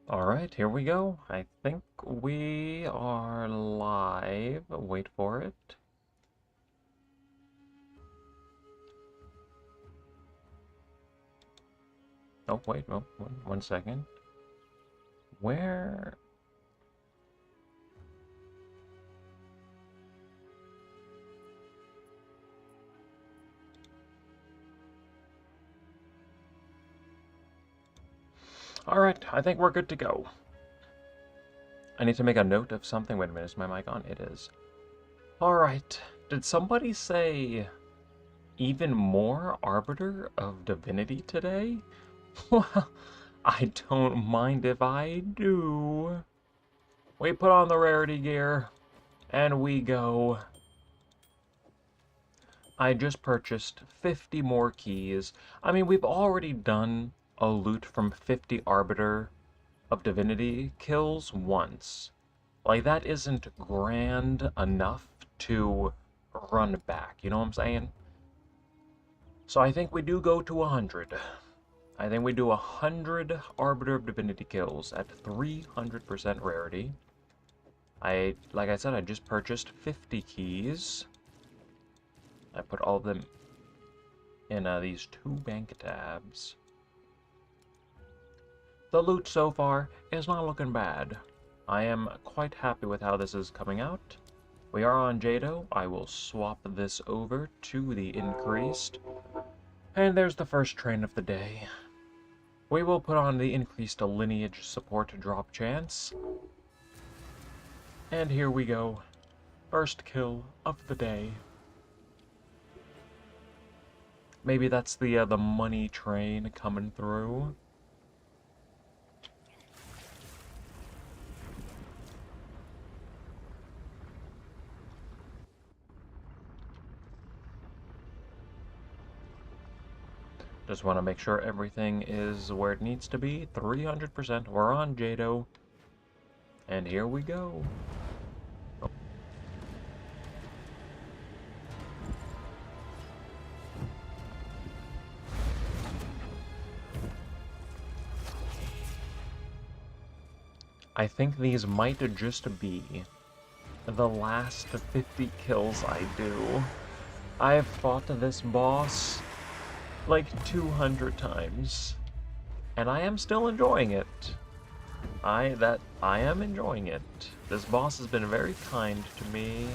Alright, here we go. I think we are live. Wait for it. Oh, wait, no, one second. Where? Alright, I think we're good to go. I need to make a note of something. Wait a minute, is my mic on? It is. Alright, did somebody say even more Arbiter of Divinity today? Well, I don't mind if I do. We put on the Rarity gear, and we go. I just purchased 50 more keys. I mean, we've already done a loot from 50 Arbiter of Divinity kills once. Like, that isn't grand enough to run back, you know what I'm saying? So I think we do go to 100. I think we do 100 Arbiter of Divinity kills at 300% rarity. Like I said, I just purchased 50 keys. I put all of them in these 2 bank tabs. The loot so far is not looking bad. I am quite happy with how this is coming out. We are on Jado. I will swap this over to the increased. And there's the first train of the day. We will put on the increased lineage support drop chance. And here we go. First kill of the day. Maybe that's the money train coming through. Just want to make sure everything is where it needs to be. 300%. We're on Jado. And here we go. Oh. I think these might just be the last 50 kills I do. I've fought this boss like 200 times, and I am still enjoying it. I am enjoying it. This boss has been very kind to me.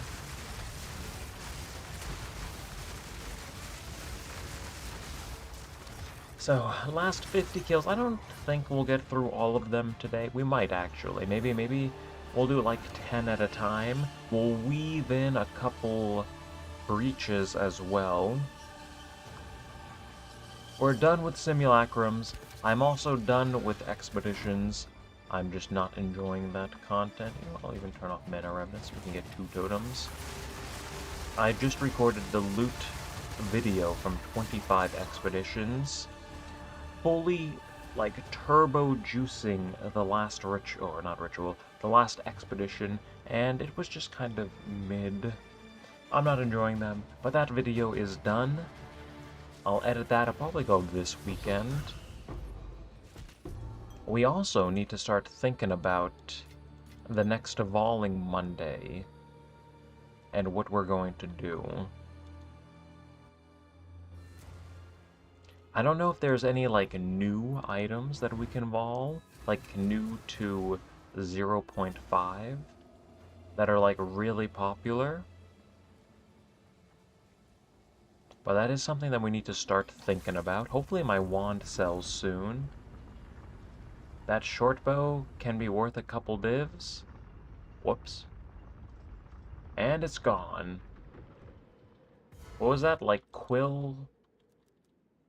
So, last 50 kills. I don't think we'll get through all of them today. We might actually. Maybe we'll do like 10 at a time. We'll weave in a couple breaches as well. We're done with simulacrums. I'm also done with expeditions. I'm just not enjoying that content. You know, I'll even turn off meta remnants. We can get 2 totems. I just recorded the loot video from 25 expeditions. Fully, like, turbo juicing the last ritual, or not ritual, the last expedition, and it was just kind of mid. I'm not enjoying them, but that video is done. I'll edit that. I'll probably go this weekend. We also need to start thinking about the next Evolving Monday and what we're going to do. I don't know if there's any, like, new items that we can evolve, like, new to 0.5, that are, like, really popular. But that is something that we need to start thinking about. Hopefully my wand sells soon. That short bow can be worth a couple divs. Whoops. And it's gone. What was that, like, Quill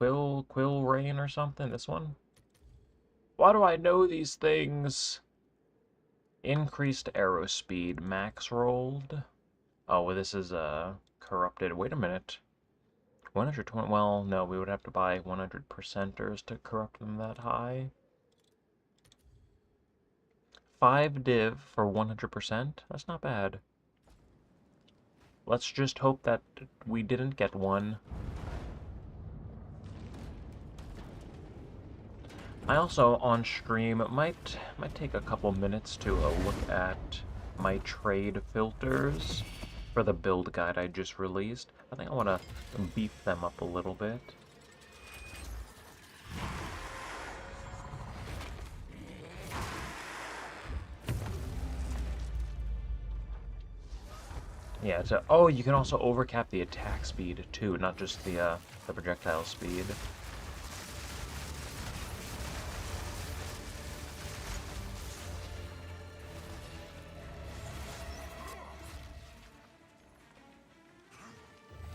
Rain or something? This one? Why do I know these things? Increased arrow speed, max rolled. Oh, well, this is corrupted. Wait a minute. 120. Well, no, we would have to buy 100%ers to corrupt them that high. 5 div for 100%. That's not bad. Let's just hope that we didn't get one. I also, on stream, might take a couple minutes to look at my trade filters for the build guide I just released. I think I want to beef them up a little bit. Yeah, oh, you can also overcap the attack speed too, not just the projectile speed.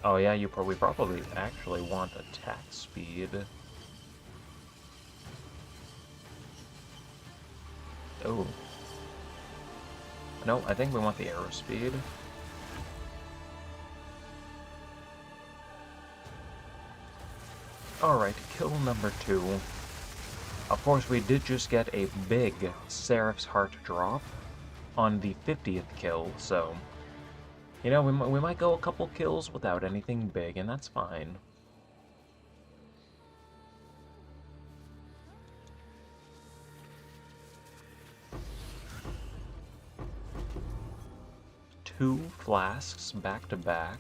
Oh yeah, we probably actually want attack speed. Oh. No, I think we want the arrow speed. Alright, kill number 2. Of course, we did just get a big Seraph's Heart drop on the 50th kill, so... You know, we might go a couple kills without anything big, and that's fine. Two flasks back to back.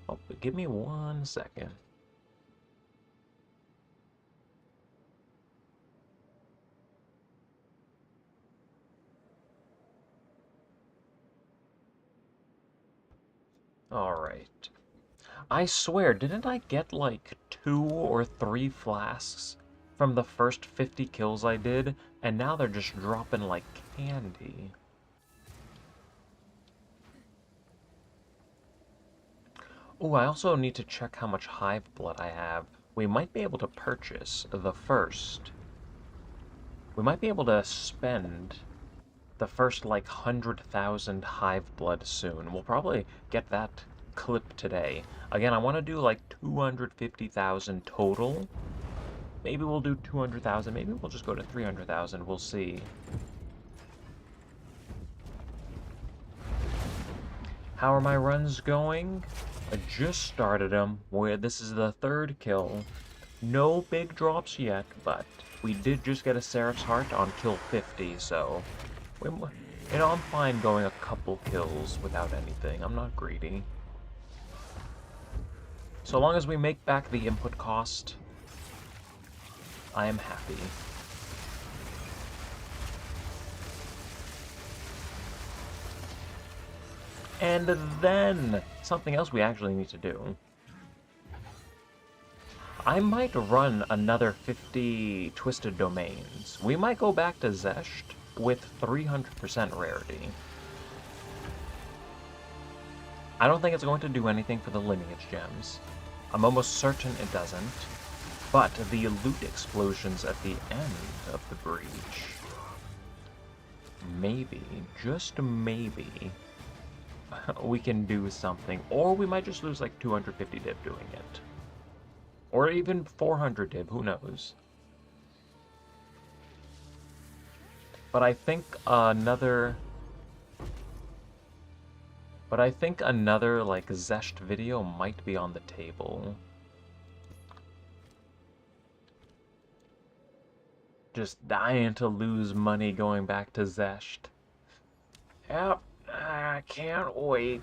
Oh, but give me 1 second. Alright. I swear, didn't I get like 2 or 3 flasks from the first 50 kills I did, and now they're just dropping like candy? Oh, I also need to check how much hive blood I have. We might be able to purchase the first. We might be able to spend the first like 100,000 hive blood soon. We'll probably get that clip today. Again, I want to do like 250,000 total. Maybe we'll do 200,000. Maybe we'll just go to 300,000. We'll see. How are my runs going? I just started them. This is the 3rd kill. No big drops yet, but we did just get a Seraph's Heart on kill 50, so... You know, I'm fine going a couple kills without anything. I'm not greedy. So long as we make back the input cost, I am happy. And then, something else we actually need to do. I might run another 50 Twisted Domains. We might go back to Zesht with 300% rarity. I don't think it's going to do anything for the lineage gems. I'm almost certain it doesn't. But the loot explosions at the end of the breach, maybe, just maybe, we can do something. Or we might just lose like 250 div doing it. Or even 400 div, who knows. But I think another like Zesht video might be on the table. Just dying to lose money going back to Zesht. Yep, I can't wait.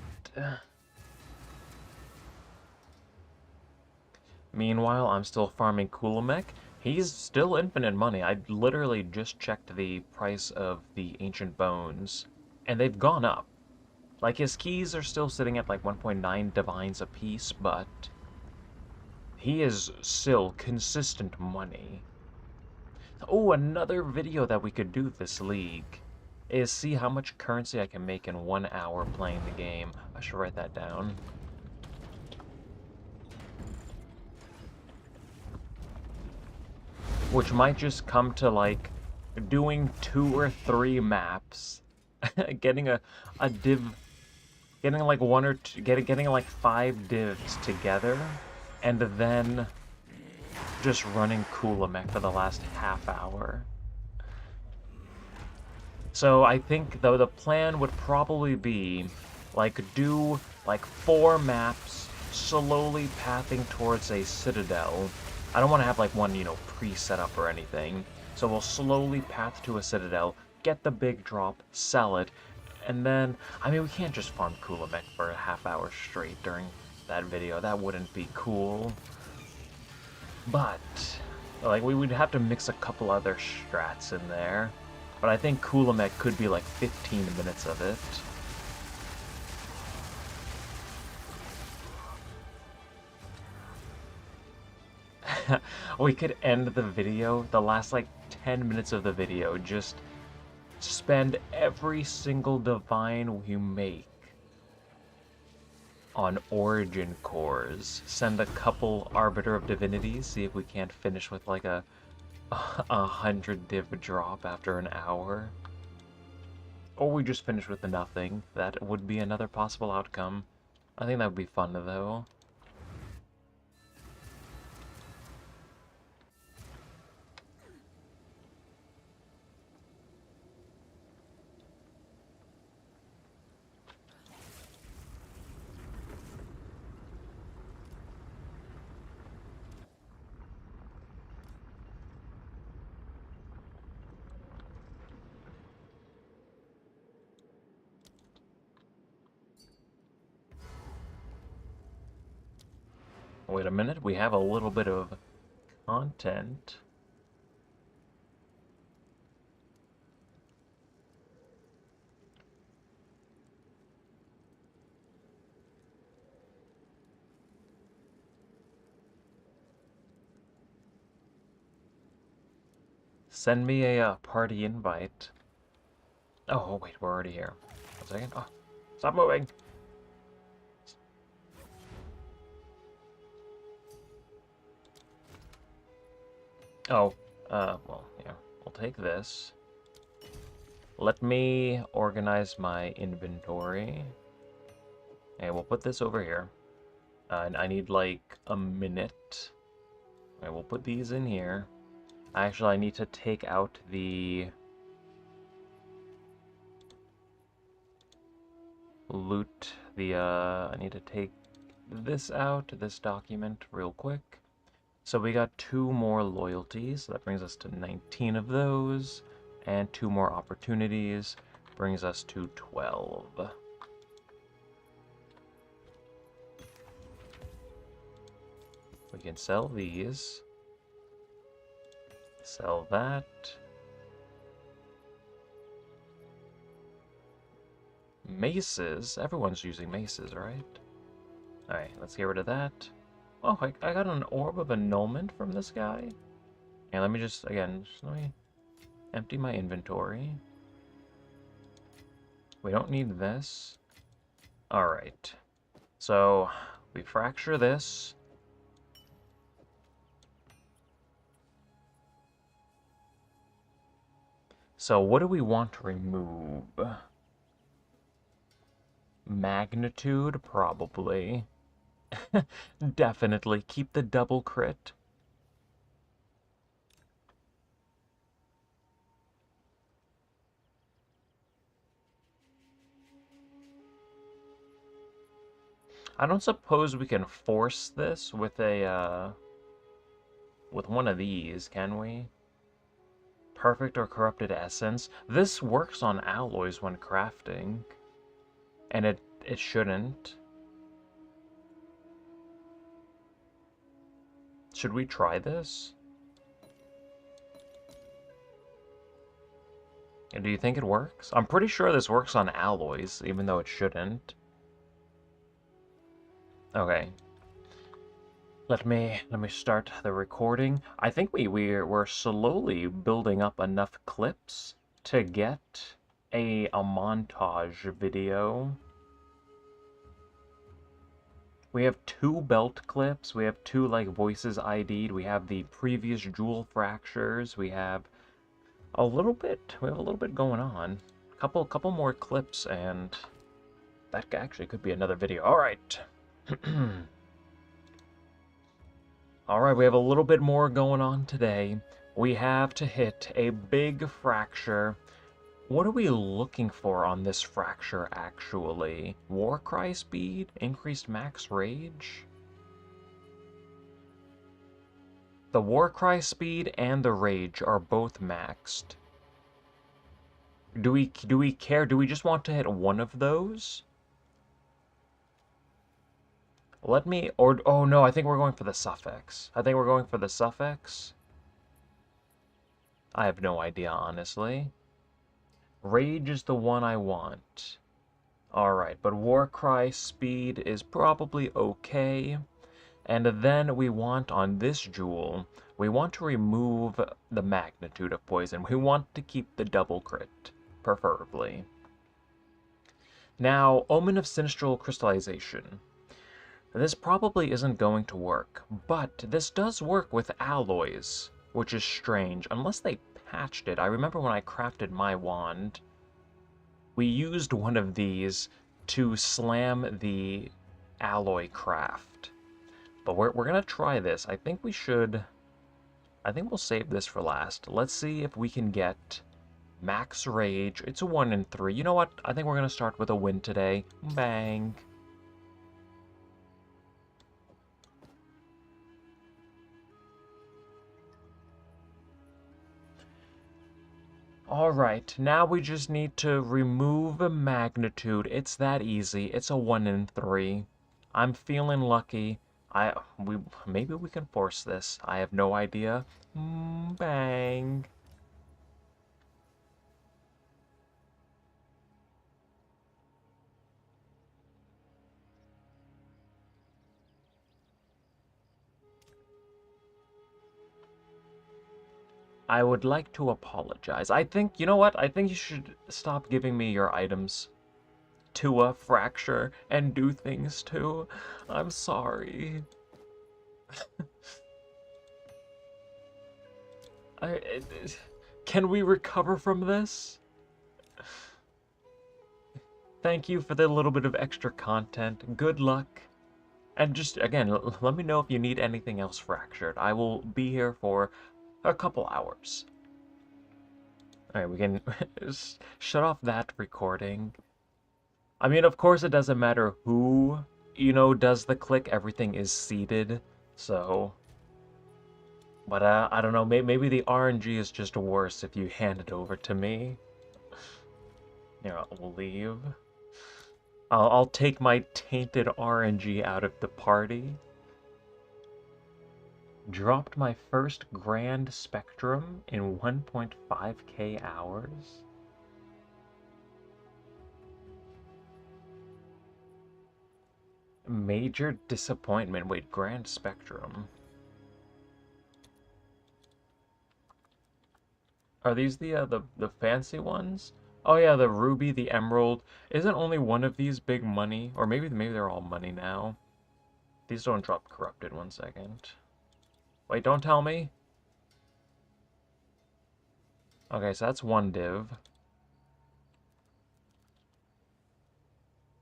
Meanwhile, I'm still farming Kulimek. He's still infinite money. I literally just checked the price of the Ancient Bones, and they've gone up. Like, his keys are still sitting at like 1.9 divines apiece, but he is still consistent money. Oh, another video that we could do this league is see how much currency I can make in 1 hour playing the game. I should write that down. Which might just come to, like, doing 2 or 3 maps, getting a div, getting like 1 or 2, getting like 5 divs together, and then just running Kulimek for the last half hour. So I think, though, the plan would probably be, like, do, like, 4 maps, slowly pathing towards a citadel, I don't want to have like one, pre-set up or anything. So we'll slowly path to a citadel, get the big drop, sell it, and then, I mean, we can't just farm Kulamek for a half hour straight during that video. That wouldn't be cool. But, like, we would have to mix a couple other strats in there. But I think Kulamek could be like 15 minutes of it. We could end the video, the last like 10 minutes of the video, just spend every single divine we make on origin cores. Send a couple Arbiter of Divinity, see if we can't finish with like a 100 div drop after an hour. Or we just finish with nothing. That would be another possible outcome. I think that would be fun though. Wait a minute, we have a little bit of content. Send me a party invite. Oh, wait, we're already here. 1 second. Oh, stop moving! Oh, well, yeah. We'll take this. Let me organize my inventory. Okay, we'll put this over here. And I need, like, a minute. Okay, we'll put these in here. Actually, I need to take out the loot. I need to take this out, this document, real quick. So we got 2 more loyalties. So that brings us to 19 of those. And 2 more opportunities. Brings us to 12. We can sell these. Sell that. Maces? Everyone's using maces, right? Alright, let's get rid of that. Oh, I got an orb of annulment from this guy. And let me just, again, let me empty my inventory. We don't need this. Alright. So, we fracture this. So, what do we want to remove? Magnitude, probably. Definitely keep the double crit. I don't suppose we can force this with a, with one of these, can we? Perfect or corrupted essence. This works on alloys when crafting. And it shouldn't. Should we try this? And do you think it works? I'm pretty sure this works on alloys, even though it shouldn't. Okay. Let me start the recording. I think we're slowly building up enough clips to get a montage video. We have 2 belt clips, we have 2 like voices ID'd, we have the previous jewel fractures, we have a little bit going on. Couple more clips and that actually could be another video. Alright. Alright, we have a little bit more going on today. We have to hit a big fracture. What are we looking for on this fracture, actually? Warcry speed? Increased max rage? The Warcry speed and the Rage are both maxed. Do we care? Do we just want to hit one of those? Let me, or, oh no, I think we're going for the suffix. I think we're going for the suffix. I have no idea, honestly. Rage is the one I want. Alright, but Warcry speed is probably okay. And then we want on this jewel, we want to remove the magnitude of poison. We want to keep the double crit, preferably. Now, Omen of Sinistral Crystallization. This probably isn't going to work, but this does work with alloys, which is strange, unless they patched it. I remember when I crafted my wand, we used one of these to slam the alloy craft. But we're gonna try this. I think we should... I think we'll save this for last. Let's see if we can get Max Rage. It's a 1 in 3. You know what? I think we're gonna start with a win today. Bang. Alright, now we just need to remove a magnitude. It's that easy. It's a 1 in 3. I'm feeling lucky. Maybe we can force this. I have no idea. Bang. I would like to apologize. I think, you know what? I think you should stop giving me your items to a fracture and do things too. I'm sorry. Can we recover from this? Thank you for the little bit of extra content. Good luck. And just, again, let me know if you need anything else fractured. I will be here for a couple hours. Alright, we can shut off that recording. I mean, of course it doesn't matter who, does the click. Everything is seeded, so... But, I don't know, maybe the RNG is just worse if you hand it over to me. Here, I'll leave. I'll take my tainted RNG out of the party. Dropped my first Grand Spectrum in 1.5k hours. Major disappointment. Wait, Grand Spectrum. Are these the fancy ones? Oh yeah, the ruby, the emerald. Isn't only one of these big money? Or maybe they're all money now. These don't drop corrupted. 1 second. Wait, don't tell me. Okay, so that's 1 div.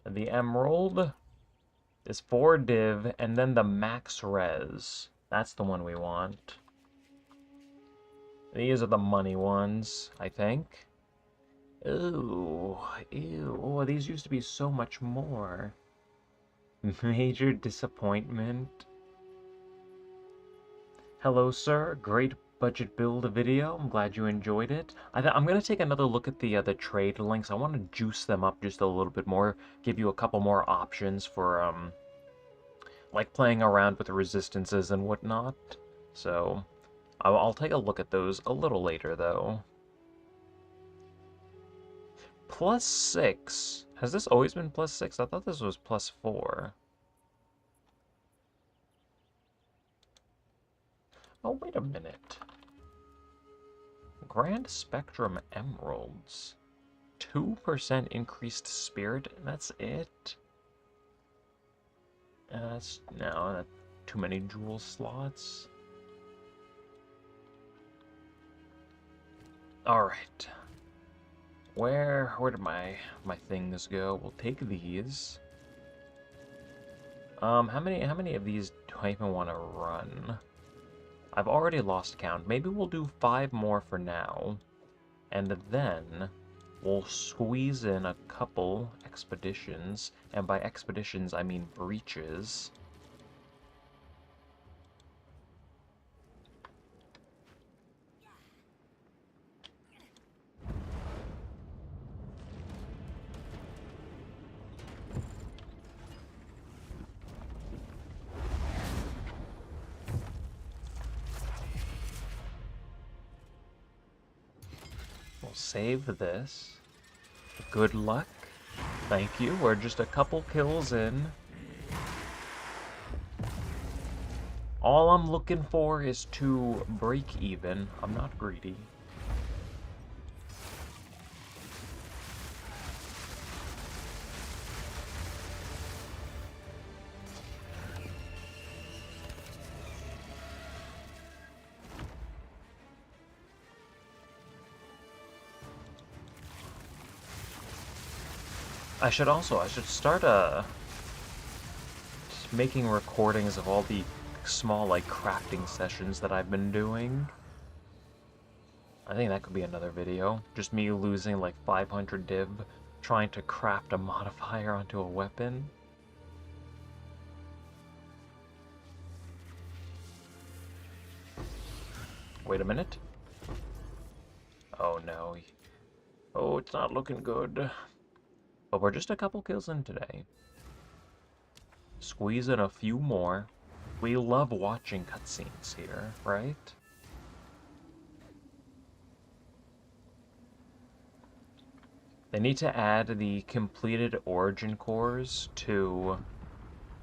The emerald is 4 div, and then the max res. That's the one we want. These are the money ones, I think. Ooh, ew. Oh, these used to be so much more. Major disappointment. Hello, sir. Great budget build video. I'm glad you enjoyed it. I'm going to take another look at the trade links. I want to juice them up just a little bit more, give you a couple more options for, like playing around with the resistances and whatnot. So, I'll take a look at those a little later, though. +6. Has this always been +6? I thought this was +4. Oh, wait a minute. Grand Spectrum Emeralds. 2% increased spirit, that's it? That's... no, too many jewel slots. Alright. Where did my things go? We'll take these. How many of these do I even want to run? I've already lost count. Maybe we'll do 5 more for now. And then we'll squeeze in a couple expeditions. And by expeditions, I mean breaches. save this. Good luck. Thank you. We're just a couple kills in. All I'm looking for is to break even. I'm not greedy. I should start making recordings of all the small, like, crafting sessions that I've been doing. I think that could be another video. Just me losing, like, 500 div, trying to craft a modifier onto a weapon. Wait a minute. Oh, no. Oh, it's not looking good. But we're just a couple kills in today. Squeeze in a few more. We love watching cutscenes here, right? They need to add the completed origin cores to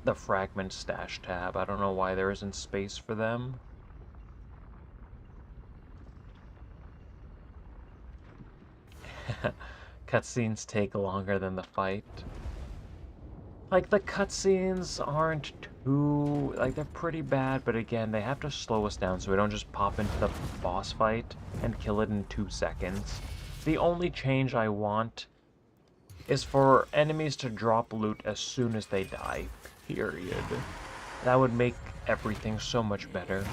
the fragment stash tab. I don't know why there isn't space for them. Cutscenes take longer than the fight. Like, the cutscenes aren't too... like, they're pretty bad, but again, they have to slow us down so we don't just pop into the boss fight and kill it in 2 seconds. The only change I want is for enemies to drop loot as soon as they die, period. That would make everything so much better.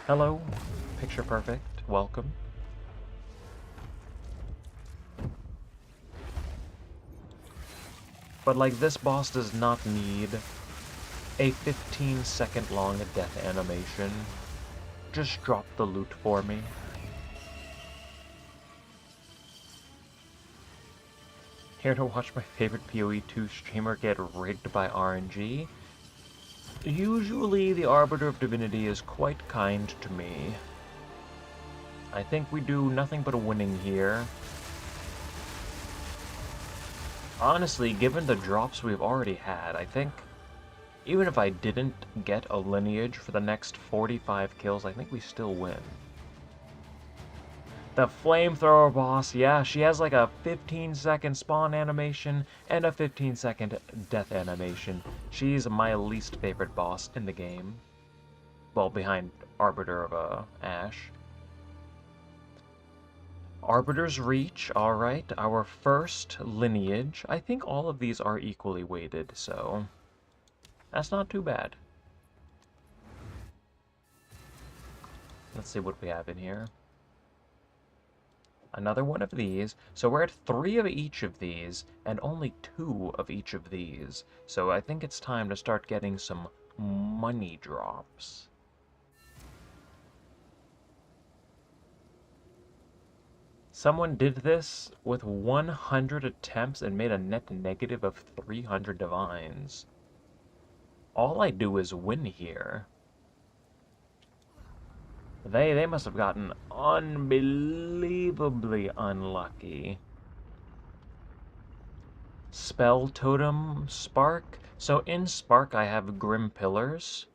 Hello, picture perfect, welcome. But, like, this boss does not need a 15-second long death animation. Just drop the loot for me. Here to watch my favorite PoE2 streamer get rigged by RNG. Usually the Arbiter of Divinity is quite kind to me. I think we do nothing but winning here. Honestly, given the drops we've already had, I think even if I didn't get a lineage for the next 45 kills, I think we still win. The flamethrower boss, yeah, she has like a 15-second spawn animation and a 15-second death animation. She's my least favorite boss in the game. Well, behind Arbiter of Ash. Arbiter's Reach, alright, our first lineage. I think all of these are equally weighted, so that's not too bad. Let's see what we have in here. Another one of these. So we're at 3 of each of these, and only 2 of each of these. So I think it's time to start getting some money drops. Someone did this with 100 attempts and made a net negative of 300 divines. All I do is win here. They must have gotten unbelievably unlucky. Spell Totem Spark. So in Spark I have Grim Pillars.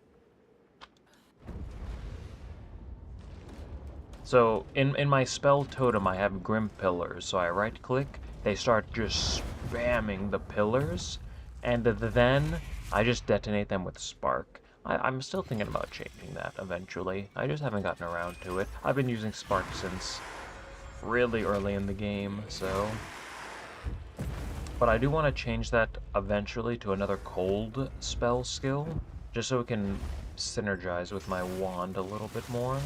So in my Spell Totem I have Grim Pillars. So I right click, they start just spamming the pillars, and then I just detonate them with Spark. I'm still thinking about changing that eventually. I just haven't gotten around to it. I've been using Spark since really early in the game, so... But I do want to change that eventually to another cold spell skill, just so it can synergize with my wand a little bit more.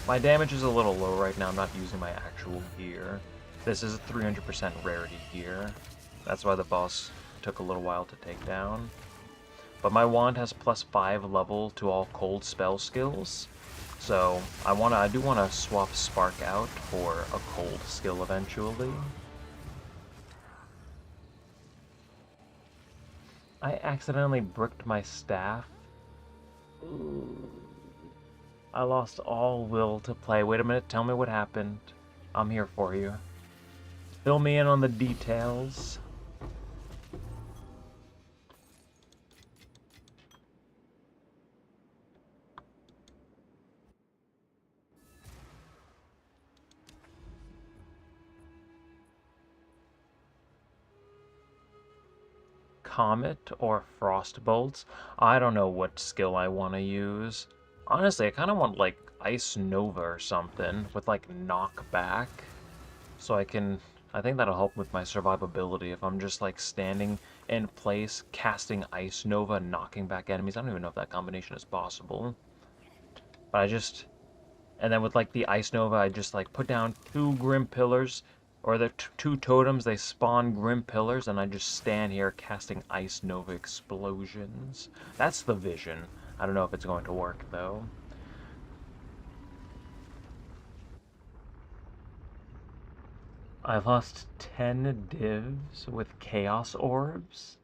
My damage is a little low right now. I'm not using my actual gear. This is a 300% rarity gear. That's why the boss took a little while to take down. But my wand has +5 level to all cold spell skills. So I do want to swap Spark out for a cold skill eventually. I accidentally bricked my staff. Ooh. I lost all will to play. Wait a minute, tell me what happened. I'm here for you. Fill me in on the details. Comet or Frost Bolts? I don't know what skill I want to use. Honestly, I kind of want like Ice Nova or something with like knockback. So I think that'll help with my survivability if I'm just like standing in place, casting Ice Nova, knocking back enemies. I don't even know if that combination is possible. But and then with like the Ice Nova, I just like put down 2 Grim Pillars, or the 2 totems, they spawn Grim Pillars, and I just stand here casting Ice Nova explosions. That's the vision. I don't know if it's going to work though. I lost 10 divs with Chaos Orbs.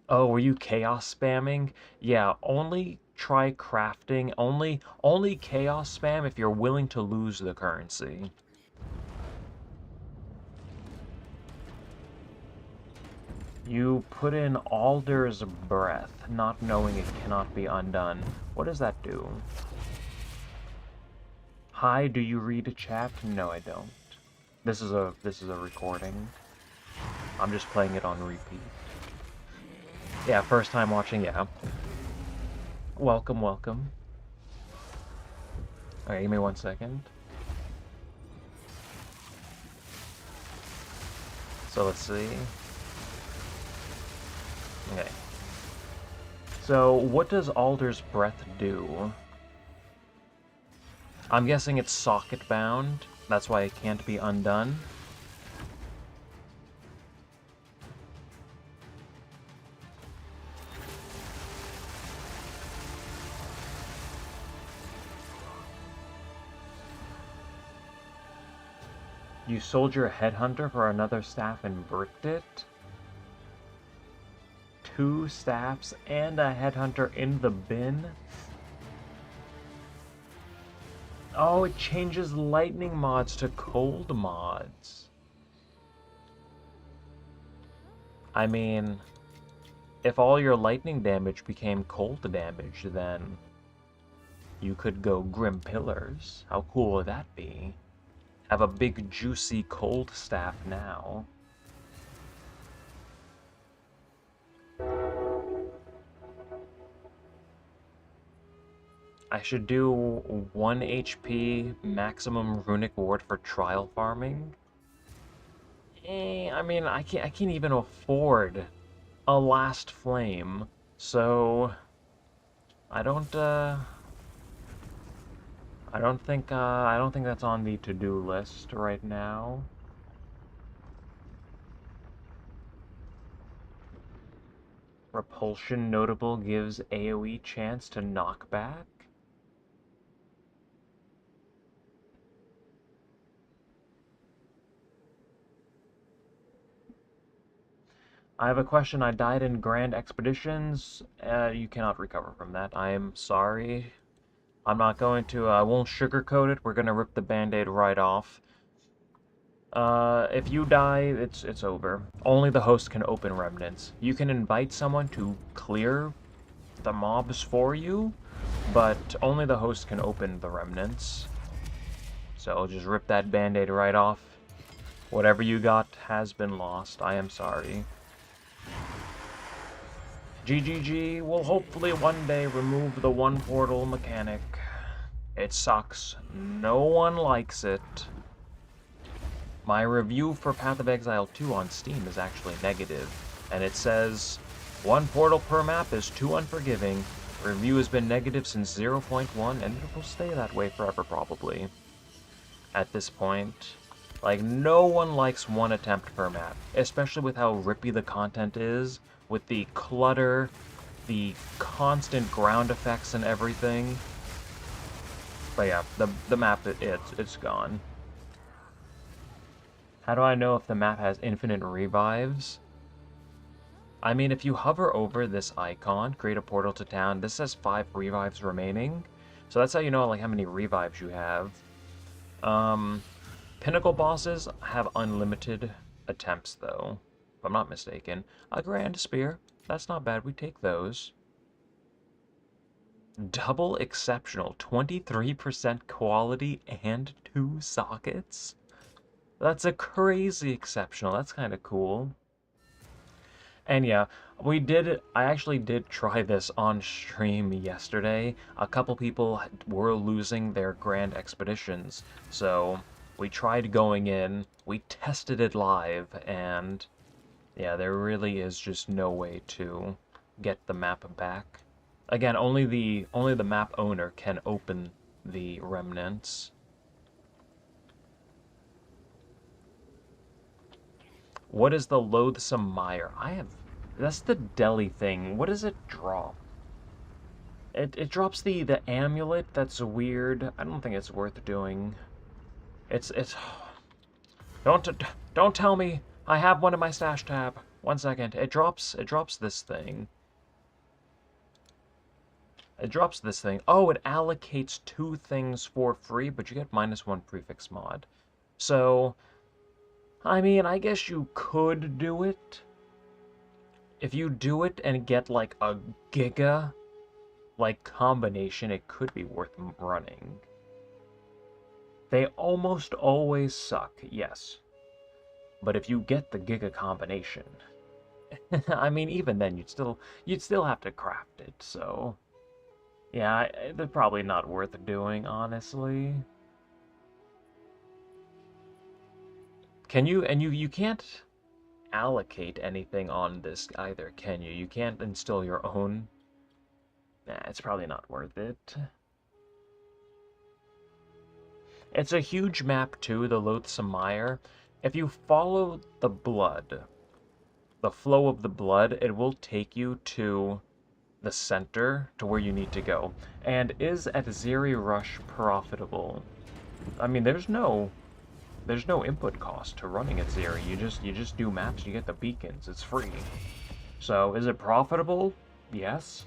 Oh, were you Chaos spamming? Yeah, only try crafting, only Chaos spam if you're willing to lose the currency. You put in Alder's Breath, not knowing it cannot be undone. What does that do? Hi, do you read a chat? No, I don't. This is a recording. I'm just playing it on repeat. Yeah, first time watching, yeah. Welcome, welcome. Okay, give me 1 second. So let's see. Okay. So, what does Alder's Breath do? I'm guessing it's socket bound. That's why it can't be undone. You sold your headhunter for another staff and bricked it? 2 staffs and a headhunter in the bin? Oh, it changes lightning mods to cold mods. I mean, if all your lightning damage became cold damage, then you could go Grim Pillars. How cool would that be? Have a big juicy cold staff now. I should do 1 HP maximum runic ward for trial farming. I mean, I can't even afford a last flame, so I don't I don't think that's on the to-do list right now. Repulsion notable gives AoE chance to knock back. I have a question. I died in Grand Expeditions. You cannot recover from that. I am sorry. I'm not going to, I won't sugarcoat it. We're gonna rip the band-aid right off. If you die, it's over. Only the host can open remnants. You can invite someone to clear the mobs for you, but only the host can open the remnants. So just rip that band-aid right off. Whatever you got has been lost. I am sorry. GGG will hopefully one day remove the one portal mechanic. It sucks. No one likes it. My review for Path of Exile 2 on Steam is actually negative, and it says, 1 portal per map is too unforgiving. Review has been negative since 0.1, and it will stay that way forever probably. At this point, like, no one likes 1 attempt per map, especially with how rippy the content is, with the clutter, the constant ground effects and everything. But yeah, the map, it's gone. How do I know if the map has infinite revives? I mean, if you hover over this icon, create a portal to town, this says 5 revives remaining. So that's how you know like how many revives you have. Um, Pinnacle bosses have unlimited attempts though, if I'm not mistaken. A Grand Spear, that's not bad. We take those. Double Exceptional, 23% quality and 2 sockets? That's a crazy exceptional. That's kind of cool. And yeah, I actually did try this on stream yesterday. A couple people were losing their grand expeditions. So we tried going in, we tested it live, and yeah, there really is just no way to get the map back. Again, only the map owner can open the remnants. What is the loathsome mire? That's the Deli thing. What does it drop? It drops the amulet. That's weird. I don't think it's worth doing. It's don't don't tell me I have one in my stash tab. 1 second. It drops this thing. It drops this thing. Oh, it allocates 2 things for free, but you get -1 prefix mod. So, I mean, I guess you could do it. If you do it and get like a giga like combination, it could be worth running. They almost always suck, yes. But if you get the giga combination, I mean, even then you'd still have to craft it. So yeah, they're probably not worth doing, honestly. Can you? And you can't allocate anything on this either, can you? You can't install your own. Nah, it's probably not worth it. It's a huge map too, the Loathsome Mire. If you follow the blood, the flow of the blood, it will take you to the center, to where you need to go. And is Adziri Rush profitable? I mean, there's no input cost to running Adziri. You just do maps, you get the beacons. It's free. So, is it profitable? Yes.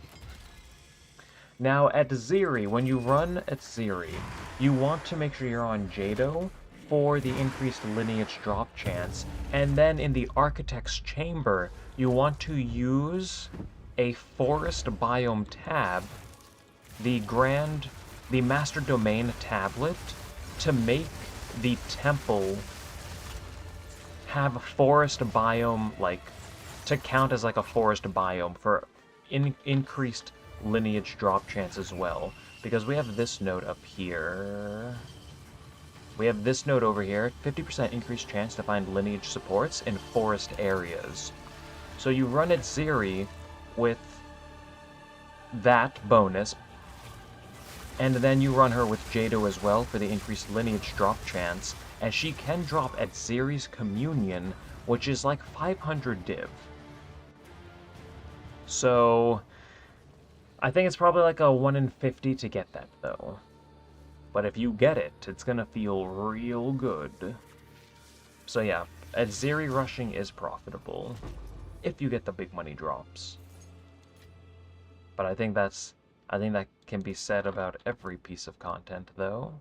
Now, at Ziri, when you run at Ziri, you want to make sure you're on Jado for the increased lineage drop chance, and then in the Architect's Chamber, you want to use a Forest Biome tab, the Master Domain tablet, to make the temple have a Forest Biome, like, to count as like a Forest Biome for increased lineage drop chance as well, because we have this node up here. We have this node over here, 50% increased chance to find lineage supports in forest areas. So you run at Ziri with that bonus, and then you run her with Jado as well for the increased lineage drop chance, and she can drop at Ziri's Communion, which is like 500 div. So I think it's probably like a 1 in 50 to get that, though. But if you get it, it's gonna feel real good. So yeah, Adziri rushing is profitable, if you get the big money drops. But I think that can be said about every piece of content, though.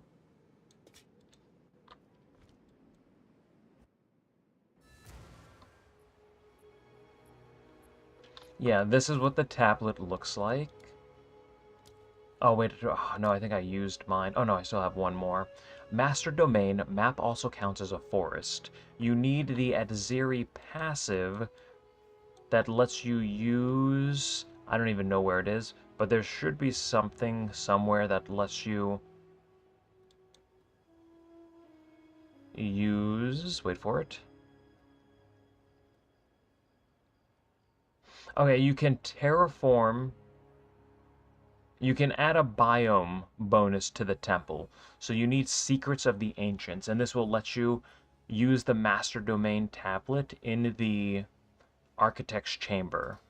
Yeah, this is what the tablet looks like. Oh, wait, oh, no, I think I used mine. Oh, no, I still have one more. Master Domain, map also counts as a forest. You need the Adziri passive that lets you use... I don't even know where it is, but there should be something somewhere that lets you use... Wait for it. Okay, you can terraform... You can add a biome bonus to the temple. So you need Secrets of the Ancients, and this will let you use the Master Domain tablet in the Architect's Chamber.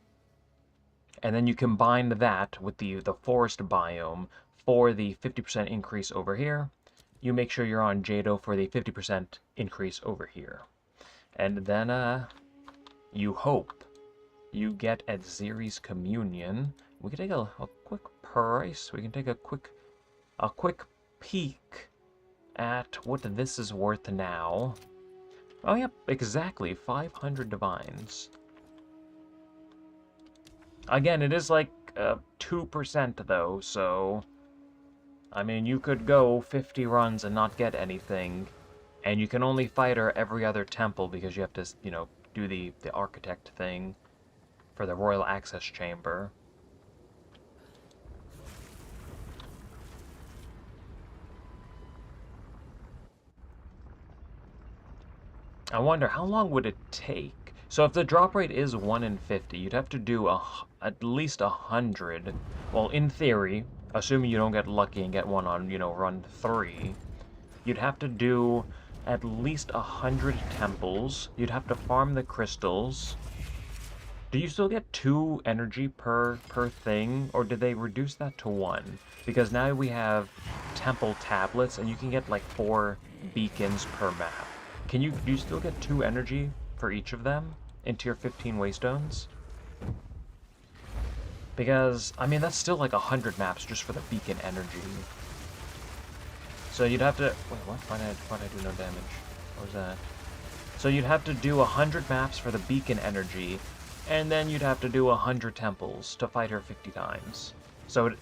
And then you combine that with the forest biome for the 50% increase over here. You make sure you're on Jado for the 50% increase over here. And then you hope you get at Ziri's Communion. We can take a quick price. We can take a quick a quick peek at what this is worth now. Oh, yep, exactly, 500 divines. Again, it is like 2% though, so... I mean, you could go 50 runs and not get anything, and you can only fight her every other temple because you have to, you know, do the architect thing for the royal access chamber. I wonder, how long would it take? So if the drop rate is 1 in 50, you'd have to do at least 100. Well, in theory, assuming you don't get lucky and get one on, you know, run 3, you'd have to do at least 100 temples. You'd have to farm the crystals. Do you still get 2 energy per thing, or did they reduce that to 1? Because now we have temple tablets, and you can get like 4 beacons per map. Do you still get 2 energy for each of them into your 15 waystones? Because, I mean, that's still like 100 maps just for the beacon energy. So you'd have to... Wait, what? Why did I do no damage? What was that? So you'd have to do 100 maps for the beacon energy, and then you'd have to do 100 temples to fight her 50 times. So it...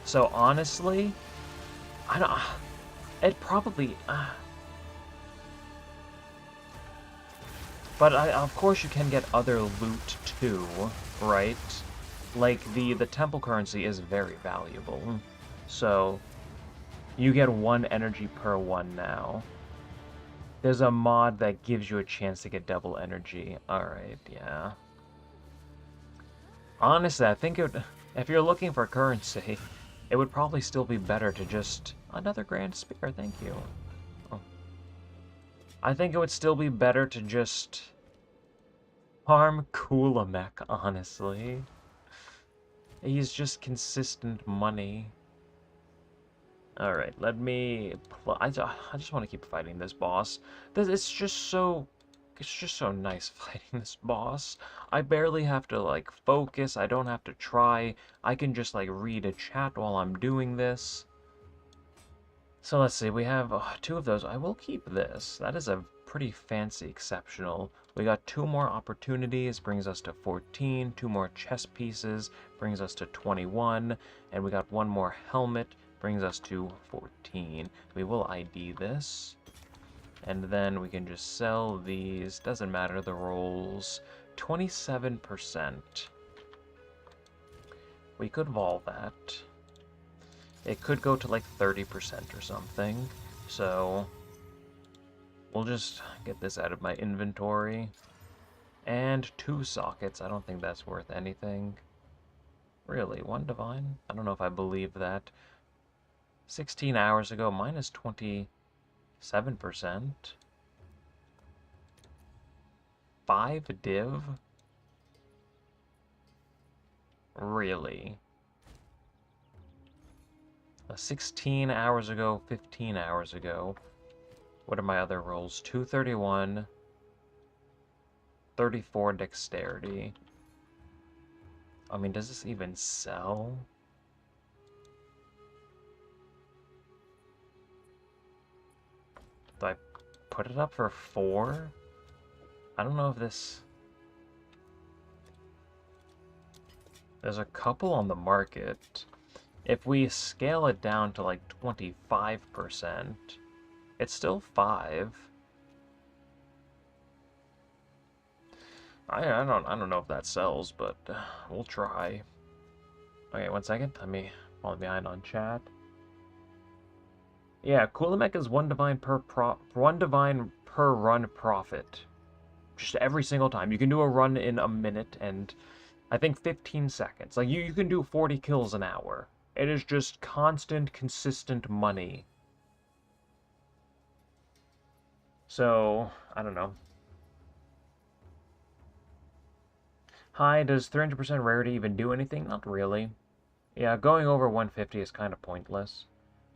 So honestly, I don't... It probably... But of course you can get other loot too, right? Like the temple currency is very valuable. So you get 1 energy per 1 now. There's a mod that gives you a chance to get double energy. Alright, yeah. Honestly, I think if you're looking for currency, it would probably still be better to just... Another Grand Spear, thank you. Oh. I think it would still be better to just... farm Kulamek, honestly. He's just consistent money. Alright, let me... I just want to keep fighting this boss. It's just so nice fighting this boss. I barely have to, like, focus. I don't have to try. I can just, like, read a chat while I'm doing this. So let's see. We have 2 of those. I will keep this. That is a pretty fancy exceptional. We got 2 more opportunities. Brings us to 14. 2 more chess pieces. Brings us to 21. And we got 1 more helmet. Brings us to 14. We will ID this. And then we can just sell these. Doesn't matter the rolls. 27%. We could vol that. It could go to like 30% or something. So we'll just get this out of my inventory. And 2 sockets. I don't think that's worth anything. Really, 1 divine? I don't know if I believe that. 16 hours ago, minus 27%. 5 div? Really? 16 hours ago, 15 hours ago. What are my other rolls? 231, 34 dexterity. I mean, does this even sell? Do I put it up for 4? I don't know if this... There's a couple on the market. If we scale it down to like 25%, it's still 5. I don't know if that sells, but we'll try. Okay, 1 second. Let me fall behind on chat. Yeah, Kulamek is 1 divine per run profit. Just every single time. You can do a run in a minute and I think 15 seconds. Like you can do 40 kills an hour. It is just constant, consistent money. So, I don't know. Hi, does 300% rarity even do anything? Not really. Yeah, going over 150 is kind of pointless.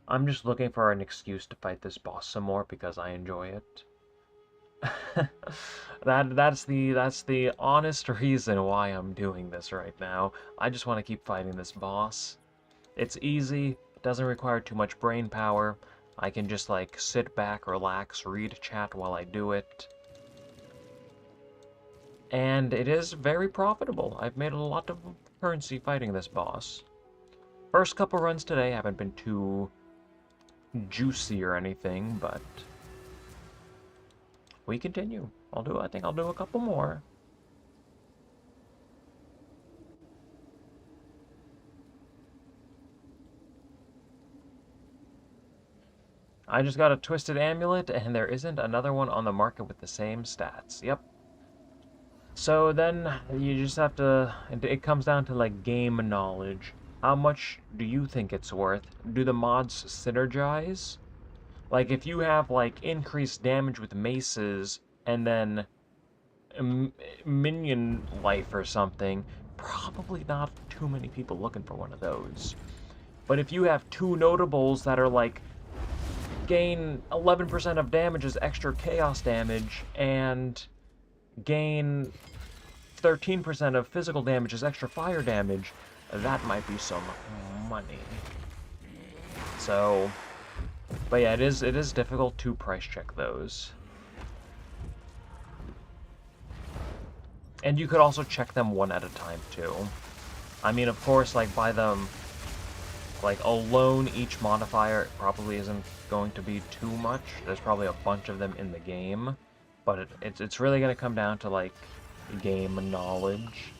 I'm just looking for an excuse to fight this boss some more because I enjoy it. That's the honest reason why I'm doing this right now. I just want to keep fighting this boss. It's easy, it doesn't require too much brain power. I can just like sit back, relax, read chat while I do it. And it is very profitable. I've made a lot of currency fighting this boss. First couple runs today haven't been too juicy or anything, but we continue. I think I'll do a couple more. I just got a twisted amulet, and there isn't another one on the market with the same stats. Yep. So then you just have to. It comes down to like game knowledge. How much do you think it's worth? Do the mods synergize? Like if you have like increased damage with maces and then minion life or something, probably not too many people looking for one of those. But if you have two notables that are like gain 11% of damage as extra chaos damage and gain 13% of physical damage as extra fire damage, that might be some money. So, but yeah, it is difficult to price check those. And you could also check them one at a time too. I mean, of course, like by them, like alone, each modifier probably isn't going to be too much. There's probably a bunch of them in the game, but it's really gonna come down to like game knowledge.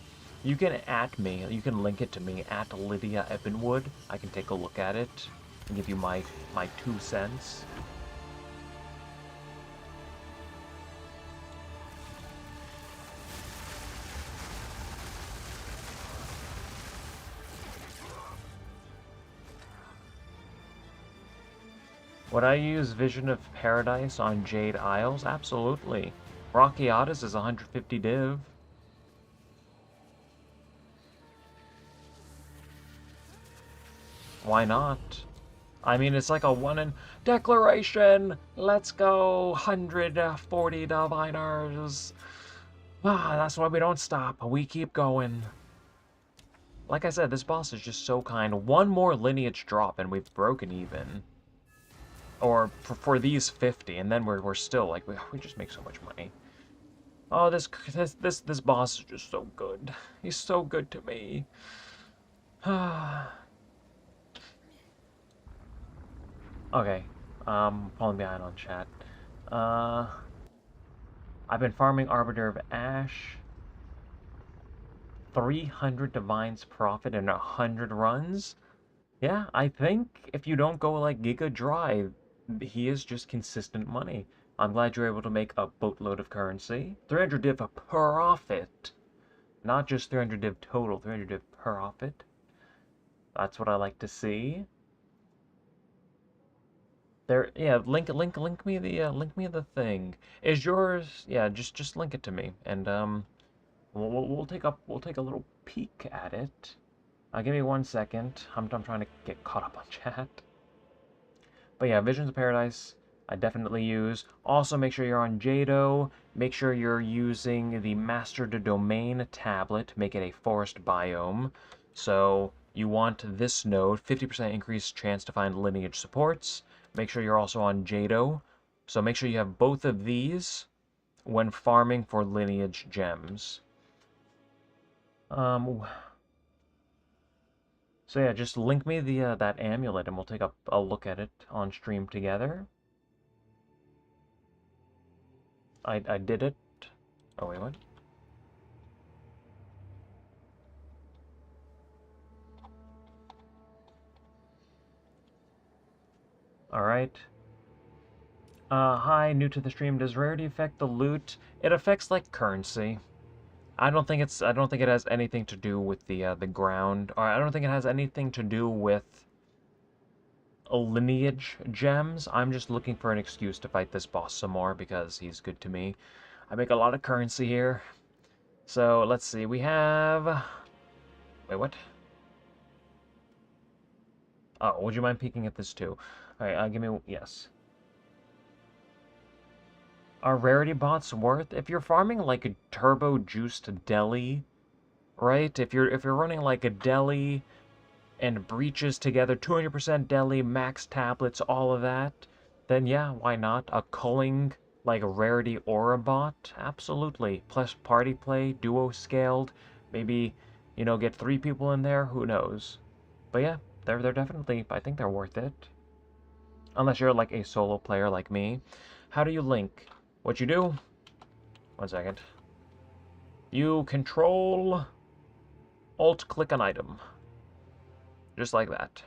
You can you can link it to me at Lydia Evanwood. I can take a look at it and give you my 2 cents. Would I use Vision of Paradise on Jade Isles? Absolutely. Brachiotis is 150 div. Why not? I mean, it's like a one in declaration. Let's go, 140 diviners. Ah, that's why we don't stop. We keep going. Like I said, this boss is just so kind. One more lineage drop and we've broken even. Or for these 50, and then we're still like we just make so much money. Oh, this boss is just so good. He's so good to me. Okay, falling behind on chat. Uh, I've been farming Arbiter of Ash. 300 Divines Profit in 100 runs. Yeah, I think if you don't go like Giga Dry, he is just consistent money. I'm glad you're able to make a boatload of currency. 300 div profit. Not just 300 div total, 300 div profit. That's what I like to see. There, yeah, link me the thing. Is yours? Yeah, just link it to me, and we'll take a little peek at it. Give me 1 second. I'm trying to get caught up on chat. But yeah, Visions of Paradise, I definitely use. Also, make sure you're on Jado. Make sure you're using the Master to Domain tablet. Make it a forest biome. So you want this node, 50% increased chance to find lineage supports. Make sure you're also on Jado. So make sure you have both of these when farming for lineage gems. So yeah, just link me the that amulet and we'll take a look at it on stream together. I did it. Oh wait, what? Alright. Hi, new to the stream. Does rarity affect the loot? It affects like currency. I don't think it has anything to do with the ground, or I don't think it has anything to do with lineage gems. I'm just looking for an excuse to fight this boss some more because he's good to me. I make a lot of currency here. So let's see. We have. Wait, what? Oh, would you mind peeking at this too? All right, give me yes. Are rarity bots worth? If you're farming like a turbo juiced Deli, right? If you're running like a Deli and breaches together, 200% Deli, max tablets, all of that, then yeah, why not? A culling like a rarity aura bot, absolutely. Plus party play, duo scaled, maybe get 3 people in there. Who knows? But yeah, they're definitely. I think they're worth it. Unless you're like a solo player like me. How do you link? What you do? 1 second. You control Alt click an item. Just like that.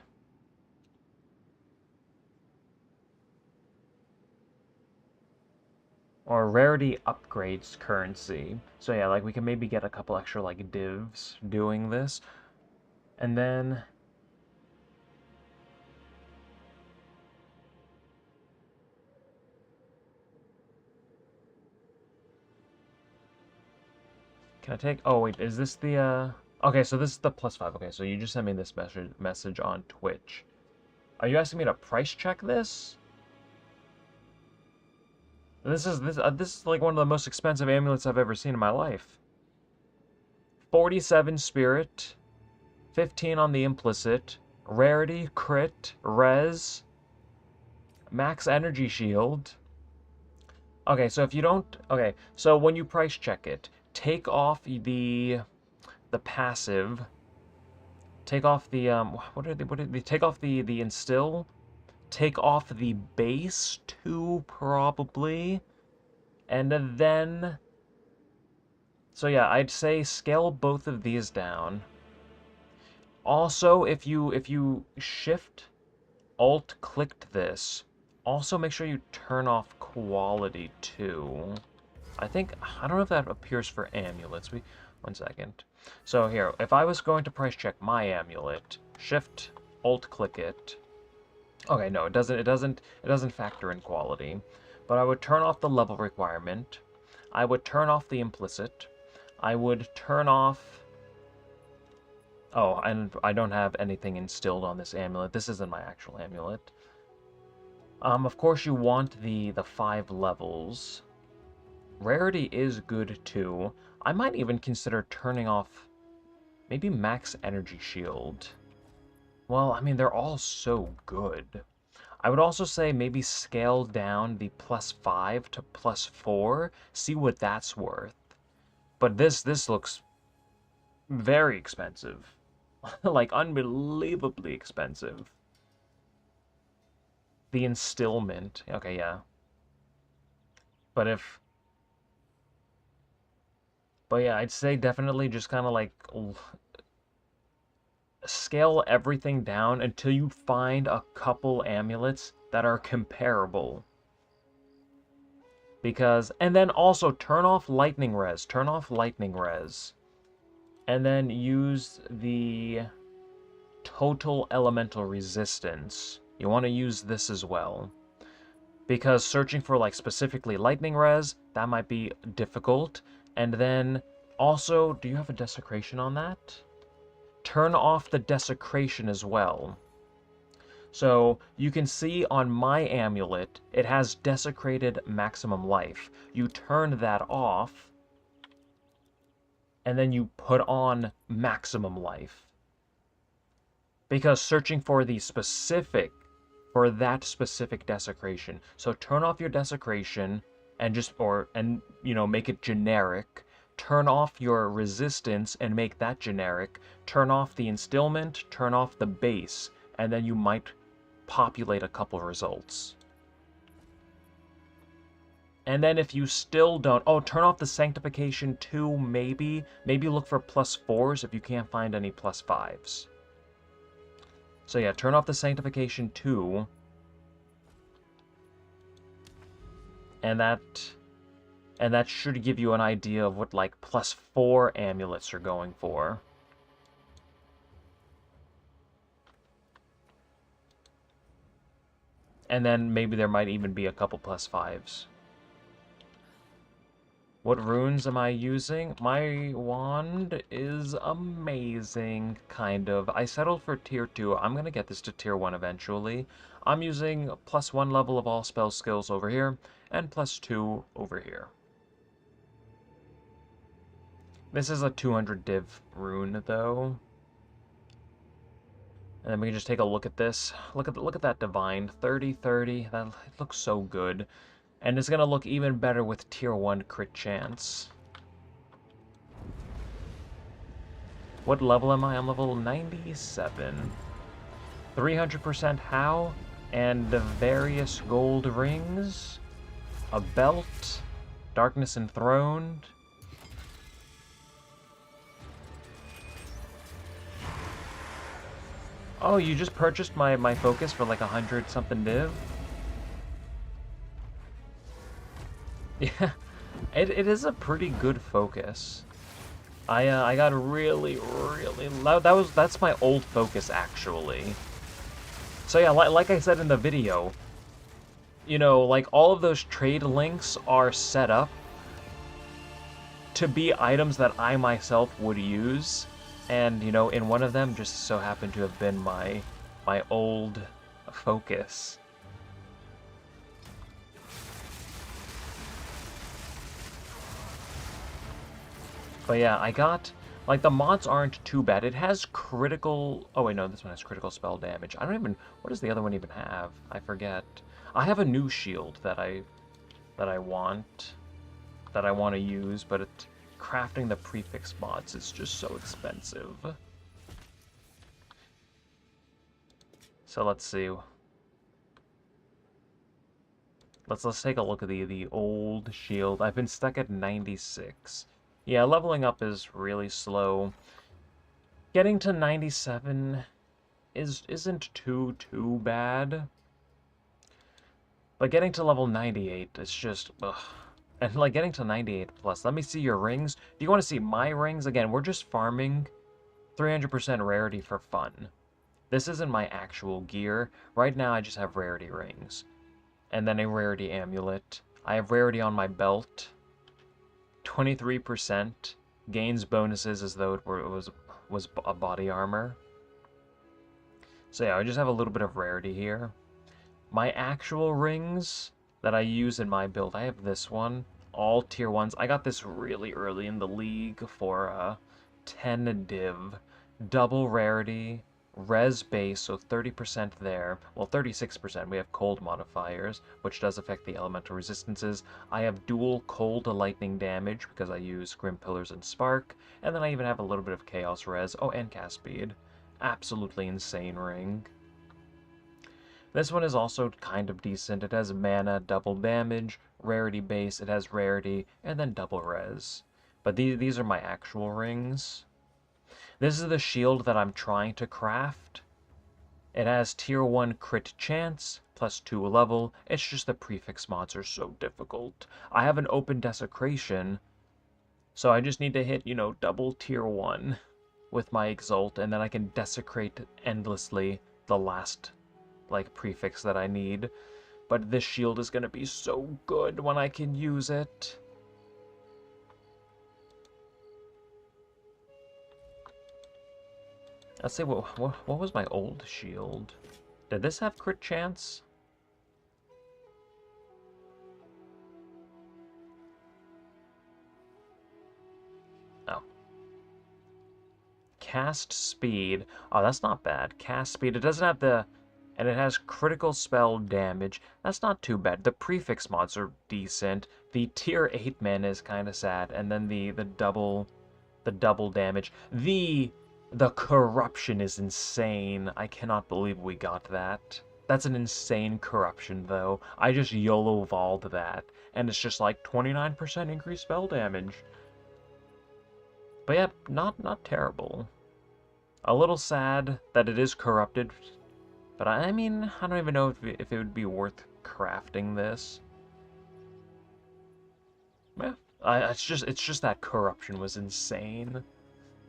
Or rarity upgrades currency. So yeah, like we can maybe get a couple extra like divs doing this. And then can I take oh wait, is this the okay, so this is the +5. Okay, so you just sent me this message on Twitch. Are you asking me to price check this? This is like one of the most expensive amulets I've ever seen in my life. 47 spirit, 15 on the implicit, rarity, crit, res, max energy shield. Okay, so if you don't okay, so when you price check it, take off the passive, take off the what are they take off the instill, take off the base 2 probably, and then so yeah, I'd say scale both of these down. Also, if you shift alt clicked this, also make sure you turn off quality too. I don't know if that appears for amulets. 1 second. So here, if I was going to price check my amulet, shift alt click it. Okay, no, it doesn't factor in quality. But I would turn off the level requirement. I would turn off the implicit. I would turn off oh, and I don't have anything instilled on this amulet. This isn't my actual amulet. Of course you want the 5 levels. Rarity is good too. I might even consider turning off maybe max energy shield. Well, I mean, they're all so good. I would also say maybe scale down the +5 to +4, see what that's worth. But this looks very expensive. Like, unbelievably expensive. The instillment. Okay, yeah. But if... But yeah, I'd say definitely just kind of like... Scale everything down until you find a couple amulets that are comparable. Because... And then also turn off lightning res. Turn off lightning res. And then use the total elemental resistance. You want to use this as well. Because searching for like specifically lightning res, that might be difficult. And then also, do you have a desecration on that? Turn off the desecration as well. So you can see on my amulet, it has desecrated maximum life. You turn that off, and then you put on maximum life. Because searching for the specific, for that specific desecration. So turn off your desecration and make it generic. Turn off your resistance and make that generic. Turn off the instillment, turn off the base, and then you might populate a couple results. And then if you still don't... Oh, turn off the sanctification too, maybe. Maybe look for +4s if you can't find any +5s. So yeah, turn off the sanctification too. And that should give you an idea of what like +4 amulets are going for. And then maybe there might even be a couple +5s. What runes am I using? My wand is amazing, kind of. I settled for tier 2. I'm gonna get this to tier 1 eventually. I'm using +1 level of all spell skills over here, and +2 over here. This is a 200 div rune, though. And then we can just take a look at this. Look at that divine. 30, 30. That it looks so good. And it's going to look even better with tier 1 crit chance. What level am I? I'm level 97. 300% how? And the various gold rings. A belt. Darkness Enthroned. Oh, you just purchased my focus for like 100 something div? Yeah, it is a pretty good focus. I got really loud. That's my old focus actually. So yeah, like I said in the video, you know, like all of those trade links are set up to be items that I myself would use, and you know, in one of them just so happened to have been my old focus. But yeah, I got, like, the mods aren't too bad. It has critical... Oh, wait, no, this one has critical spell damage. I don't even... What does the other one even have? I forget. I have a new shield that I want to use, but crafting the prefix mods is just so expensive. So let's see. Let's take a look at the old shield. I've been stuck at 96. Yeah, leveling up is really slow. Getting to 97 isn't too bad. But getting to level 98, it's just, ugh. And like getting to 98 plus, let me see your rings. Do you want to see my rings? Again, we're just farming 300% rarity for fun. This isn't my actual gear. Right now I just have rarity rings. And then a rarity amulet. I have rarity on my belt. 23%. Gains bonuses as though it was a body armor. So yeah, I just have a little bit of rarity here. My actual rings that I use in my build, I have this one. All tier 1s. I got this really early in the league for 10 div. Double rarity. Res base, so 30% there. Well, 36%. We have cold modifiers, which does affect the elemental resistances. I have dual cold to lightning damage because I use Grim Pillars and Spark. And then I even have a little bit of chaos res. Oh, and cast speed. Absolutely insane ring. This one is also kind of decent. It has mana, double damage, rarity base, it has rarity, and then double res. But these are my actual rings. This is the shield that I'm trying to craft. It has tier 1 crit chance, +2 level. It's just the prefix mods are so difficult. I have an open desecration, so I just need to hit, you know, double tier 1 with my exalt, and then I can desecrate endlessly the last, like, prefix that I need. But this shield is going to be so good when I can use it. Let's see, what was my old shield? Did this have crit chance? Oh. Cast speed. Oh, that's not bad. Cast speed. It doesn't have the... And it has critical spell damage. That's not too bad. The prefix mods are decent. The tier 8 mana is kind of sad. And then the double damage. The corruption is insane. I cannot believe we got that. That's an insane corruption, though. I just YOLO-voled that, and it's just like 29% increased spell damage. But yeah, not terrible. A little sad that it is corrupted, but I mean, I don't even know if it would be worth crafting this. Yeah, it's just that corruption was insane.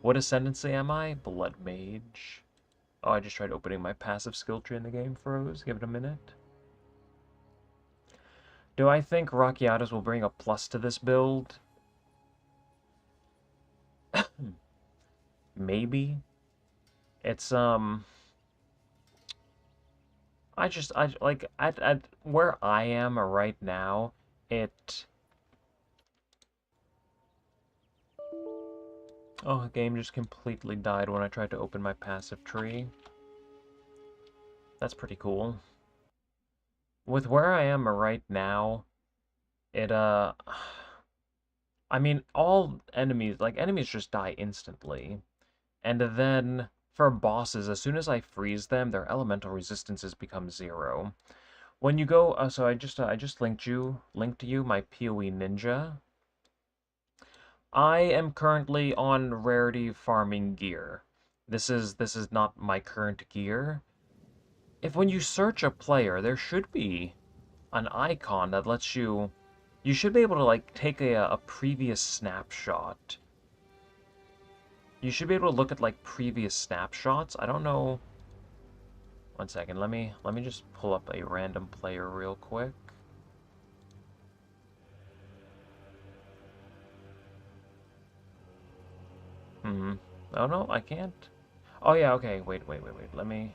What ascendancy am I? Blood Mage. Oh, I just tried opening my passive skill tree and the game froze. Give it a minute. Do I think Rockiatos will bring a plus to this build? Maybe. It's, I like at where I am right now, it. Oh, the game just completely died when I tried to open my passive tree. That's pretty cool. With where I am right now, it I mean, all enemies, like enemies just die instantly. And then for bosses, as soon as I freeze them, their elemental resistances become 0. When you go, so I just linked you my PoE ninja. I am currently on Rarity farming gear. This is not my current gear. If when you search a player, there should be an icon that lets you. You should be able to like take a previous snapshot. You should be able to look at like previous snapshots. I don't know. One second. Let me just pull up a random player real quick. Hmm. Oh no, I can't. Oh yeah, okay. Wait. Let me.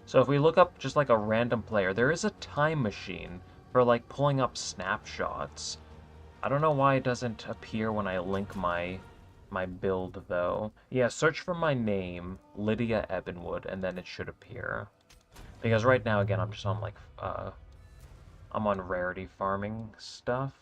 So if we look up just like a random player, there is a time machine for like pulling up snapshots. I don't know why it doesn't appear when I link my build though. Yeah, search for my name, Lydia Ebenwood, and then it should appear. Because right now again I'm just on like I'm on rarity farming stuff.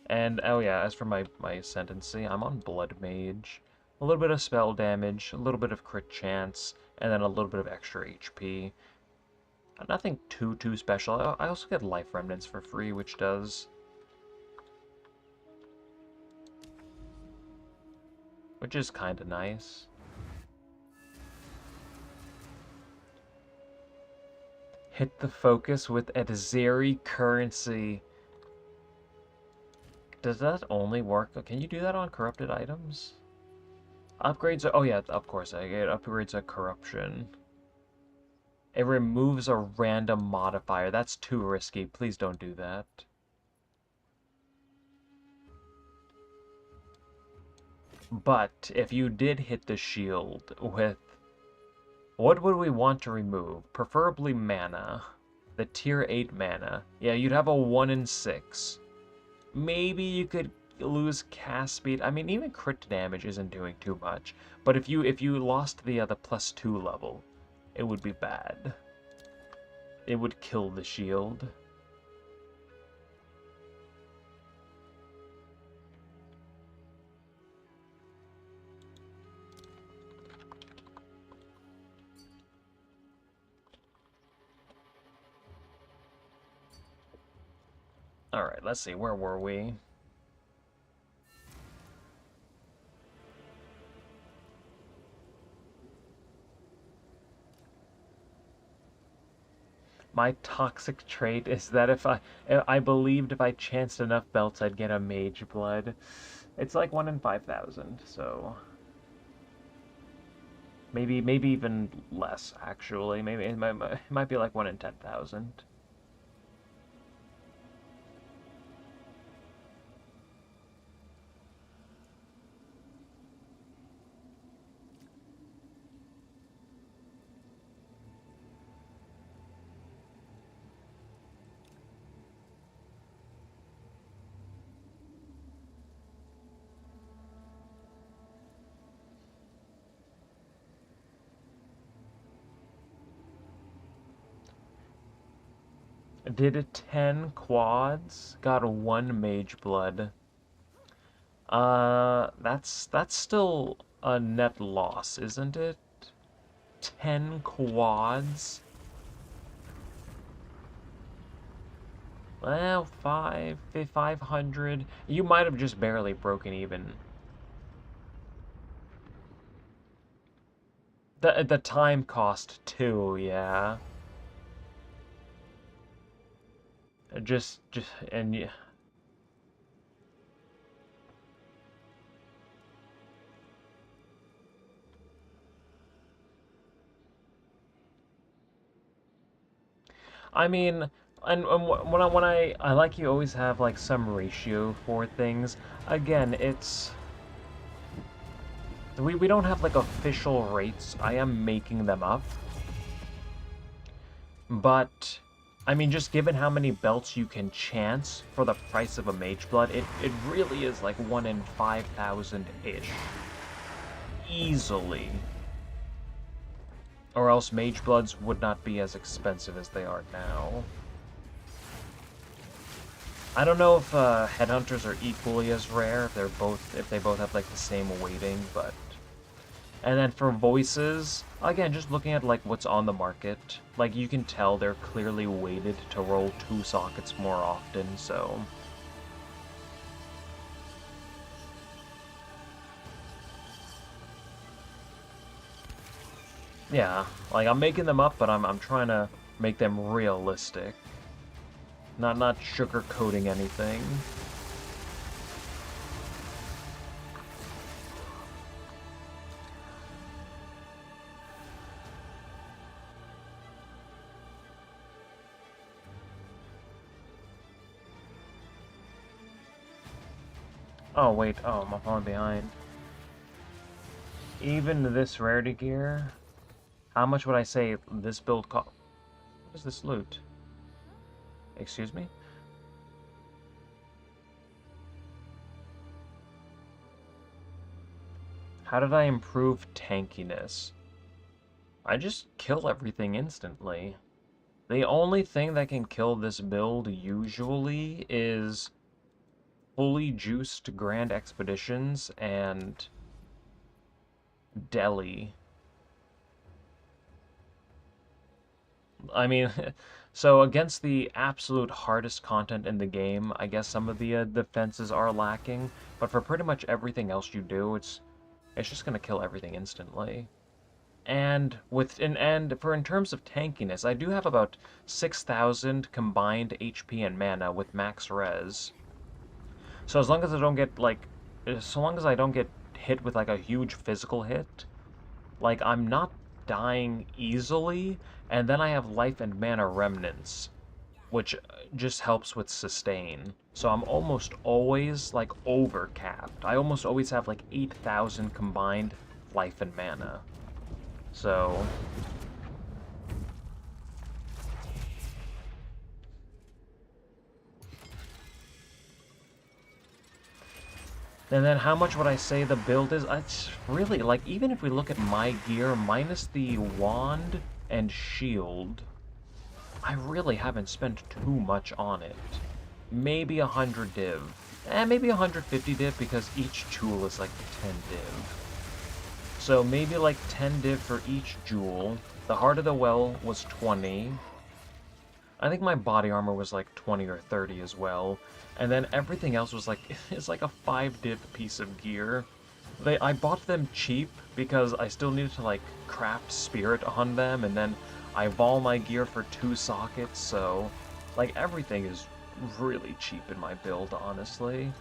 And oh yeah, as for my ascendancy, I'm on Blood Mage. A little bit of spell damage, a little bit of crit chance, and then a little bit of extra HP. Nothing too special. I also get life remnants for free, which does, which is kind of nice. Hit the focus with Edzeri currency. Does that only work? Can you do that on corrupted items? Upgrades are, oh yeah, of course, I get upgrades are corruption. It removes a random modifier. That's too risky. Please don't do that. But if you did hit the shield with... What would we want to remove? Preferably mana. The tier 8 mana. Yeah, you'd have a 1 in 6. Maybe you could lose cast speed. I mean, even crit damage isn't doing too much. But if you lost the +2 level, it would be bad. It would kill the shield. Alright, let's see. Where were we? My toxic trait is that I believed if I chanced enough belts I'd get a Mageblood. It's like 1 in 5,000, so maybe even less actually. Maybe it might be like 1 in 10,000. Did 10 quads, got 1 Mageblood. That's still a net loss, isn't it? 10 quads? Well, 500. You might have just barely broken even. The time cost too, yeah. Just and yeah. I mean, when I like you always have like some ratio for things. Again, it's we don't have like official rates. I am making them up. But I mean, just given how many belts you can chance for the price of a Mageblood, it really is like 1 in 5,000-ish. Easily. Or else Magebloods would not be as expensive as they are now. I don't know if Headhunters are equally as rare, if they both have like the same weighting, but... And then for voices, again, just looking at like what's on the market, like you can tell they're clearly weighted to roll 2 sockets more often, so... Yeah, like I'm making them up, but I'm trying to make them realistic. Not sugarcoating anything. Oh wait, oh, I'm falling behind. Even this rarity gear, how much would I say this build cost? What is this loot? Excuse me? How did I improve tankiness? I just kill everything instantly. The only thing that can kill this build usually is fully juiced Grand Expeditions and Deli. I mean, so against the absolute hardest content in the game, I guess some of the defenses are lacking, but for pretty much everything else you do, it's just gonna kill everything instantly. And in terms of tankiness, I do have about 6,000 combined HP and mana with max res. So as long as I don't get like, so long as I don't get hit with like a huge physical hit, like I'm not dying easily, and then I have life and mana remnants, which just helps with sustain. So I'm almost always like over capped. I almost always have like 8,000 combined life and mana. So and then how much would I say the build is? It's really, like, even if we look at my gear, minus the wand and shield, I really haven't spent too much on it. Maybe 100 div. Maybe 150 div, because each jewel is like 10 div. So maybe like 10 div for each jewel. The Heart of the Well was 20. I think my body armor was like 20 or 30 as well. And then everything else was like, it's like a 5 div piece of gear. I bought them cheap because I still needed to like craft spirit on them, and then I vol my gear for 2 sockets, so like everything is really cheap in my build, honestly.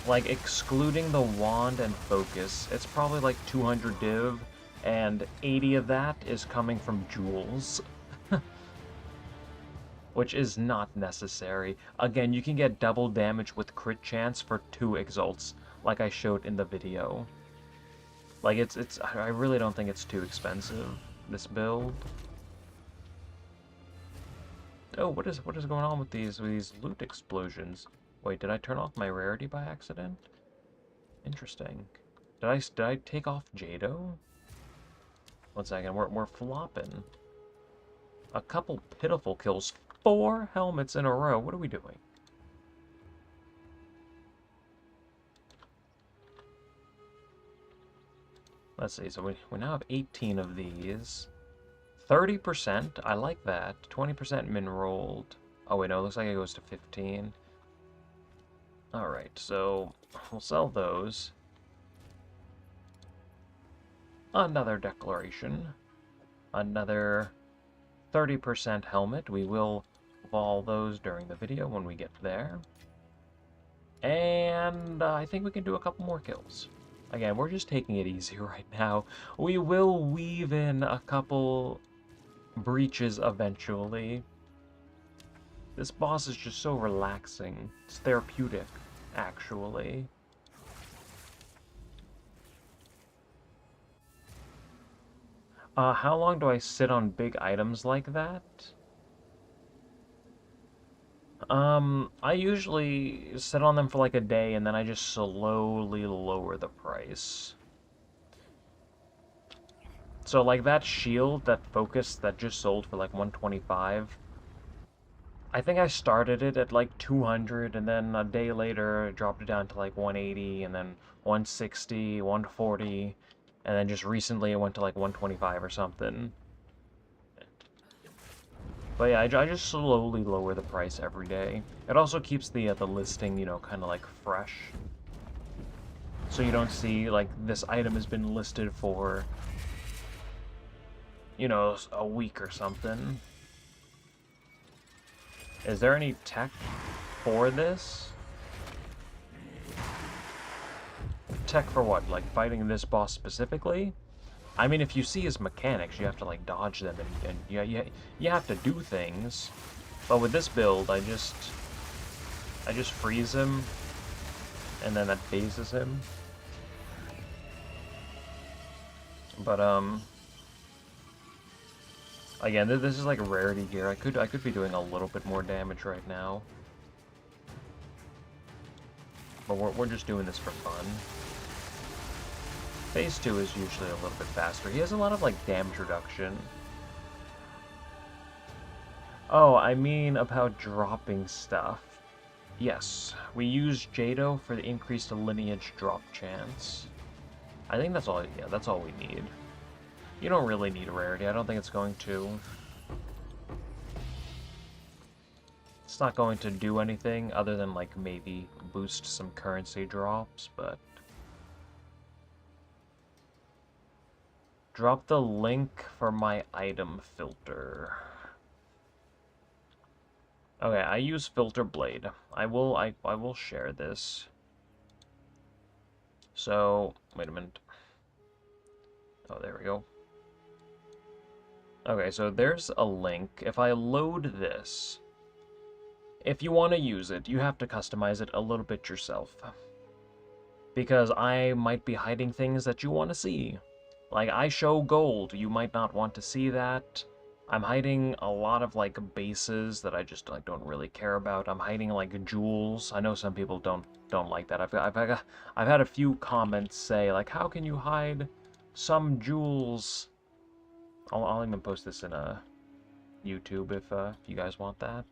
Like excluding the wand and focus, it's probably like 200 div, and 80 of that is coming from jewels. Which is not necessary. Again, you can get double damage with crit chance for 2 exalts, like I showed in the video. Like, I really don't think it's too expensive, this build. Oh, what is going on with these loot explosions? Wait, did I turn off my rarity by accident? Interesting. Did I take off Jado? One second, we're flopping. A couple pitiful kills. 4 helmets in a row. What are we doing? Let's see. So we now have 18 of these. 30%. I like that. 20% min rolled. Oh, wait, no. It looks like it goes to 15. Alright, so we'll sell those. Another declaration. Another 30% helmet. We will vol those during the video when we get there. And I think we can do a couple more kills. Again, we're just taking it easy right now. We will weave in a couple breaches eventually. This boss is just so relaxing. It's therapeutic, actually. How long do I sit on big items like that? I usually sit on them for like a day, and then I just slowly lower the price. So like that shield, that focus that just sold for like 125, I think I started it at like 200, and then a day later dropped it down to like 180, and then 160, 140, and then just recently it went to like 125 or something. But yeah, I just slowly lower the price every day. It also keeps the listing, you know, kind of like fresh. So you don't see like this item has been listed for, you know, a week or something. Is there any tech for this? Tech for what? Like fighting this boss specifically? I mean, if you see his mechanics, you have to like dodge them, and you have to do things. But with this build, I just freeze him, and then that phases him. But again, this is like rarity gear. I could be doing a little bit more damage right now, but we're just doing this for fun. Phase 2 is usually a little bit faster. He has a lot of, like, damage reduction. Oh, I mean about dropping stuff. Yes, we use Jado for the increased lineage drop chance. I think that's all, yeah, that's all we need. You don't really need a rarity. I don't think it's going to. It's not going to do anything other than, like, maybe boost some currency drops, but... Drop the link for my item filter. Okay, I use filter blade. I will share this. So, wait a minute. Oh, there we go. Okay, so there's a link. If I load this, if you want to use it, you have to customize it a little bit yourself. Because I might be hiding things that you want to see. Like, I show gold, you might not want to see that. I'm hiding a lot of, like, bases that I just, like, don't really care about. I'm hiding, like, jewels. I know some people don't like that. I've had a few comments say, like, how can you hide some jewels? I'll even post this in a YouTube if you guys want that.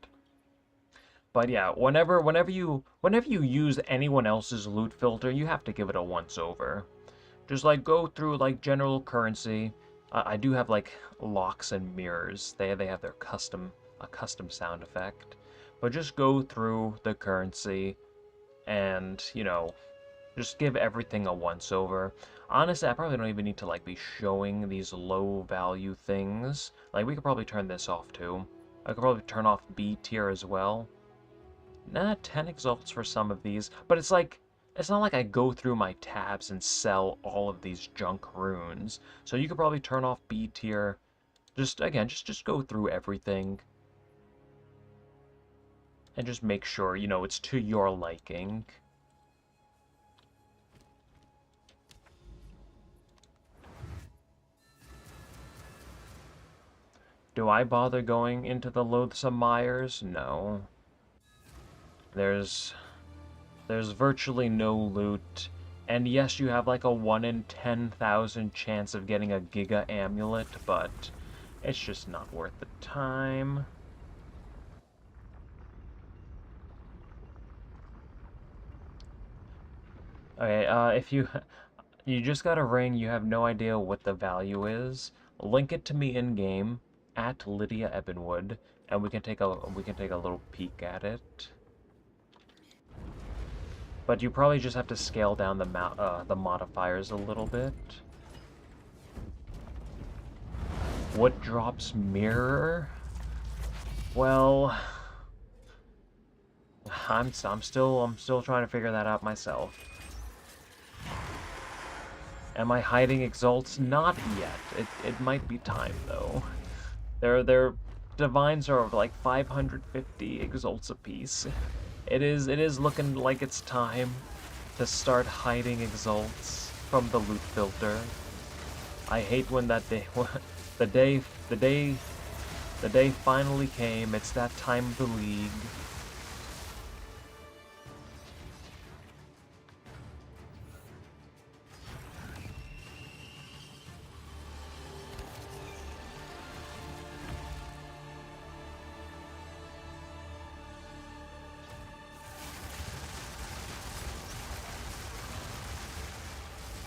But yeah, whenever you use anyone else's loot filter, you have to give it a once-over. Just, like, go through, like, general currency. I do have, like, locks and mirrors. They have their custom sound effect. But just go through the currency and, you know, just give everything a once-over. Honestly, I probably don't even need to, like, be showing these low-value things. Like, we could probably turn this off, too. I could probably turn off B tier as well. Nah, 10 exalts for some of these. But it's like... It's not like I go through my tabs and sell all of these junk runes. So you could probably turn off B tier. Just go through everything. And just make sure, you know, it's to your liking. Do I bother going into the loathsome mires? No. There's virtually no loot, and yes, you have like a 1 in 10,000 chance of getting a Giga Amulet, but it's just not worth the time. Okay, if you just got a ring, you have no idea what the value is, link it to me in game at Lydia Ebenwood, and we can take a little peek at it. But you probably just have to scale down the modifiers a little bit. What drops mirror? Well, I'm still trying to figure that out myself. Am I hiding exalts? Not yet. It might be time though. Their divines are like 550 exalts apiece. It is looking like it's time to start hiding exalts from the loot filter. I hate when that day, the day, the day, the day finally came. It's that time of the league.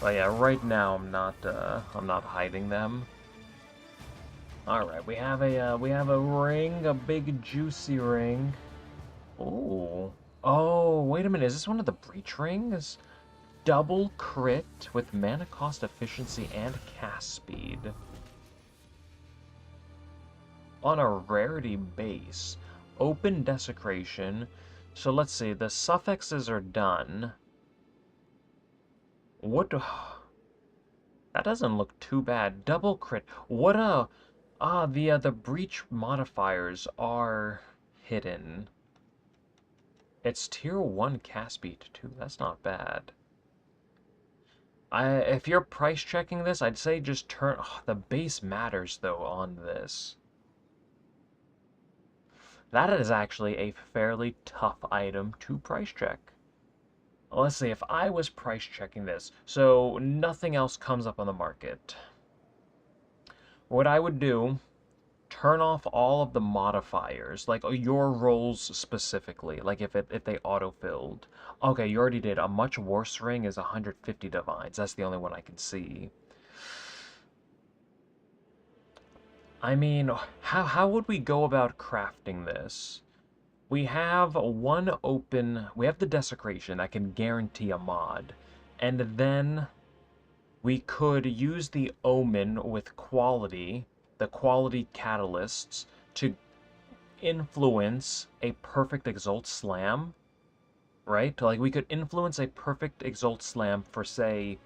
But yeah, right now I'm not hiding them. All right, we have a ring, a big juicy ring. Oh, oh, wait a minute, is this one of the breach rings? Double crit with mana cost efficiency and cast speed on a rarity base. Open desecration. So let's see, the suffixes are done. What? That doesn't look too bad. Double crit. What a... Ah, the breach modifiers are hidden. It's tier 1 cast speed too. That's not bad. If you're price checking this, I'd say just turn... Oh, the base matters, though, on this. That is actually a fairly tough item to price check. Let's see, if I was price checking this, so nothing else comes up on the market. What I would do, turn off all of the modifiers, like your rolls specifically, like if they auto-filled. Okay, you already did. A much worse ring is 150 divines. That's the only one I can see. I mean, how would we go about crafting this? We have we have the desecration that can guarantee a mod. And then we could use the omen with quality, the quality catalysts, to influence a perfect exalt slam, right? Like we could influence a perfect exalt slam for, say,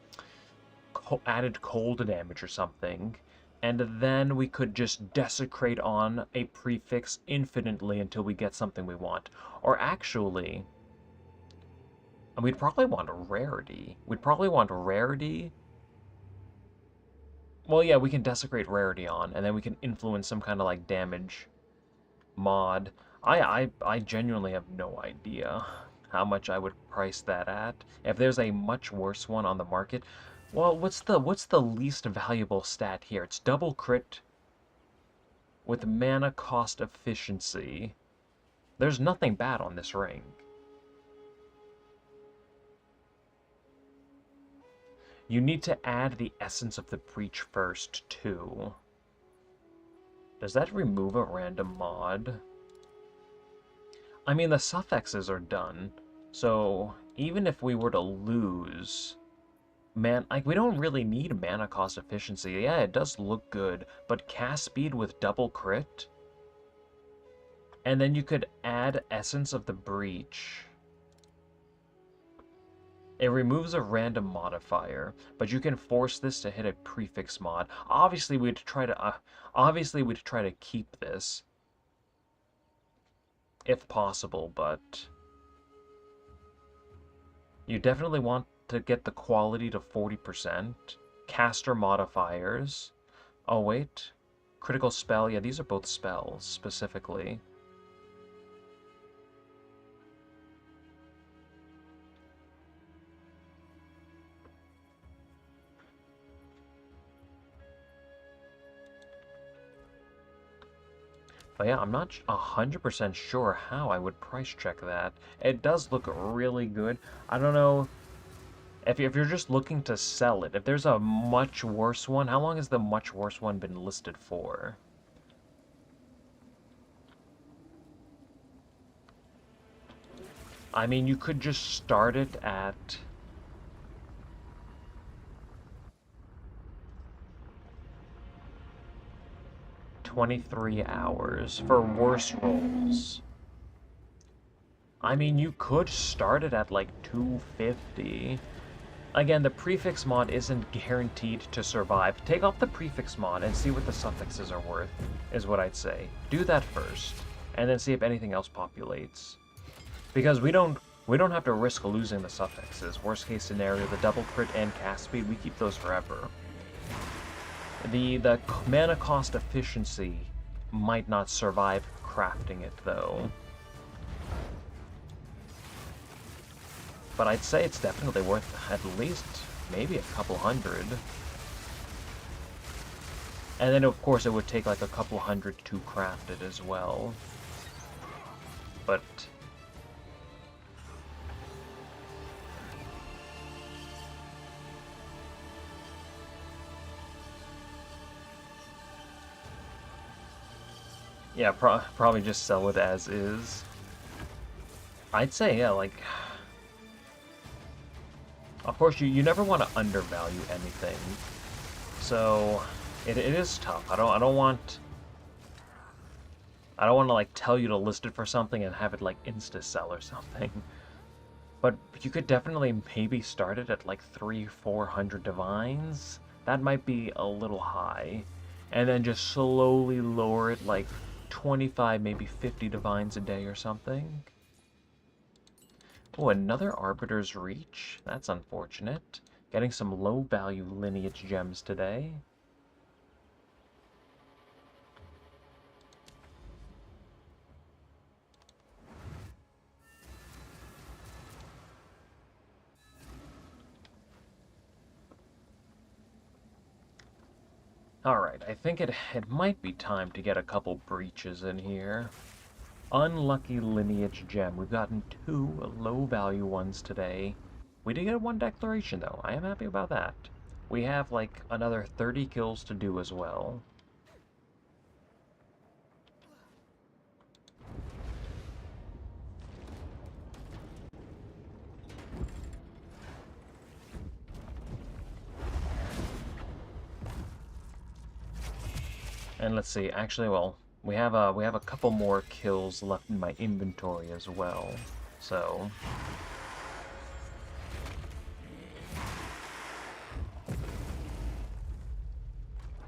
added cold damage or something, and then we could just desecrate on a prefix infinitely until we get something we want. Or actually, we'd probably want a rarity. We'd probably want a rarity. Well, yeah, we can desecrate rarity on, and then we can influence some kind of like damage mod. I genuinely have no idea how much I would price that at. If there's a much worse one on the market, well, what's the least valuable stat here? It's double crit with mana cost efficiency. There's nothing bad on this ring. You need to add the essence of the breach first, too. Does that remove a random mod? I mean, the suffixes are done, so even if we were to lose... Man, like, we don't really need mana cost efficiency. Yeah, it does look good, but cast speed with double crit? And then you could add Essence of the Breach. It removes a random modifier, but you can force this to hit a prefix mod. Obviously, we'd try to keep this, if possible, but you definitely want to get the quality to 40%. Caster modifiers. Oh, wait. Critical spell. Yeah, these are both spells, specifically. But yeah, I'm not 100% sure how I would price check that. It does look really good. I don't know if you're just looking to sell it. If there's a much worse one, how long has the much worse one been listed for? I mean, you could just start it at... $23 hours for worse rolls. I mean, you could start it at like 250. Again, the prefix mod isn't guaranteed to survive. Take off the prefix mod and see what the suffixes are worth, is what I'd say. Do that first, and then see if anything else populates. Because we don't have to risk losing the suffixes. Worst case scenario, the double crit and cast speed, we keep those forever. The mana cost efficiency might not survive crafting it, though. But I'd say it's definitely worth at least maybe a couple hundred. And then, of course, it would take like a couple hundred to craft it as well. But... yeah, probably just sell it as is. I'd say, yeah, like... Of course, you never want to undervalue anything. So, it is tough. I don't want to, like, tell you to list it for something and have it, like, insta-sell or something. But you could definitely maybe start it at, like, 300-400 divines. That might be a little high. And then just slowly lower it, like, 25, maybe 50 divines a day or something. Oh, another Arbiter's Reach. That's unfortunate. Getting some low-value lineage gems today. Alright, I think it might be time to get a couple breaches in here. Unlucky lineage gem. We've gotten 2 low-value ones today. We did get 1 declaration, though. I am happy about that. We have, like, another 30 kills to do as well. And let's see, actually, well, we have a couple more kills left in my inventory as well. So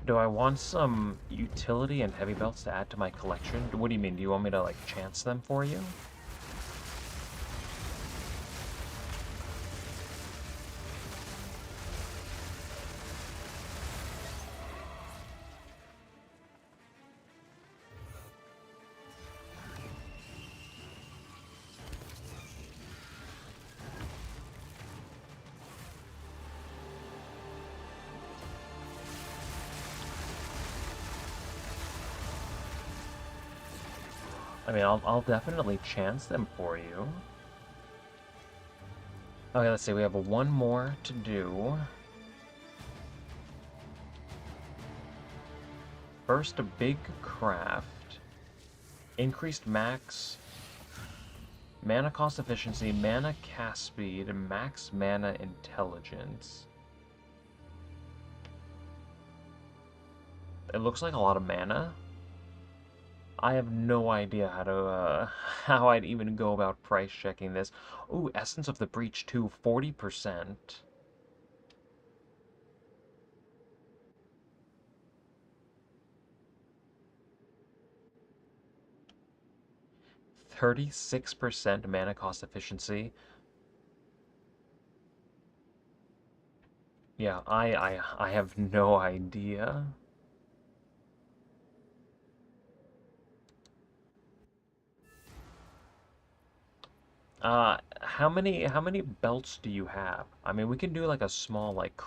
do I want some utility and heavy belts to add to my collection? What do you mean? Do you want me to, like, chance them for you? I mean, I'll definitely chance them for you. Okay, let's see, we have 1 more to do. First, a big craft. Increased max mana cost efficiency, mana cast speed, and max mana intelligence. It looks like a lot of mana. I have no idea how to, how I'd even go about price checking this. Ooh, Essence of the Breach too, 40%. %36% mana cost efficiency. Yeah, I have no idea. How many belts do you have? I mean, we can do like a small like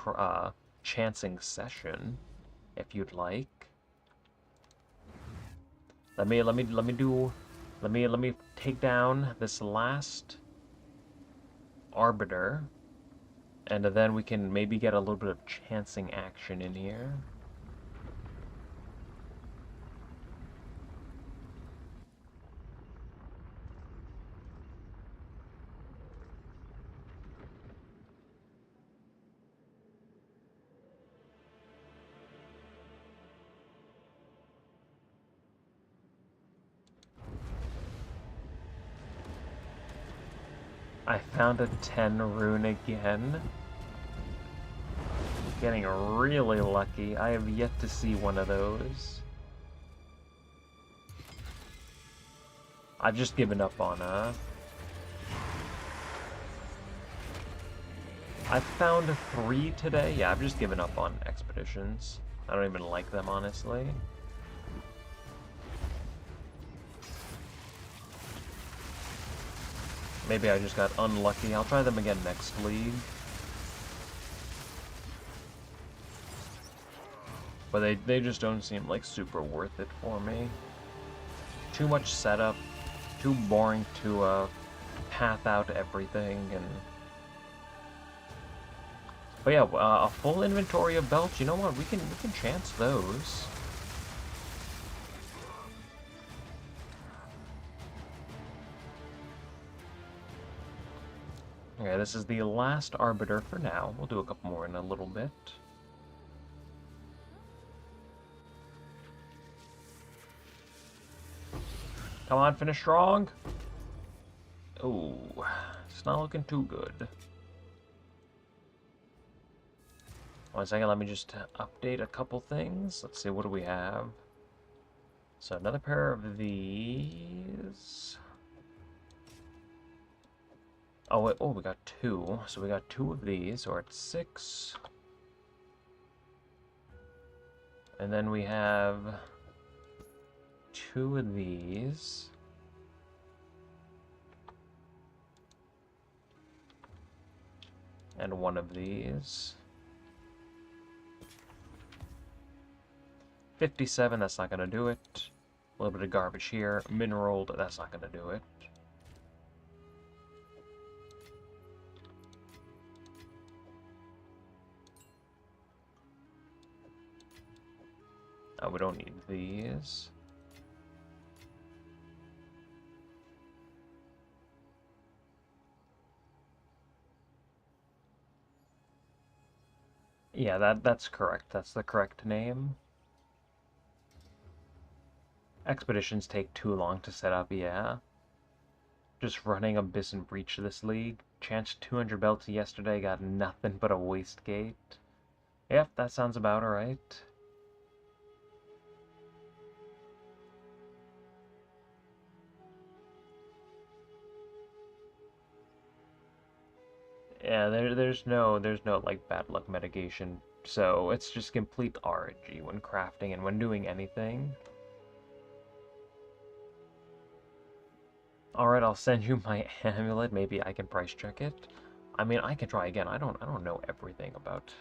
chancing session if you'd like. Let me take down this last Arbiter, and then we can maybe get a little bit of chancing action in here. I found a 10 rune again. Getting really lucky. I have yet to see one of those. I've just given up on, I found 3 today. Yeah, I've just given up on expeditions. I don't even like them, honestly. Maybe I just got unlucky. I'll try them again next league. But they just don't seem like super worth it for me. Too much setup, too boring to path out everything, and but yeah, a full inventory of belts. You know what? We can chance those. Okay, this is the last Arbiter for now. We'll do a couple more in a little bit. Come on, finish strong. Oh, it's not looking too good. 1 second, let me just update a couple things. Let's see, what do we have? So another pair of these. Oh, wait, oh, we got 2. So we got 2 of these, so we're at 6. And then we have 2 of these. And 1 of these. 57, that's not going to do it. A little bit of garbage here. Mineraled, that's not going to do it. Oh, we don't need these. Yeah, that's correct. That's the correct name. Expeditions take too long to set up, yeah. Just running Abyss and Breach this league. Chanced 200 belts yesterday, got nothing but a waste gate. Yep, that sounds about alright. Yeah, there's no like bad luck mitigation, so it's just complete RNG when crafting and when doing anything. Alright, I'll send you my amulet. Maybe I can price check it. I mean, I can try again. I don't know everything about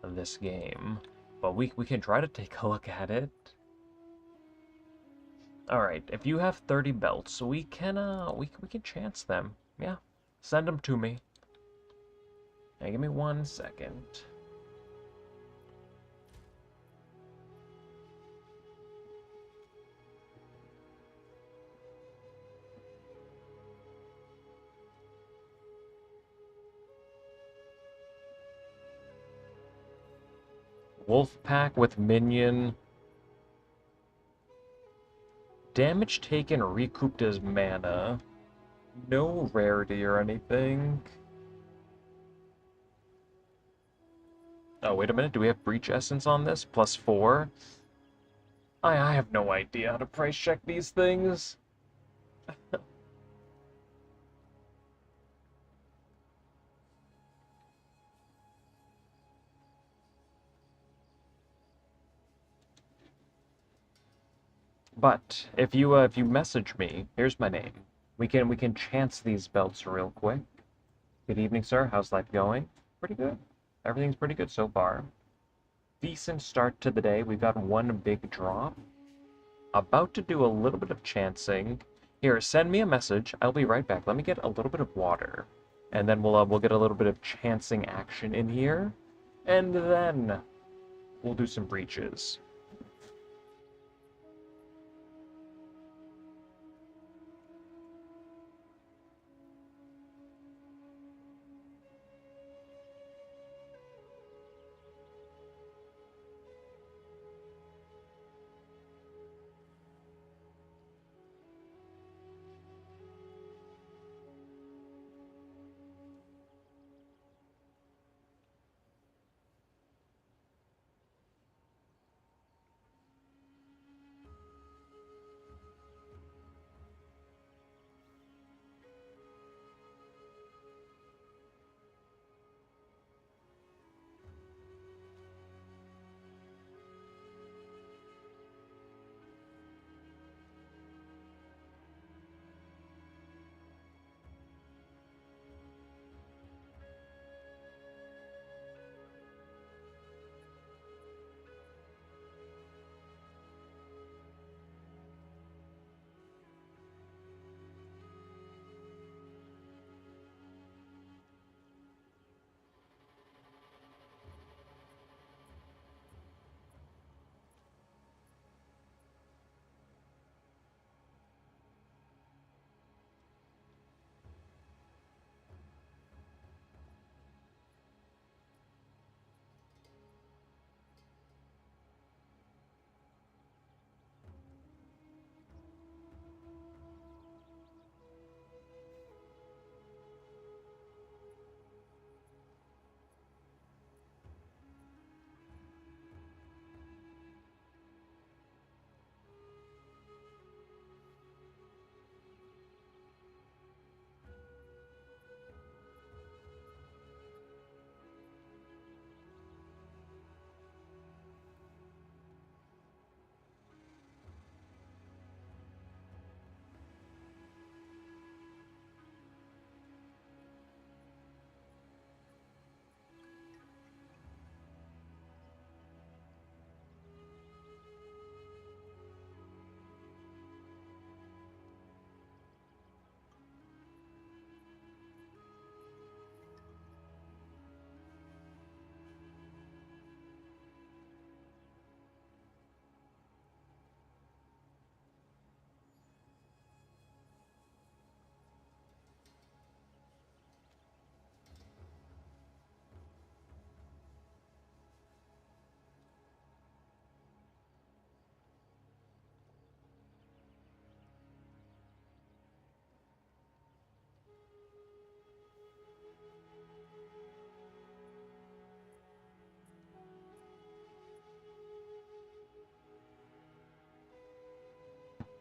this game, but we can try to take a look at it. Alright, if you have 30 belts, we can chance them. Yeah. Send them to me. Now give me 1 second. Wolf pack with minion. Damage taken recouped as mana. No rarity or anything. Oh, wait a minute. Do we have Breach Essence on this? +4? I have no idea how to price check these things. But if you message me, here's my name. We can chance these belts real quick. Good evening, sir. How's life going? Pretty good. Everything's pretty good so far. Decent start to the day. We've got 1 big drop. About to do a little bit of chancing. Here, send me a message. I'll be right back. Let me get a little bit of water, and then we'll get a little bit of chancing action in here, and then we'll do some breaches.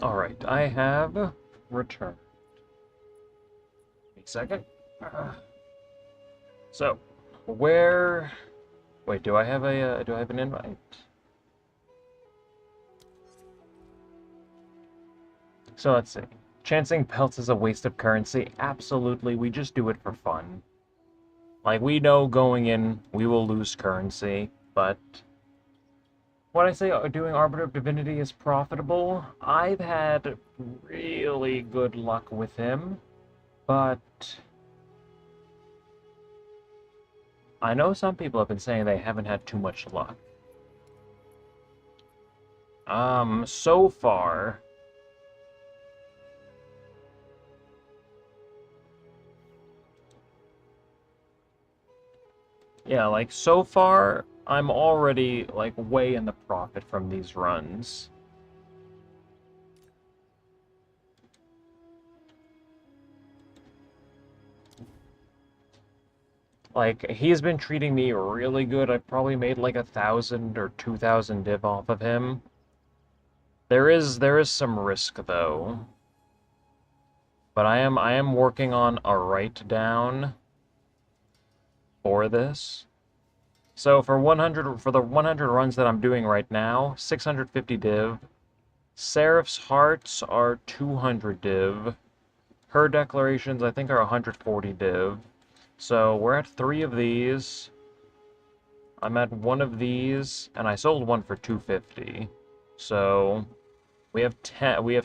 Alright, I have returned. Wait a second. So, where... Wait, do I have an invite? So let's see. Chancing pelts is a waste of currency. Absolutely, we just do it for fun. Like, we know going in, we will lose currency, but... When I say doing Arbiter of Divinity is profitable, I've had really good luck with him, but... I know some people have been saying they haven't had too much luck. So far... Yeah, like, so far, I'm already, like, way in the profit from these runs. Like, he's been treating me really good. I've probably made, like, 1,000 or 2,000 div off of him. There is some risk, though. But I am working on a write-down for this. So for the 100 runs that I'm doing right now, 650 div. Seraph's hearts are 200 div. Her declarations, I think, are 140 div. So we're at 3 of these. I'm at 1 of these, and I sold 1 for 250. So we have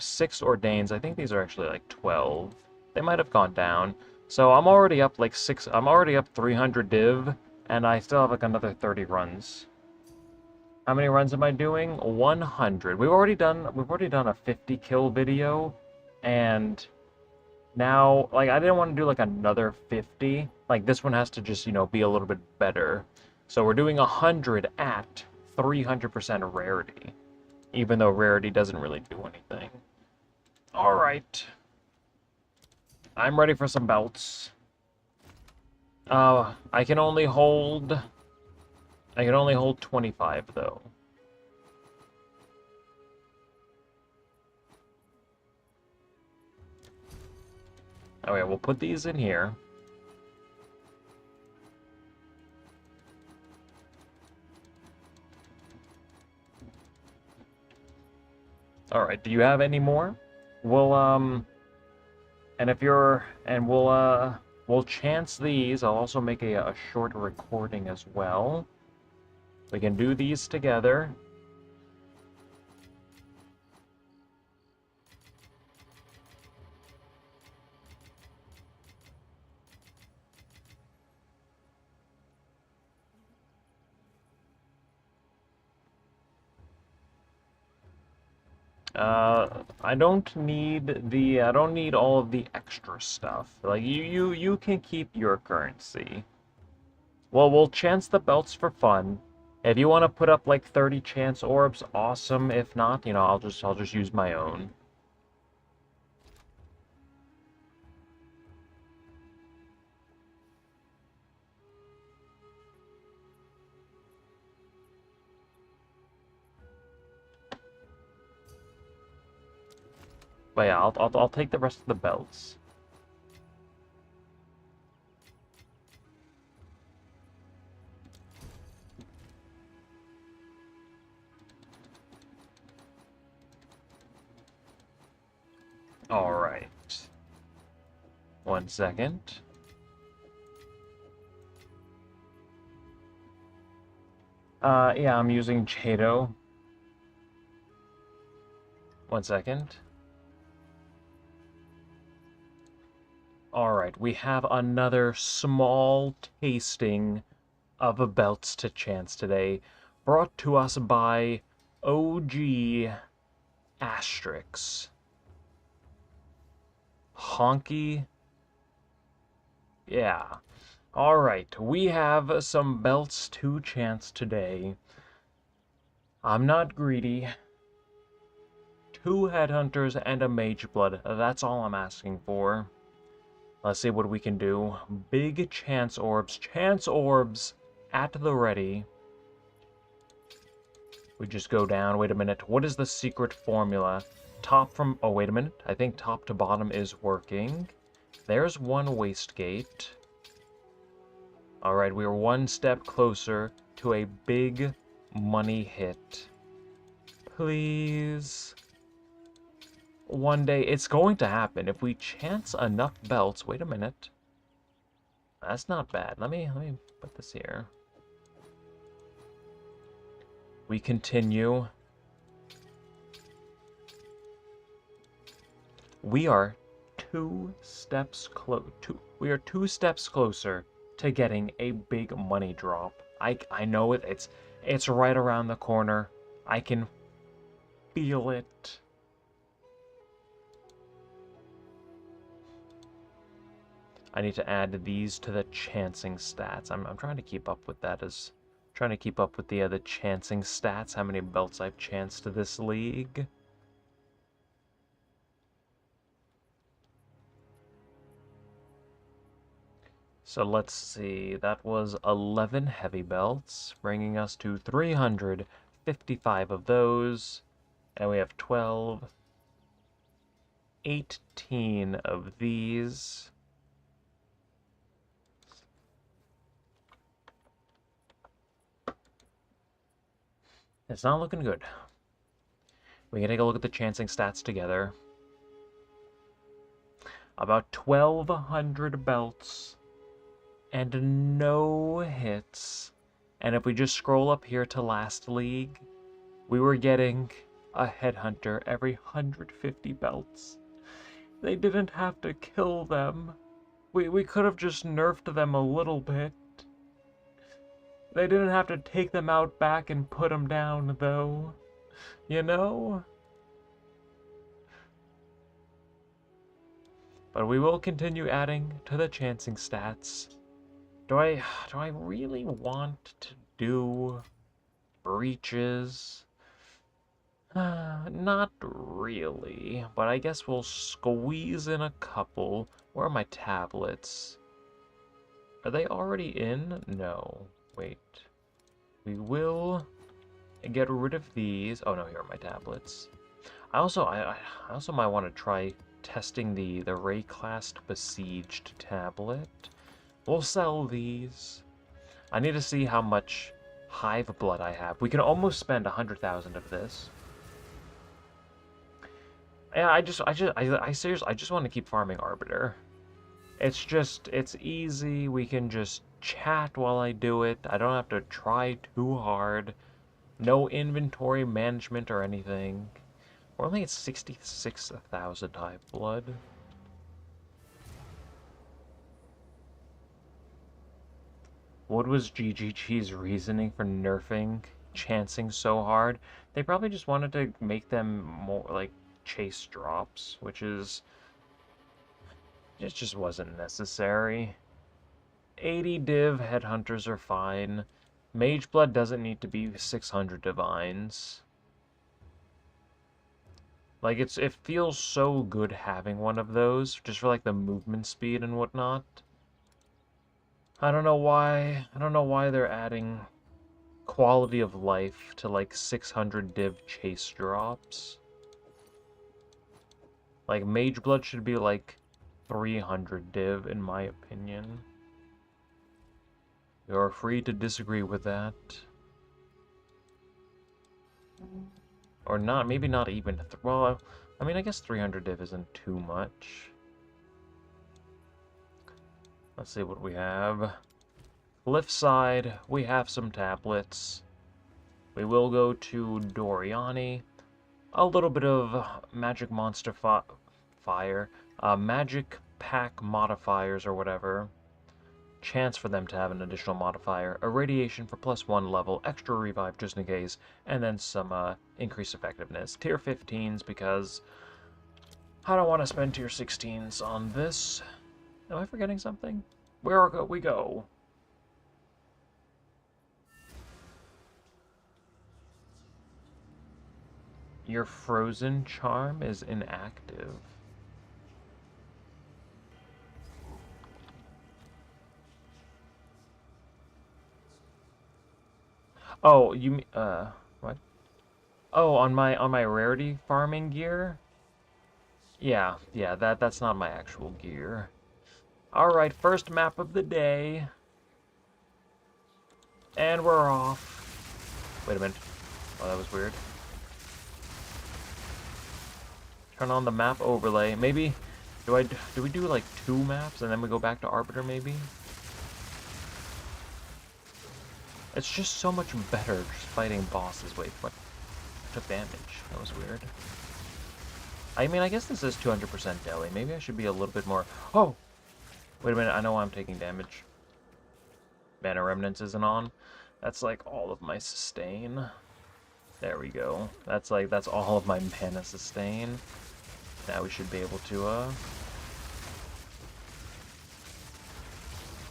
6 ordains. I think these are actually like 12. They might have gone down. So I'm already up like 6. I'm already up 300 div, and I still have like another 30 runs. How many runs am I doing? 100. We've already done a 50 kill video, and now, like, I didn't want to do like another 50. Like, this one has to just, you know, be a little bit better. So we're doing 100 at 300% rarity, even though rarity doesn't really do anything. All right. I'm ready for some belts. I can only hold 25 though. Okay, we'll put these in here. All right, do you have any more? We'll and if you're and we'll chance these. I'll also make a short recording as well. We can do these together. I don't need all of the extra stuff. Like, you can keep your currency. Well, we'll chance the belts for fun. If you want to put up like 30 chance orbs, awesome. If not, you know, I'll just use my own. But yeah, I'll take the rest of the belts. All right. 1 second. Yeah, I'm using Jado. 1 second. Alright, we have another small tasting of belts to chance today, brought to us by OG Asterix. Honky? Yeah. Alright, we have some belts to chance today. I'm not greedy. 2 headhunters and a Mageblood, that's all I'm asking for. Let's see what we can do. Big chance orbs. Chance orbs at the ready. We just go down. Wait a minute. What is the secret formula? top from... Oh, wait a minute. I think top to bottom is working. There's one waste gate. Alright, we are one step closer to a big money hit. Please. One day, it's going to happen. If we chance enough belts... Wait a minute. That's not bad. Let me put this here. We continue. We are two steps closer to getting a big money drop. I know it's right around the corner. I can feel it. I need to add these to the chancing stats. I'm trying to keep up with that trying to keep up with the chancing stats, how many belts I've chanced this league. So let's see, that was 11 heavy belts, bringing us to 355 of those, and we have 12, 18 of these. It's not looking good. We can take a look at the chancing stats together. About 1,200 belts and no hits. And if we just scroll up here to last league, we were getting a headhunter every 150 belts. They didn't have to kill them. We could have just nerfed them a little bit. They didn't have to take them out back and put them down, though. You know? But we will continue adding to the chancing stats. Do I really want to do breaches? Not really, but I guess we'll squeeze in a couple. Where are my tablets? Are they already in? No. Wait. We will get rid of these. Oh no, here are my tablets. I also might want to try testing the Rayclast Besieged tablet. We'll sell these. I need to see how much hive blood I have. We can almost spend 100,000 of this. Yeah, I seriously, I just want to keep farming Arbiter. It's easy. We can just chat while I do it. I don't have to try too hard. No inventory management or anything. We're only at 66,000 hive blood. What was GGG's reasoning for nerfing chancing so hard? They probably just wanted to make them more like chase drops, which is... it just wasn't necessary. 80 div headhunters are fine. Mageblood doesn't need to be 600 divines. Like, it feels so good having one of those, just for like the movement speed and whatnot. I don't know why they're adding quality of life to like 600 div chase drops. Like, Mageblood should be like 300 div, in my opinion. You're free to disagree with that. Or not, maybe not even... well, I mean, I guess 300 div isn't too much. Let's see what we have. Cliffside, we have some tablets. We will go to Doriani. A little bit of magic monster fire. Magic pack modifiers or whatever. Chance for them to have an additional modifier. Irradiation for +1 level. Extra revive just in case. And then some increased effectiveness. Tier 15s because I don't want to spend tier 16s on this. Am I forgetting something? Where we go? Your frozen charm is inactive. Oh, you what? Oh, on my rarity farming gear? Yeah, that's not my actual gear. Alright, first map of the day. And we're off. Wait a minute. Oh, that was weird. Turn on the map overlay. Maybe, do we do like 2 maps and then we go back to Arbiter maybe? It's just so much better just fighting bosses. Wait, what? I took damage. That was weird. I mean, I guess this is 200% Deli. Maybe I should be a little bit more... Oh! Wait a minute, I know why I'm taking damage. Mana Remnants isn't on. That's like all of my sustain. There we go. That's all of my mana sustain. Now we should be able to, Oh,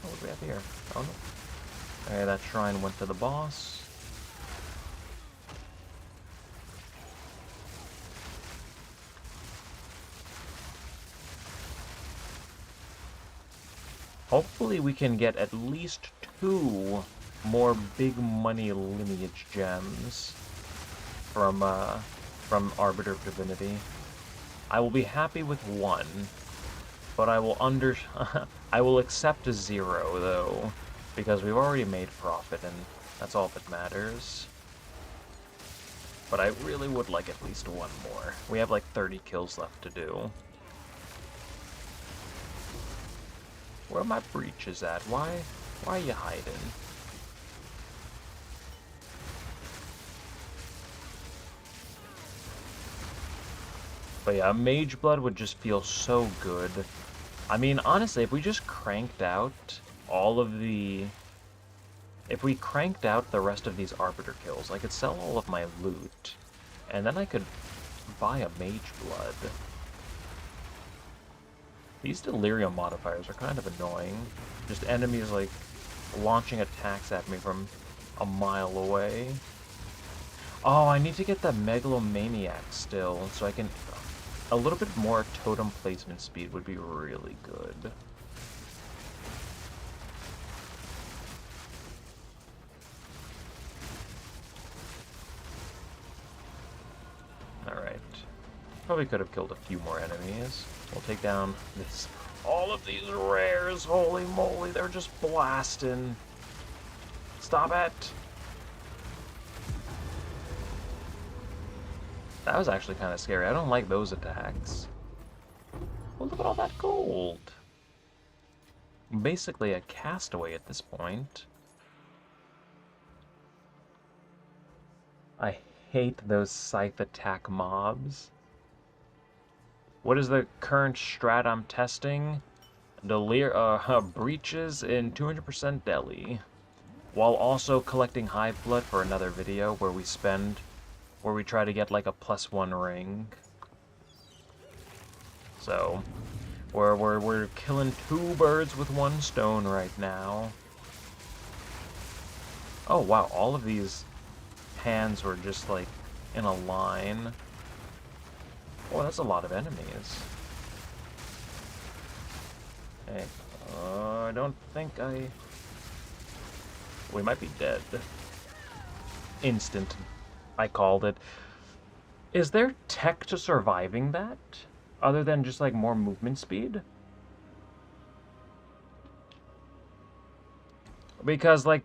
what do we have here? Oh, no. Okay, that shrine went to the boss. Hopefully we can get at least 2 more big money lineage gems from Arbiter of Divinity. I will be happy with 1, but I will I will accept a 0 though, because we've already made profit and that's all that matters. But I really would like at least 1 more. We have like 30 kills left to do. Where are my breaches at? Why are you hiding? But yeah, Mageblood would just feel so good. I mean, honestly, if we just cranked out all of the... If we cranked out the rest of these Arbiter kills, I could sell all of my loot. And then I could buy a Mageblood. These Delirium modifiers are kind of annoying. Just enemies, like, launching attacks at me from a mile away. Oh, I need to get the Megalomaniac still, so I can... A little bit more totem placement speed would be really good. Alright. Probably could have killed a few more enemies. We'll take down this... All of these rares, holy moly, they're just blasting. Stop it! That was actually kind of scary. I don't like those attacks. Well, look at all that gold. I'm basically a castaway at this point. I hate those scythe attack mobs. What is the current strat I'm testing? Breaches in 200% Deli. While also collecting Hive Blood for another video where we try to get like a +1 ring. So, we're killing 2 birds with 1 stone right now. Oh wow, all of these hands were just like in a line. Oh, that's a lot of enemies. Hey, I don't think we might be dead. Instant. I called it. Is there tech to surviving that? Other than just like more movement speed? Because like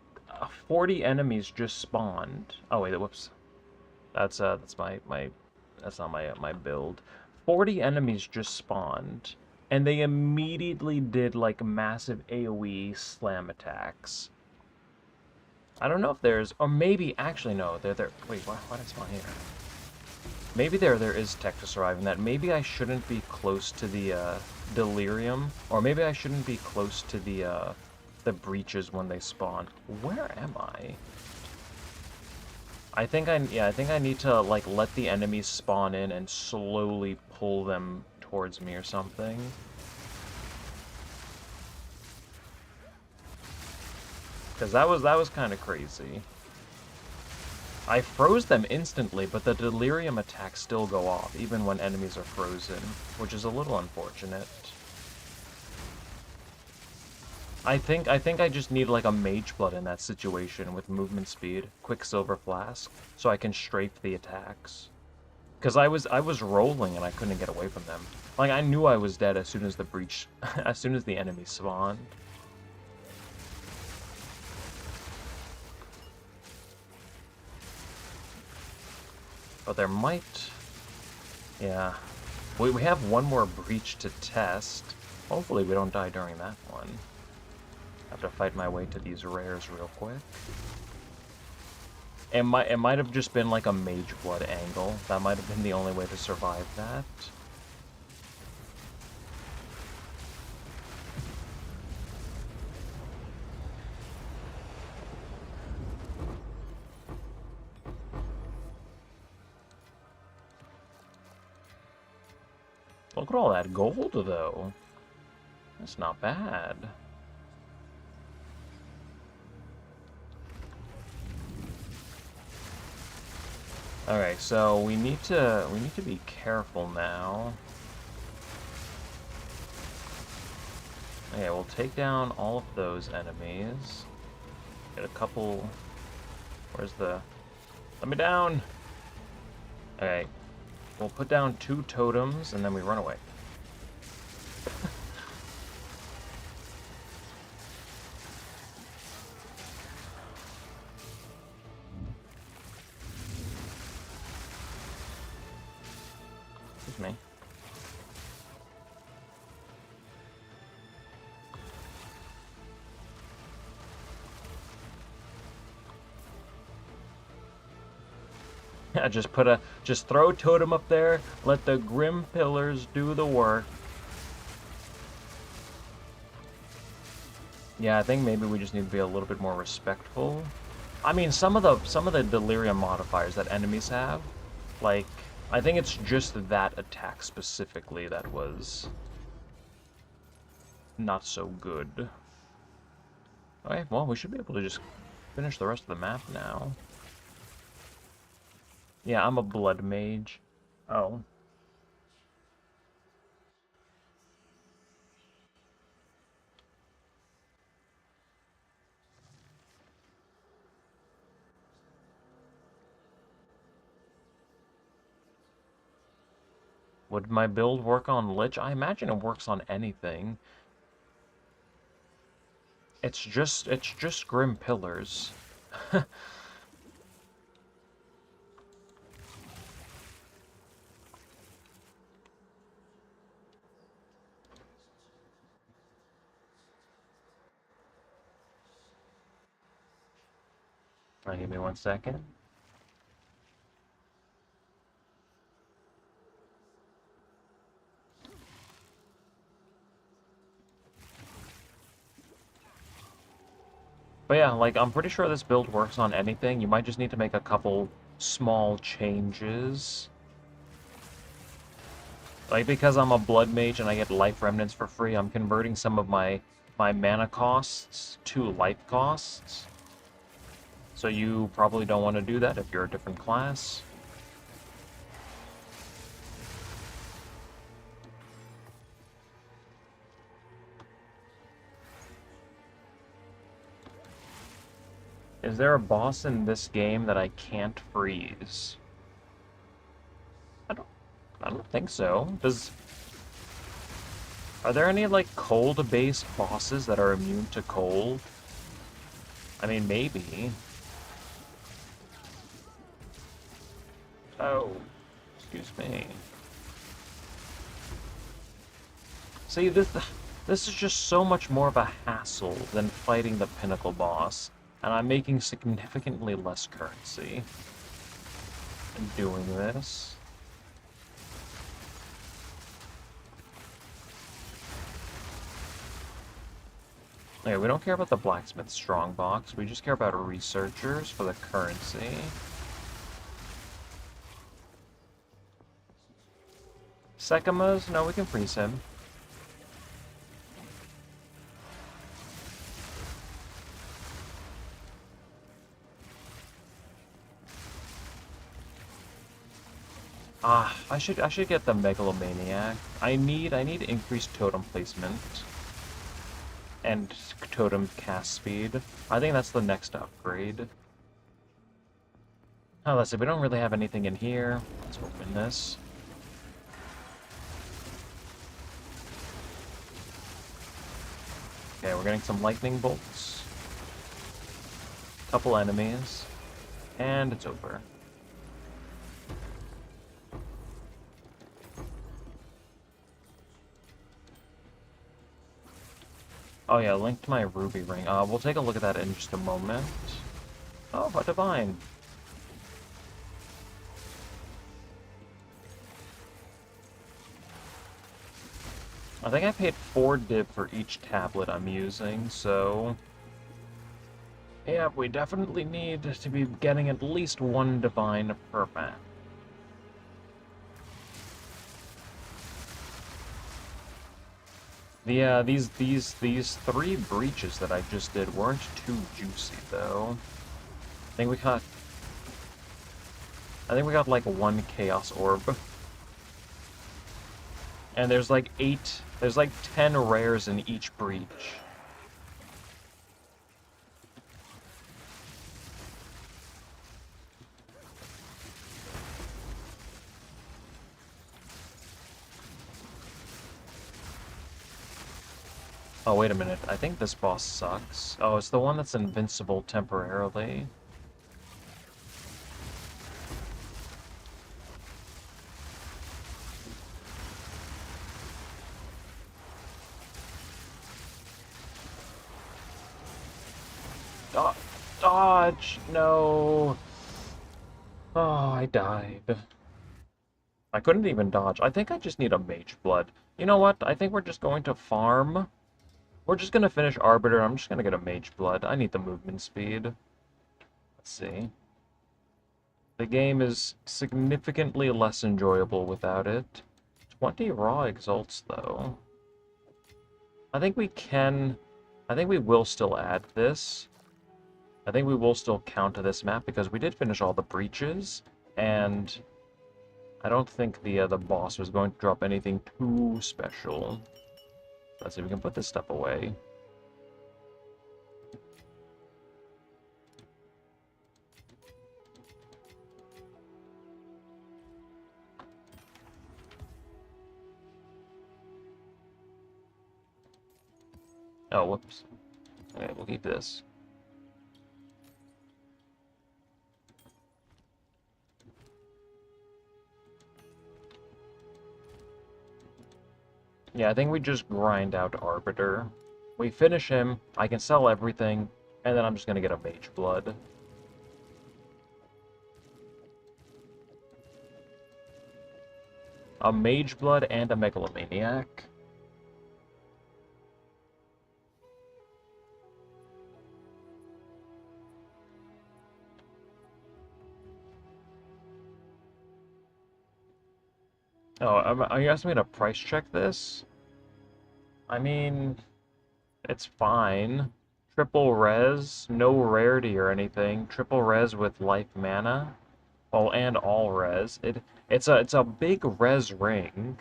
40 enemies just spawned. Oh wait, whoops. That's that's not my build. 40 enemies just spawned and they immediately did like massive AoE slam attacks. I don't know if there's, or maybe, actually no, there, wait, why did I spawn here? Maybe there is tech to survive in that. Maybe I shouldn't be close to the, Delirium, or maybe I shouldn't be close to the breaches when they spawn. Where am I? I think I need to, like, let the enemies spawn in and slowly pull them towards me or something. Because that was kind of crazy. I froze them instantly, but the Delirium attacks still go off, even when enemies are frozen, which is a little unfortunate. I think I just need like a Mageblood in that situation with movement speed, Quicksilver Flask, so I can strafe the attacks. Because I was rolling and I couldn't get away from them. Like, I knew I was dead as soon as the breach, as soon as the enemy spawned. But there might... Yeah. We have one more breach to test. Hopefully we don't die during that one. I have to fight my way to these rares real quick. It might have just been like a Mageblood angle. That might have been the only way to survive that. Look at all that gold, though. That's not bad. Alright, so we need to be careful now. Okay, we'll take down all of those enemies. Get a couple... Where's the... Let me down! Okay. We'll put down 2 totems, and then we run away. Excuse me. Yeah, just throw a totem up there, let the Grim Pillars do the work. Yeah, I think maybe we just need to be a little bit more respectful. I mean, some of the Delirium modifiers that enemies have, like, I think it's just that attack specifically that was not so good. Okay, well, we should be able to just finish the rest of the map now. Yeah, I'm a blood mage. Oh. Would my build work on Lich? I imagine it works on anything. It's just Grim Pillars. Give me 1 second. But yeah, like, I'm pretty sure this build works on anything. You might just need to make a couple small changes. Like, because I'm a blood mage and I get life remnants for free, I'm converting some of my mana costs to life costs. So you probably don't want to do that if you're a different class. Is there a boss in this game that I can't freeze? I don't think so. Are there any, like, cold-based bosses that are immune to cold? I mean, maybe. Oh, excuse me. See, this is just so much more of a hassle than fighting the Pinnacle boss, and I'm making significantly less currency in doing this. Okay, we don't care about the Blacksmith Strongbox, we just care about researchers for the currency. Sekima's? No, we can freeze him. I should get the Megalomaniac. I need increased totem placement and totem cast speed. I think that's the next upgrade. Oh, let's see, we don't really have anything in here. Let's open this. Okay, we're getting some lightning bolts. Couple enemies. And it's over. Oh yeah, link to my ruby ring. We'll take a look at that in just a moment. Oh, a divine. I think I paid 4 div for each tablet I'm using, so... yeah, we definitely need to be getting at least 1 divine per map. These 3 breaches that I just did weren't too juicy, though. I think we got like 1 chaos orb. And there's like 10 rares in each breach. Oh, wait a minute. I think this boss sucks. Oh, it's the one that's invincible temporarily. Dodge! No! Oh, I died. I couldn't even dodge. I think I just need a Mageblood. You know what? I think we're just going to farm. We're just going to finish Arbiter. I'm just going to get a Mageblood. I need the movement speed. Let's see. The game is significantly less enjoyable without it. 20 raw exalts, though. I think we will still add this. I think we will still count to this map because we did finish all the breaches, and I don't think the boss was going to drop anything too special. Let's see if we can put this stuff away. Oh, whoops. Okay, we'll keep this. Yeah, I think we just grind out Arbiter. We finish him, I can sell everything, and then I'm just gonna get a Mageblood. A Mageblood and a Megalomaniac. Oh, are you asking me to price check this? I mean, it's fine. Triple res, no rarity or anything. Triple res with life mana. Oh, and all res. It's a big res ring.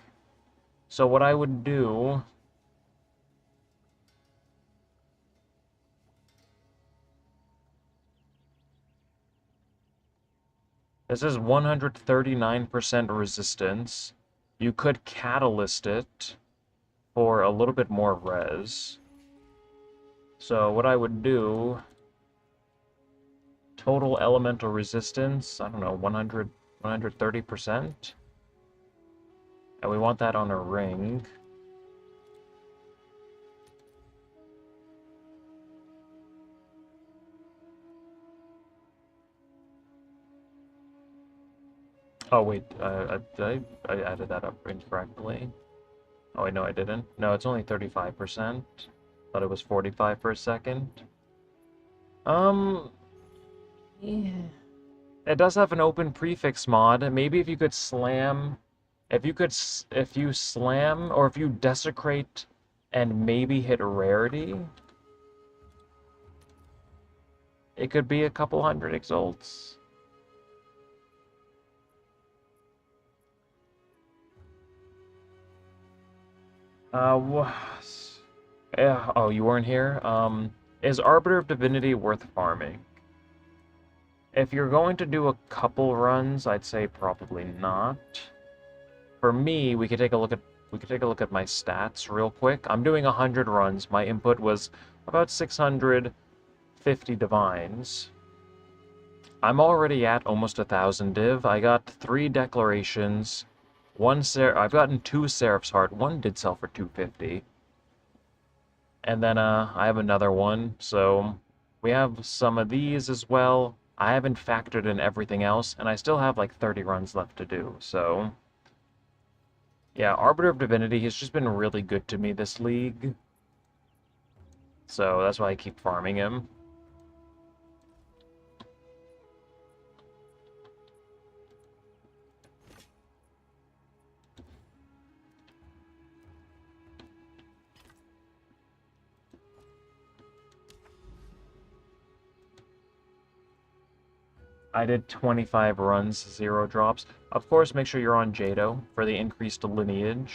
So what I would do... This is 139% resistance. You could catalyst it for a little bit more res. So what I would do... Total elemental resistance, I don't know, 130%? And we want that on a ring. Oh wait, I added that up incorrectly. Oh wait, no I didn't. No, it's only 35%. Thought it was 45 for a second. Yeah. It does have an open prefix mod. Maybe if you could slam... If you slam, or if you desecrate and maybe hit rarity, it could be a couple hundred exalts. Yeah, oh, you weren't here? Is Arbiter of Divinity worth farming? If you're going to do a couple runs, I'd say probably not. For me, we could take a look at my stats real quick. I'm doing 100 runs. My input was about 650 divines. I'm already at almost 1,000 div. I got 3 declarations. I've gotten 2 Seraph's Heart. One did sell for 250. And then I have another one. So we have some of these as well. I haven't factored in everything else, and I still have like 30 runs left to do. So yeah, Arbiter of Divinity has just been really good to me this league. So that's why I keep farming him. I did 25 runs, 0 drops. Of course, make sure you're on Jado for the increased lineage.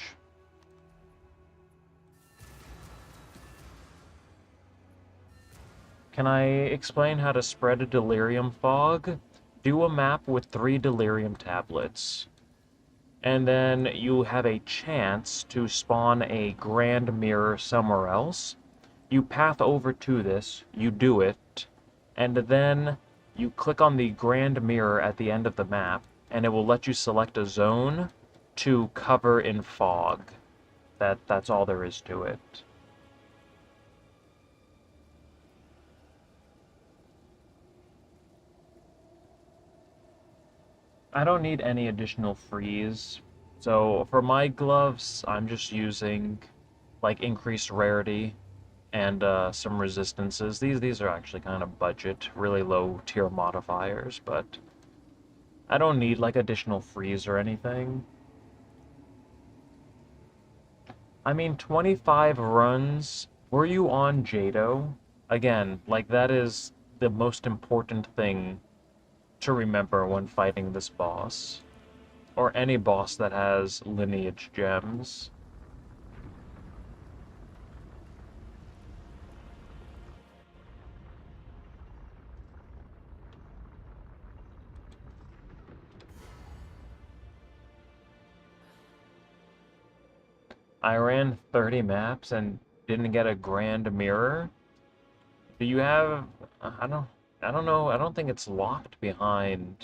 Can I explain how to spread a Delirium fog? Do a map with 3 Delirium tablets. And then you have a chance to spawn a Grand Mirror somewhere else. You path over to this, you do it, and then you click on the Grand Mirror at the end of the map, and it will let you select a zone to cover in fog. That's all there is to it. I don't need any additional freeze. So for my gloves, I'm just using like increased rarity and some resistances. These are actually kind of budget, really low tier modifiers, but I don't need like additional freeze or anything. I mean, 25 runs. Were you on Jado? Again, like that is the most important thing to remember when fighting this boss. Or any boss that has lineage gems. I ran 30 maps and didn't get a grand mirror. Do you have... I don't know. I don't think it's locked behind...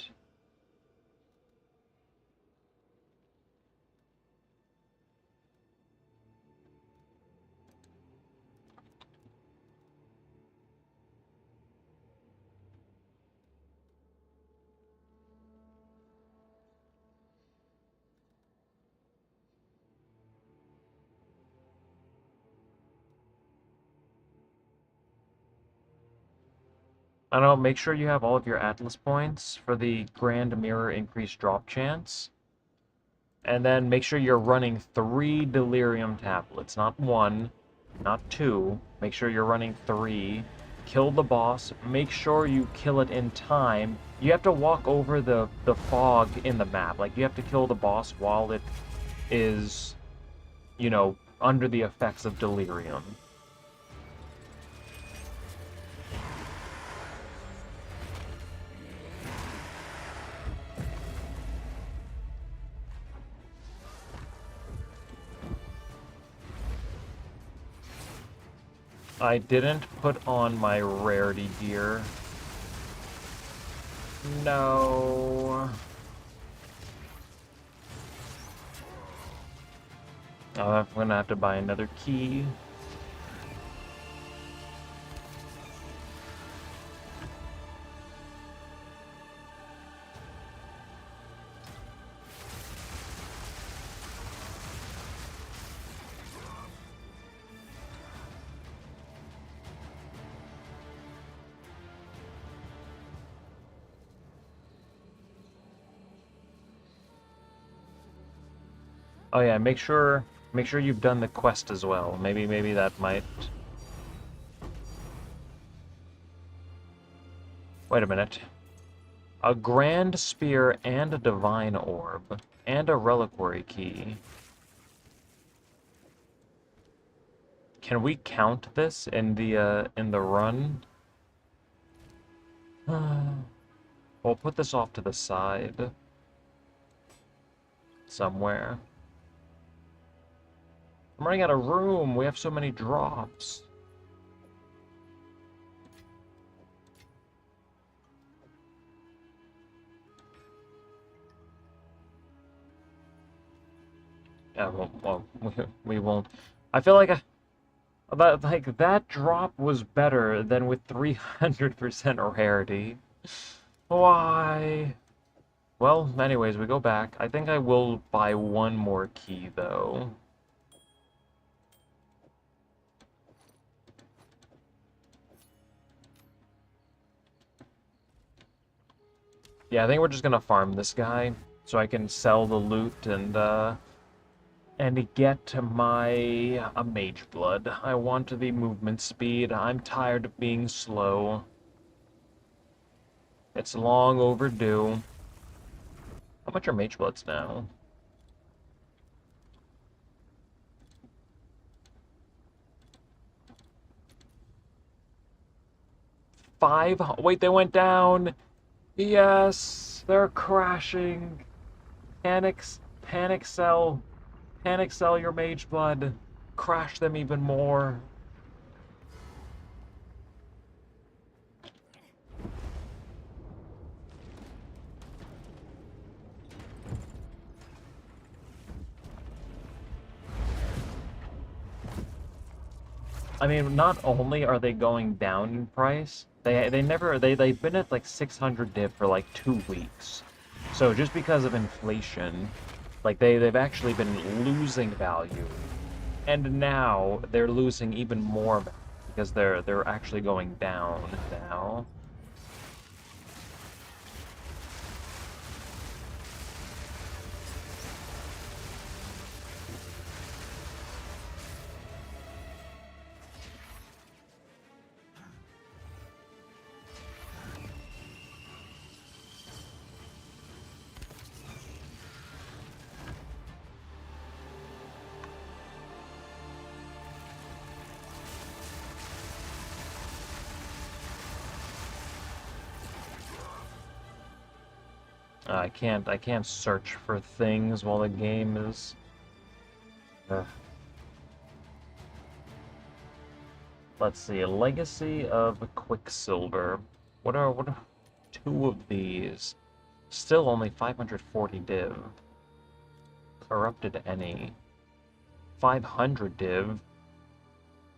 I don't know, make sure you have all of your Atlas points for the Grand Mirror increased drop chance. And then make sure you're running 3 Delirium tablets, not 1, not 2. Make sure you're running 3. Kill the boss. Make sure you kill it in time. You have to walk over the fog in the map. Like, you have to kill the boss while it is, you know, under the effects of Delirium. I didn't put on my Rarity gear. No. I'm gonna have to buy another key. Oh yeah, make sure you've done the quest as well. Maybe that might... Wait a minute. A Grand Spear and a Divine Orb and a Reliquary Key. Can we count this in the run? We'll put this off to the side somewhere. I'm running out of room. We have so many drops. Yeah, well, we won't. I feel like that drop was better than with 300% rarity. Why? Well, anyways, we go back. I think I will buy one more key, though. Yeah, I think we're just gonna farm this guy, so I can sell the loot and get to my Mageblood. I want the movement speed. I'm tired of being slow. It's long overdue. How much are Magebloods now? 5? Wait, they went down! Yes! They're crashing! Panic sell. Panic sell your Mageblood. Crash them even more. I mean, not only are they going down in price, they've been at like 600 div for like 2 weeks. So just because of inflation, like they've actually been losing value. And now they're losing even more value because they're actually going down now. I can't search for things while the game is. Ugh. Let's see, Legacy of Quicksilver. What are 2 of these? Still only 540 div. Corrupted Any. 500 div.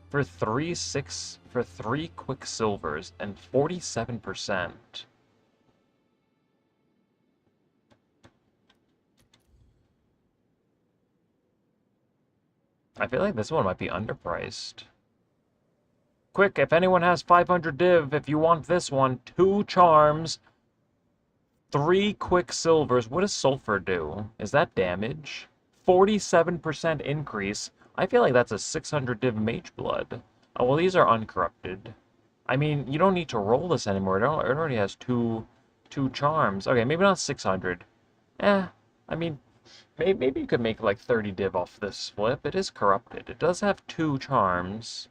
For 3 Quicksilvers and 47%. I feel like this one might be underpriced. Quick, if anyone has 500 div, if you want this one, 2 charms, 3 Quicksilvers. What does Sulfur do? Is that damage? 47% increase. I feel like that's a 600 div Mageblood. Oh, well, these are uncorrupted. I mean, you don't need to roll this anymore. It already has two charms. Okay, maybe not 600. I mean, maybe you could make like 30 div off this flip. It is corrupted. It does have 2 charms.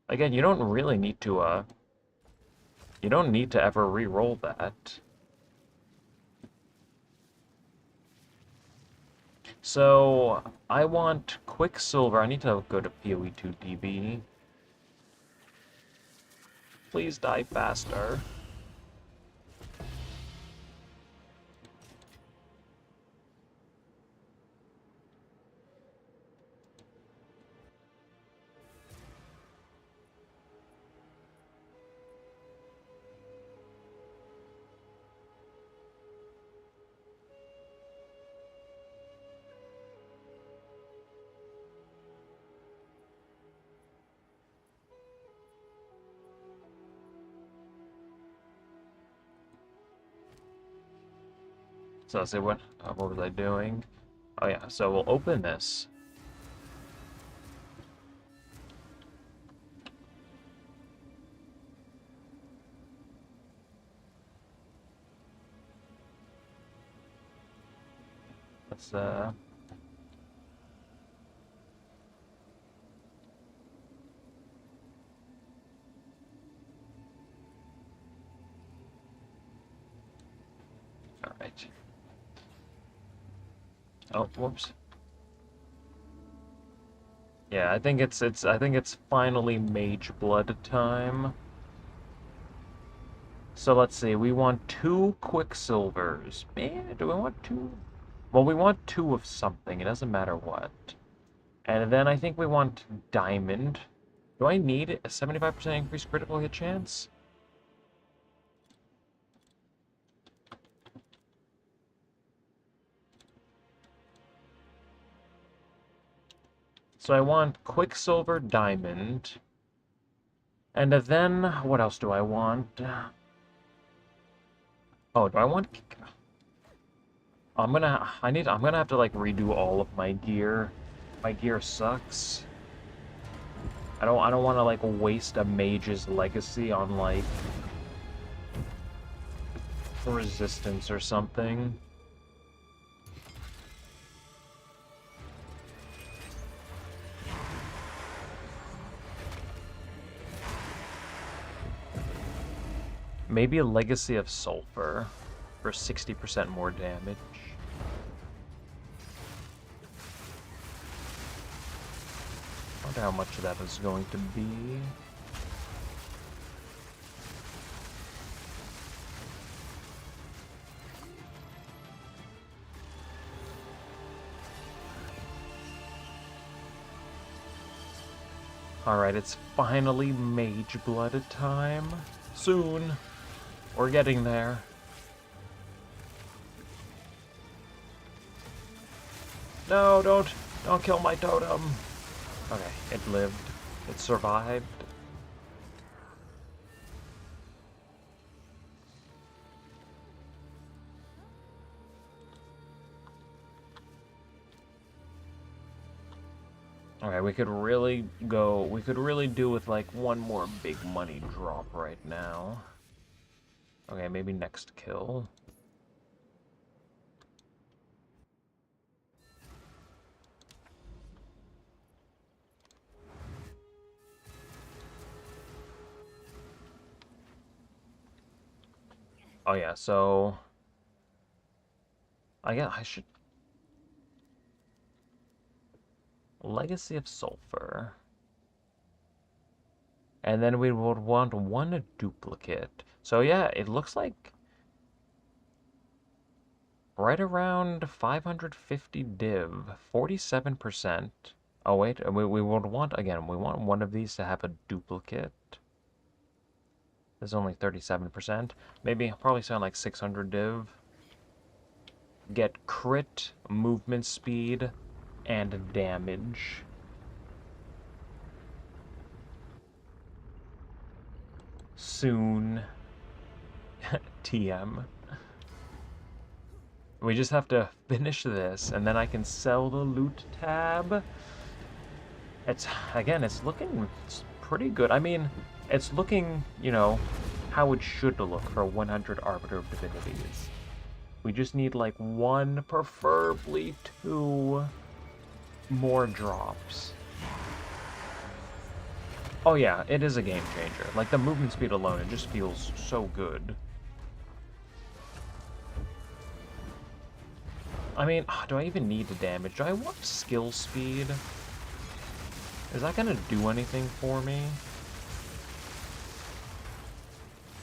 Again, you don't really need to, you don't need to ever re-roll that. So, I want Quicksilver. I need to go to PoE2DB. Please die faster. So let's see, what was I doing? Oh yeah, so we'll open this. Let's Alright. Oh, whoops. Yeah, I think it's finally Mageblood time. So let's see, we want 2 Quicksilvers. Man, do we want 2? Well, we want 2 of something, it doesn't matter what. And then I think we want Diamond. Do I need a 75% increased critical hit chance? So I want Quicksilver, Diamond. And then, what else do I want? Oh, do I want... I'm gonna have to, like, redo all of my gear. My gear sucks. I don't want to, like, waste a mage's legacy on, like, resistance or something. Maybe a Legacy of Sulfur for 60% more damage. I wonder how much that is going to be. Alright, it's finally Mageblood time. Soon. We're getting there. No, don't kill my totem. Okay, it lived. It survived. Okay, we could really do with like one more big money drop right now. Okay, maybe next kill. Oh yeah, so I guess I should Legacy of Sulfur. And then we would want 1 duplicate. So yeah, it looks like right around 550 div, 47%. Oh wait, we would want, again, we want 1 of these to have a duplicate. There's only 37%. Maybe, probably sound like 600 div. Get crit, movement speed, and damage. Soon. TM. We just have to finish this, and then I can sell the loot tab. It's looking pretty good. I mean, it's looking, you know, how it should look for 100 Arbiter of Divinities. We just need, like, 1, preferably 2 more drops. Oh yeah, it is a game changer. Like, the movement speed alone, it just feels so good. I mean, do I even need the damage? Do I want skill speed? Is that gonna do anything for me?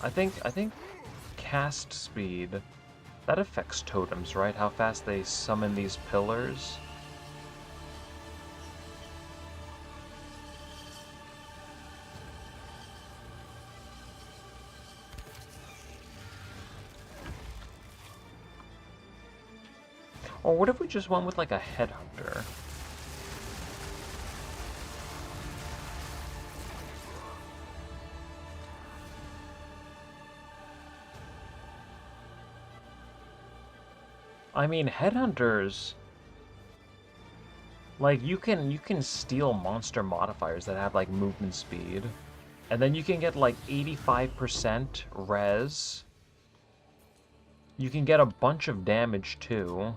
I think cast speed, that affects totems, right? How fast they summon these pillars. Or what if we just went with, like, a headhunter? I mean, headhunters, like, you can steal monster modifiers that have, like, movement speed. And then you can get, like, 85% res. You can get a bunch of damage, too.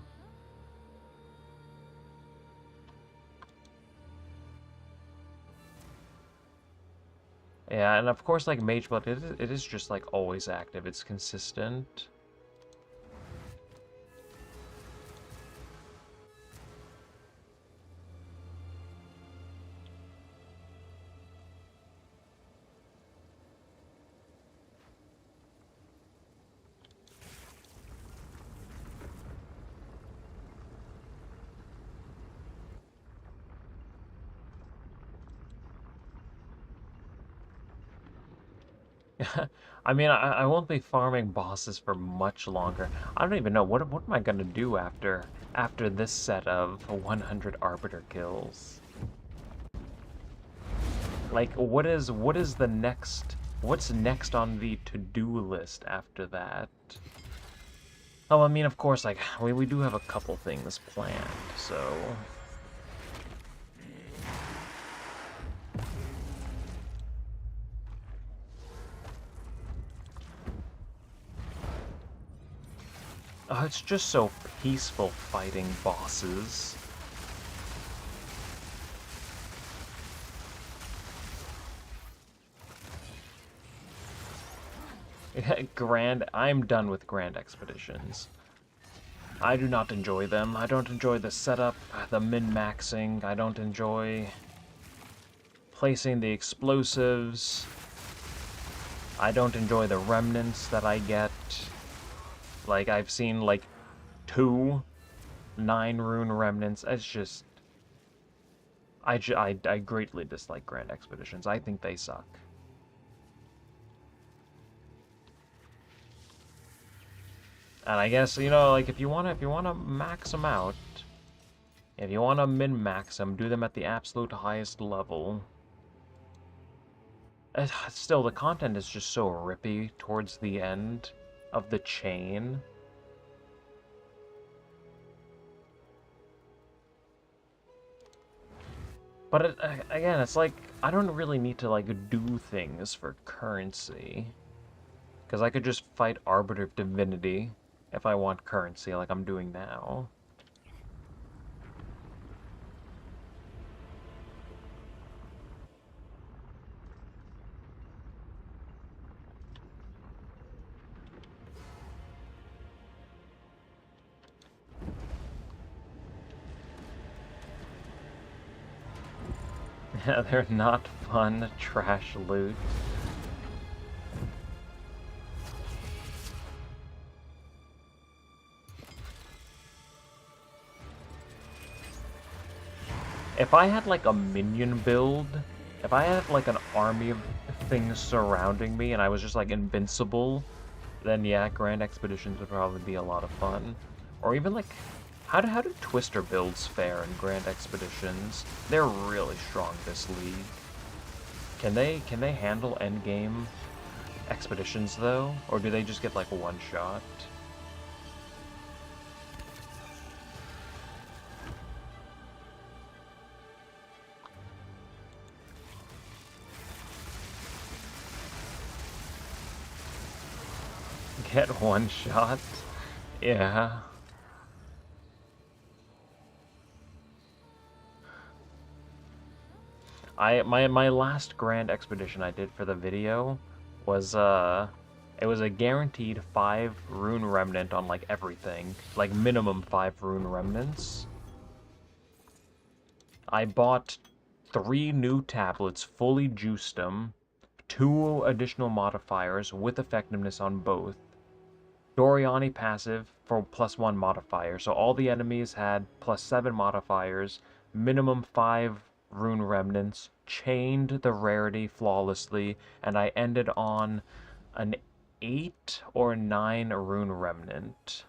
Yeah, and of course, like, Mageblood, it is just, like, always active. It's consistent. I mean, I won't be farming bosses for much longer. I don't even know what am I gonna do after this set of 100 Arbiter kills. Like, what is the next? What's next on the to-do list after that? Oh, I mean, of course, like we do have a couple things planned, so. Oh, it's just so peaceful fighting bosses. I'm done with grand expeditions. I do not enjoy them. I don't enjoy the setup, the min-maxing. I don't enjoy placing the explosives. I don't enjoy the remnants that I get. Like, I've seen, like, 2 9-rune remnants. It's just... I greatly dislike grand expeditions. I think they suck. And I guess, you know, like, if you wanna max them out, if you wanna min-max them, do them at the absolute highest level. Still, the content is just so rippy towards the end of the chain. But again, it's like, I don't really need to, like, do things for currency. Because I could just fight Arbiter of Divinity if I want currency, like I'm doing now. Yeah, they're not fun, trash loot. If I had, like, a minion build, if I had, like, an army of things surrounding me and I was just, like, invincible, then yeah, Grand Expeditions would probably be a lot of fun. Or even, like, how do Twister builds fare in Grand Expeditions? They're really strong this league. Can they handle endgame expeditions, though? Or do they just get, like, one shot? Get one shot? Yeah. My last grand expedition I did for the video was it was a guaranteed 5 rune remnant on like everything. Like minimum 5 rune remnants. I bought 3 new tablets, fully juiced them, 2 additional modifiers with effectiveness on both. Doriani passive for +1 modifier, so all the enemies had +7 modifiers, minimum 5 rune remnants, chained the rarity flawlessly, and I ended on an 8 or 9 rune remnant.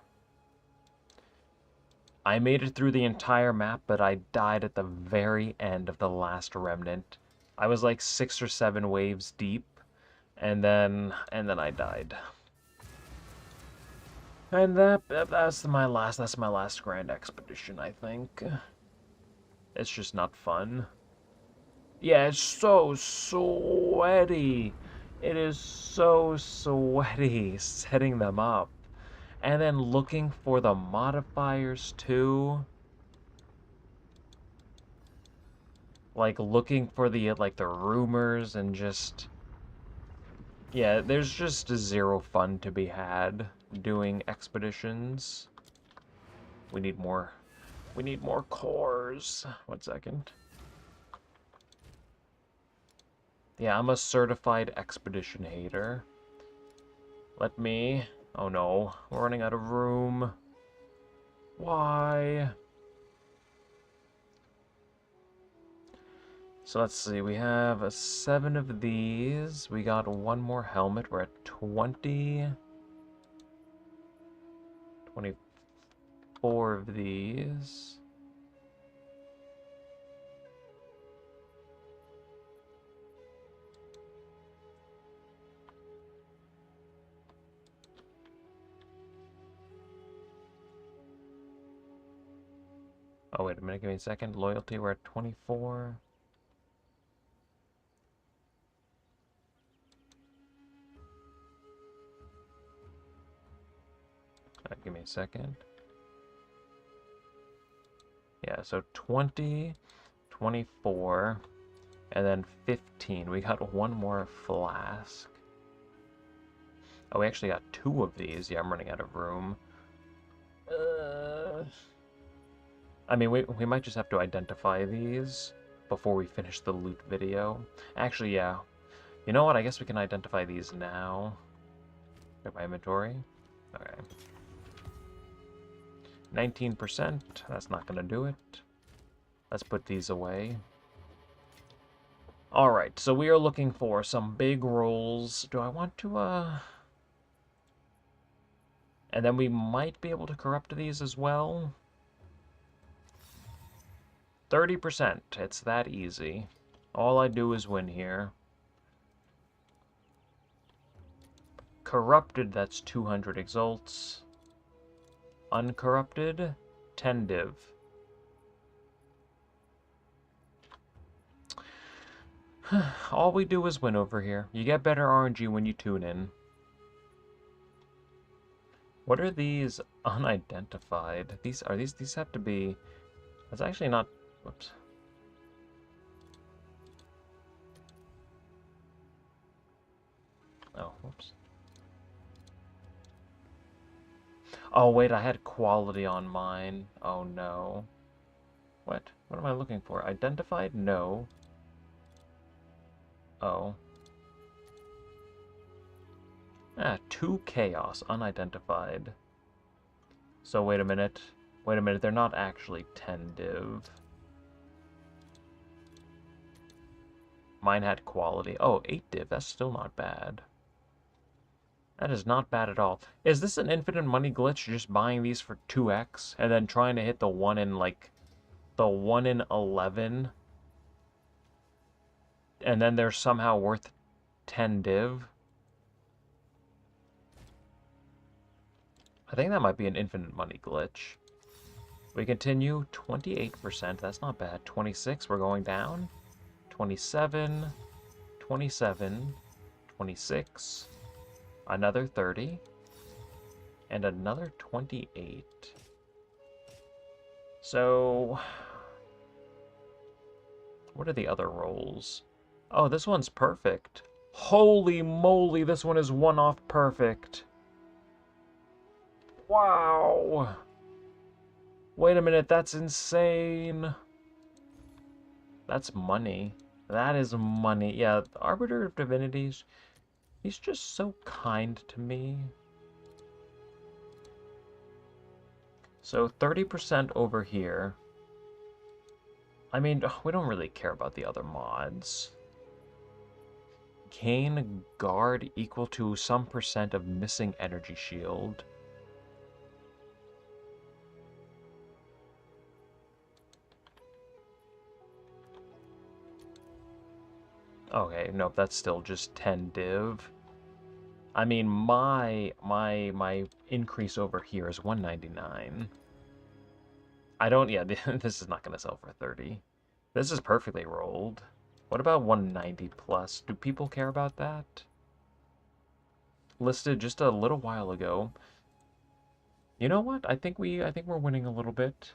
I made it through the entire map, but I died at the very end of the last remnant. I was like 6 or 7 waves deep, and then I died. And that's my last grand expedition, I think. It's just not fun. Yeah, it's so sweaty. It is so sweaty setting them up. And then looking for the modifiers too. Like looking for the rumors and just yeah, there's just zero fun to be had doing expeditions. We need more cores. 1 second. Yeah, I'm a certified expedition hater. Let me... Oh no, we're running out of room. Why? So let's see, we have 7 of these. We got 1 more helmet. We're at 20. 24 of these. Oh, wait a minute, give me a second. Loyalty, we're at 24. Give me a second. Yeah, so 20, 24, and then 15. We got 1 more flask. Oh, we actually got 2 of these. Yeah, I'm running out of room. I mean, we might just have to identify these before we finish the loot video. Actually, yeah. You know what? I guess we can identify these now. Get my inventory. Okay. 19%. That's not going to do it. Let's put these away. Alright, so we are looking for some big rolls. Do I want to, And then we might be able to corrupt these as well. 30%. It's that easy. All I do is win here. Corrupted, that's 200 exalts. Uncorrupted, 10 div. All we do is win over here. You get better RNG when you tune in. What are these unidentified? These have to be... That's actually not... Whoops. Oh, whoops. Oh, wait, I had quality on mine. Oh, no. What? What am I looking for? Identified? No. Oh. Ah, 2 chaos, unidentified. So, wait a minute. Wait a minute, they're not actually 10 div. Mine had quality. Oh, 8 div, that's still not bad. That is not bad at all. Is this an infinite money glitch, just buying these for 2x, and then trying to hit the 1 in, like, the 1 in 11, and then they're somehow worth 10 div? I think that might be an infinite money glitch. We continue, 28%, that's not bad. 26, we're going down. 27, 27, 26, another 30, and another 28. So, what are the other rolls? Oh, this one's perfect. Holy moly, this one is one-off perfect. Wow. Wait a minute, that's insane. That's money. That is money. Yeah, the Arbiter of Divinities, he's just so kind to me. So 30% over here. I mean, we don't really care about the other mods. Gain guard equal to some percent of missing energy shield. Okay, nope, that's still just 10 div. I mean, my increase over here is 199. I don't, yeah, this is not going to sell for 30. This is perfectly rolled. What about 190 plus? Do people care about that? Listed just a little while ago. You know what? I think we're winning a little bit.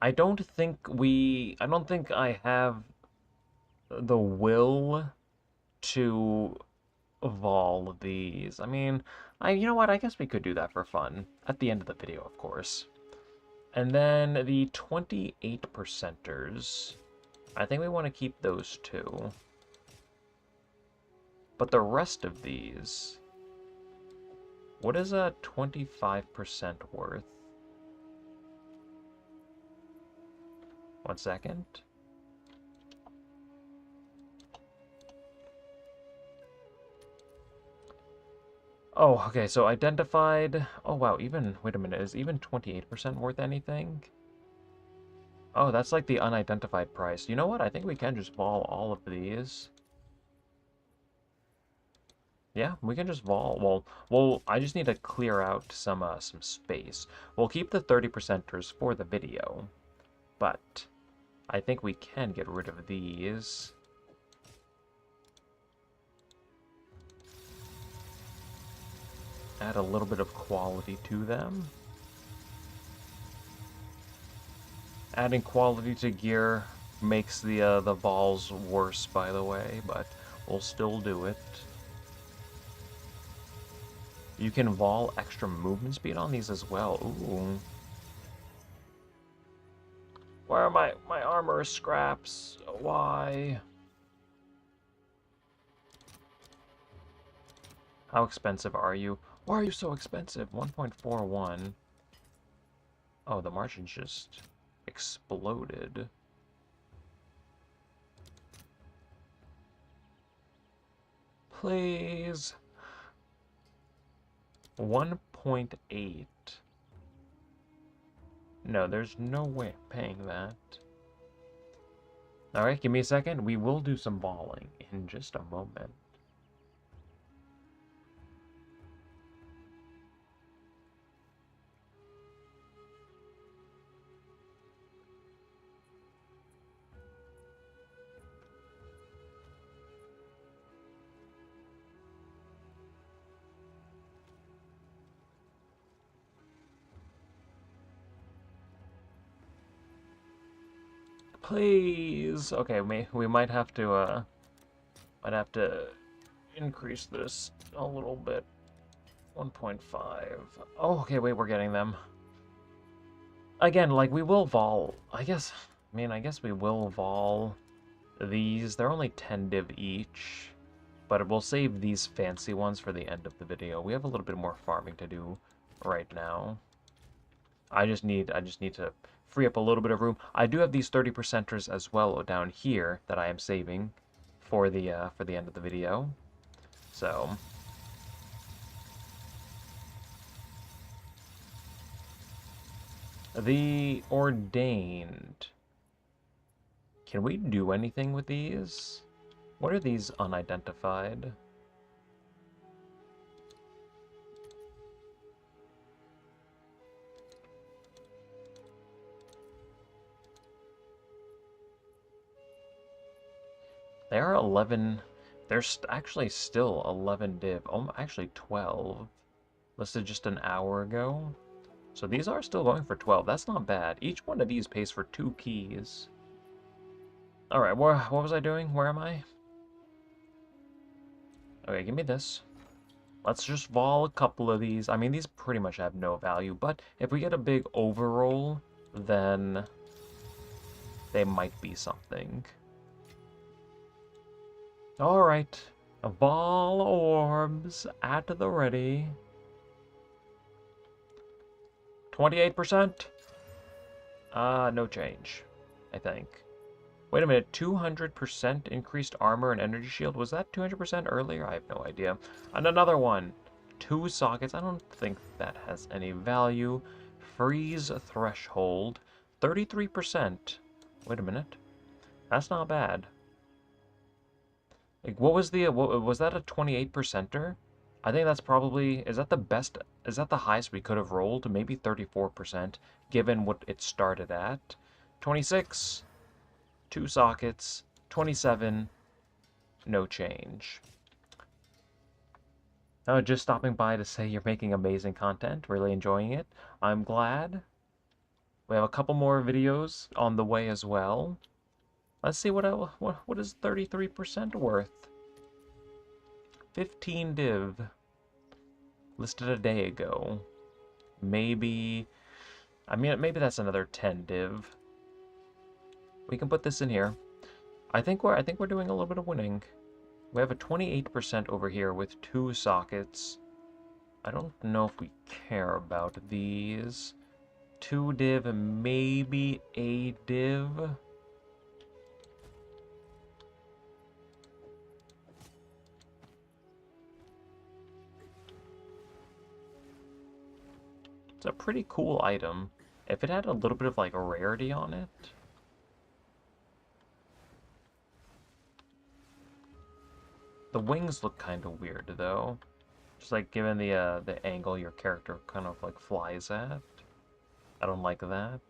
I don't think I have the will to evolve these. I mean, you know what? I guess we could do that for fun. At the end of the video, of course. And then the 28 percenters. I think we want to keep those two. But the rest of these... What is a 25% worth? 1 second. Oh, okay, so identified... Oh, wow, even... Wait a minute, is even 28% worth anything? Oh, that's like the unidentified price. You know what? I think we can just vol all of these. Yeah, we can just vol. Well, I just need to clear out some space. We'll keep the 30%ers for the video, but I think we can get rid of these. Add a little bit of quality to them. Adding quality to gear makes the vols worse, by the way, but we'll still do it. You can vol extra movement speed on these as well. Ooh. Where are my armor scraps? Why? How expensive are you? Why are you so expensive? 1.41. Oh, the margin just exploded. Please. 1.8. No, there's no way of paying that. Alright, give me a second. We will do some balling in just a moment. Please. Okay, we might have to increase this a little bit. 1.5. Oh, okay, wait, we're getting them. Again, like, we will vol. I guess we will vol these. They're only 10 div each, but we'll save these fancy ones for the end of the video. We have a little bit more farming to do right now. I just need to free up a little bit of room. I do have these 30%ers as well down here that I am saving for the end of the video. So the ordained. Can we do anything with these? What are these unidentified? They are 11. They're actually still 11 div. Oh, actually 12. Listed just an hour ago. So these are still going for 12. That's not bad. Each one of these pays for 2 keys. Alright, what was I doing? Where am I? Okay, give me this. Let's just vol a couple of these. I mean, these pretty much have no value, but if we get a big overroll, then they might be something. Alright. Vol orbs at the ready. 28%? No change, I think. Wait a minute, 200% increased armor and energy shield? Was that 200% earlier? I have no idea. And another one. 2 sockets. I don't think that has any value. Freeze threshold. 33%. Wait a minute. That's not bad. Like, what was was that a 28%er? I think that's probably, is that the best, is that the highest we could have rolled? Maybe 34%, given what it started at. 26, 2 sockets, 27, no change. Oh, just stopping by to say you're making amazing content, really enjoying it. I'm glad. We have a couple more videos on the way as well. Let's see what is 33% worth. 15 div. Listed a day ago. Maybe, I mean, maybe that's another 10 div. We can put this in here. I think we're doing a little bit of winning. We have a 28% over here with 2 sockets. I don't know if we care about these. 2 div, maybe a div. It's a pretty cool item. If it had a little bit of like rarity on it. The wings look kind of weird though. Just like given the angle your character kind of like flies at. I don't like that.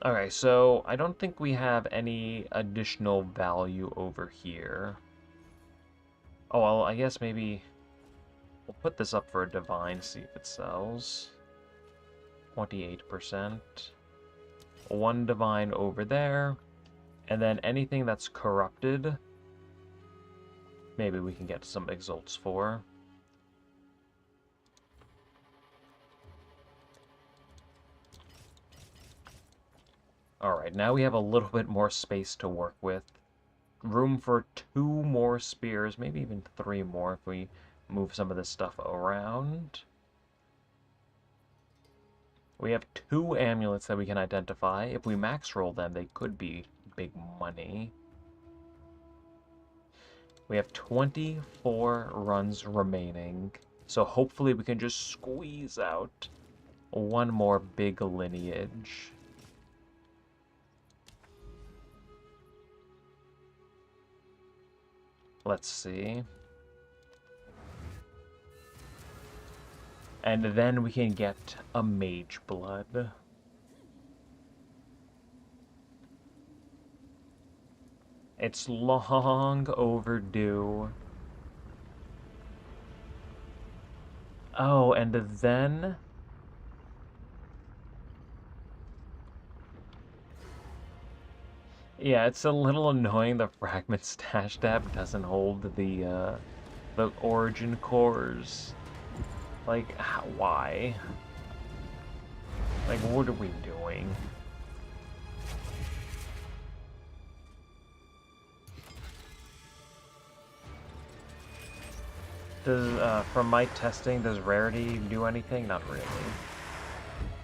Okay, so I don't think we have any additional value over here. Oh, well, I guess maybe we'll put this up for a divine, see if it sells. 28%. 1 divine over there. And then anything that's corrupted, maybe we can get some exalts for. Alright, now we have a little bit more space to work with. Room for 2 more spears, maybe even 3 more if we move some of this stuff around. We have 2 amulets that we can identify. If we max roll them, they could be big money. We have 24 runs remaining, so hopefully we can just squeeze out 1 more big lineage. Let's see. And then we can get a Mageblood. It's long overdue. Oh, and then... Yeah, it's a little annoying the fragment stash tab doesn't hold the origin cores. Like, why? Like, what are we doing? Does, from my testing, does Rarity do anything? Not really.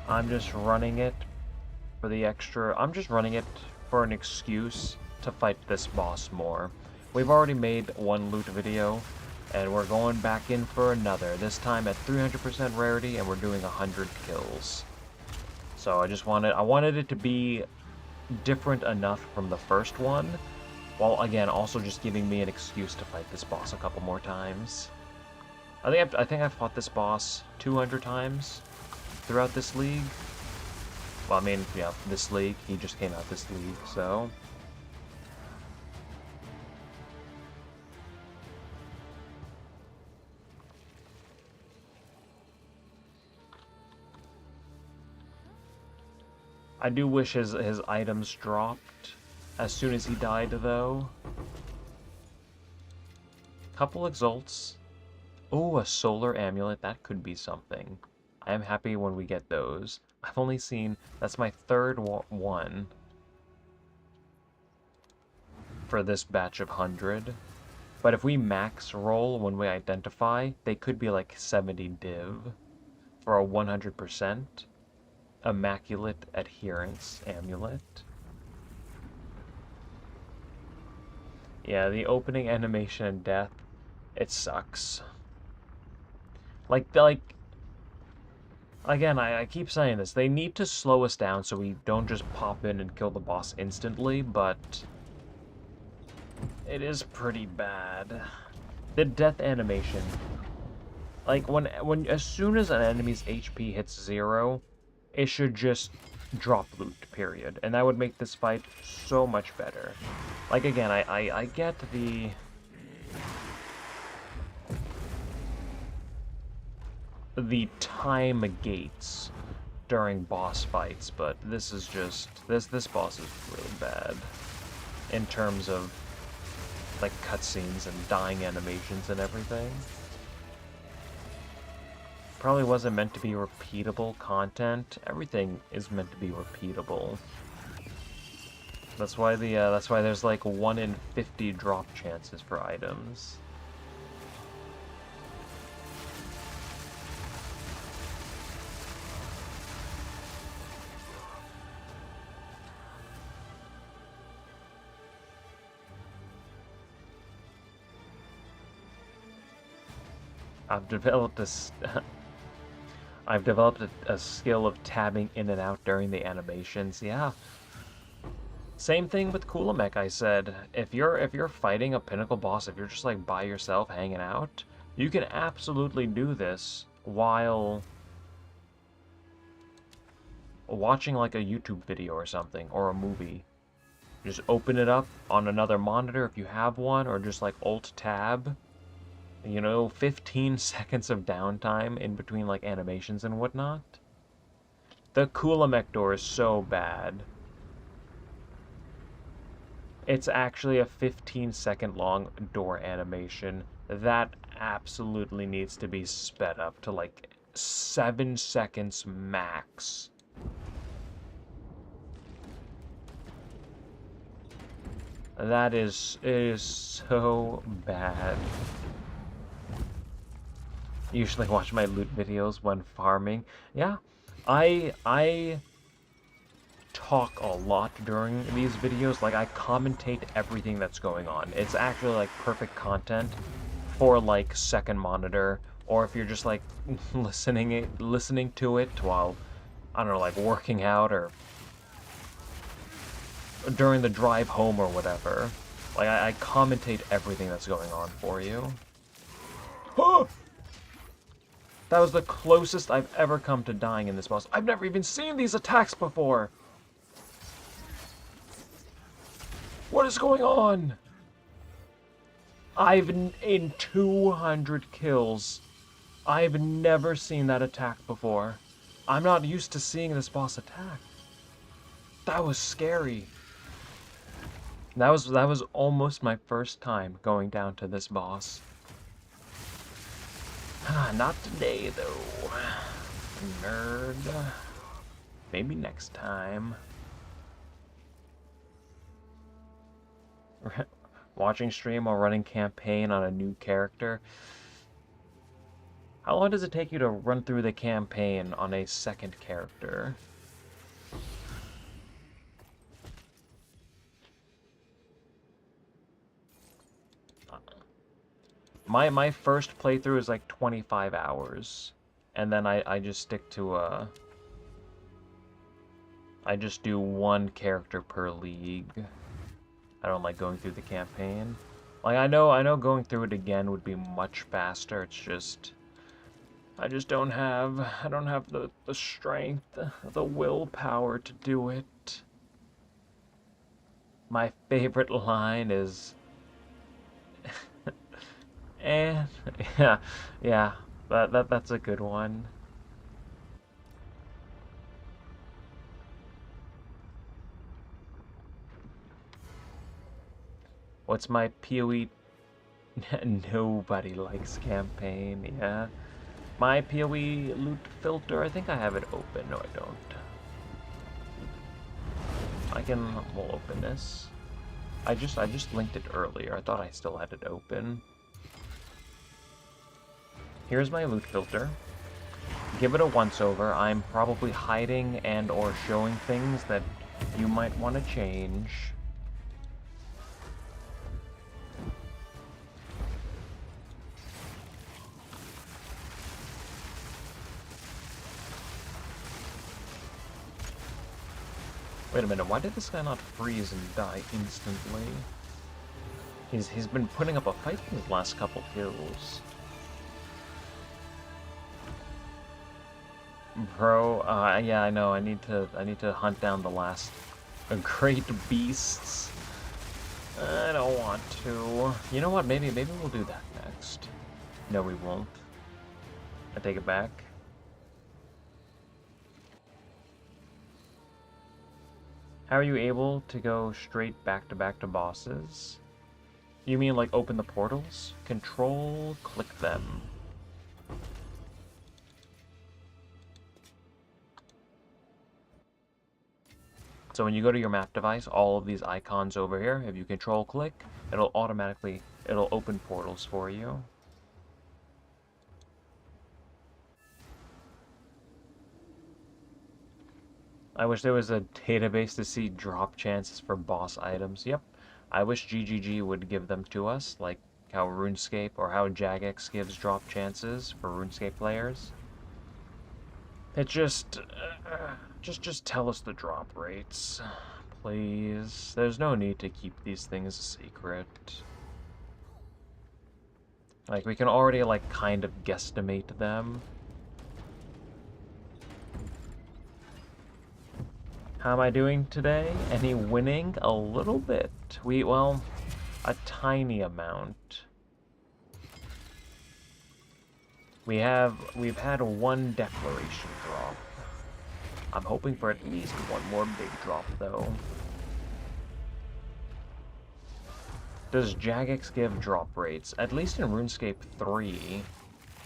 I'm just running it for the extra... I'm just running it for an excuse to fight this boss more. We've already made 1 loot video, and we're going back in for another, this time at 300% rarity, and we're doing 100 kills. So I wanted it to be different enough from the first one, while again also just giving me an excuse to fight this boss a couple more times. I think I've fought this boss 200 times throughout this league. Well, I mean, yeah, this league. He just came out this league, so... I do wish his items dropped as soon as he died, though. Couple exalts. Oh, a solar amulet. That could be something. I am happy when we get those. I've only seen... That's my 3rd one for this batch of 100. But if we max roll when we identify, they could be like 70 div for a 100% immaculate adherence amulet. Yeah, the opening animation and death, it sucks. Like, again, I keep saying this, they need to slow us down so we don't just pop in and kill the boss instantly, but it is pretty bad. The death animation, like, as soon as an enemy's HP hits 0, it should just drop loot, period. And that would make this fight so much better. Like, again, I get the time gates during boss fights, but this is just... This boss is really bad in terms of, like, cutscenes and dying animations and everything. Probably wasn't meant to be repeatable content. Everything is meant to be repeatable. That's why that's why there's like 1 in 50 drop chances for items. I've developed a, I've developed a skill of tabbing in and out during the animations. Yeah. Same thing with Kulimek, I said. If you're fighting a pinnacle boss, if you're just like by yourself hanging out, you can absolutely do this while watching like a YouTube video or something, or a movie. Just open it up on another monitor if you have one, or just like Alt Tab. 15 seconds of downtime in between like animations and whatnot. The Kulimek door is so bad. It's actually a 15-second long door animation that absolutely needs to be sped up to like 7 seconds max. That is so bad. Usually watch my loot videos when farming. Yeah, I talk a lot during these videos. Like, I commentate everything that's going on. It's actually like perfect content for like second monitor, or if you're just like listening to it while, I don't know, like working out or during the drive home or whatever. Like, I commentate everything that's going on for you. That was the closest I've ever come to dying in this boss. I've never even seen these attacks before! What is going on? I've in 200 kills. I've never seen that attack before. I'm not used to seeing this boss attack. That was scary. That was almost my first time going down to this boss. Not today, though. Nerd. Maybe next time. Watching stream while running campaign on a new character. How long does it take you to run through the campaign on a second character? My first playthrough is like 25 hours. And then I just stick to I just do one character per league. I don't like going through the campaign. Like, I know going through it again would be much faster. It's just I don't have the strength, the willpower to do it. My favorite line is and yeah, that's a good one. What's my PoE? Nobody likes campaign, yeah. My PoE loot filter, I think I have it open. No, I don't. We'll open this. I just linked it earlier. I thought I still had it open. Here's my loot filter. Give it a once-over. I'm probably hiding and or showing things that you might want to change. Wait a minute, why did this guy not freeze and die instantly? He's been putting up a fight in his last couple kills. Bro, yeah, I know. I need to hunt down the last great beasts. I don't want to. You know what? Maybe we'll do that next. No, we won't. I take it back. How are you able to go straight back to bosses? You mean like open the portals? Control, click them. So when you go to your map device, all of these icons over here, if you control click, it'll open portals for you. I wish there was a database to see drop chances for boss items. Yep. I wish GGG would give them to us, like how RuneScape or how Jagex gives drop chances for RuneScape players. It just tell us the drop rates, please. There's no need to keep these things a secret. Like, we can already, like, kind of guesstimate them. How am I doing today? Any winning? A little bit. Well, a tiny amount. We've had one declaration drop. I'm hoping for at least one more big drop, though. Does Jagex give drop rates? At least in RuneScape 3,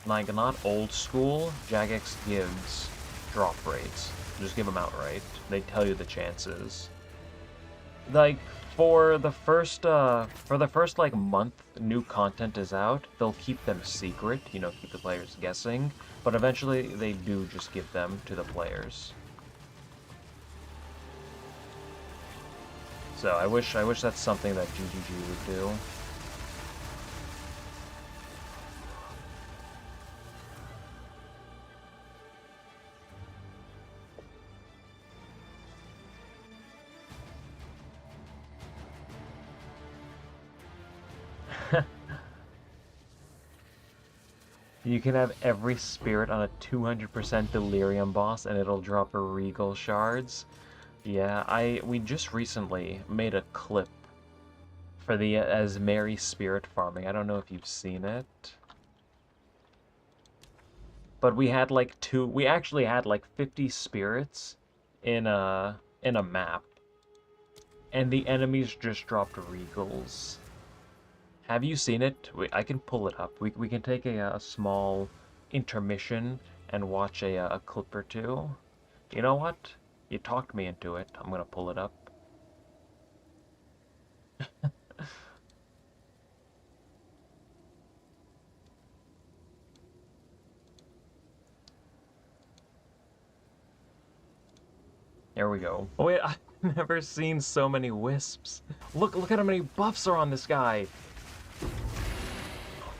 like, not old school, Jagex gives drop rates. Just give them outright. They tell you the chances. Like, for the first like month new content is out, they'll keep them secret, you know, keep the players guessing, but eventually they do just give them to the players. So I wish that's something that GGG would do. You can have every spirit on a 200% Delirium boss and it'll drop a Regal shards. Yeah, we just recently made a clip for the as Mary spirit farming. I don't know if you've seen it. But we actually had like 50 spirits in a map. And the enemies just dropped Regals. Have you seen it? I can pull it up. We can take a small intermission and watch a clip or two. You know what? You talked me into it. I'm gonna pull it up. There we go. Oh wait, I've never seen so many wisps. Look at how many buffs are on this guy.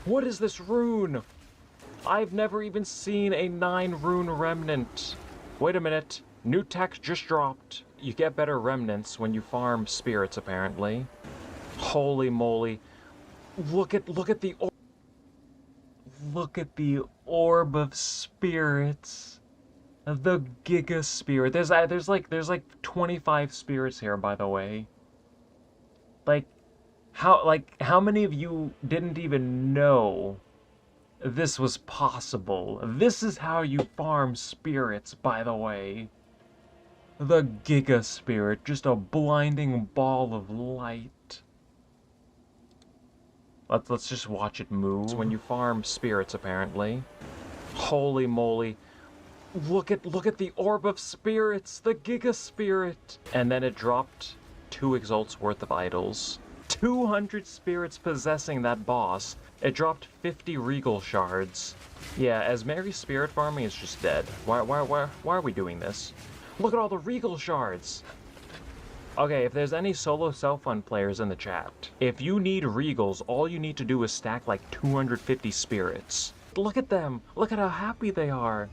What is this rune? I've never even seen a 9 rune remnant. Wait a minute. New tech just dropped. You get better remnants when you farm spirits, apparently. Holy moly. Look at the orb of spirits. The Giga Spirit. There's like 25 spirits here, by the way. How many of you didn't even know this was possible? This is how you farm spirits, by the way. The Giga Spirit, just a blinding ball of light. Let's just watch it move. When you farm spirits, apparently. Holy moly. Look at the orb of spirits, the Giga Spirit. And then it dropped 2 exalts worth of idols. 200 spirits possessing that boss. It dropped 50 Regal shards. Yeah, as Mary's spirit farming is just dead. Why are we doing this? Look at all the Regal shards. Okay, if there's any solo self-fund players in the chat, if you need Regals, all you need to do is stack like 250 spirits. Look at them. Look at how happy they are.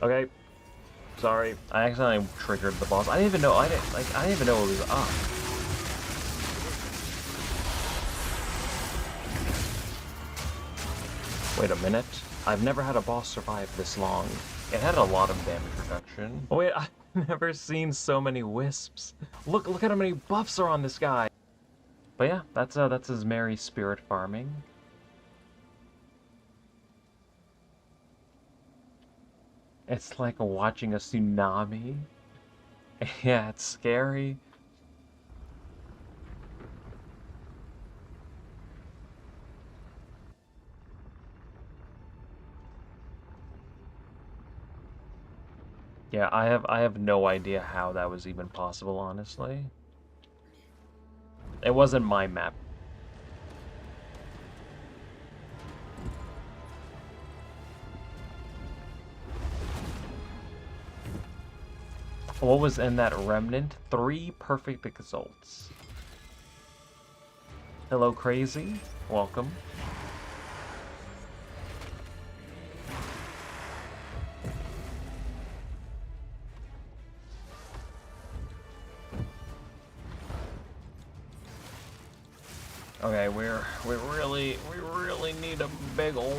Okay. Sorry, I accidentally triggered the boss. I didn't even know it was up. Wait a minute. I've never had a boss survive this long. It had a lot of damage reduction. Oh wait, I've never seen so many wisps. Look at how many buffs are on this guy. But yeah, that's his Mary spirit farming. It's like watching a tsunami. Yeah, it's scary. Yeah, I have no idea how that was even possible, honestly. It wasn't my map. What was in that remnant? 3 perfect exalts. Hello, Crazy. Welcome. Okay, we really need a big ol'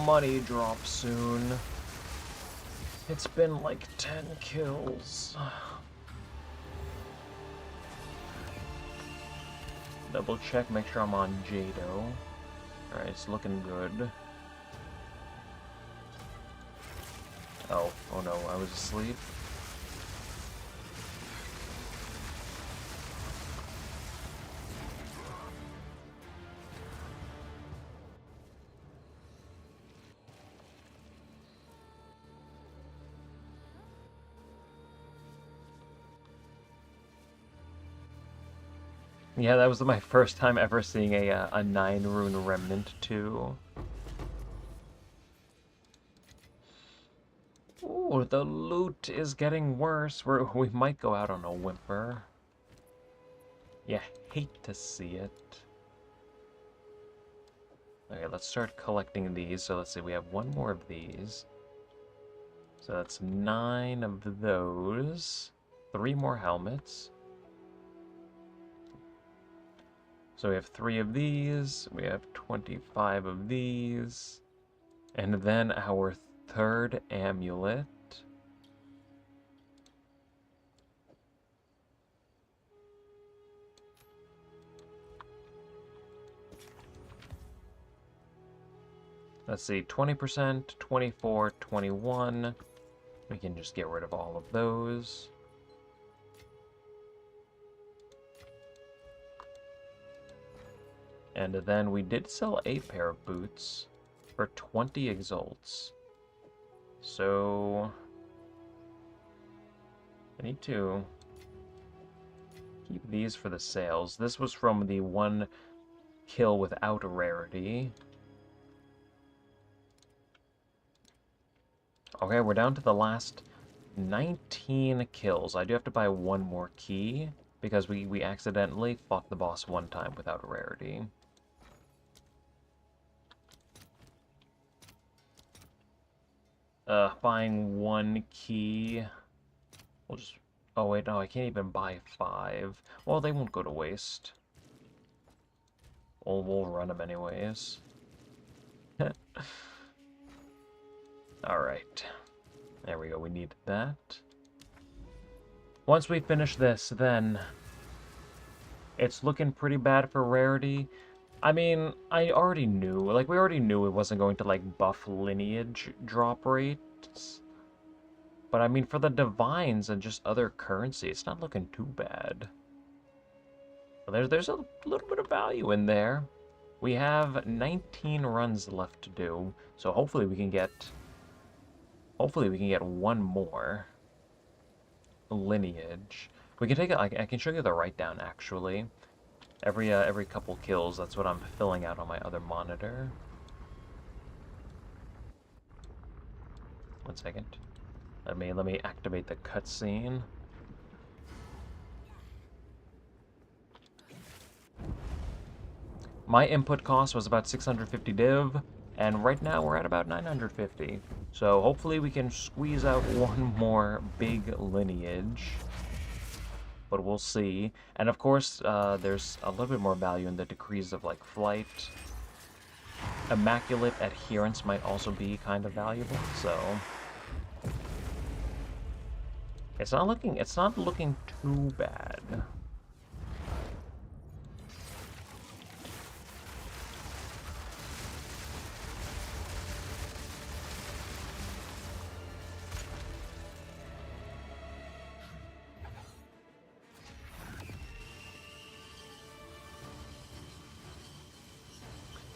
money drop soon. It's been like 10 kills. Double check, make sure I'm on Jado. Alright, it's looking good. Oh no, I was asleep. Yeah, that was my first time ever seeing a 9-rune remnant too. Ooh, the loot is getting worse. We might go out on a whimper. Yeah, hate to see it. Okay, let's start collecting these. So let's see, we have 1 more of these. So that's 9 of those. 3 more helmets. So we have 3 of these, we have 25 of these, and then our 3rd amulet. Let's see, 20%, 24, 21. We can just get rid of all of those. And then we did sell a pair of boots for 20 exalts. So I need to keep these for the sales. This was from the 1 kill without a rarity. Okay, we're down to the last 19 kills. I do have to buy 1 more key because we accidentally fought the boss 1 time without a rarity. Buying 1 key. We'll just... Oh, wait, no, I can't even buy 5. Well, they won't go to waste. We'll run them anyways. Alright. There we go, we need that. Once we finish this, then... It's looking pretty bad for rarity. I mean, I already knew, like, we already knew it wasn't going to, like, buff lineage drop rates. But, I mean, for the divines and just other currency, it's not looking too bad. But there's a little bit of value in there. We have 19 runs left to do, so hopefully we can get 1 more lineage. We can take it, I can show you the write-down, actually. Every couple kills, that's what I'm filling out on my other monitor. 1 second. Let me activate the cutscene. My input cost was about 650 div, and right now we're at about 950. So hopefully we can squeeze out 1 more big lineage. But we'll see. And of course, there's a little bit more value in the decrees of, like, flight. Immaculate adherence might also be kind of valuable, so... It's not looking too bad.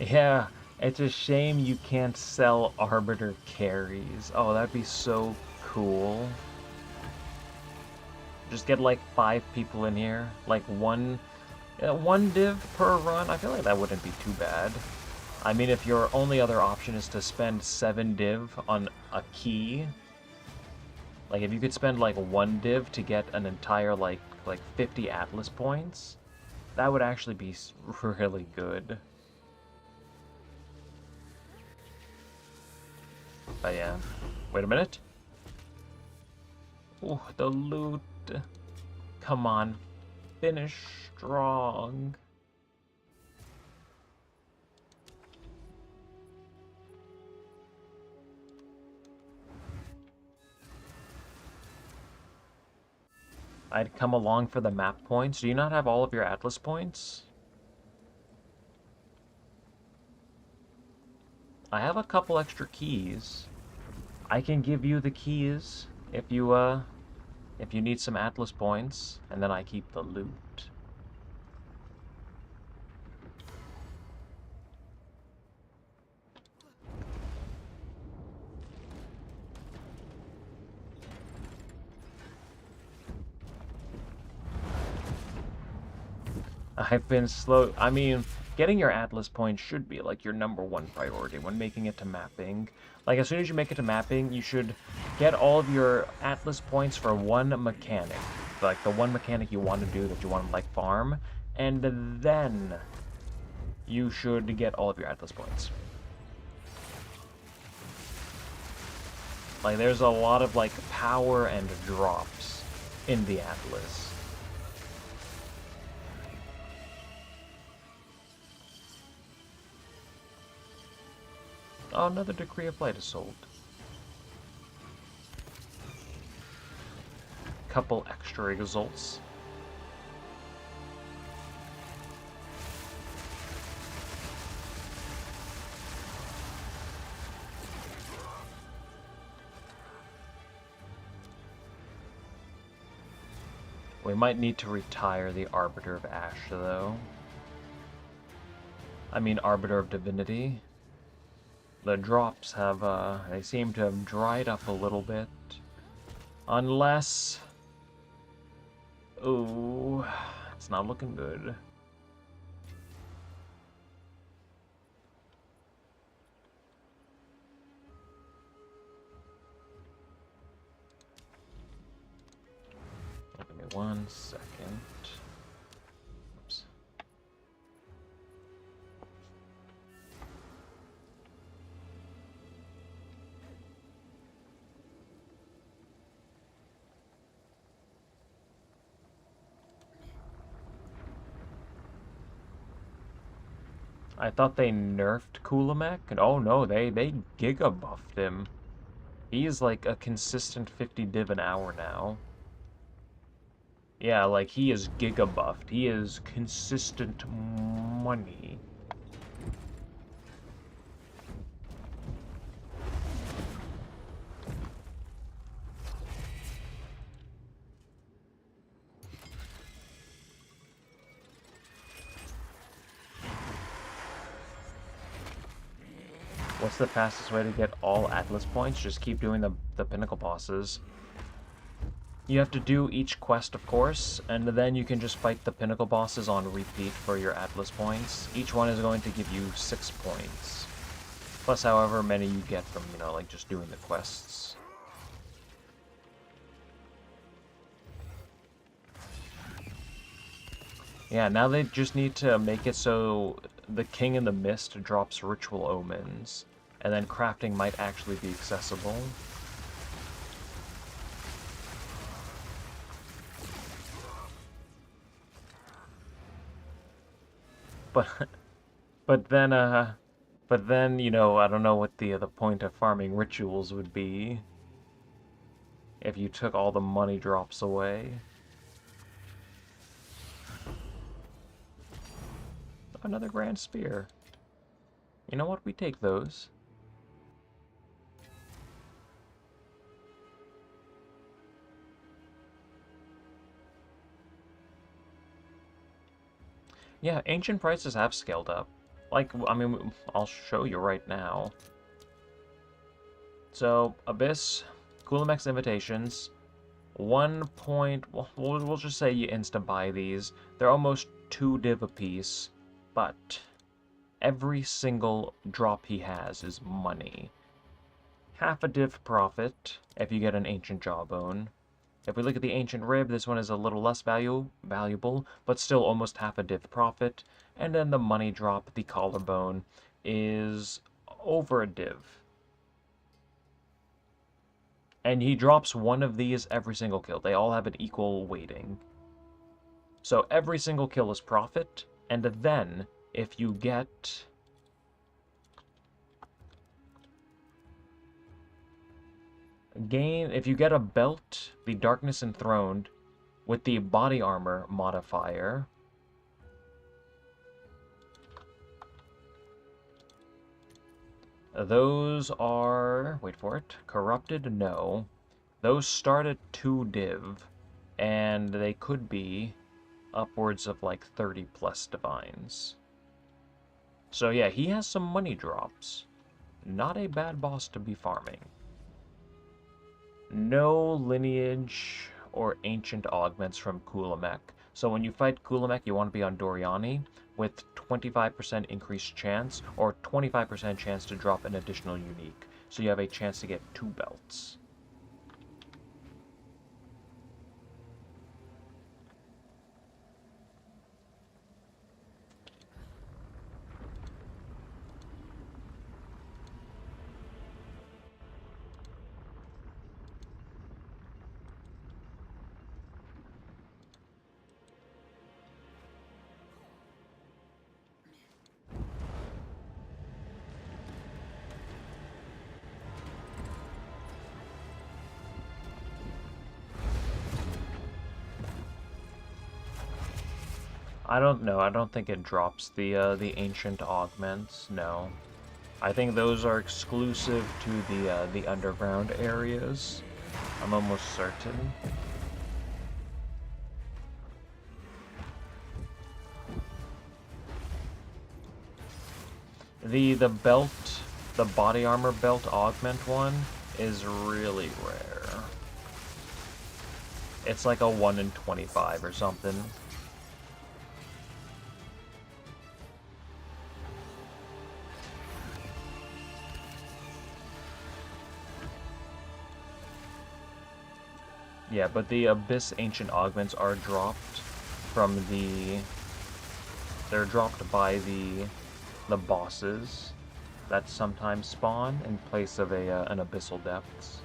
Yeah, it's a shame you can't sell Arbiter carries. Oh, that'd be so cool. Just get like 5 people in here, like one div per run. I feel like that wouldn't be too bad. I mean, if your only other option is to spend 7 div on a key, Like, if you could spend, like, 1 div to get an entire, like 50 Atlas points, that would actually be really good. But yeah. Wait a minute. Ooh, the loot. Come on. Finish strong. I'd come along for the map points. Do you not have all of your Atlas points? I have a couple extra keys. I can give you the keys if you need some Atlas points, and then I keep the loot. I've been slow. I mean, getting your Atlas points should be like your #1 priority when making it to mapping. Like, as soon as you make it to mapping, you should get all of your Atlas points for one mechanic. Like, the one mechanic you want to do that you want to, like, farm. And then you should get all of your Atlas points. Like, there's a lot of, like, power and drops in the Atlas. Oh, another Decree of Light is sold. Couple extra exalts. We might need to retire the Arbiter of Ash, though. I mean, Arbiter of Divinity. The drops have, they seem to have dried up a little bit. Unless... Ooh, it's not looking good. Give me 1 second. Oops. I thought they nerfed Kulamek, and oh no, they giga buffed him. He's like a consistent 50 div an hour now. Yeah, like, he is giga buffed. He is consistent money. What's the fastest way to get all Atlas points? Just keep doing the pinnacle bosses. You have to do each quest, of course, and then you can just fight the pinnacle bosses on repeat for your Atlas points. Each one is going to give you 6 points. Plus however many you get from, you know, like, just doing the quests. Yeah, now they just need to make it so the King in the Mist drops Ritual Omens, and then crafting might actually be accessible. But then, you know, I don't know what the point of farming rituals would be if you took all the money drops away. Another Grand Spear. You know what? We take those. Yeah, ancient prices have scaled up. Like, I mean, I'll show you right now. So, Abyss, Coolmex Invitations, 1 point... Well, we'll just say you insta-buy these. They're almost 2 div apiece, but every single drop he has is money. half a div profit if you get an ancient jawbone. If we look at the ancient rib, this one is a little less valuable, but still almost half a div profit. And then the money drop, the collarbone, is over a div. And he drops one of these every single kill. They all have an equal weighting. So every single kill is profit, and then if you get... if you get a belt, the Darkness Enthroned, with the body armor modifier, those are, wait for it, corrupted? No. Those start at 2 div, and they could be upwards of like 30 plus divines. So yeah, he has some money drops. Not a bad boss to be farming. No lineage or ancient augments from Kulamek. So when you fight Kulamek, you want to be on Doriani with 25% increased chance or 25% chance to drop an additional unique. So you have a chance to get 2 belts. I don't know. I don't think it drops the ancient augments. No, I think those are exclusive to the underground areas. I'm almost certain. The belt, the body armor belt augment one is really rare. It's like a 1 in 25 or something. Yeah, but the Abyss Ancient Augments are dropped from the... They're dropped by the bosses that sometimes spawn in place of an Abyssal Depths.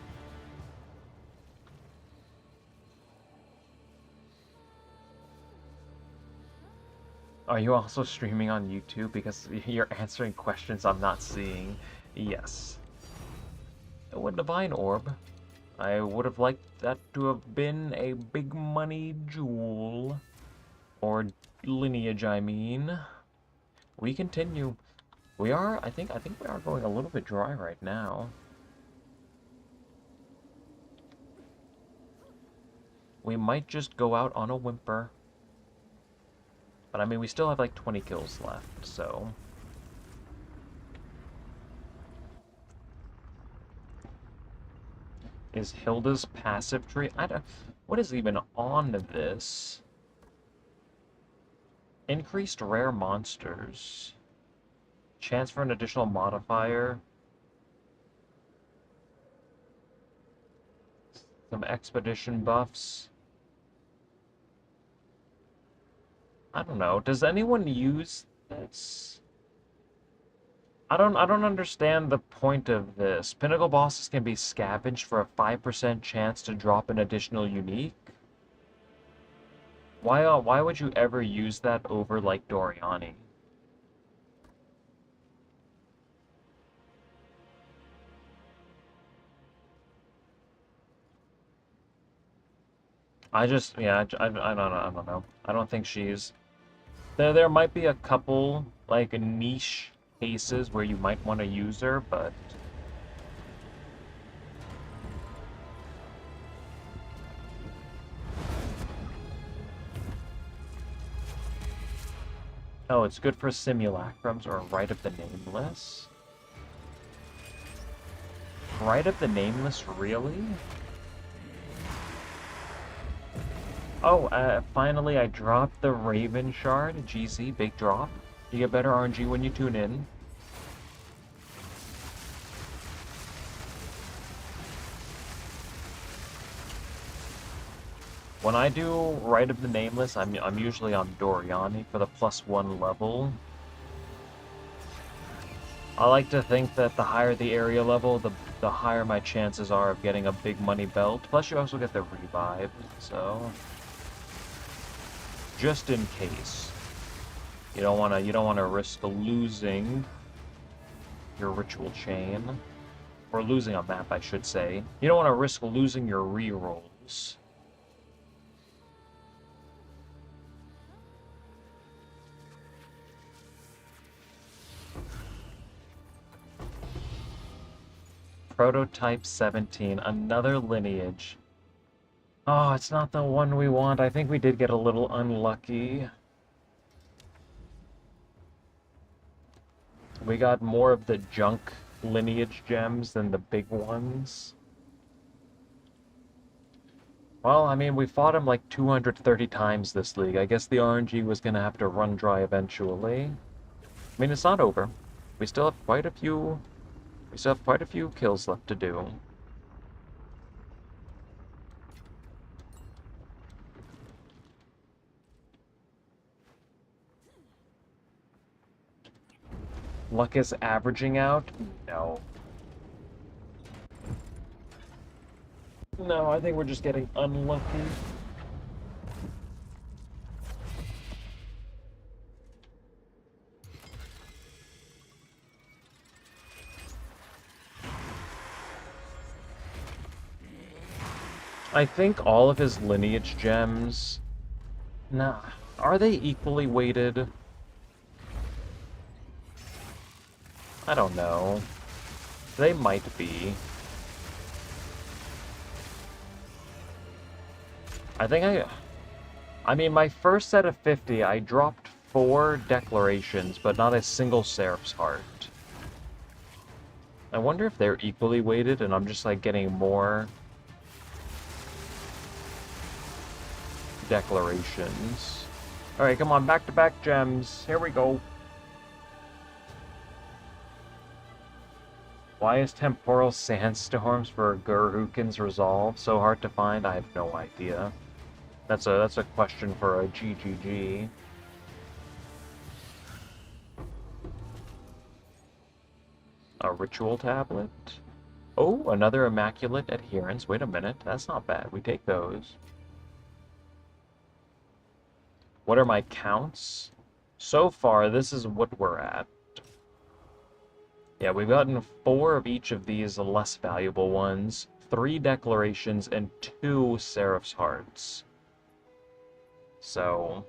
Are you also streaming on YouTube? Because you're answering questions I'm not seeing. Yes. Oh, a Divine Orb. I would have liked that to have been a big money jewel. Or lineage, I mean. We continue. We are, I think we are going a little bit dry right now. We might just go out on a whimper. But I mean, we still have like 20 kills left, so... Is Hilda's passive tree? What is even on this? Increased rare monsters. Chance for an additional modifier. Some expedition buffs. I don't know. Does anyone use this? I don't understand the point of this. Pinnacle bosses can be scavenged for a 5% chance to drop an additional unique. Why would you ever use that over like Doriani? I don't know. I don't think she's... There might be a couple, like, niche cases where you might want to use her, but... Oh, it's good for simulacrums or Rite of the Nameless? Rite of the Nameless, really? Oh, finally I dropped the Raven Shard. GZ, big drop. You get better RNG when you tune in. When I do Rite of the Nameless, I'm usually on Doriani for the +1 level. I like to think that the higher the area level, the higher my chances are of getting a big money belt. Plus you also get the revive, so just in case. You don't wanna risk losing your ritual chain. Or losing a map, I should say. You don't want to risk losing your rerolls. Prototype 17, another lineage. Oh, it's not the one we want. I think we did get a little unlucky. We got more of the junk lineage gems than the big ones. Well, I mean, we fought him like 230 times this league. I guess the RNG was gonna have to run dry eventually. I mean, it's not over. We still have quite a few kills left to do. Luck is averaging out? No. No, I think we're just getting unlucky. I think all of his lineage gems... Nah, are they equally weighted? I don't know. They might be. I mean, my first set of 50, I dropped 4 declarations, but not a single Seraph's Heart. I wonder if they're equally weighted and I'm just like getting more declarations. Alright, come on, back-to-back gems. Here we go. Why is Temporal Sandstorms for Gurhukin's Resolve so hard to find? I have no idea. That's a question for a GGG. A ritual tablet. Oh, another Immaculate Adherence. Wait a minute, that's not bad. We take those. What are my counts? So far, this is what we're at. Yeah, we've gotten 4 of each of these less valuable ones, 3 declarations, and 2 Seraph's Hearts. So...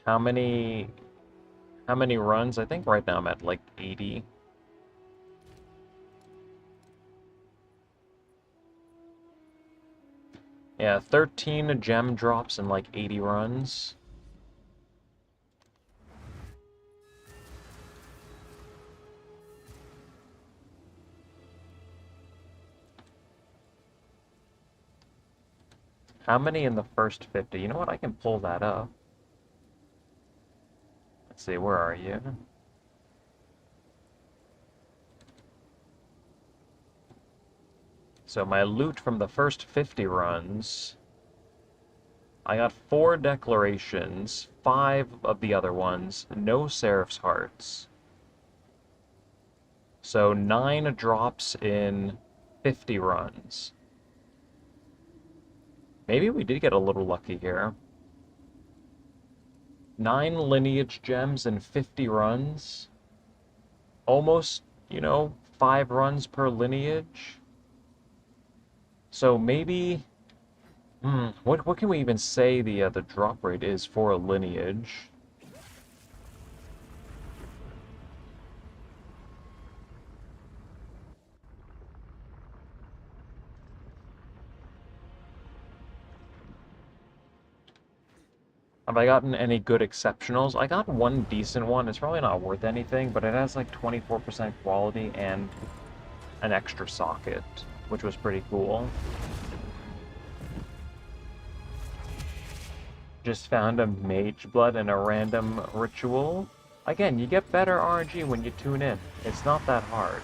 How many runs? I think right now I'm at like 80. Yeah, 13 gem drops and like 80 runs. How many in the first 50? You know what? I can pull that up. Let's see, where are you? So my loot from the first 50 runs, I got 4 declarations, 5 of the other ones, no Seraph's Hearts. So 9 drops in 50 runs. Maybe we did get a little lucky here. 9 lineage gems in 50 runs. Almost, 5 runs per lineage. So maybe... what can we even say the drop rate is for a lineage? Have I gotten any good exceptionals? I got one decent one. It's probably not worth anything, but it has like 24% quality and an extra socket, which was pretty cool. Just found a Mageblood in a random ritual. Again, you get better RNG when you tune in. It's not that hard.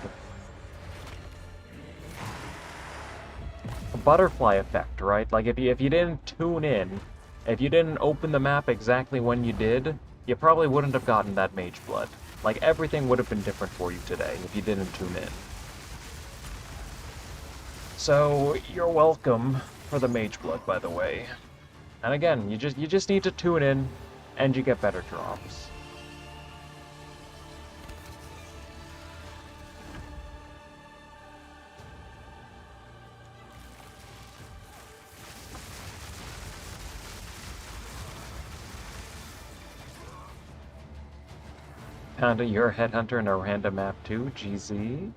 A butterfly effect, right? Like if you didn't tune in, if you didn't open the map exactly when you did, you probably wouldn't have gotten that Mageblood. Like everything would have been different for you today if you didn't tune in. So you're welcome for the Mageblood, by the way. And again, you just need to tune in, and you get better drops. Found your headhunter in a random map too, GZ.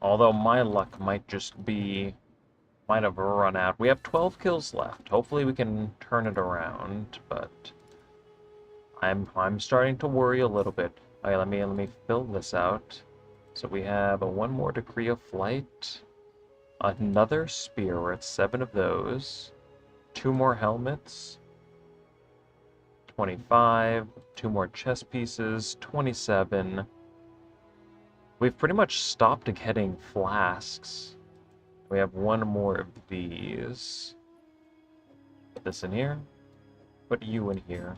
Although my luck might have run out. We have 12 kills left. Hopefully we can turn it around, but I'm starting to worry a little bit. Okay, let me fill this out. So we have one more Decree of Flight, another Spear, we're at 7 of those, 2 more helmets, 25, 2 more chess pieces, 27. We've pretty much stopped getting flasks. We have 1 more of these. Put this in here. Put you in here.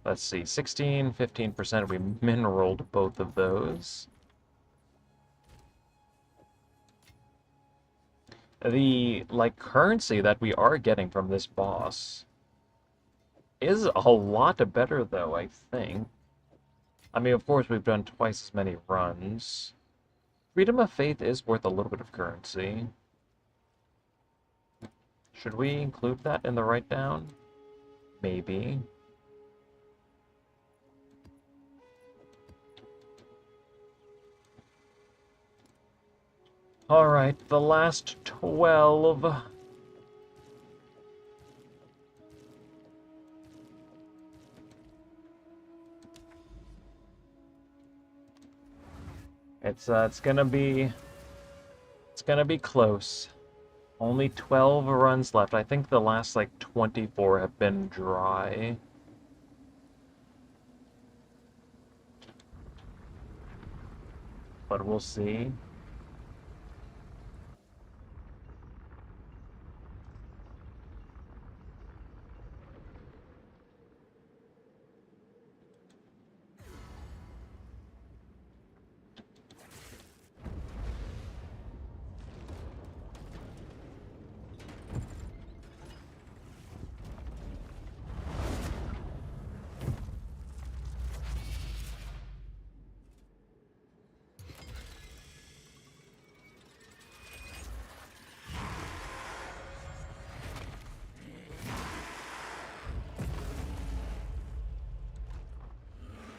Let's see, 16, 15%. We mineraled both of those. The, currency that we are getting from this boss is a lot better, though, I think. I mean, of course, we've done twice as many runs. Freedom of Faith is worth a little bit of currency. Should we include that in the write-down? Maybe. Alright, the last 12. It's gonna be close. Only 12 runs left. I think the last 24 have been dry. But we'll see.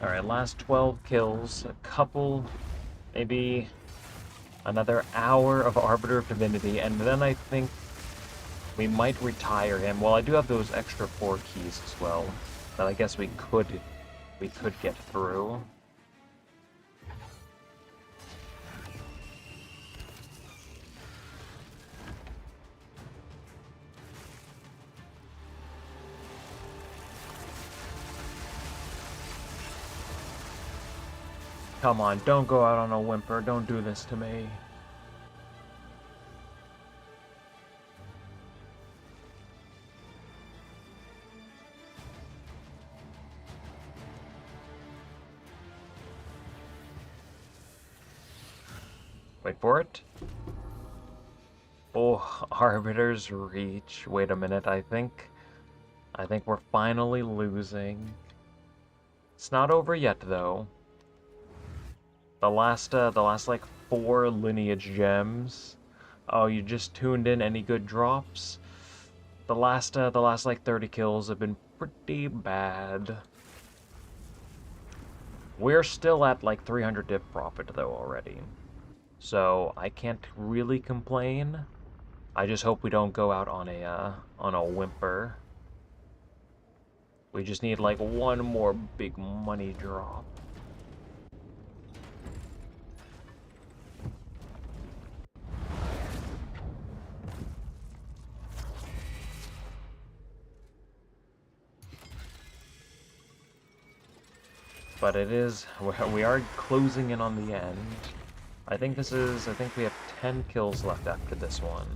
Alright, last 12 kills, a couple, maybe another hour of Arbiter of Divinity, and then I think we might retire him. Well, I do have those extra 4 keys as well, that I guess we could get through. Come on, don't go out on a whimper. Don't do this to me. Wait for it. Oh, Arbiter's Reach. Wait a minute, I think we're finally losing. It's not over yet, though. The last 4 lineage gems. Oh, you just tuned in. Any good drops? The last 30 kills have been pretty bad. We're still at 300 div profit though already, so I can't really complain. I just hope we don't go out on a whimper. We just need like one more big money drop. But it is, we are closing in on the end. I think we have 10 kills left after this one.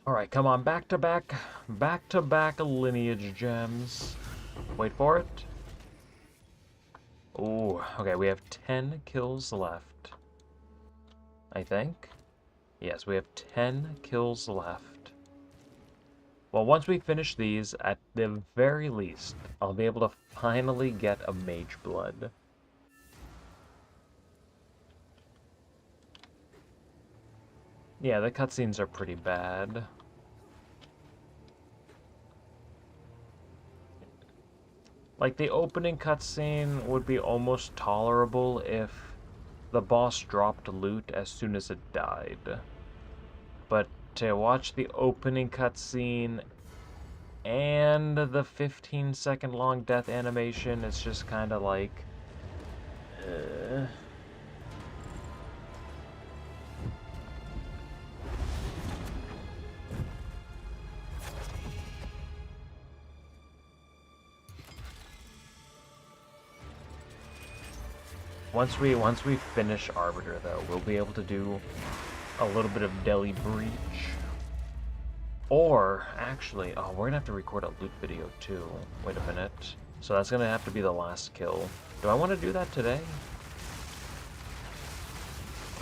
Alright, come on, back to back lineage gems. Wait for it. Ooh, okay, we have 10 kills left. I think. Yes, we have 10 kills left. Well, once we finish these, at the very least, I'll be able to finally get a Mageblood. Yeah, the cutscenes are pretty bad. Like, the opening cutscene would be almost tolerable if the boss dropped loot as soon as it died. But to watch the opening cutscene and the 15-second long death animation, it's just kind of like... Once we finish Arbiter, though, we'll be able to do a little bit of Deli Breach. Or, actually, oh, we're gonna have to record a loot video, too. Wait a minute. So that's gonna have to be the last kill. Do I want to do that today?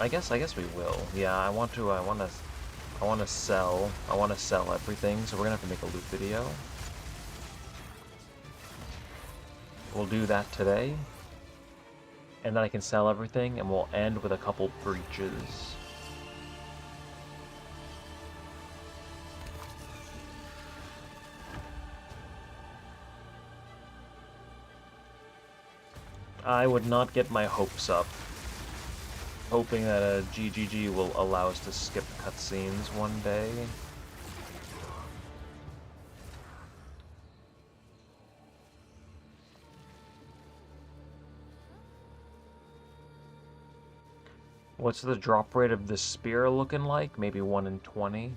I guess we will. Yeah, I want to sell everything, so we're gonna have to make a loot video. We'll do that today. And then I can sell everything, and we'll end with a couple breaches. I would not get my hopes up, hoping that a GGG will allow us to skip cutscenes one day. What's the drop rate of this spear looking like? Maybe 1 in 20?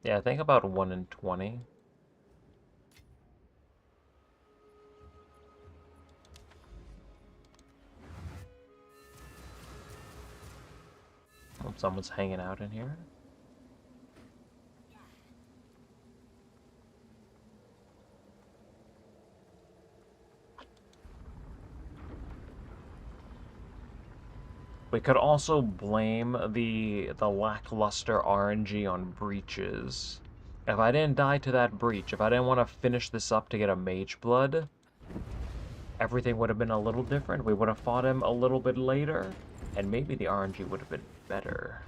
Yeah, I think about 1 in 20. Oh, someone's hanging out in here. We could also blame the lackluster RNG on breaches. If I didn't die to that breach, if I didn't want to finish this up to get a Mageblood, everything would have been a little different. We would have fought him a little bit later, and maybe the RNG would have been better.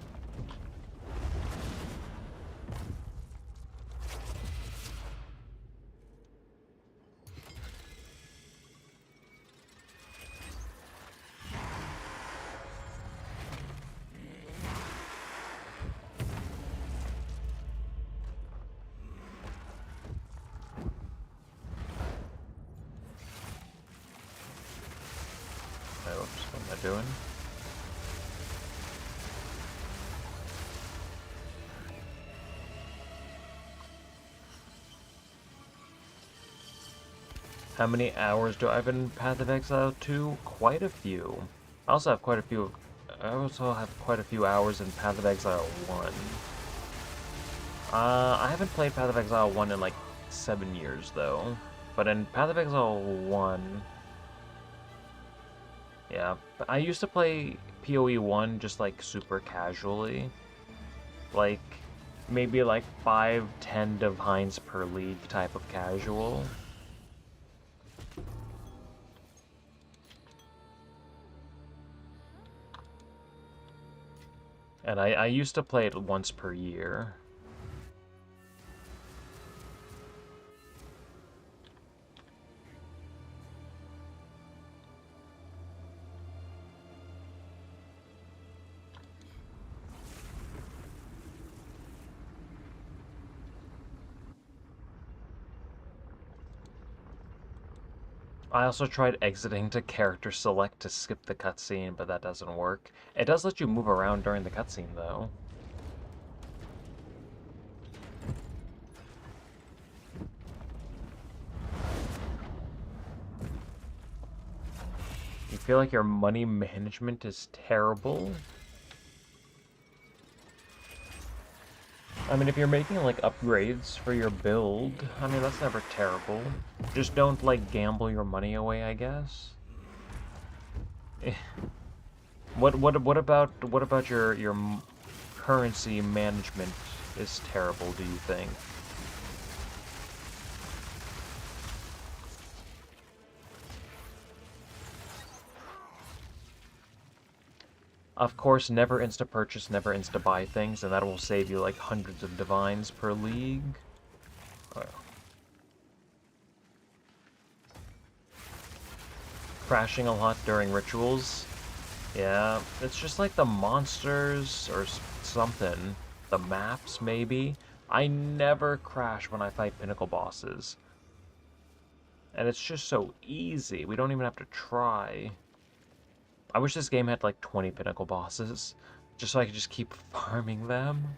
Doing? How many hours do I have in Path of Exile 2? Quite a few. I also have quite a few. I also have quite a few hours in Path of Exile 1. I haven't played Path of Exile 1 in like 7 years though. But in Path of Exile 1, yeah, I used to play PoE 1 just like super casually. Like maybe like 5-10 divines per league type of casual. And I used to play it once per year. I also tried exiting to character select to skip the cutscene, but that doesn't work. It does let you move around during the cutscene, though. You feel like your money management is terrible? I mean, if you're making, like, upgrades for your build, I mean, that's never terrible. Just don't, like, gamble your money away, I guess. What about your currency management is terrible, do you think? Of course, never insta-purchase, never insta-buy things, and that will save you like hundreds of divines per league. Oh, yeah. Crashing a lot during rituals. Yeah, it's just like the monsters or something. The maps, maybe. I never crash when I fight pinnacle bosses. And it's just so easy. We don't even have to try. I wish this game had like 20 pinnacle bosses, just so I could just keep farming them.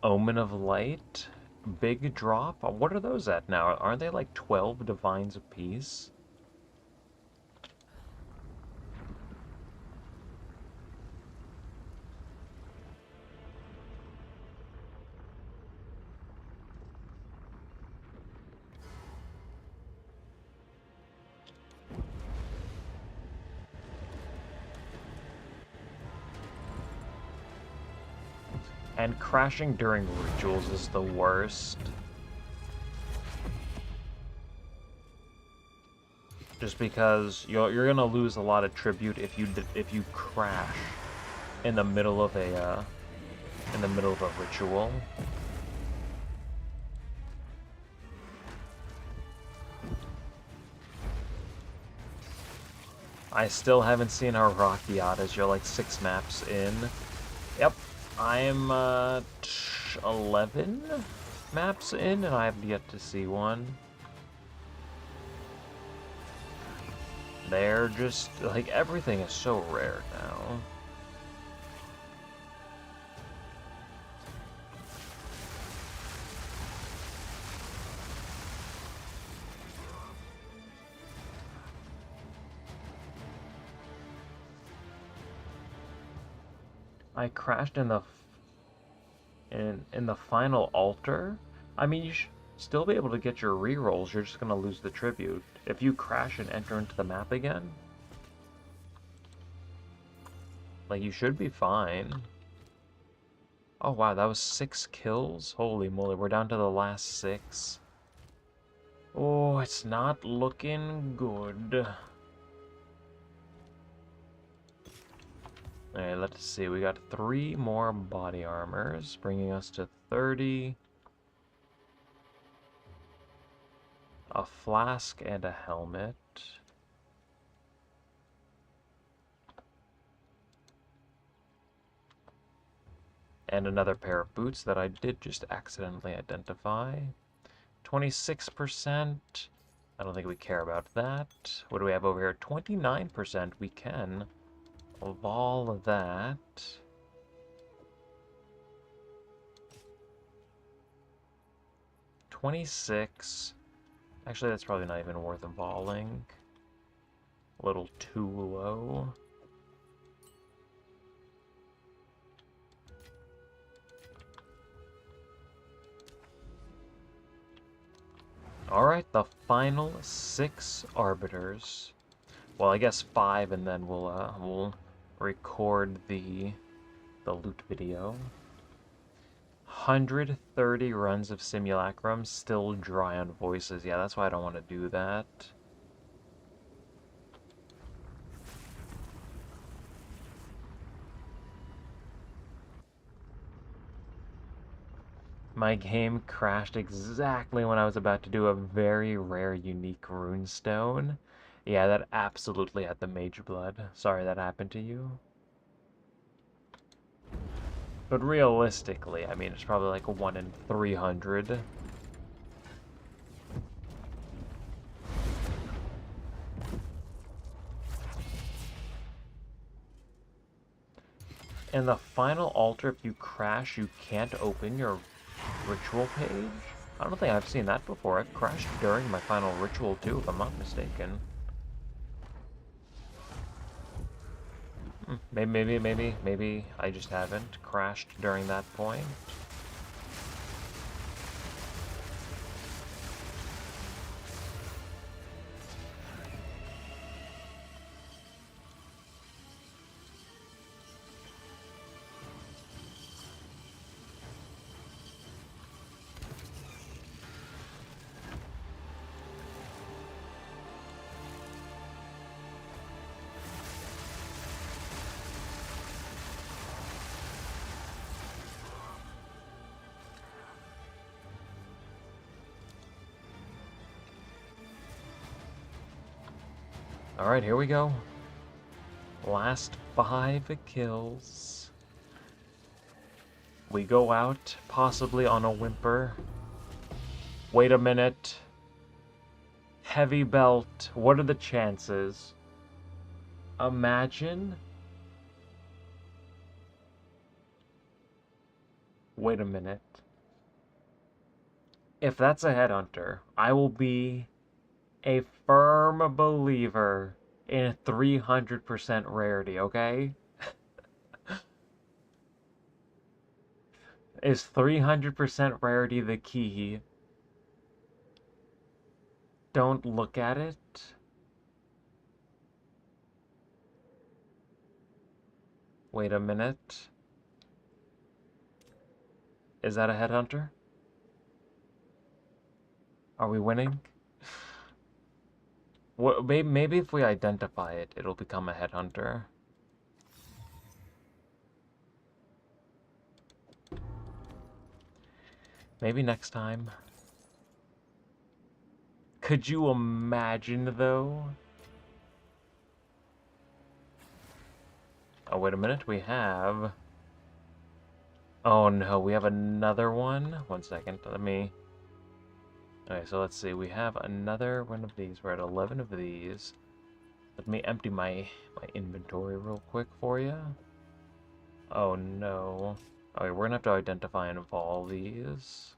Omen of Light, Big Drop. What are those at now? Aren't they like 12 divines apiece? And crashing during rituals is the worst. Just because you're gonna lose a lot of tribute if you crash in the middle of a ritual. I still haven't seen our Rockiatas. You're like 6 maps in. Yep, I'm 11 maps in, and I have yet to see one. They're just, like, everything is so rare now. I crashed in the final altar. I mean, you should still be able to get your rerolls. You're just gonna lose the tribute if you crash and enter into the map again. Like, you should be fine. Oh wow, that was 6 kills. Holy moly, we're down to the last 6. Oh, it's not looking good. Alright, let's see. We got 3 more body armors, bringing us to 30. A flask and a helmet. And another pair of boots that I did just accidentally identify. 26%. I don't think we care about that. What do we have over here? 29%. We can. Of all of that. 26. Actually, that's probably not even worth voling. A little too low. Alright, the final 6 Arbiters. Well, I guess 5, and then we'll record the loot video. 130 runs of Simulacrum, still dry on voices. Yeah, that's why I don't want to do that. My game crashed exactly when I was about to do a very rare unique runestone. Yeah, that absolutely had the Mageblood. Sorry that happened to you. But realistically, I mean, it's probably like a 1 in 300. In the final altar, if you crash, you can't open your ritual page? I don't think I've seen that before. I've crashed during my final ritual too, if I'm not mistaken. Maybe I just haven't crashed during that point. Alright, here we go. Last 5 kills. We go out, possibly on a whimper. Wait a minute. Heavy belt. What are the chances? Imagine. Wait a minute. If that's a headhunter, I will be a firm believer in 300% rarity, okay? Is 300% rarity the key? Don't look at it. Wait a minute. Is that a headhunter? Are we winning? What, maybe if we identify it, it'll become a headhunter. Maybe next time. Could you imagine, though? Oh, wait a minute. We have... Oh, no. We have another one. 1 second. Let me... Okay, so let's see. We have another one of these. We're at 11 of these. Let me empty my inventory real quick for you. Oh, no. Okay, we're gonna have to identify and evolve these.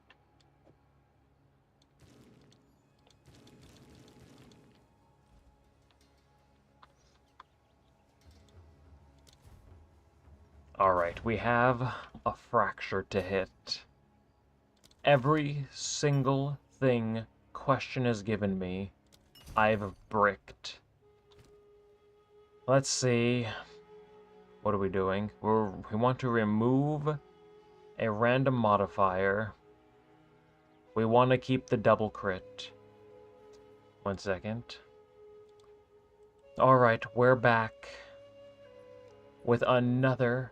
Alright, we have a fracture to hit. Every single thing question has given me, I've bricked. Let's see. What are we doing? We want to remove a random modifier. We want to keep the double crit. 1 second. Alright, we're back with another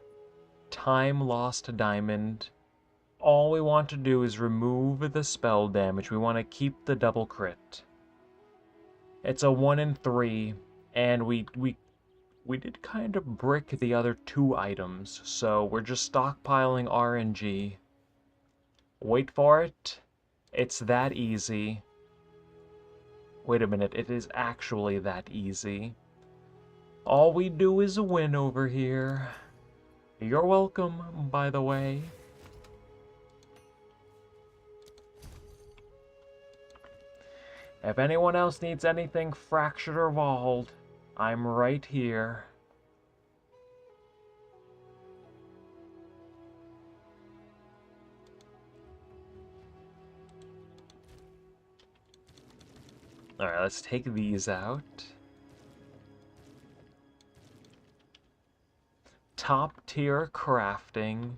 time-lost diamond. All we want to do is remove the spell damage. We want to keep the double crit. It's a 1 in 3, and we We did kind of brick the other 2 items, so we're just stockpiling RNG. Wait for it. It's that easy. Wait a minute, it is actually that easy. All we do is win over here. You're welcome, by the way. If anyone else needs anything fractured or vaulted, I'm right here. Alright, let's take these out. Top tier crafting.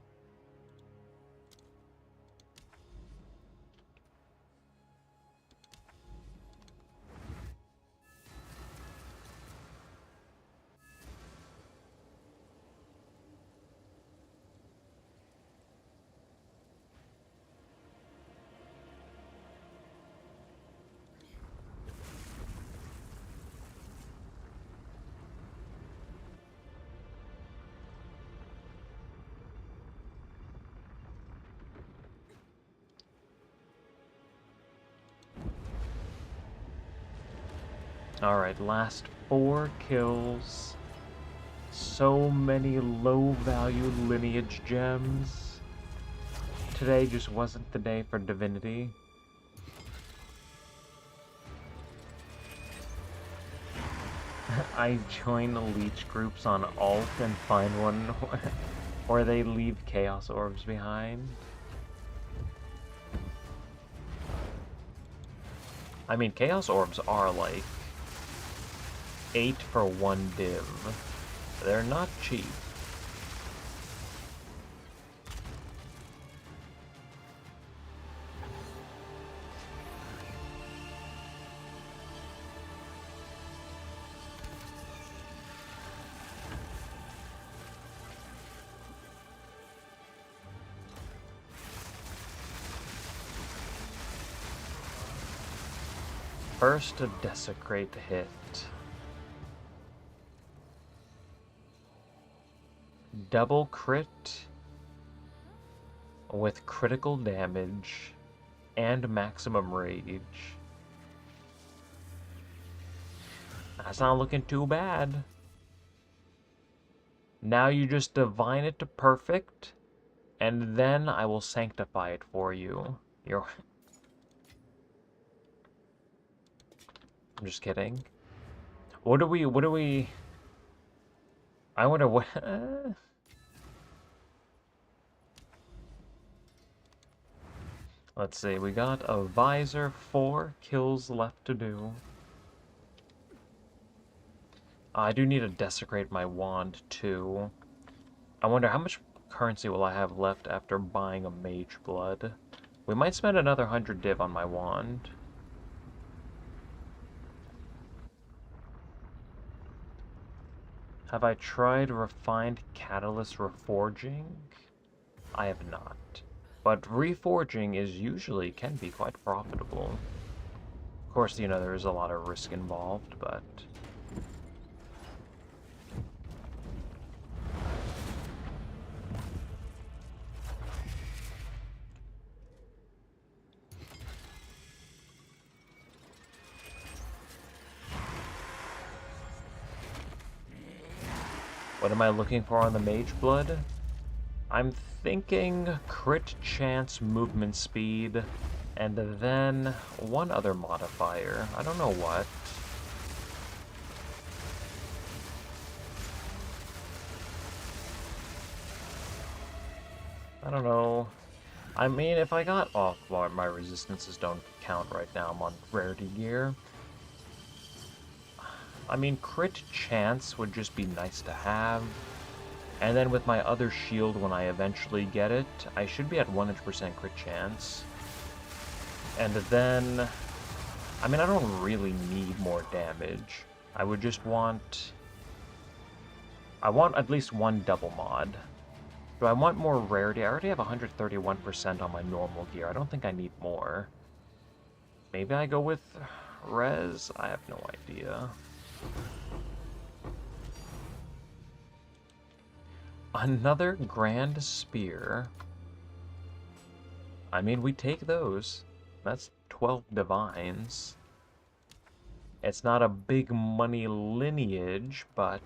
Alright, last 4 kills. So many low-value lineage gems. Today just wasn't the day for Divinity. I join the leech groups on alt and find one where they leave chaos orbs behind. I mean, chaos orbs are like 8 for 1 div. They're not cheap. First, a desecrate hit. Double crit with critical damage and maximum rage. That's not looking too bad. Now you just divine it to perfect, and then I will sanctify it for you. I'm just kidding. What do we... I wonder what... Let's see, we got a visor, 4 kills left to do. I do need to desecrate my wand, too. I wonder how much currency will I have left after buying a Mageblood. We might spend another 100 div on my wand. Have I tried refined catalyst reforging? I have not. But reforging can be quite profitable. Of course, you know, there is a lot of risk involved, but... What am I looking for on the Mageblood? I'm thinking crit chance movement speed, and then one other modifier. I don't know what. I don't know. I mean, if I got... Oh, well, my resistances don't count right now. I'm on Rarity gear. I mean, crit chance would just be nice to have. And then with my other shield, when I eventually get it, I should be at 100% crit chance. And then... I mean, I don't really need more damage. I would just want... I want at least one double mod. Do I want more rarity? I already have 131% on my normal gear. I don't think I need more. Maybe I go with res? I have no idea. Another Grand Spear. I mean, we take those. That's 12 divines. It's not a big money lineage, but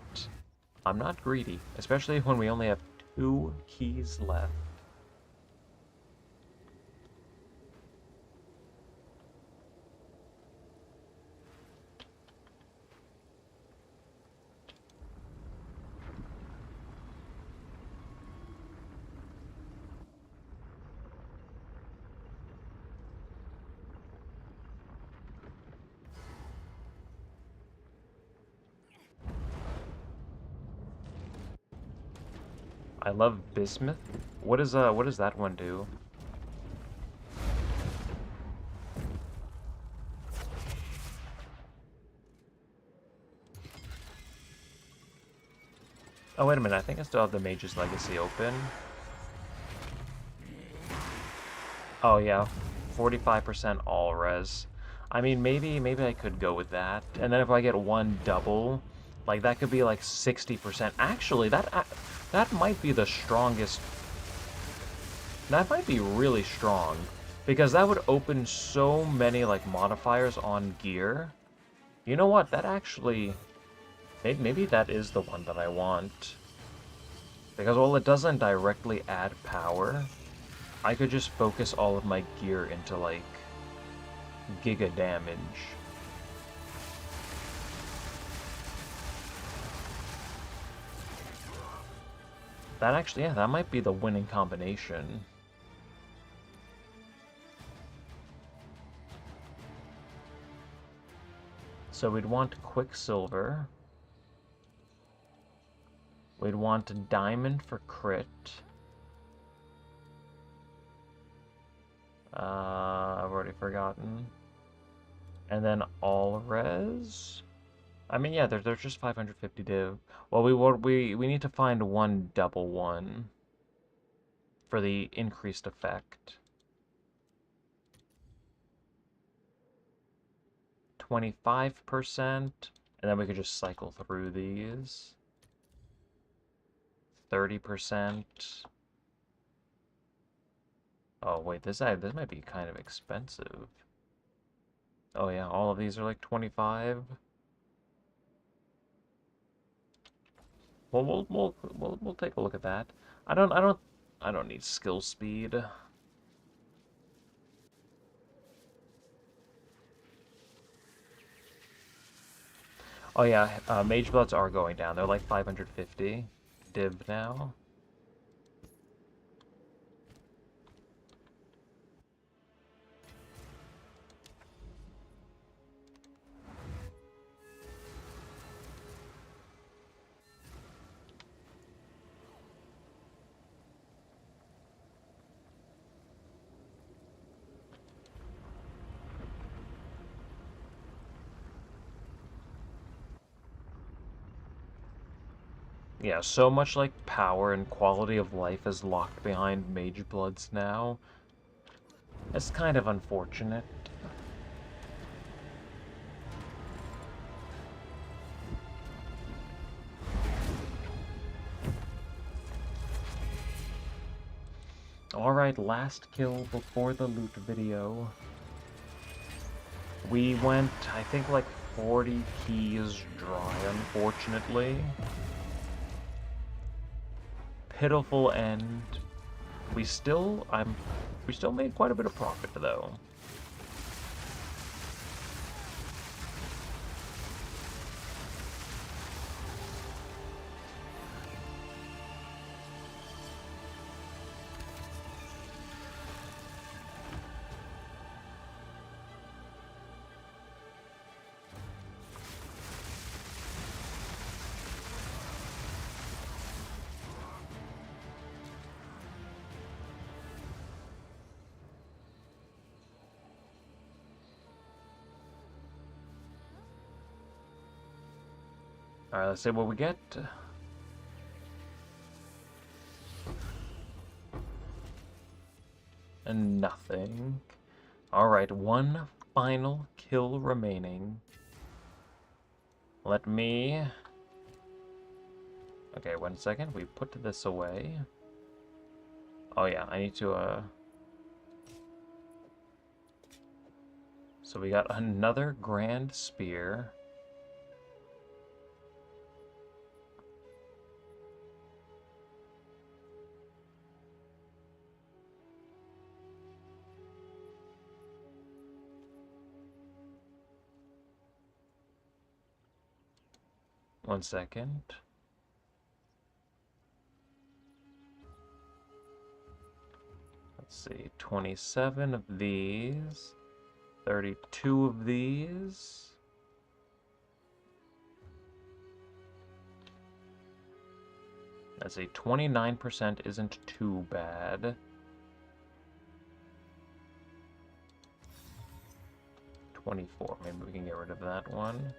I'm not greedy, especially when we only have 2 keys left. I love bismuth. What does that one do? Oh, wait a minute. I think I still have the Mage's Legacy open. Oh, yeah. 45% all res. I mean, maybe I could go with that. And then if I get one double, like, that could be, like, 60%. Actually, that might be the strongest. That might be really strong. Because that would open so many, like, modifiers on gear. You know what? That actually... Maybe that is the one that I want. Because while it doesn't directly add power, I could just focus all of my gear into, like, giga damage. That actually, yeah, that might be the winning combination. So we'd want Quicksilver. We'd want a Diamond for crit. I've already forgotten. And then all res. I mean, yeah, there's just 550 div. Well, we need to find one double one for the increased effect. 25%, and then we could just cycle through these. 30%. Oh wait, this might be kind of expensive. Oh yeah, all of these are like 25. Well, we'll take a look at that. I don't need skill speed. Oh yeah, Magebloods are going down. They're like 550 div now. Yeah, so much like power and quality of life is locked behind Magebloods now. It's kind of unfortunate. Alright, last kill before the loot video. We went, I think, like 40 keys dry, unfortunately. Pitiful end. We still made quite a bit of profit, though. Alright, let's see what we get. And nothing. Alright, one final kill remaining. Let me Okay, 1 second. We put this away. Oh yeah, I need to, So we got another Grand Spear. One second. Let's see, 27 of these, 32 of these. Let's see, 29% isn't too bad. 24, maybe we can get rid of that one.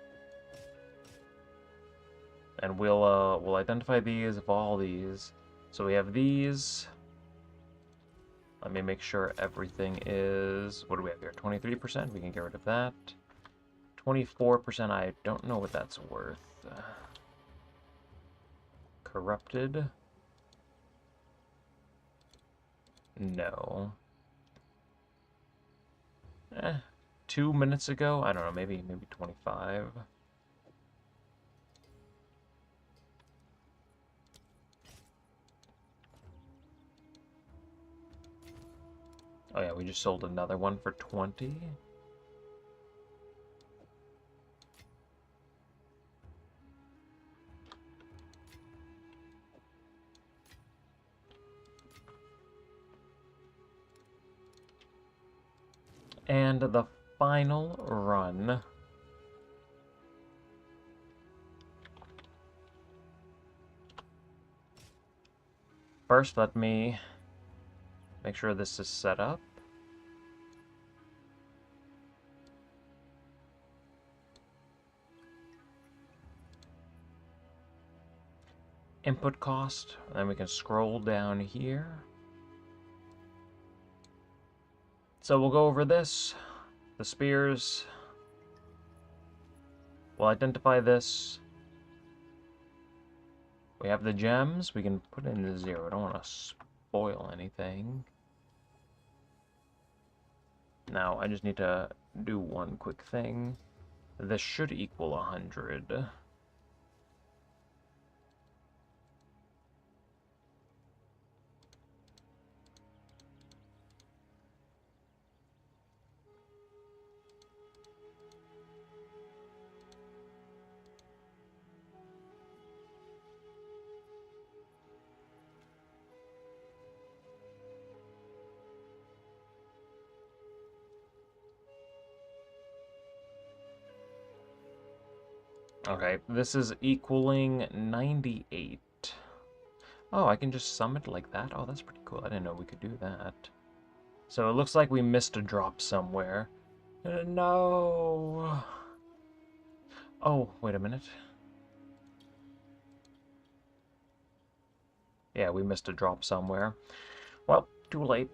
And we'll identify these of all these. So we have these. Let me make sure everything is, what do we have here? 23%, we can get rid of that. 24%, I don't know what that's worth. Corrupted. No. 2 minutes ago? I don't know, maybe 25. Oh yeah, we just sold another one for 20. And the final run. First, let me make sure this is set up. Input cost, and then we can scroll down here. So we'll go over this, the spears. We'll identify this. We have the gems, we can put in the 0. I don't want to spoil anything. Now, I just need to do one quick thing. This should equal 100. Okay, this is equaling 98. Oh, I can just sum it like that? Oh, that's pretty cool. I didn't know we could do that. So it looks like we missed a drop somewhere. No! Oh, wait a minute. Yeah, we missed a drop somewhere. Well, too late.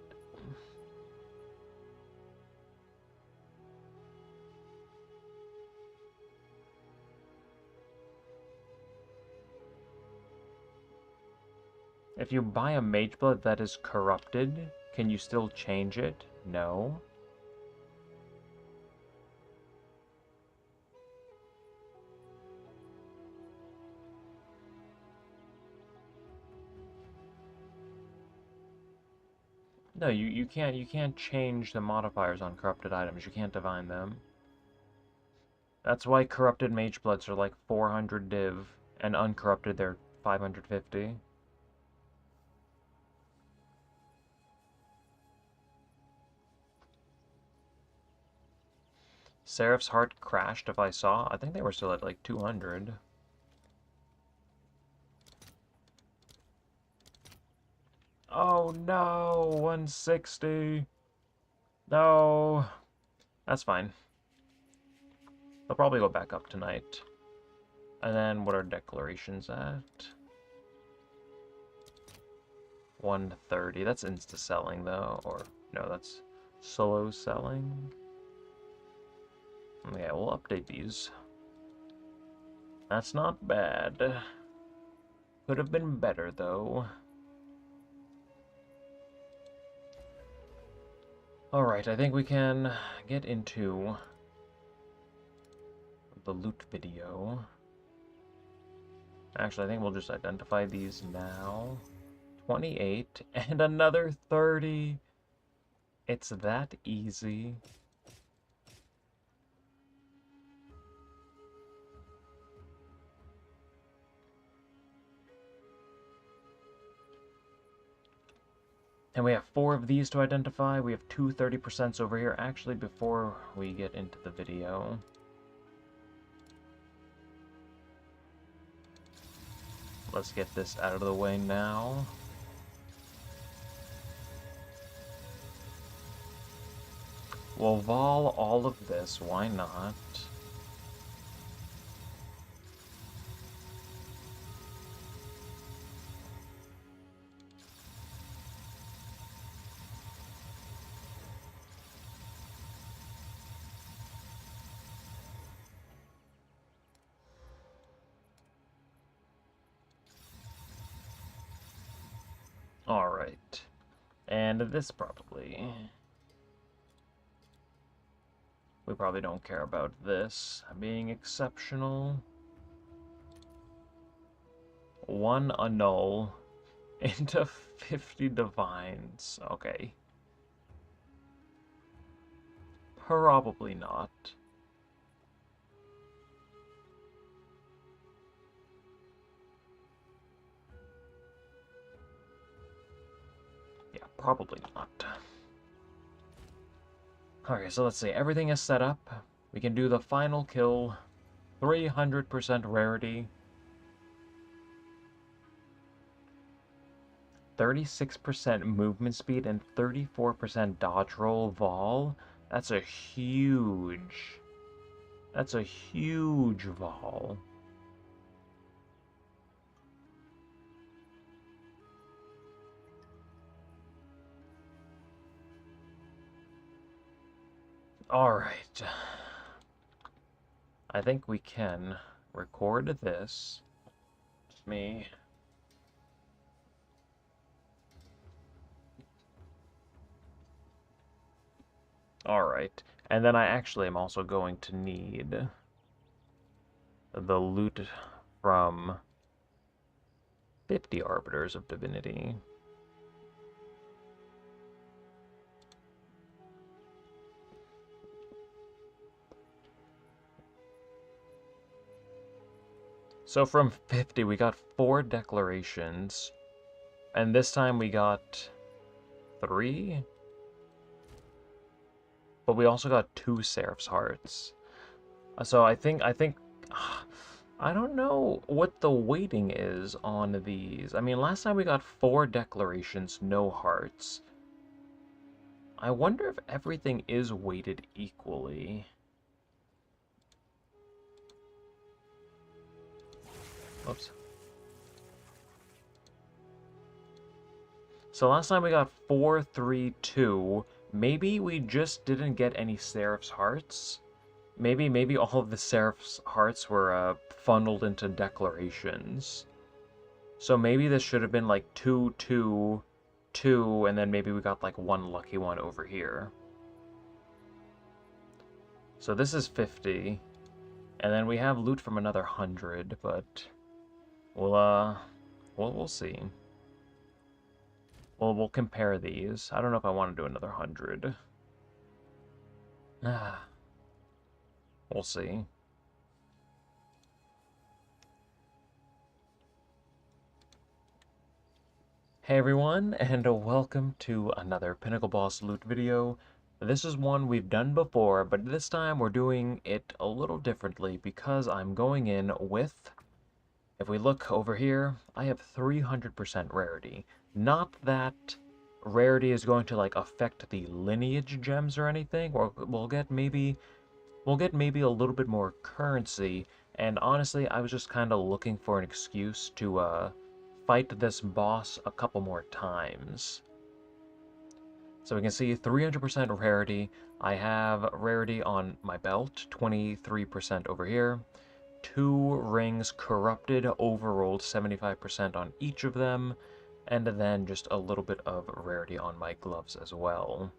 If you buy a Mageblood that is corrupted, can you still change it? No. No, you can't change the modifiers on corrupted items. You can't divine them. That's why corrupted Magebloods are like 400 div, and uncorrupted they're 550. Seraph's Heart crashed if I saw. I think they were still at like 200. Oh no, 160. No. That's fine. They'll probably go back up tonight. And then what are declarations at? 130. That's insta-selling though. Or, no, that's slow selling. Yeah, we'll update these. That's not bad. Could have been better, though. Alright, I think we can get into the loot video. Actually, I think we'll just identify these now. 28 and another 30. It's that easy. And we have 4 of these to identify. We have two 30% over here. Actually, before we get into the video, let's get this out of the way now. We'll vol all of this, why not? Alright. And this probably... We probably don't care about this being exceptional. 1 annul into 50 divines. Okay. Probably not. Yeah, probably not. Okay, so let's see. Everything is set up. We can do the final kill. 300% rarity. 36% movement speed and 34% dodge roll vol. That's a huge vol. Alright. I think we can record this. Just me. Alright. And then I actually am also going to need the loot from 50 Arbiters of Divinity. So from 50, we got 4 declarations. And this time we got 3? But we also got 2 Seraph's Hearts. So I think... I don't know what the weighting is on these. I mean, last time we got 4 declarations, no hearts. I wonder if everything is weighted equally. Whoops. So last time we got 4, 3, 2. Maybe we just didn't get any Seraph's Hearts. Maybe all of the Seraph's Hearts were funneled into declarations. So maybe this should have been like 2, 2, 2, and then maybe we got like 1 lucky one over here. So this is 50. And then we have loot from another 100, but we'll see. Well, we'll compare these. I don't know if I want to do another 100. We'll see. Hey everyone, and welcome to another Pinnacle Boss loot video. This is one we've done before, but this time we're doing it a little differently because I'm going in with... If we look over here, I have 300% rarity. Not that rarity is going to like affect the lineage gems or anything, or we'll get maybe a little bit more currency. And honestly, I was just kind of looking for an excuse to fight this boss a couple more times. So we can see 300% rarity. I have rarity on my belt, 23% over here. 2 rings corrupted, overrolled 75% on each of them, and then just a little bit of rarity on my gloves as well.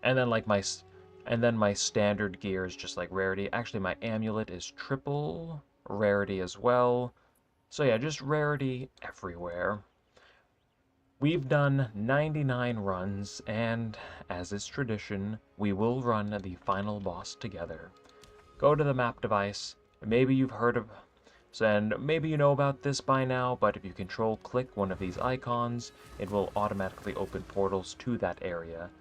And then my standard gear is just like rarity. Actually, my amulet is triple rarity as well. So yeah, just rarity everywhere. We've done 99 runs, and as is tradition, we will run the final boss together. Go to the map device. Maybe you've heard of, and maybe you know about this by now, but if you control-click one of these icons, it will automatically open portals to that area.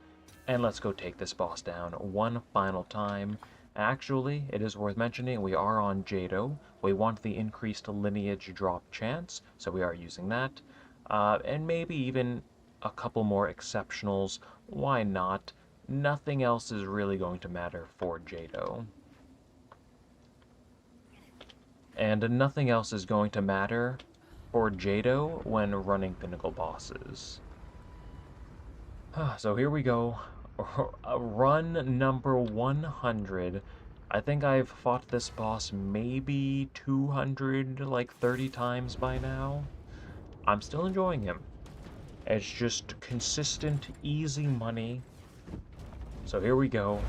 And let's go take this boss down one final time. Actually, it is worth mentioning, we are on Jado. We want the increased lineage drop chance, so we are using that. And maybe even a couple more exceptionals. Why not? Nothing else is really going to matter for Jado. And nothing else is going to matter for Jado when running Pinnacle bosses. So here we go. Run number 100. I think I've fought this boss maybe 200, like 30 times by now. I'm still enjoying him. It's just consistent, easy money. So here we go.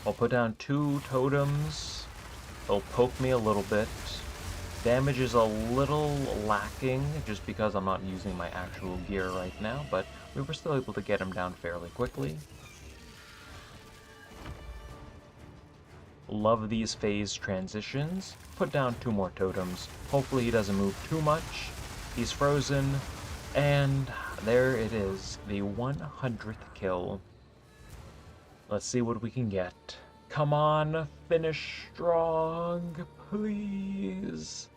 I'll put down 2 totems. They'll poke me a little bit. Damage is a little lacking just because I'm not using my actual gear right now, but we were still able to get him down fairly quickly. Love these phase transitions. Put down 2 more totems. Hopefully he doesn't move too much. He's frozen. And there it is, the 100th kill. Let's see what we can get. Come on, finish strong, please.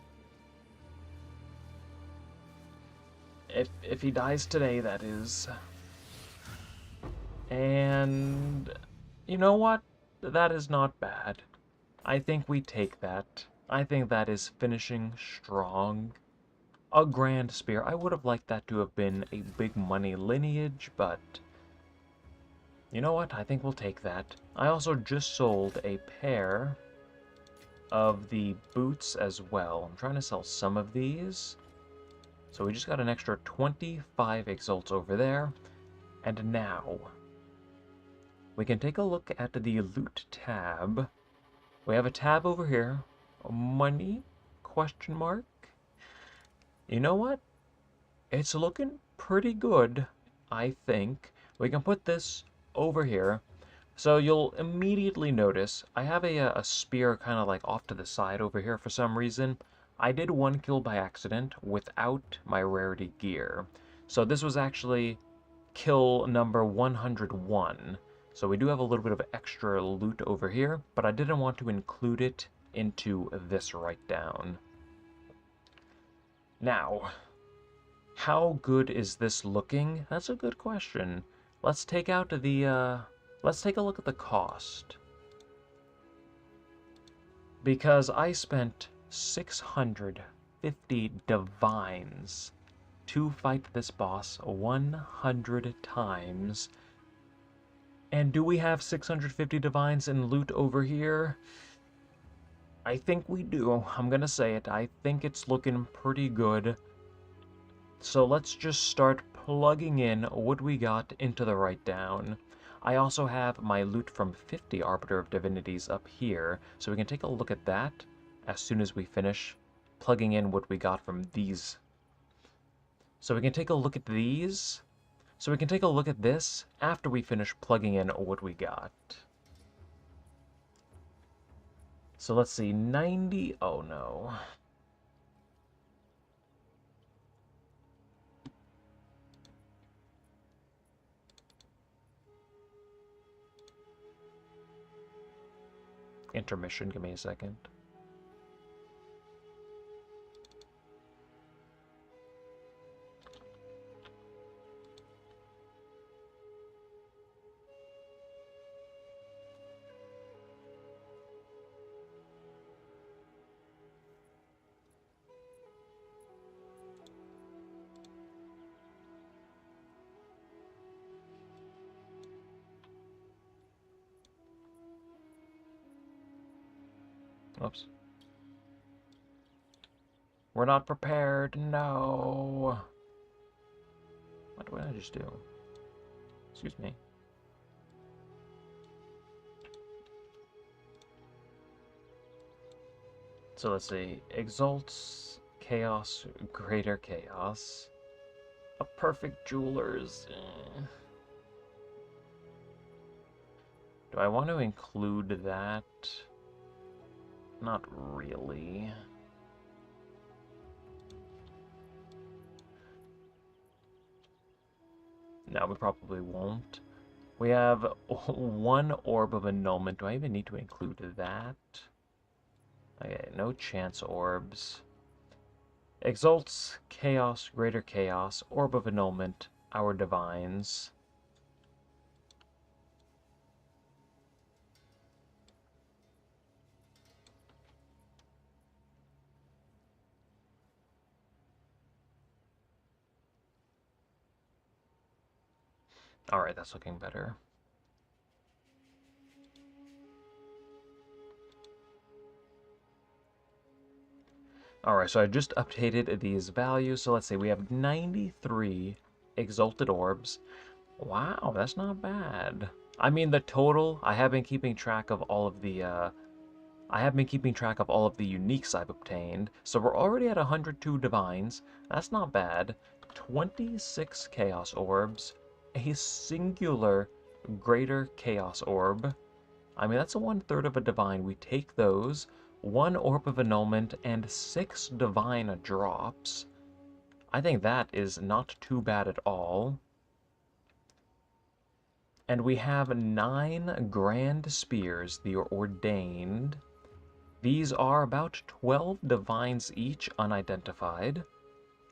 If he dies today, that is. And you know what? That is not bad. I think we take that. I think that is finishing strong. A grand spear. I would have liked that to have been a big money lineage, but you know what? I think we'll take that. I also just sold a pair of the boots as well. I'm trying to sell some of these. So we just got an extra 25 exalts over there. And now we can take a look at the loot tab. We have a tab over here. Money? Question mark. You know what? It's looking pretty good, I think. We can put this over here. So you'll immediately notice I have a spear kind of like off to the side over here for some reason. I did 1 kill by accident without my rarity gear. So this was actually kill number 101. So we do have a little bit of extra loot over here, but I didn't want to include it into this write down. Now, how good is this looking? That's a good question. Let's take out the, let's take a look at the cost. Because I spent 650 divines to fight this boss 100 times. And do we have 650 divines in loot over here? I think we do. I'm gonna say it. I think it's looking pretty good. So let's just start plugging in what we got into the write down. I also have my loot from 50 Arbiter of Divinities up here, so we can take a look at that as soon as we finish plugging in what we got from these. So we can take a look at these. So we can take a look at this after we finish plugging in what we got. So let's see, 90, oh no. Intermission, give me a second. Oops. We're not prepared. No. What did I just do? Excuse me. So let's see. Exalts, Chaos, Greater Chaos. A Perfect Jeweler's. Do I want to include that? Not really. No, we probably won't. We have one Orb of Annulment. Do I even need to include that? Okay, no Chance Orbs. Exalts, Chaos, Greater Chaos, Orb of Annulment, our Divines. Alright, that's looking better. Alright, so I just updated these values. So let's say we have 93 Exalted Orbs. Wow, that's not bad. I mean, the total, I have been keeping track of all of the, uniques I've obtained. So we're already at 102 Divines. That's not bad. 26 Chaos Orbs. A singular Greater Chaos Orb. I mean, that's a 1/3 of a Divine. We take those. 1 Orb of Annulment and 6 Divine drops. I think that is not too bad at all. And we have 9 Grand Spears, the Ordained. These are about 12 Divines each, unidentified.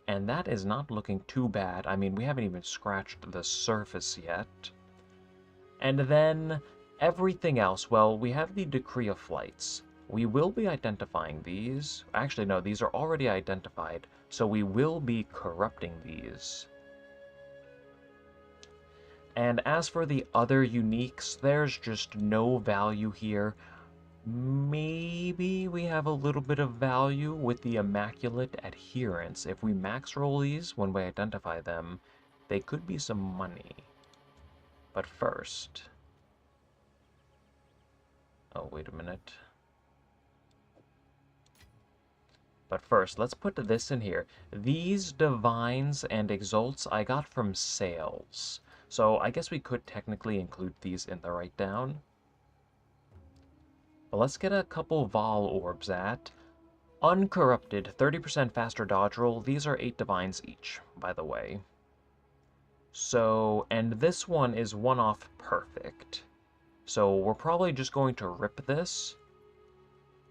And that is not looking too bad. I mean, we haven't even scratched the surface yet. And then everything else, well, we have the Decree of Flights. We will be identifying these. Actually, no, these are already identified, so we will be corrupting these. And as for the other uniques, there's just no value here. Maybe we have a little bit of value with the Immaculate Adherence. If we max roll these when we identify them, they could be some money. But first... Oh, wait a minute. But first, let's put this in here. These Divines and Exalts I got from sales. So I guess we could technically include these in the write-down. But let's get a couple Vol Orbs at. Uncorrupted, 30% faster dodge roll. These are 8 Divines each, by the way. So, and this one is one-off perfect. So we're probably just going to rip this.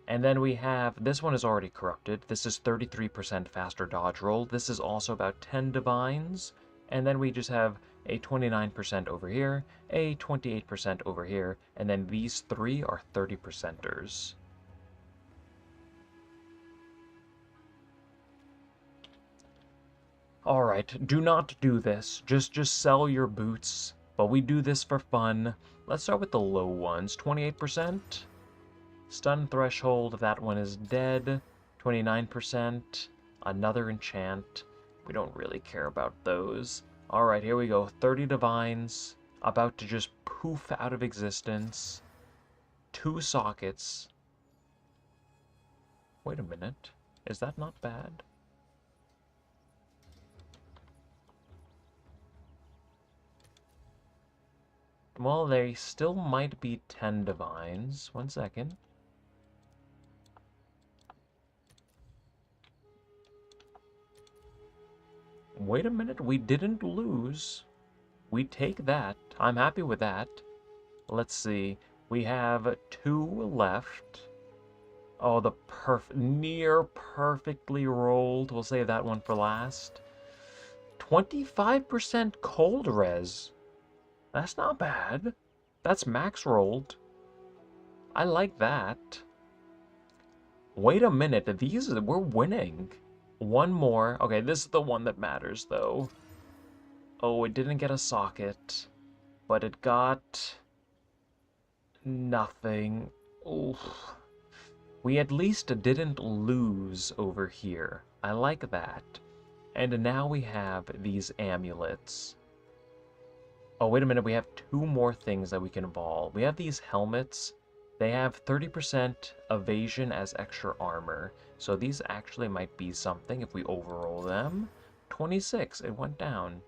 And then we have, this one is already corrupted. This is 33% faster dodge roll. This is also about 10 Divines. And then we just have a 29% over here, a 28% over here, and then these 3 are 30%ers. Alright, do not do this. Just sell your boots. But we do this for fun. Let's start with the low ones. 28%. Stun threshold, that one is dead. 29%. Another enchant. We don't really care about those. Alright, here we go. 30 Divines. About to just poof out of existence. 2 sockets. Wait a minute. Is that not bad? Well, they still might be 10 Divines. 1 second. Wait a minute, we didn't lose. We take that. I'm happy with that. Let's see. We have 2 left. Oh, the near perfectly rolled. We'll save that one for last. 25% cold res. That's not bad. That's max rolled. I like that. Wait a minute. We're winning. One more. Okay, this is the one that matters, though. Oh, it didn't get a socket. But it got... nothing. Oof. We at least didn't lose over here. I like that. And now we have these amulets. Oh, wait a minute, we have two more things that we can evolve. We have these helmets. They have 30% evasion as extra armor. So these actually might be something if we overroll them. 26, it went down.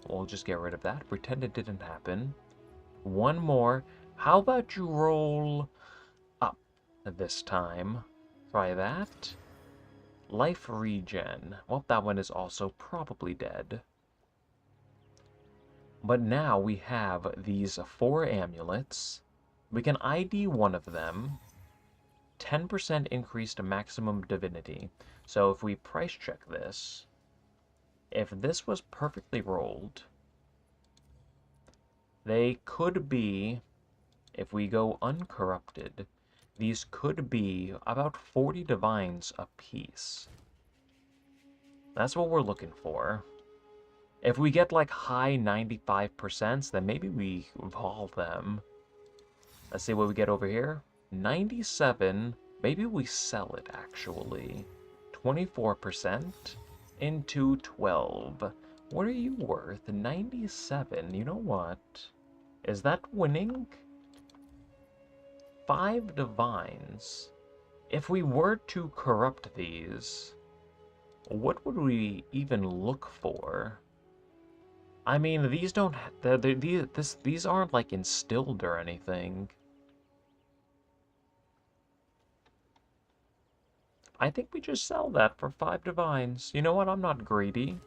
We'll just get rid of that. Pretend it didn't happen. One more. How about you roll up this time? Try that. Life regen. Well, that one is also probably dead. But now we have these 4 amulets. We can ID one of them. 10% increase to maximum divinity. So if we price check this, if this was perfectly rolled, they could be, if we go uncorrupted, these could be about 40 divines apiece. That's what we're looking for. If we get like high 95%, then maybe we evolve them. Let's see what we get over here. 97. Maybe we sell it actually. 24% into 12. What are you worth? 97. You know what? Is that winning? 5 divines. If we were to corrupt these, what would we even look for? I mean, these don't. These aren't like instilled or anything. I think we just sell that for 5 divines. You know what? I'm not greedy.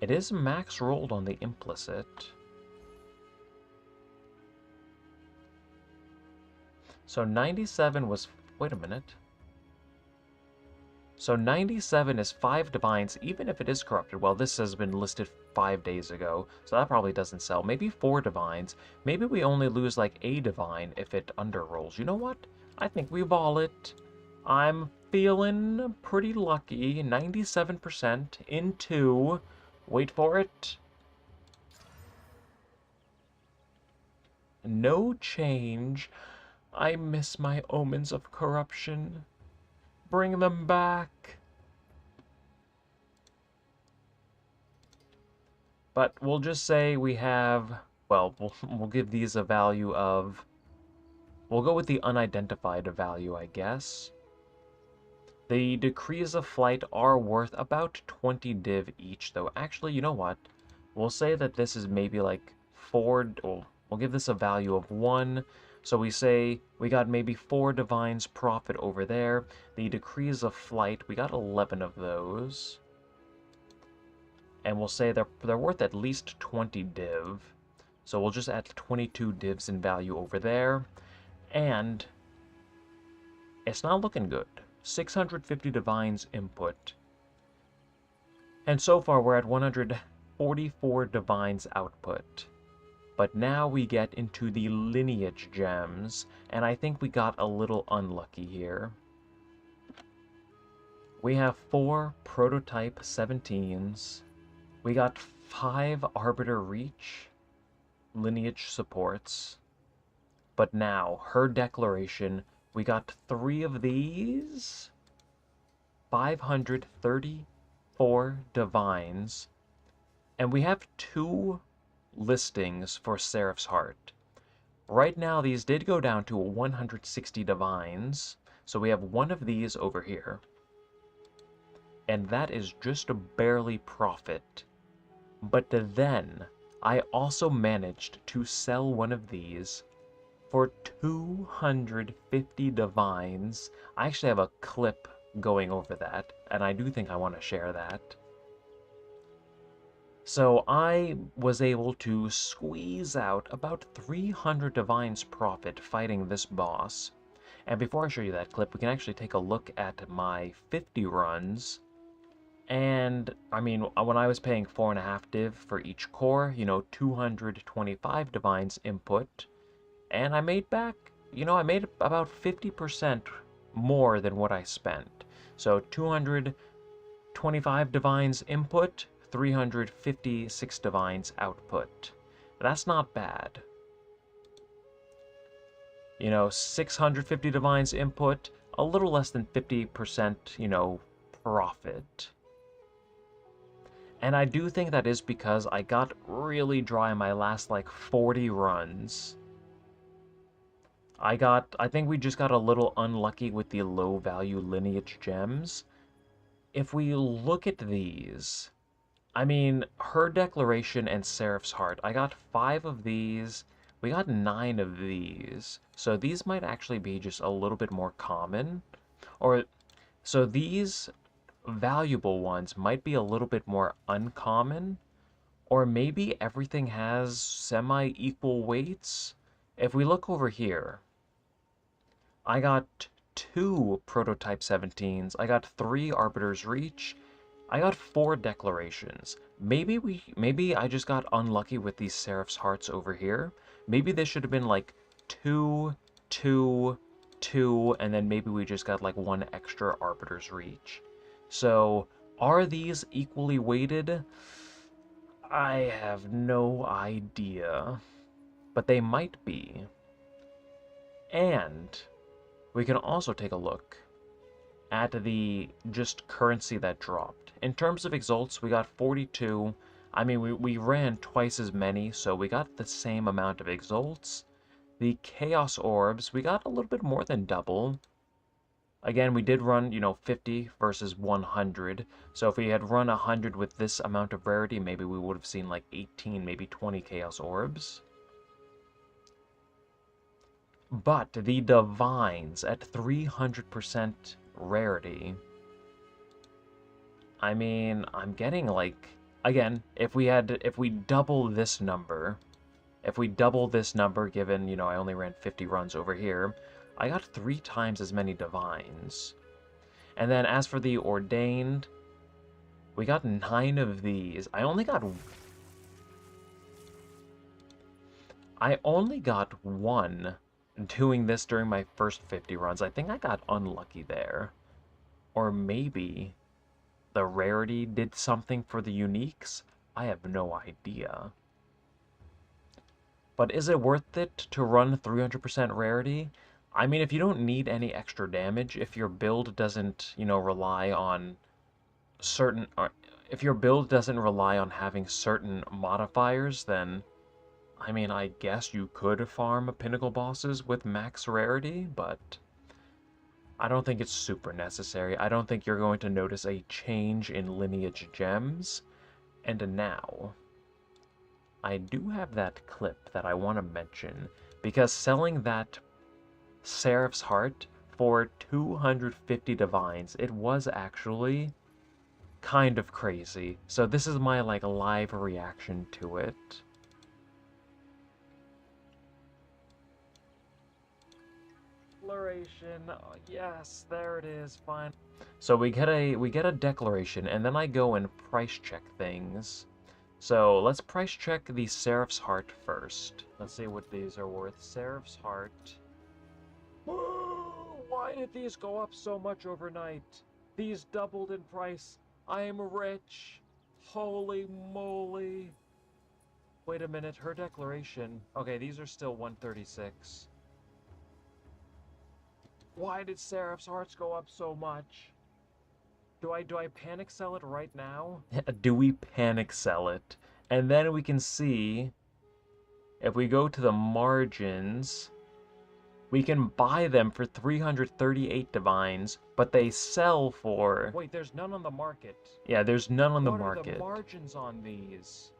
It is max rolled on the implicit. So 97 was... Wait a minute. So 97 is 5 divines, even if it is corrupted. Well, this has been listed 5 days ago, so that probably doesn't sell. Maybe 4 divines. Maybe we only lose like a divine if it underrolls. You know what? I think we ball it. I'm feeling pretty lucky. 97% into... Wait for it. No change. I miss my omens of corruption. Bring them back. But we'll just say we have... Well, we'll give these a value of... We'll go with the unidentified value, I guess. The decrees of flight are worth about 20 div each, though. Actually, you know what? We'll say that this is maybe like 4... We'll give this a value of 1. So we say we got maybe 4 divines profit over there. The decrees of flight, we got 11 of those. And we'll say they're worth at least 20 div. So we'll just add 22 divs in value over there. And it's not looking good. 650 divines input. And so far we're at 144 divines output. But now we get into the lineage gems, and I think we got a little unlucky here. We have 4 prototype 17s. We got 5 Arbiter Reach lineage supports. But now, her declaration, we got 3 of these. 534 divines. And we have 2 listings for Seraph's Heart. Right now, these did go down to 160 divines, so we have 1 of these over here. And that is just a barely profit. But then, I also managed to sell 1 of these for 250 divines. I actually have a clip going over that, and I do think I want to share that. So I was able to squeeze out about 300 divines profit fighting this boss. And before I show you that clip, we can actually take a look at my 50 runs. And, I mean, when I was paying 4.5 div for each core, you know, 225 divines input. And I made back, you know, I made about 50% more than what I spent. So 200 25 divines input, 356 divines output. That's not bad. You know, 650 divines input, a little less than 50%, you know, profit. And I do think that is because I got really dry in my last, like, 40 runs. I think we just got a little unlucky with the low-value lineage gems. If we look at these, I mean, Her Declaration and Seraph's Heart, I got 5 of these, we got 9 of these, so these might actually be just a little bit more common, or, so these valuable ones might be a little bit more uncommon, or maybe everything has semi-equal weights. If we look over here, I got 2 Prototype 17s, I got 3 Arbiter's Reach, I got 4 Declarations. Maybe I just got unlucky with these Seraph's Hearts over here. Maybe this should have been like 2, 2, 2, and then maybe we just got like 1 extra Arbiter's Reach. So, are these equally weighted? I have no idea. But they might be. And we can also take a look at the just currency that dropped. In terms of exalts, we got 42. I mean, we ran twice as many, so we got the same amount of exalts. The Chaos Orbs, we got a little bit more than double. Again, we did run, you know, 50 versus 100. So if we had run 100 with this amount of rarity, maybe we would have seen like 18, maybe 20 Chaos Orbs. But the Divines at 300% rarity, I mean, I'm getting like, again, if we double this number, given, you know, I only ran 50 runs over here, I got 3 times as many Divines. And then as for the Ordained, we got 9 of these. I only got 1 doing this during my first 50 runs. I think I got unlucky there. Or maybe the rarity did something for the uniques? I have no idea. But is it worth it to run 300% rarity? I mean, if you don't need any extra damage, if your build doesn't, you know, rely on certain... if your build doesn't rely on having certain modifiers, then, I mean, I guess you could farm pinnacle bosses with max rarity, but I don't think it's super necessary. I don't think you're going to notice a change in lineage gems. And now, I do have that clip that I want to mention, because selling that Seraph's Heart for 250 divines, it was actually kind of crazy. So this is my, like, live reaction to it. Declaration. Oh, yes, there it is. Fine. So we get a declaration, and then I go and price check things. So let's price check the Seraph's Heart first. Let's see what these are worth. Seraph's Heart. Why did these go up so much overnight? These doubled in price. I am rich. Holy moly. Wait a minute, Her Declaration. Okay, these are still 136. Why did Seraph's Hearts go up so much? Do I panic sell it right now? Do we panic sell it? And then we can see, if we go to the margins, we can buy them for 338 divines, but they sell for... Wait, there's none on the market. Yeah, there's none on the market. What are the margins on these?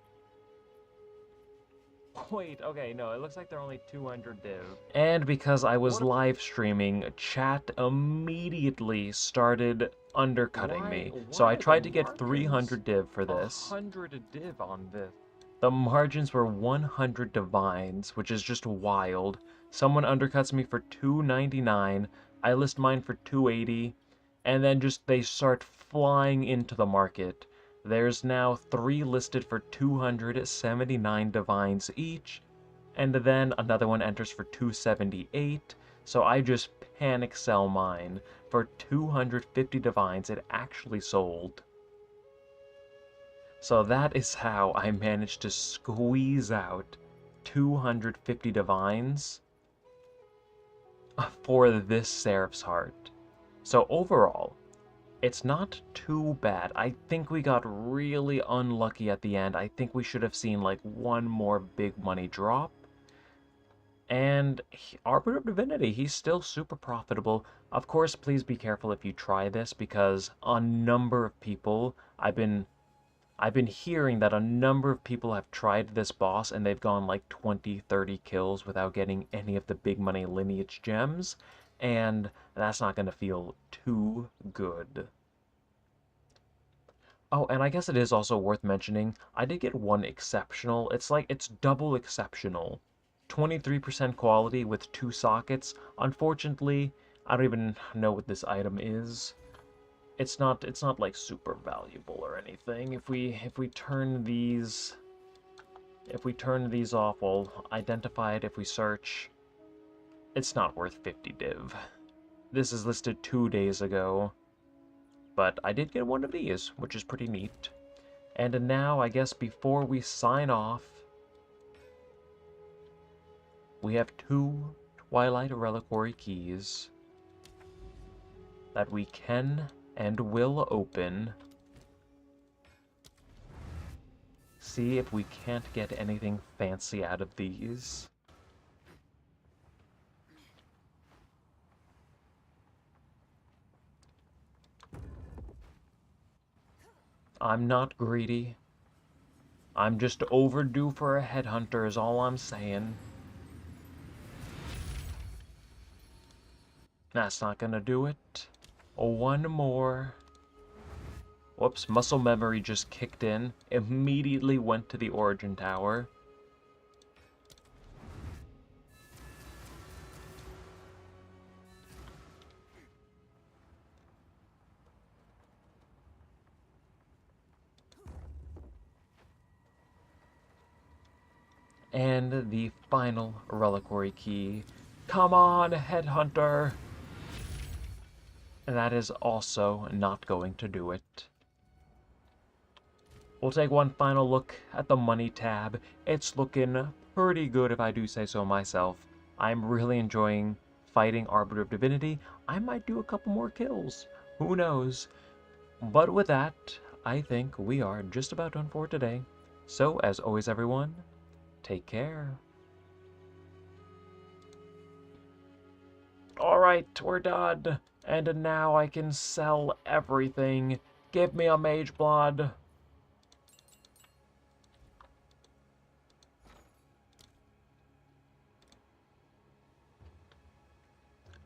Wait, okay, no, it looks like they're only 200 div. And because I was live streaming, chat immediately started undercutting me. So I tried to get 300 div for this. 100 div on this. The margins were 100 divines, which is just wild. Someone undercuts me for 299, I list mine for 280, and then just they start flying into the market. There's now 3 listed for 279 divines each, and then another one enters for 278, so I just panic sell mine for 250 divines. It actually sold. So that is how I managed to squeeze out 250 divines for this Seraph's Heart. So overall, it's not too bad. I think we got really unlucky at the end. I think we should have seen like one more big money drop. And Arbiter of Divinity, he's still super profitable. Of course, please be careful if you try this, because a number of people, I've been hearing that a number of people have tried this boss and they've gone like 20, 30 kills without getting any of the big money lineage gems, and that's not going to feel too good. Oh, and I guess it is also worth mentioning, I did get one exceptional. It's double exceptional. 23% quality with 2 sockets. Unfortunately, I don't even know what this item is. It's not like super valuable or anything. If we turn these off, we'll identify it if we search. It's not worth 50 div. This is listed 2 days ago. But I did get one of these, which is pretty neat. And now, I guess before we sign off, we have 2 Twilight Reliquary keys that we can and will open. See if we can't get anything fancy out of these. I'm not greedy. I'm just overdue for a headhunter is all I'm saying. That's not gonna do it. One more. Whoops, muscle memory just kicked in. Immediately went to the origin tower. And the final reliquary key. Come on, headhunter! And that is also not going to do it. We'll take one final look at the money tab. It's looking pretty good if I do say so myself. I'm really enjoying fighting Arbiter of Divinity. I might do a couple more kills. Who knows? But with that, I think we are just about done for today. So, as always, everyone, take care. Alright, we're done. And now I can sell everything. Give me a Mageblood.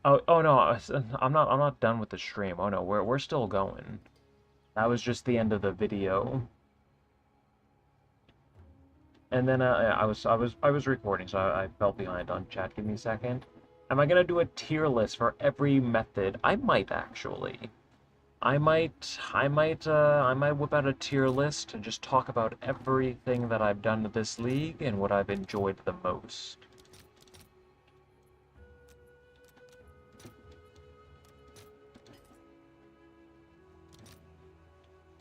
Oh no, I'm not done with the stream. Oh no, we're still going. That was just the end of the video. And then I was recording, so I fell behind on chat. Give me a second. Am I gonna do a tier list for every method? I might actually. I might whip out a tier list and just talk about everything that I've done to this league and what I've enjoyed the most.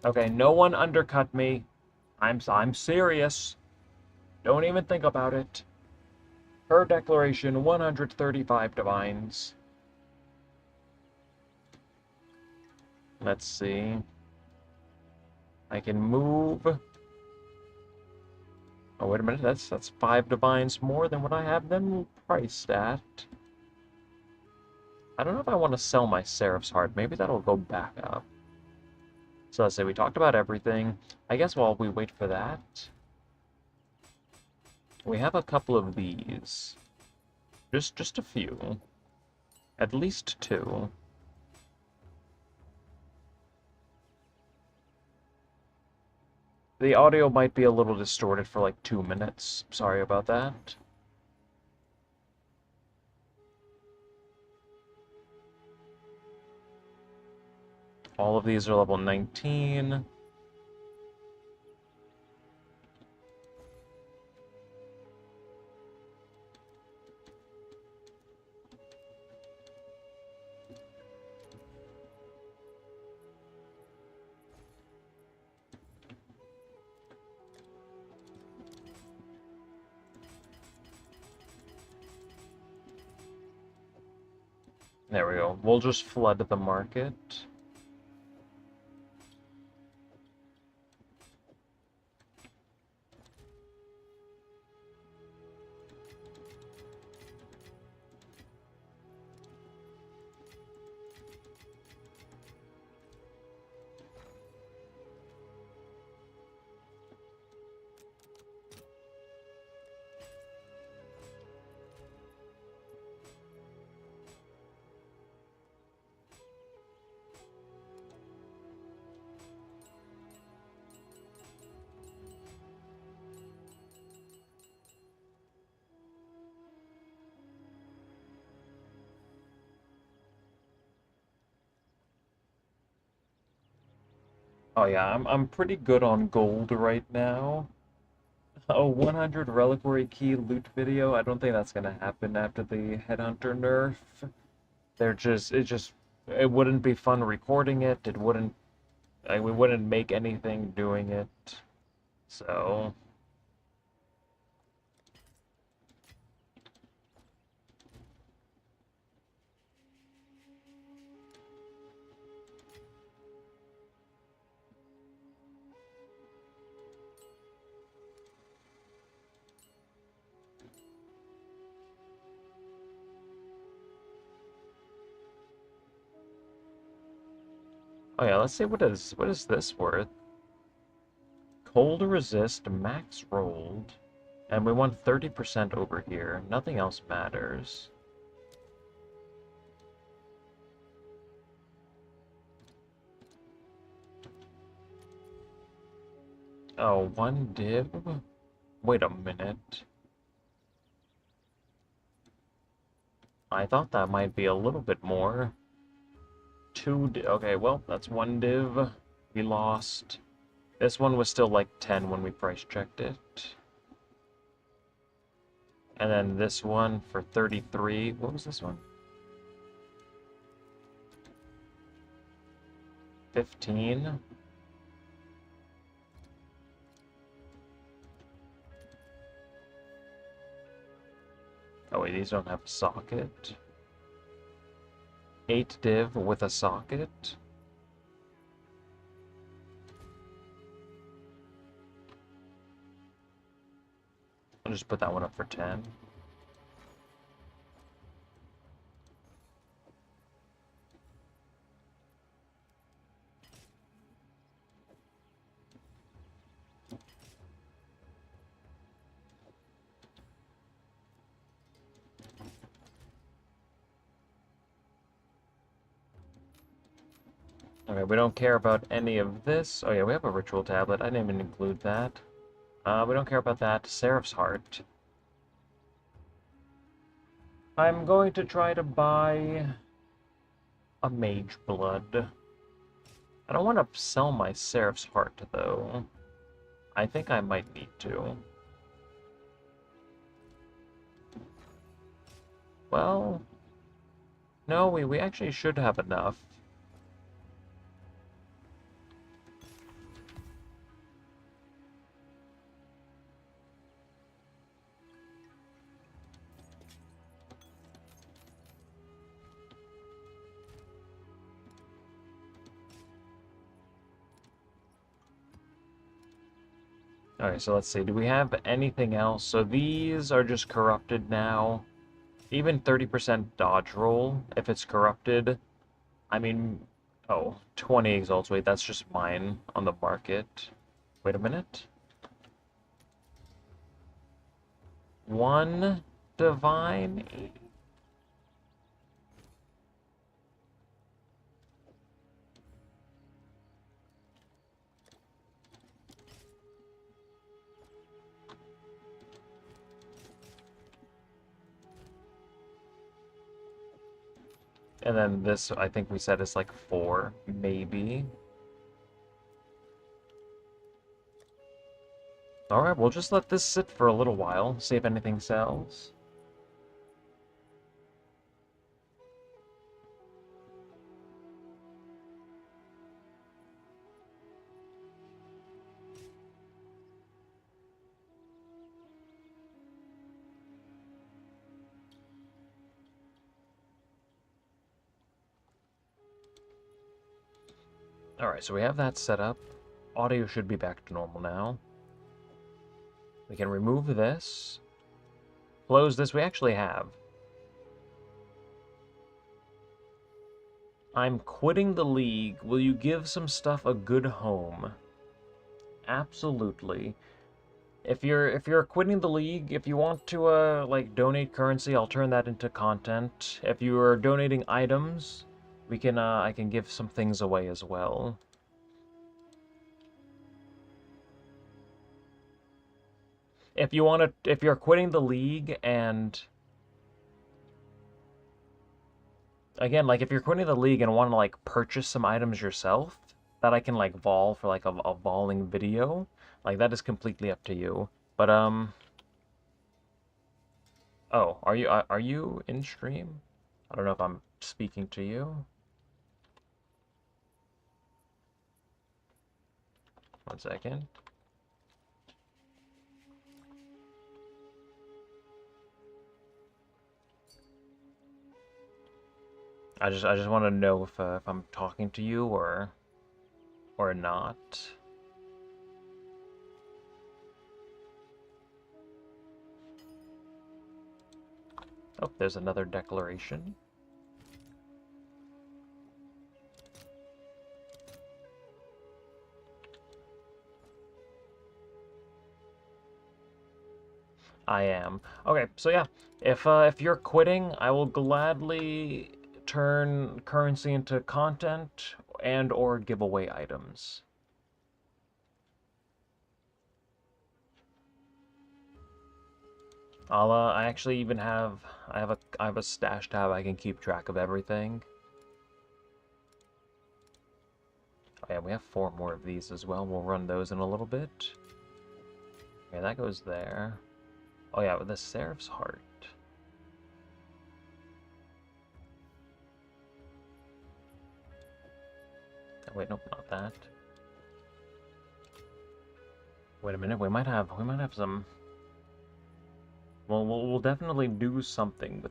Okay, no one undercut me. I'm serious. Don't even think about it. Per declaration, 135 divines. Let's see. I can move. Oh, wait a minute. That's 5 divines more than what I have them priced at. I don't know if I want to sell my Seraph's Heart. Maybe that'll go back up. So let's say we talked about everything. I guess while we wait for that, we have a couple of these. Just a few. At least 2. The audio might be a little distorted for like 2 minutes. Sorry about that. All of these are level 19. There we go. We'll just flood the market. Oh yeah, I'm pretty good on gold right now. A 100 reliquary key loot video. I don't think that's gonna happen after the headhunter nerf. It wouldn't be fun recording it. It wouldn't, we wouldn't make anything doing it. So, oh yeah, let's see what is this worth? Cold resist, max rolled, and we want 30% over here. Nothing else matters. Oh, one div? Wait a minute. I thought that might be a little bit more. Okay, well, that's one div. We lost. This one was still like 10 when we price checked it. And then this one for 33. What was this one? 15. Oh wait, these don't have a socket. 8 div with a socket. I'll just put that one up for 10. Okay, we don't care about any of this. Oh yeah, we have a ritual tablet. I didn't even include that. We don't care about that. Seraph's Heart. I'm going to try to buy a Mageblood. I don't want to sell my Seraph's Heart, though. I think I might need to. Well, no, we actually should have enough. Alright, so let's see. Do we have anything else? So these are just corrupted now. Even 30% dodge roll, if it's corrupted. I mean, oh, 20 exalts. Wait, that's just mine on the market. Wait a minute. One divine. And then this, I think we said is like 4, maybe. Alright, we'll just let this sit for a little while, see if anything sells. Alright, so we have that set up. Audio should be back to normal now. We can remove this. Close this. We actually have. I'm quitting the league. Will you give some stuff a good home? Absolutely. If you're quitting the league, if you want to like donate currency, I'll turn that into content. If you are donating items, we can I can give some things away as well. If you want to, if you're quitting the league and again, like if you're quitting the league and want to like purchase some items yourself that I can like vol for like a voling video, like that is completely up to you. But oh, are you in stream? I don't know if I'm speaking to you. One second. I just want to know if I'm talking to you or not. Oh, there's another declaration. I am. Okay, so yeah, if you're quitting, I will gladly turn currency into content and or give away items. I actually even have I have a stash tab I can keep track of everything. Oh yeah, we have 4 more of these as well. We'll run those in a little bit. Okay, that goes there. Oh yeah, with the Seraph's Heart. Oh, wait, nope, not that. Wait a minute, we might have some. Well, we'll definitely do something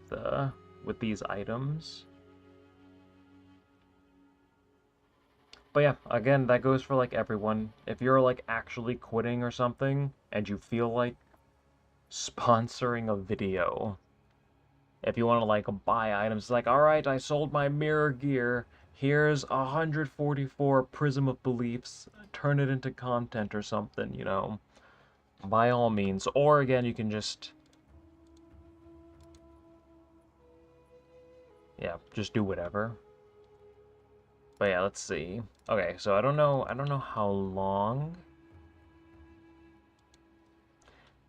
with these items. But yeah, again, that goes for like everyone. If you're like actually quitting or something and you feel like sponsoring a video, if you want to like buy items, like, all right, I sold my mirror gear. Here's 144 Prism of Beliefs. Turn it into content or something, you know. By all means. Or again, you can just, yeah, just do whatever. But yeah, let's see. Okay, so I don't know how long.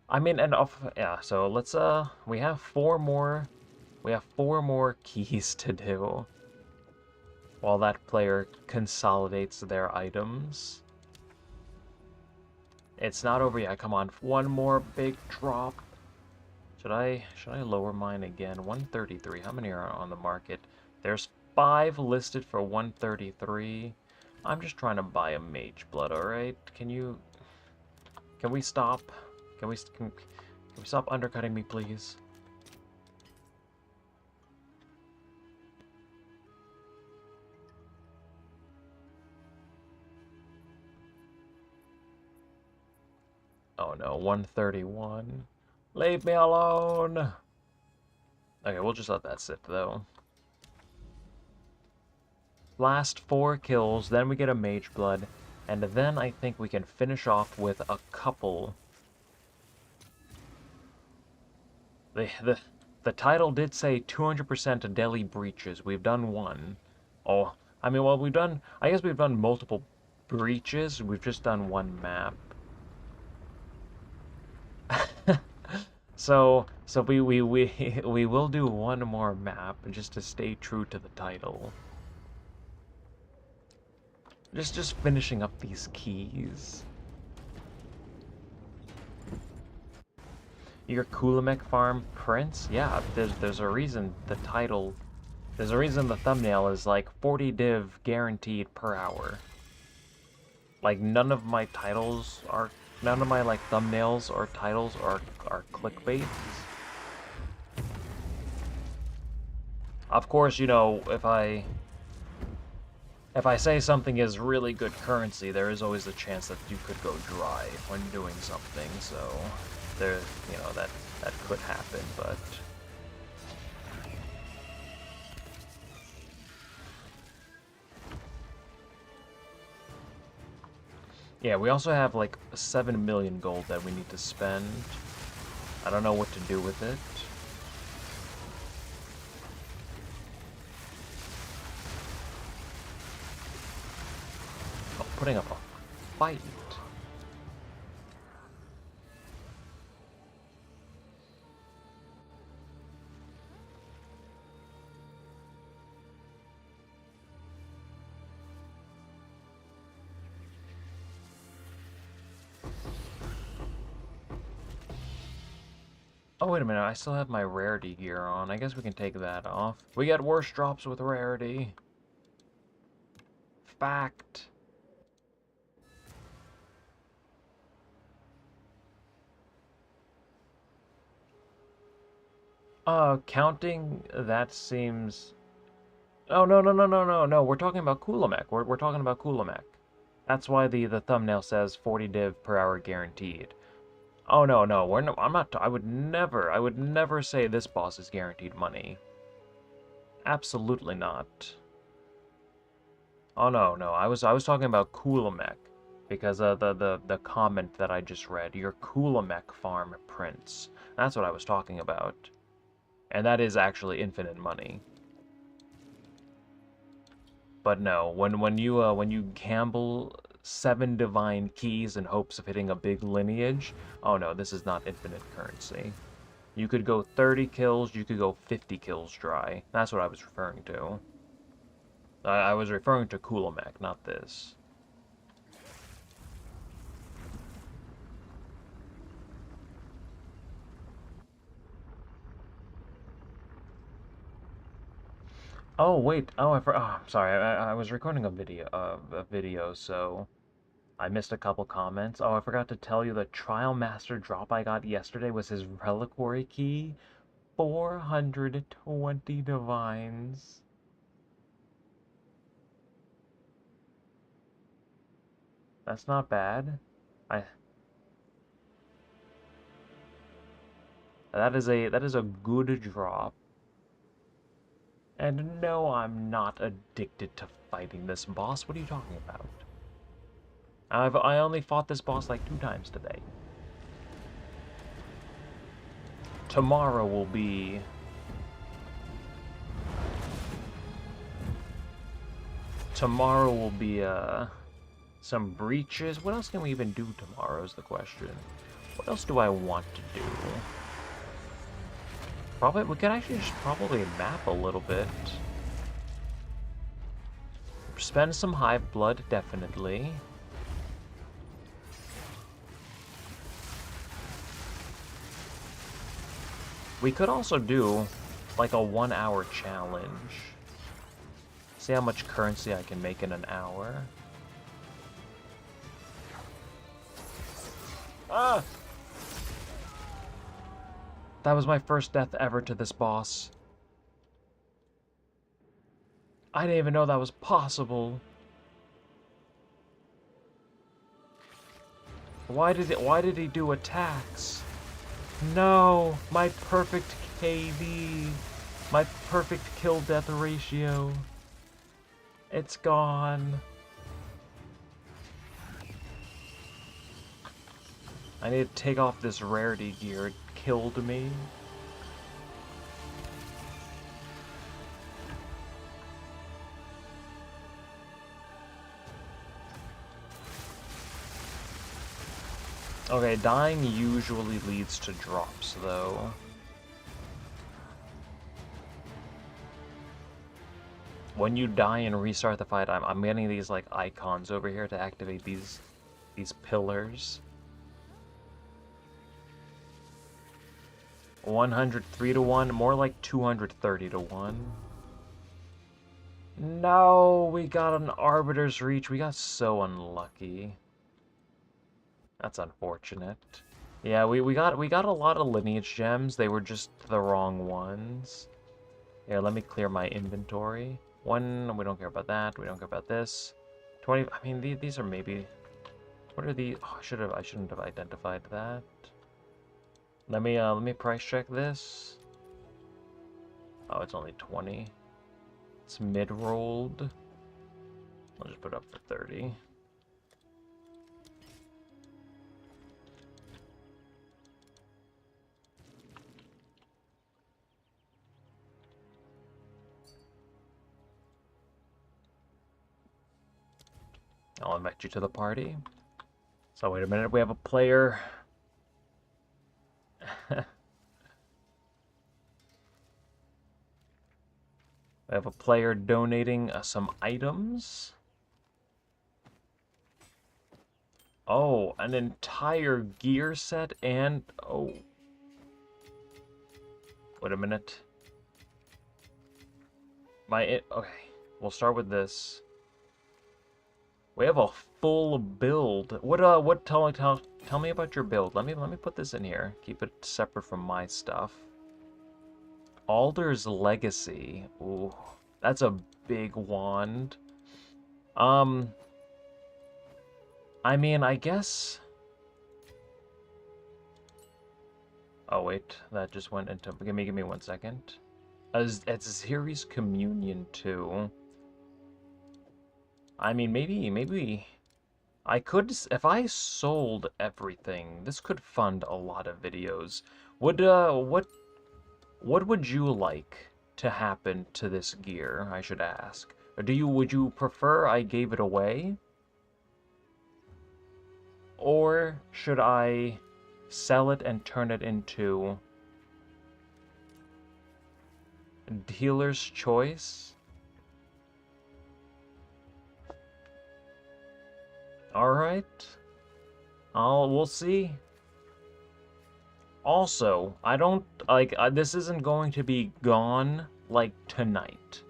I mean, and off, yeah. So let's we have 4 more keys to do while that player consolidates their items. It's not over yet. Come on, one more big drop. Should I lower mine again? 133. How many are on the market? There's 5 listed for 133. I'm just trying to buy a Mageblood, alright? Can we stop? Can we stop undercutting me, please? Oh no, 131. Leave me alone! Okay, we'll just let that sit, though. Last 4 kills, then we get a Mageblood, and then I think we can finish off with a couple. The title did say 200% Deli breaches. We've done 1. Oh, I mean, well, I guess we've done multiple breaches. We've just done 1 map. So we will do 1 more map just to stay true to the title. Just finishing up these keys. Your Kulamek farm prince? Yeah, there's a reason the title, there's a reason the thumbnail is like 40 div guaranteed per hour. Like none of my like thumbnails or titles are clickbait. Of course, you know, if I If I say something is really good currency, there is always the chance that you could go dry when doing something, so there, you know, that could happen, but yeah, we also have like 7 million gold that we need to spend. I don't know what to do with it. Oh, putting up a fight. Oh, wait a minute, I still have my Rarity gear on. I guess we can take that off. We get worse drops with Rarity. Fact. Counting, that seems... Oh, no, we're talking about Kulamek. We're talking about Kulamek. That's why the thumbnail says 40 div per hour guaranteed. Oh, no, we're no, I'm not, I would never say this boss is guaranteed money. Absolutely not. Oh, no, I was talking about Kulamek. Because the comment that I just read, your Kulamek farm prince. That's what I was talking about. And that is actually infinite money. But no, when you gamble 7 divine keys in hopes of hitting a big lineage, oh no, this is not infinite currency. You could go 30 kills, you could go 50 kills dry. That's what I was referring to. I was referring to Kulamek, not this. Oh wait, I'm sorry. I was recording a video, so I missed a couple comments. Oh, I forgot to tell you the Trial Master drop I got yesterday was his Reliquary key. 420 divines. That's not bad. I that is a good drop. And no, I'm not addicted to fighting this boss. What are you talking about? I only fought this boss like 2 times today. Tomorrow will be some breaches. What else can we even do tomorrow is the question. What else do I want to do? Probably, we could actually just probably map a little bit. Spend some hive blood, definitely. We could also do, like, a 1-hour challenge. See how much currency I can make in an hour. Ah! That was my first death ever to this boss. I didn't even know that was possible. Why did he do attacks? No, my perfect KD. My perfect kill death ratio. It's gone. I need to take off this Rarity gear. It killed me. Okay, dying usually leads to drops, though. When you die and restart the fight, I'm getting these, like, icons over here to activate these pillars. 103 to 1, more like 230 to 1. No, we got an Arbiter's Reach. We got so unlucky. That's unfortunate. Yeah, we got a lot of lineage gems. They were just the wrong ones. Here, let me clear my inventory. One, we don't care about that. We don't care about this. 20, I mean, these are maybe... What are the... Oh, I shouldn't have identified that. Let me price check this. Oh, it's only 20. It's mid-rolled. I'll just put it up for 30. I'll invite you to the party. So wait a minute, we have a player. We have a player donating some items. Oh, an entire gear set and... Oh. Wait a minute. Okay, we'll start with this. We have a full build. Tell me about your build. Let me put this in here. Keep it separate from my stuff. Alder's Legacy. Ooh, that's a big wand. I mean, I guess... Oh, wait. That just went into... Give me 1 second. It's Ziri's Communion, too. I mean, maybe... I could... If I sold everything, this could fund a lot of videos. What would you like to happen to this gear, I should ask? Or would you prefer I gave it away? Or should I sell it and turn it into dealer's choice? Alright. We'll see. Also, I don't, this isn't going to be gone, tonight.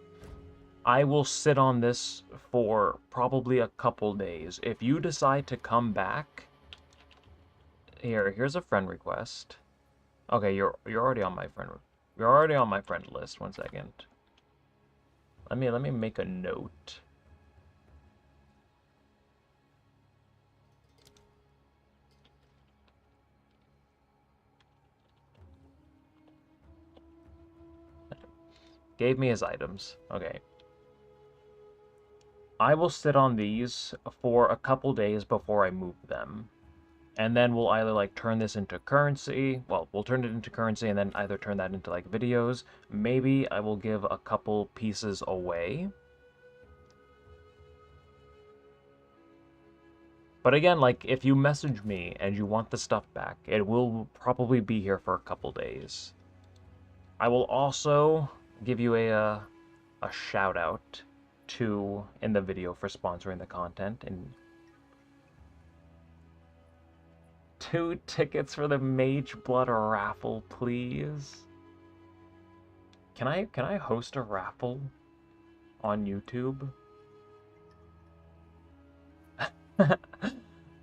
I will sit on this for probably a couple days. If you decide to come back... Here's a friend request. Okay, you're already on my friend... You're already on my friend list. 1 second. Let me make a note. Gave me his items. Okay. I will sit on these for a couple days before I move them. And then we'll either, turn this into currency. Well, we'll turn it into currency and then either turn that into, videos. Maybe I will give a couple pieces away. But again, if you message me and you want the stuff back, it will probably be here for a couple days. I will also give you a shout out in the video for sponsoring the content, and 2 tickets for the Mageblood raffle, please. Can I host a raffle on YouTube?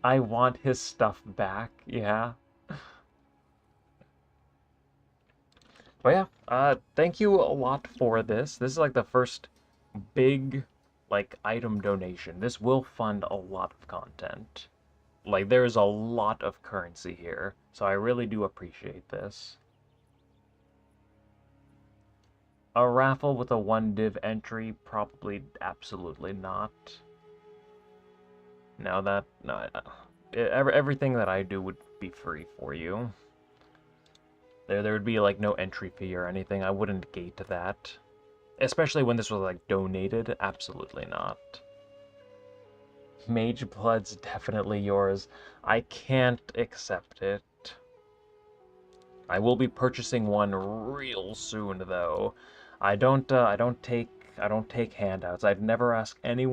I want his stuff back, yeah. But yeah, thank you a lot for this. This is the first big item donation. This will fund a lot of content. There's a lot of currency here, so I really do appreciate this. A raffle with a 1 div entry? Probably absolutely not. No, everything that I do would be free for you. There would be no entry fee or anything. I wouldn't gate that. Especially when this was donated. Absolutely not. Mageblood's definitely yours. I can't accept it. I will be purchasing one real soon, though. I don't take handouts. I'd never ask any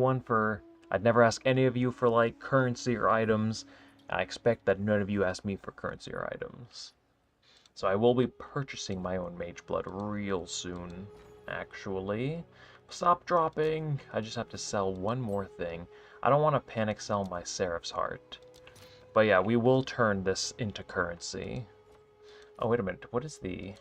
of you for currency or items. I expect that none of you ask me for currency or items. So I will be purchasing my own Mageblood real soon, actually. Stop dropping. I just have to sell one more thing. I don't want to panic sell my Seraph's Heart. But yeah, we will turn this into currency. Oh, wait a minute. What is the...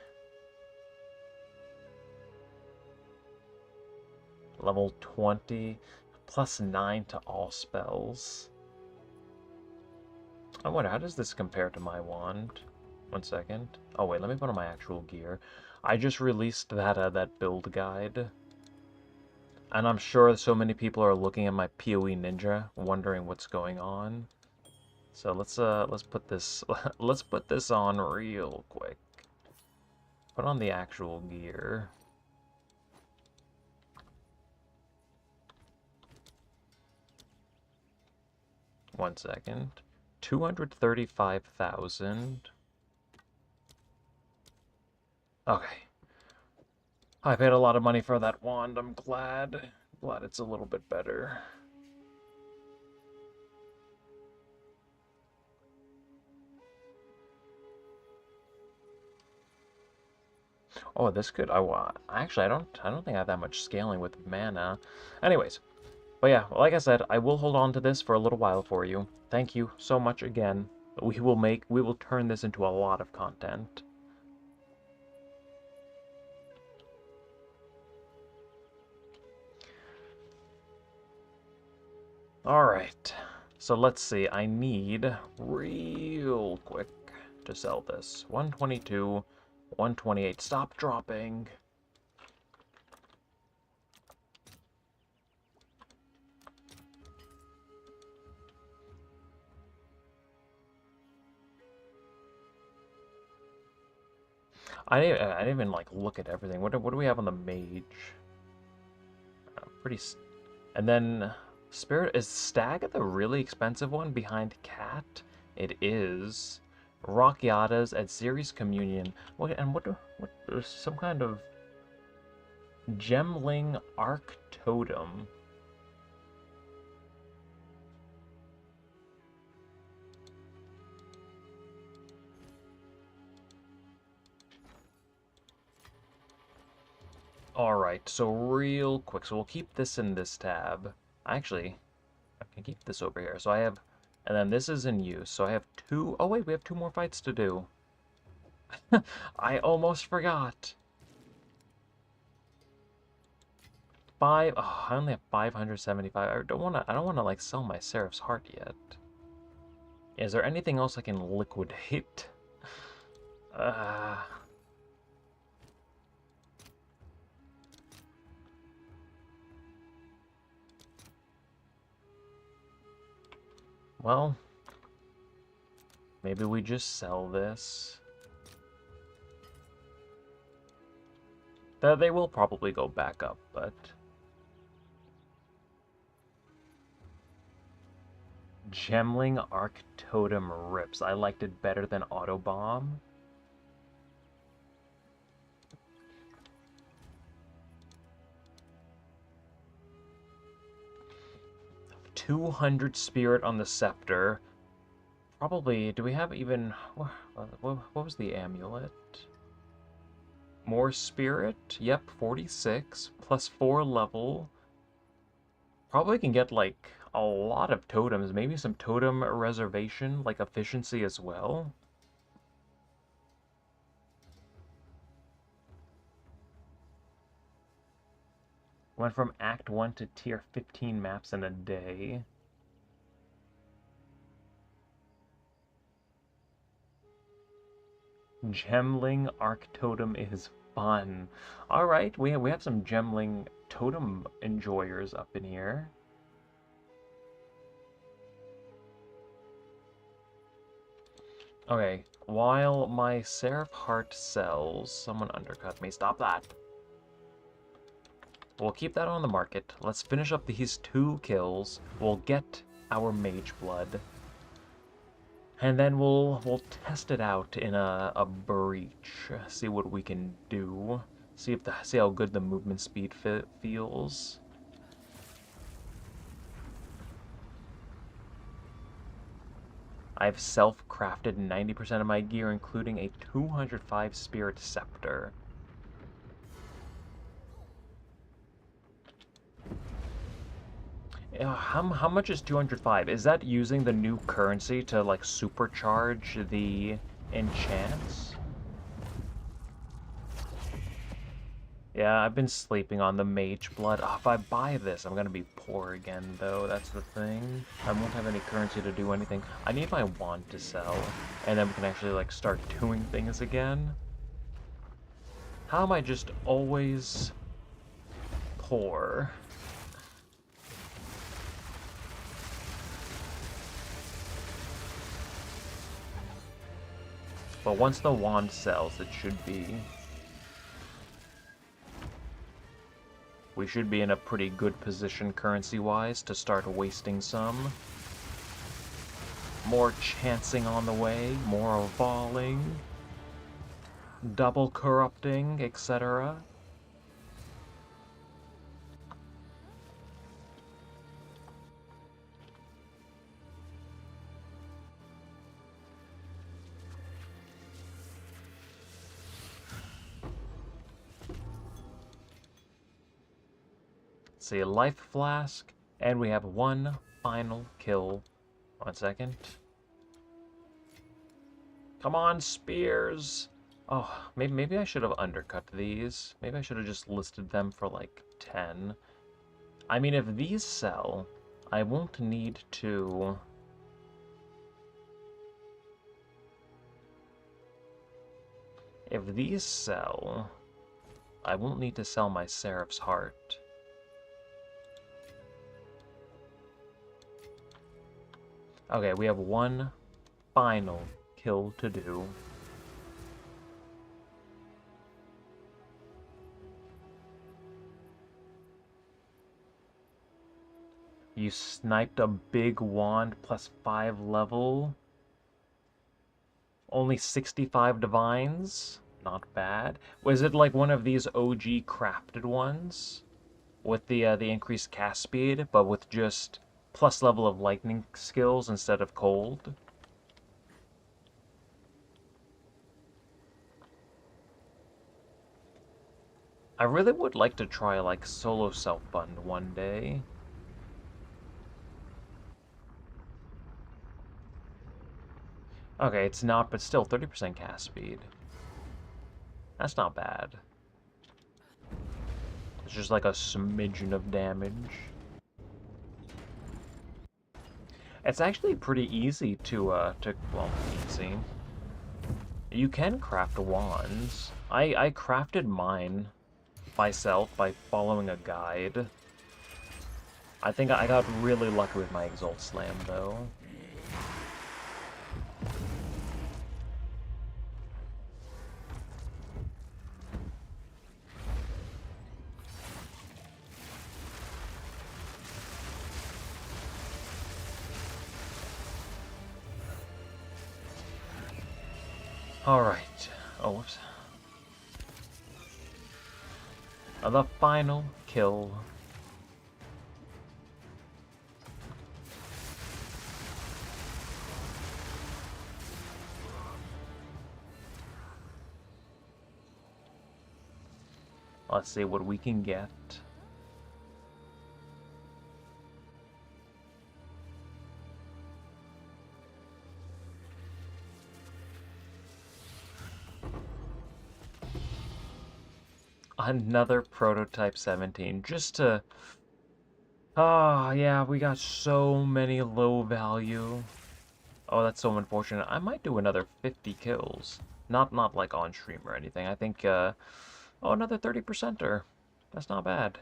Level 20, plus 9 to all spells. I wonder, how does this compare to my wand? 1 second. Oh wait, let me put on my actual gear. I just released that build guide. And I'm sure so many people are looking at my PoE Ninja, wondering what's going on. So let's put this let's put this on real quick. Put on the actual gear. One second. 235,000. Okay. I paid a lot of money for that wand. I'm glad it's a little bit better. Oh, this could. Actually, I don't think I have that much scaling with mana. Anyways, but yeah, like I said, I will hold on to this for a little while for you. Thank you so much again. We will turn this into a lot of content. Alright, so let's see, I need, real quick, to sell this. 122, 128, stop dropping. I didn't even, like, look at everything. What do we have on the mage? And then... Spirit, is Stag the really expensive one behind Cat? It is. Rockiatas at Ceres Communion. What some kind of Gemling Arc Totem. Alright, so real quick, so we'll keep this in this tab. Actually, I can keep this over here. So I have, and then this is in use. So I have two, oh wait, we have 2 more fights to do. I almost forgot. I only have 575. I don't want to like sell my Seraph's Heart yet. Is there anything else I can liquidate? Well, maybe we just sell this. They will probably go back up, but... Gemling Arc Totem rips. I liked it better than Autobomb. $200 spirit on the scepter. Probably, do we have even... What was the amulet? More spirit? Yep, 46. Plus 4 level. Probably can get, like, a lot of totems. Maybe some totem reservation, like efficiency as well. Went from Act 1 to Tier 15 maps in a day. Gemling Arc Totem is fun. Alright, we have some Gemling Totem enjoyers up in here. Okay, while my Seraph Heart sells, someone undercut me. Stop that. We'll keep that on the market. Let's finish up these 2 kills. We'll get our Mageblood. And then we'll test it out in a breach. See what we can do. See how good the movement speed feels. I've self-crafted 90% of my gear, including a 205 spirit scepter. How much is 205? Is that using the new currency to, like, supercharge the enchants? Yeah, I've been sleeping on the Mageblood. Oh, if I buy this, I'm gonna be poor again, though. That's the thing. I won't have any currency to do anything. I need my wand to sell, and then we can actually, like, start doing things again. How am I just always poor? But once the wand sells, it should be... We should be in a pretty good position currency-wise to start wasting some. More chancing on the way, more evolving, double corrupting, etc. See, a life flask, and we have one final kill. 1 second. Come on, spears! Oh, maybe I should have undercut these. Maybe I should have just listed them for like 10. I mean, if these sell, I won't need to... If these sell, I won't need to sell my Seraph's Heart. Okay, we have one final kill to do. You sniped a big wand plus 5 level. Only 65 divines? Not bad. Was it like one of these OG crafted ones? With the increased cast speed, but with just plus level of lightning skills instead of cold? I really would like to try like solo self-fund one day. Okay, it's not, but still 30% cast speed. That's not bad. It's just like a smidgen of damage. It's actually pretty easy to well, easy. You can craft wands. I crafted mine myself by following a guide. I think I got really lucky with my Exalt Slam, though. Alright. Oh, whoops. The final kill. Let's see what we can get. Another prototype 17, just to... Oh, yeah, we got so many low value. Oh, that's so unfortunate. I might do another 50 kills. Not like on stream or anything. I think, oh, another 30%er. That's not bad.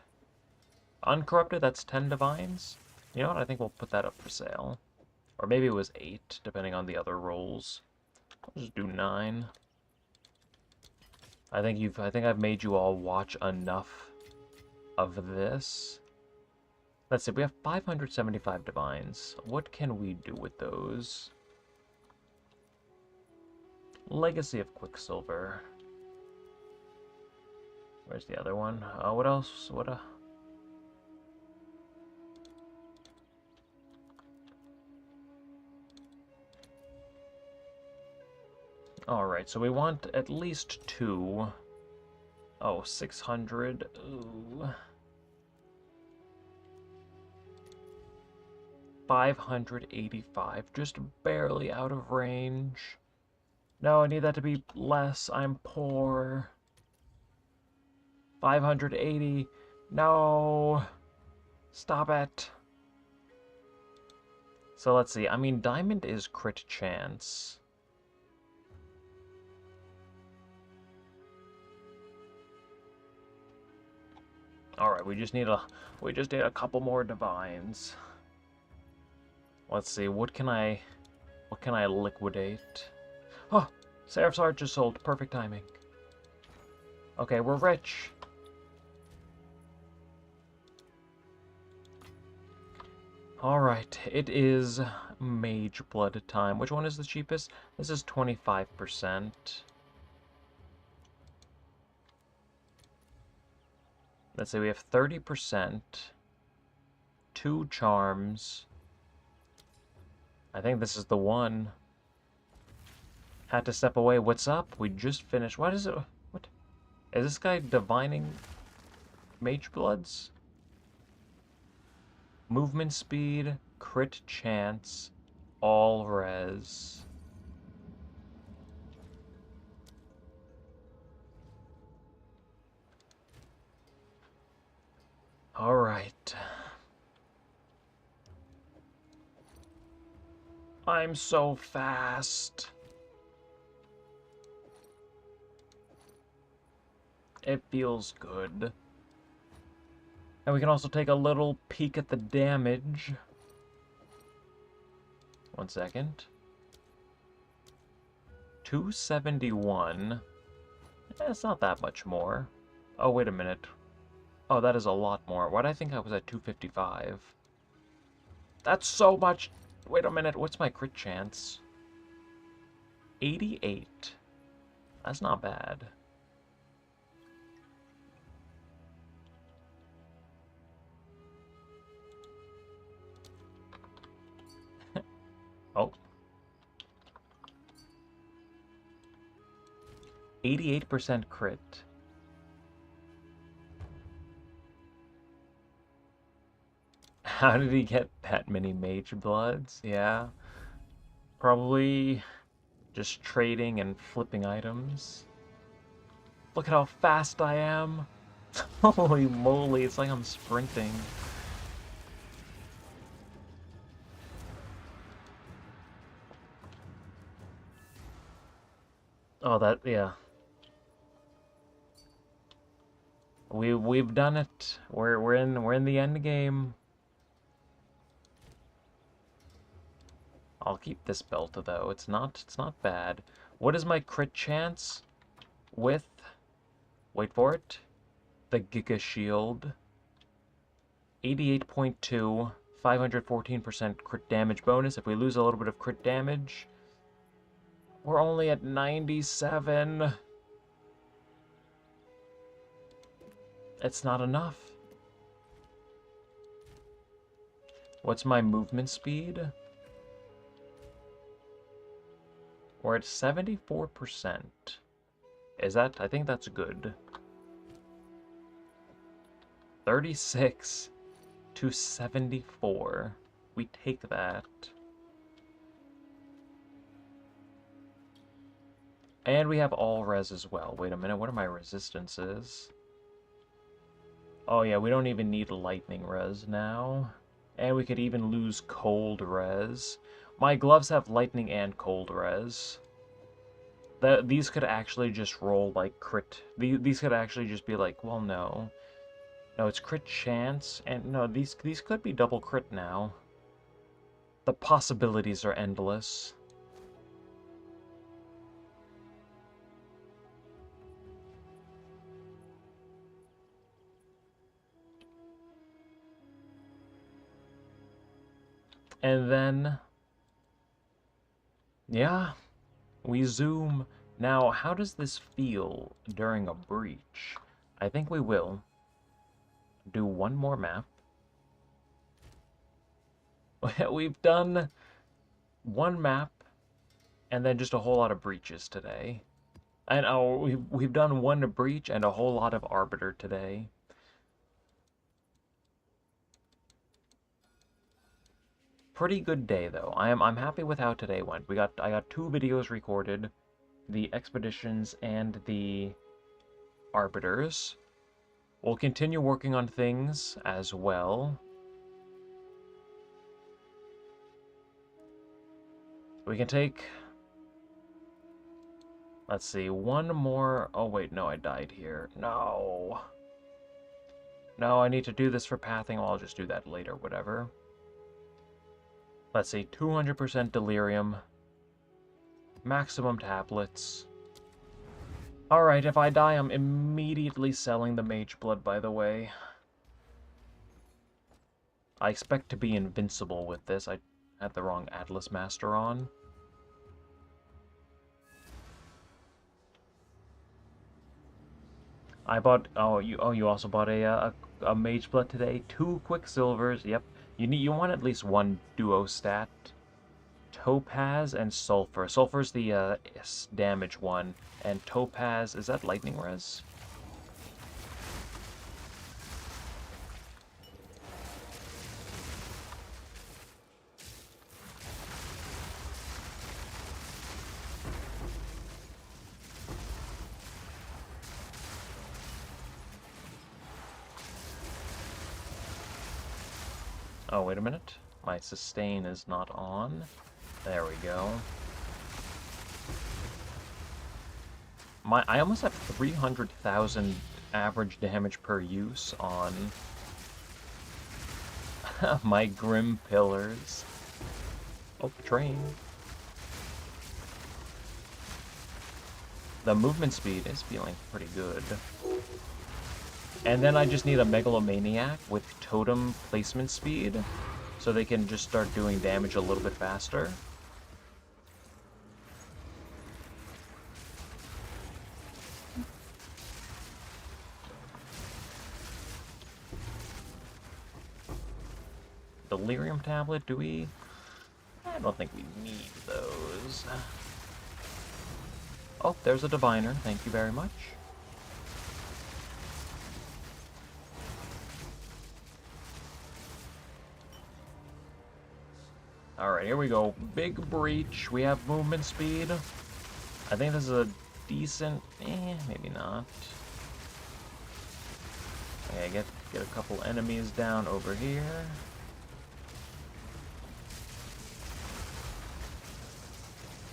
Uncorrupted, that's 10 divines. You know what? I think we'll put that up for sale. Or maybe it was 8, depending on the other rolls. I'll just do 9. I think I've made you all watch enough of this. Let's see, we have 575 divines. What can we do with those? Legacy of Quicksilver. Where's the other one? What else? Alright, so we want at least 2. Oh, 600. Ooh. 585. Just barely out of range. No, I need that to be less. I'm poor. 580. No. Stop it. So let's see. I mean, diamond is crit chance. Alright, we just need a couple more divines. Let's see, what can I liquidate? Oh, Seraph's Art just sold. Perfect timing. Okay, we're rich. Alright, it is Mageblood time. Which one is the cheapest? This is 25%. Let's say we have 30%. 2 charms. I think this is the one. Had to step away. What's up? We just finished. What is it? What? Is this guy divining Magebloods? Movement speed, crit chance, all res. Alright. I'm so fast. It feels good. And we can also take a little peek at the damage. 1 second. 271. It's not that much more. Oh, wait a minute. Oh, that is a lot more. Why did I think I was at 255? That's so much. Wait a minute. What's my crit chance? 88. That's not bad. Oh. 88% crit. How did he get that many Magebloods? Yeah. Probably just trading and flipping items. Look at how fast I am. Holy moly, it's like I'm sprinting. Oh, that, yeah. We've done it. We're in the end game. I'll keep this belt though. It's not bad. What is my crit chance with, wait for it, the Giga Shield? 88.2, 514% crit damage bonus. If we lose a little bit of crit damage, we're only at 97. It's not enough. What's my movement speed? We're at 74%. Is that? I think that's good. 36 to 74. We take that. And we have all res as well. Wait a minute, what are my resistances? Oh yeah, we don't even need lightning res now. And we could even lose cold res. My gloves have lightning and cold res. These could actually just roll like crit. These could actually just be like, well, no. No, it's crit chance, and no, these could be double crit now. The possibilities are endless. And then, yeah, we zoom. Now, how does this feel during a breach? I think we will do one more map. We've done one map and then just a whole lot of breaches today. And oh, we've done one breach and a whole lot of Arbiter today. Pretty good day though. I'm happy with how today went. I got 2 videos recorded, the expeditions and the Arbiters. We'll continue working on things as well. We can take... Let's see, one more... Oh, wait, no, I died here. No. No, I need to do this for pathing. Well, I'll just do that later, whatever. Let's see, 200% Delirium. Maximum tablets. Alright, if I die, I'm immediately selling the Mageblood, by the way. I expect to be invincible with this. I had the wrong Atlas Master on. I bought... Oh, you also bought a Mageblood today? 2 Quicksilvers, yep. You want at least 1 duo stat. Topaz and Sulfur. Sulfur's the damage one, and Topaz, is that lightning res? Oh, wait a minute. My sustain is not on. There we go. I almost have 300,000 average damage per use on my Grim Pillars. Oh, train. The movement speed is feeling pretty good. And then I just need a Megalomaniac with totem placement speed, so they can just start doing damage a little bit faster. Delirium tablet, do we? I don't think we need those. Oh, there's a diviner, thank you very much. Alright, here we go. Big breach. We have movement speed. I think this is a decent... maybe not. Okay, get a couple enemies down over here.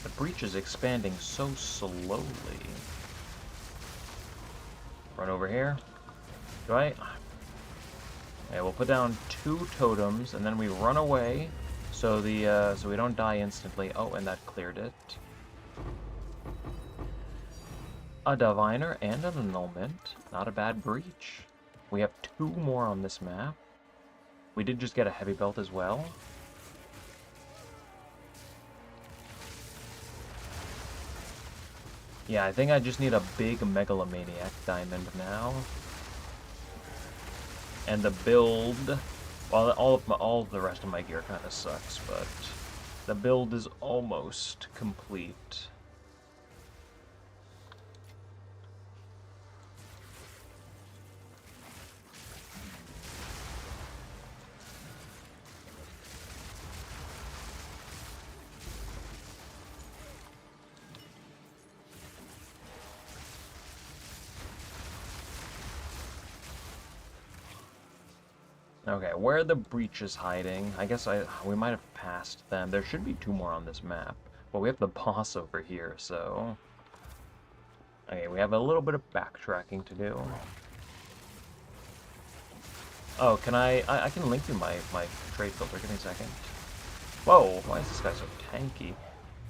The breach is expanding so slowly. Run over here. Do I? Okay, we'll put down 2 totems, and then we run away. So so we don't die instantly. Oh, and that cleared it. A diviner and an annulment. Not a bad breach. We have 2 more on this map. We did just get a heavy belt as well. Yeah, I think I just need a big Megalomaniac diamond now. And the build... Well, all of the rest of my gear kind of sucks, but the build is almost complete. Okay, where are the breaches hiding? I guess we might have passed them. There should be 2 more on this map. But we have the boss over here, so... Okay, we have a little bit of backtracking to do. Oh, can I can link you my trade filter. Give me a second. Whoa, why is this guy so tanky?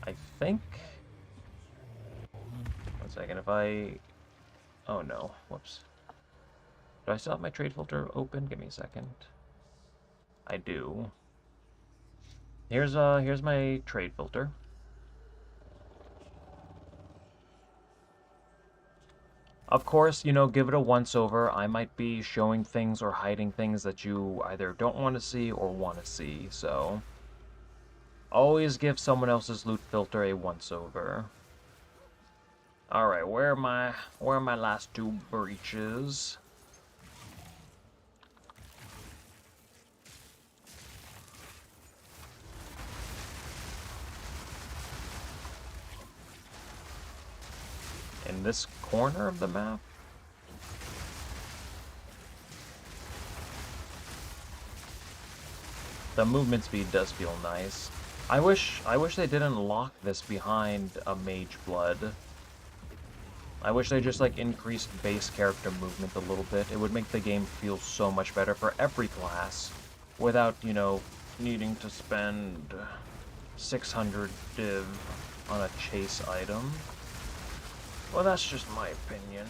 I think... One second, if I... Oh no, whoops. Do I still have my trade filter open? Give me a second. I do. Here's my trade filter. Of course, you know, give it a once-over. I might be showing things or hiding things that you either don't want to see or want to see, so... Always give someone else's loot filter a once-over. Alright, where are my last 2 breaches? In this corner of the map? The movement speed does feel nice. I wish they didn't lock this behind a Mageblood. I wish they just, like, increased base character movement a little bit. It would make the game feel so much better for every class without, you know, needing to spend 600 div on a chase item. Well, that's just my opinion.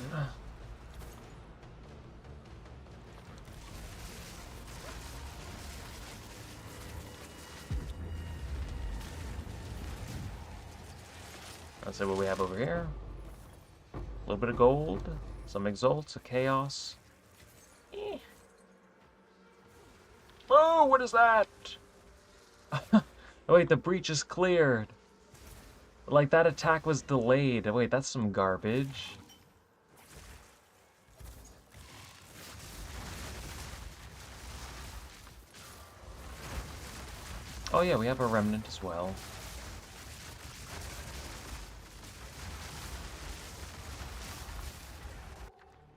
Let's see what we have over here. A little bit of gold, some exalts, a chaos. Eh. Oh, what is that? Wait, the breach is cleared. Like, that attack was delayed. Wait, that's some garbage. Oh yeah, we have a remnant as well.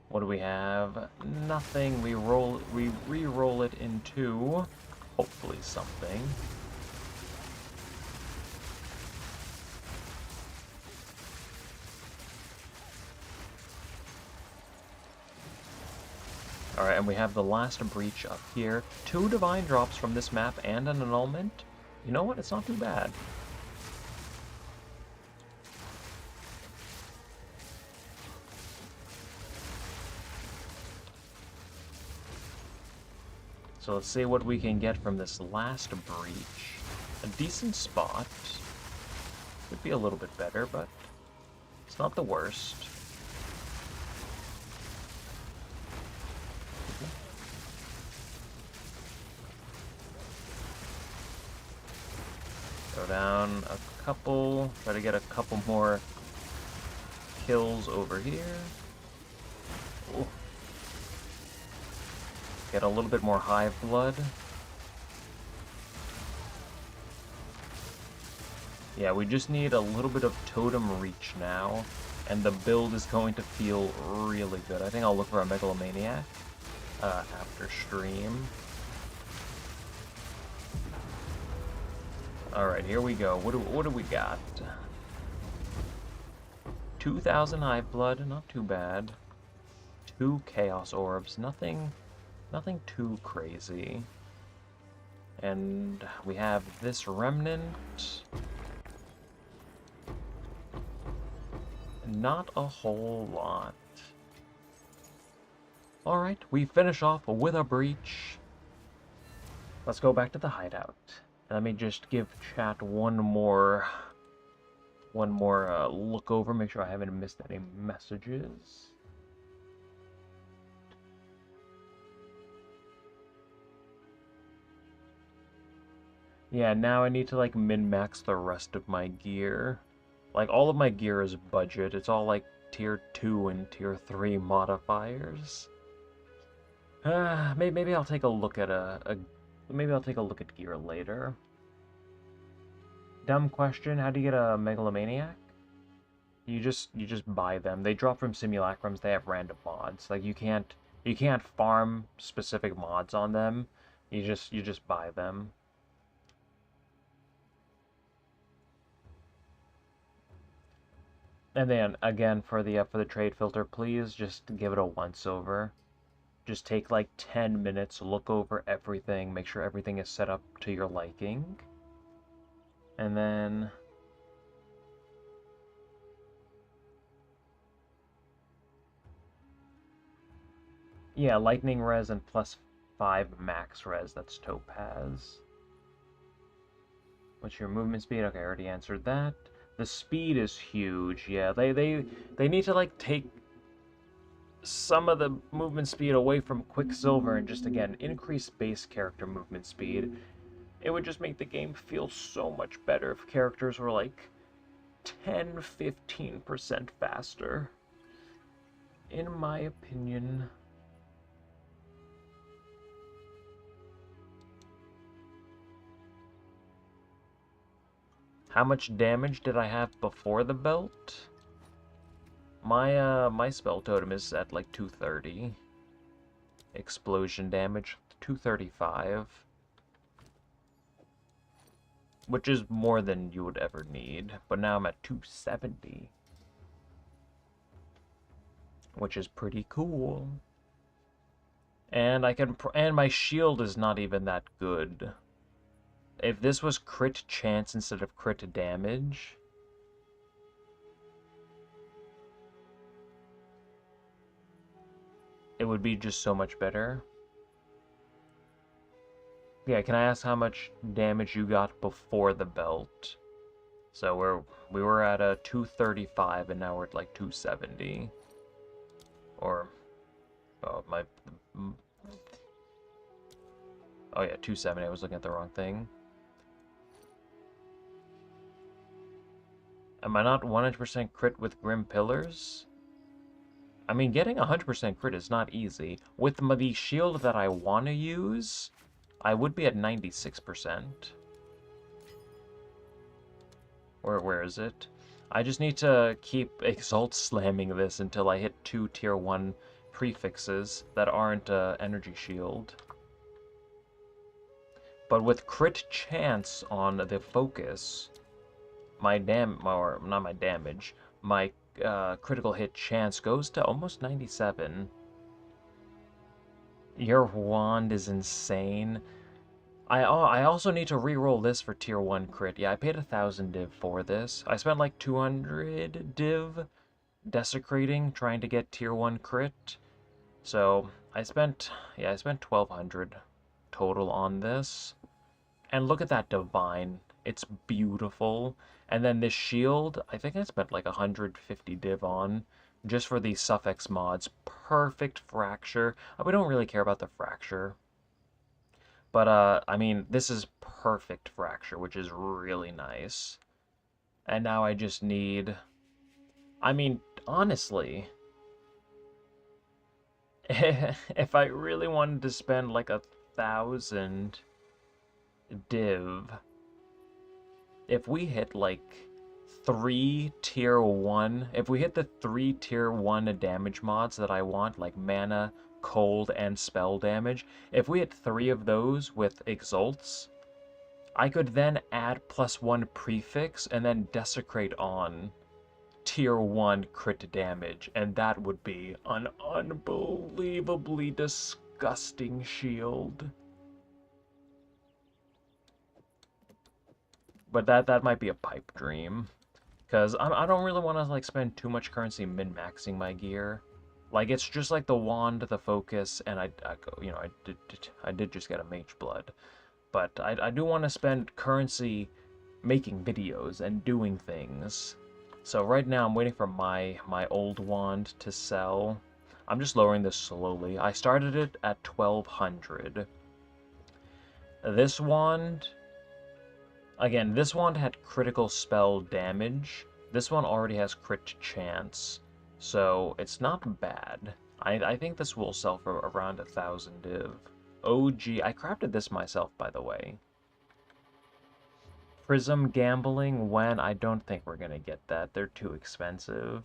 What do we have? Nothing. We re-roll it into hopefully something. Alright, and we have the last breach up here. 2 divine drops from this map and an annulment. You know what? It's not too bad. So let's see what we can get from this last breach. A decent spot. Could be a little bit better, but it's not the worst. Go down a couple, try to get a couple more kills over here. Ooh. Get a little bit more hive blood. Yeah, we just need a little bit of totem reach now, and the build is going to feel really good. I think I'll look for a megalomaniac after stream. Alright, here we go. What do we got? 2,000 hive blood, not too bad. 2 chaos orbs, nothing too crazy. And we have this remnant. Not a whole lot. Alright, we finish off with a breach. Let's go back to the hideout. Let me just give chat one more look over, make sure I haven't missed any messages. Yeah, now I need to, like, min-max the rest of my gear. Like, all of my gear is budget. It's all, like, tier 2 and tier 3 modifiers. Maybe I'll take a look at maybe I'll take a look at gear later. Dumb question, how do you get a megalomaniac? You just buy them. They drop from simulacrums, they have random mods. Like, you can't farm specific mods on them. You just buy them. And then again for the trade filter, please just give it a once over. Just take like 10 minutes, look over everything, make sure everything is set up to your liking. And then yeah, lightning res and +5 max res, that's topaz. What's your movement speed? Okay, I already answered that. The speed is huge. Yeah, they need to, like, take some of the movement speed away from Quicksilver and just, again, increase base character movement speed. It would just make the game feel so much better if characters were, like, 10-15% faster. In my opinion. How much damage did I have before the belt? My spell totem is at like 230. Explosion damage 235. which is more than you would ever need. But now I'm at 270, which is pretty cool. And and my shield is not even that good. If this was crit chance instead of crit damage, it would be just so much better. Yeah, can I ask how much damage you got before the belt? So we were at a 235 and now we're at like 270. Or oh oh yeah, 270. I was looking at the wrong thing. Am I not 100% crit with Grim Pillars? I mean, getting 100% crit is not easy. With the shield that I want to use, I would be at 96%. Where is it? I just need to keep Exalt slamming this until I hit 2 tier 1 prefixes that aren't energy shield. But with crit chance on the focus, my critical hit chance goes to almost 97. Your wand is insane. I also need to re-roll this for tier 1 crit. Yeah, I paid 1,000 div for this. I spent like 200 div desecrating trying to get tier 1 crit. So I spent 1,200 total on this. And look at that divine. It's beautiful. And then this shield, I think I spent like 150 div on just for these suffix mods. Perfect fracture. We don't really care about the fracture. But, I mean, this is perfect fracture, which is really nice. And now I just need... I mean, honestly... if I really wanted to spend, like, 1,000 div... If we hit, like, 3 tier 1... If we hit the 3 tier 1 damage mods that I want, like mana, cold, and spell damage, if we hit 3 of those with exalts, I could then add +1 prefix and then desecrate on tier 1 crit damage, and that would be an unbelievably disgusting shield. But that might be a pipe dream, because I don't really want to like spend too much currency min-maxing my gear. Like, it's just like the wand, the focus, and I did just get a Mageblood. But I do want to spend currency making videos and doing things. So right now I'm waiting for my old wand to sell. I'm just lowering this slowly. I started it at 1,200. This wand... Again, this wand had critical spell damage. This one already has crit chance. So, it's not bad. I think this will sell for around 1,000 div. OG, I crafted this myself, by the way. Prism gambling, when? I don't think we're gonna get that. They're too expensive.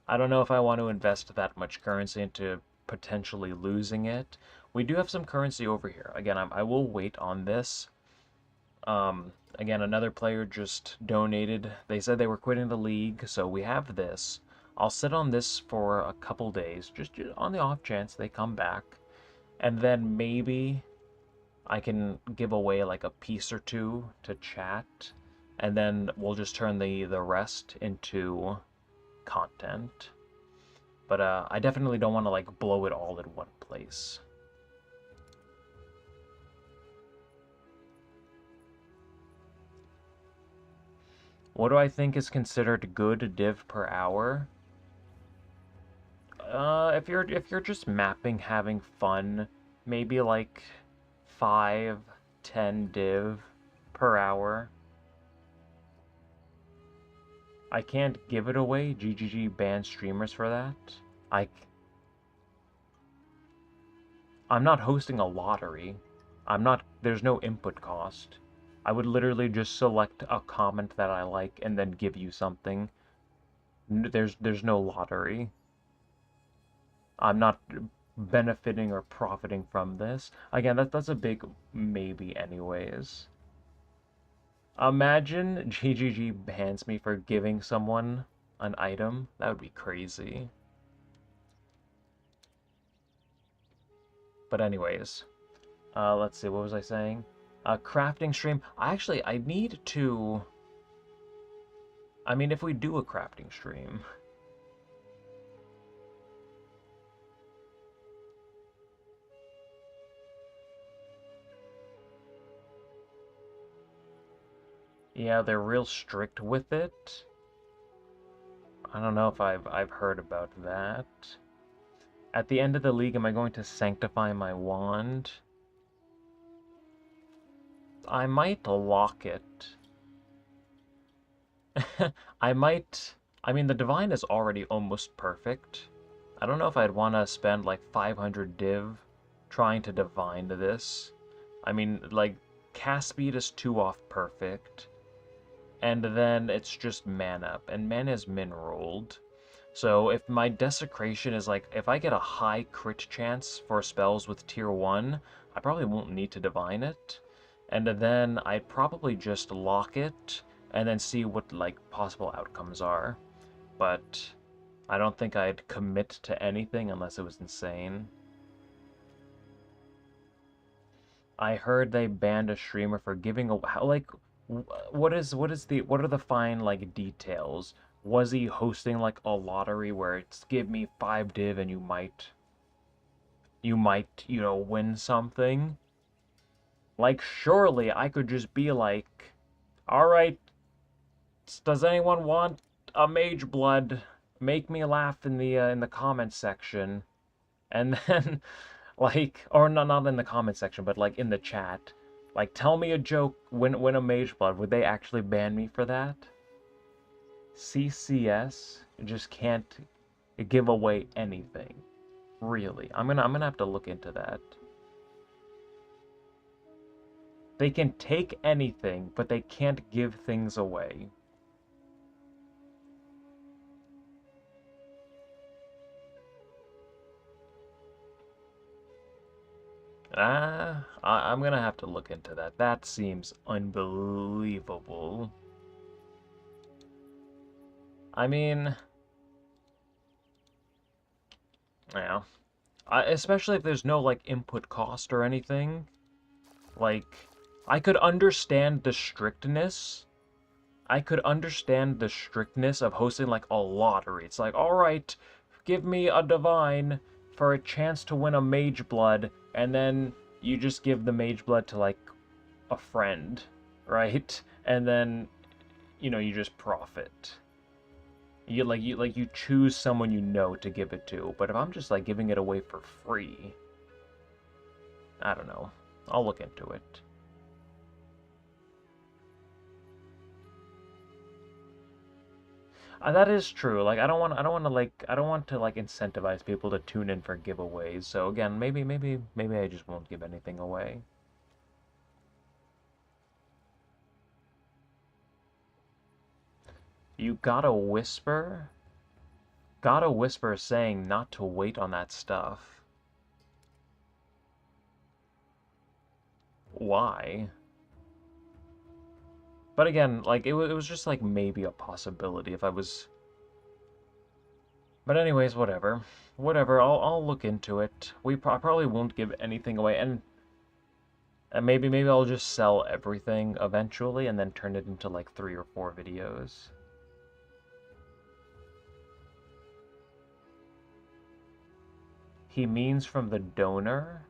I don't know if I want to invest that much currency into potentially losing it. We do have some currency over here. Again, I will wait on this. Again, another player just donated. They said they were quitting the league, so we have this. I'll sit on this for a couple days, just on the off chance they come back. And then maybe I can give away like a piece or two to chat. And then we'll just turn the rest into content. But I definitely don't want to like blow it all in one place. What do I think is considered good div per hour? If you're just mapping, having fun, maybe like 5, 10 div per hour. I can't give it away. GGG banned streamers for that. I'm not hosting a lottery. There's no input cost. I would literally just select a comment that I like and then give you something. There's no lottery. I'm not benefiting or profiting from this. Again, that's a big maybe anyways. Imagine GGG bans me for giving someone an item. That would be crazy. But anyways, let's see, what was I saying? Crafting stream. I need to... I mean, if we do a crafting stream... Yeah, they're real strict with it. I don't know if I've heard about that. At the end of the league, am I going to sanctify my wand? I might lock it. I might... I mean, the Divine is already almost perfect. I don't know if I'd want to spend like 500 div trying to Divine this. I mean, like, cast speed is 2 off perfect. And then it's just mana, and mana is min-rolled. So if my Desecration is like, if I get a high crit chance for spells with tier 1, I probably won't need to Divine it. And then I'd probably just lock it, and then see what, like, possible outcomes are. But I don't think I'd commit to anything unless it was insane. I heard they banned a streamer for giving away, like, what are the fine, like, details? Was he hosting like a lottery where it's give me 5 div and you might, win something? Like, surely I could just be like, all right, does anyone want a Mageblood? Make me laugh in the comments section, and then like, or not in the comment section, but like in the chat, like, tell me a joke, win a Mageblood. Would they actually ban me for that? CCS just can't give away anything. Really. I'm gonna have to look into that. They can take anything, but they can't give things away. I'm gonna have to look into that. That seems unbelievable. I mean, yeah. Especially if there's no, like, input cost or anything. Like, I could understand the strictness. I could understand the strictness of hosting, like, a lottery. It's like, alright, give me a Divine for a chance to win a Mageblood, and then you just give the Mageblood to, like, a friend, right? And then, you just profit. You choose someone you know to give it to. But if I'm just, like, giving it away for free, I don't know. I'll look into it. That is true. Like, I don't want to like incentivize people to tune in for giveaways. So again, maybe I just won't give anything away. You got a whisper? Got a whisper saying not to wait on that stuff. Why? But again, like, it was just, like, maybe a possibility if I was... But anyways, whatever. Whatever, I'll look into it. I probably won't give anything away, and maybe I'll just sell everything eventually and then turn it into, like, 3 or 4 videos. He means from the donor?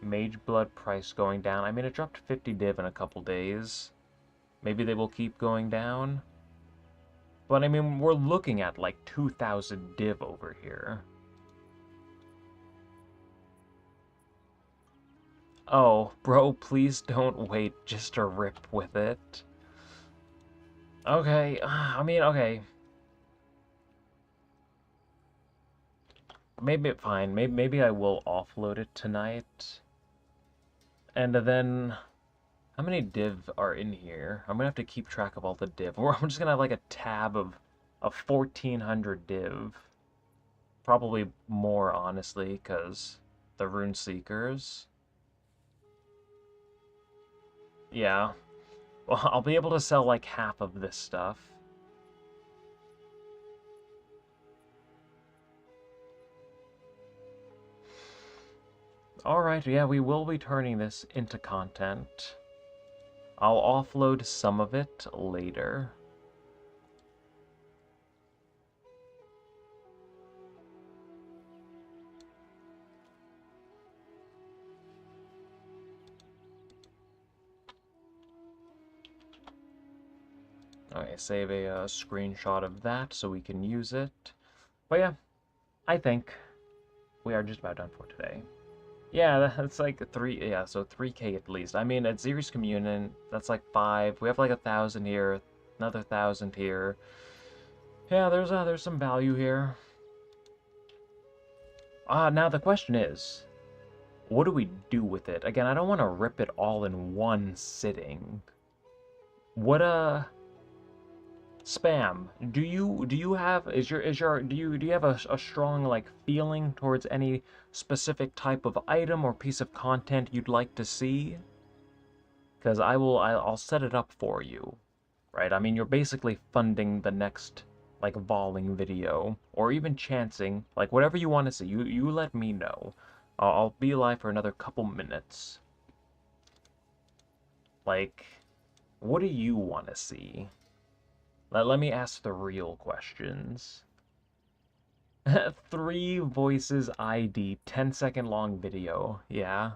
Mageblood price going down. I mean, it dropped 50 div in a couple days. Maybe they will keep going down. But I mean, we're looking at like 2,000 div over here. Oh, bro, please don't wait just to rip with it. Okay, I mean, okay. Maybe fine. Maybe I will offload it tonight. And then, how many div are in here? I'm gonna have to keep track of all the div. Or I'm just gonna have like a tab of 1,400 div. Probably more, honestly, because The Rune Seekers. Yeah. Well, I'll be able to sell like half of this stuff. Alright, yeah, we will be turning this into content. I'll offload some of it later. Okay, save a screenshot of that so we can use it. But yeah, I think we are just about done for today. Yeah, that's like 3K at least. I mean, at Xerius Communion, that's like 5. We have like 1,000 here, another 1,000 here. Yeah, there's some value here. Now the question is, what do we do with it? Again, I don't want to rip it all in one sitting. What spam? Do you have do you have a strong like feeling towards any specific type of item or piece of content you'd like to see? Because I'll set it up for you, right? I mean, you're basically funding the next like voling video or even chancing, like whatever you want to see. You let me know. I'll be live for another couple minutes. Like, what do you want to see? Let me ask the real questions. 3 voices ID, 10-second long video. Yeah.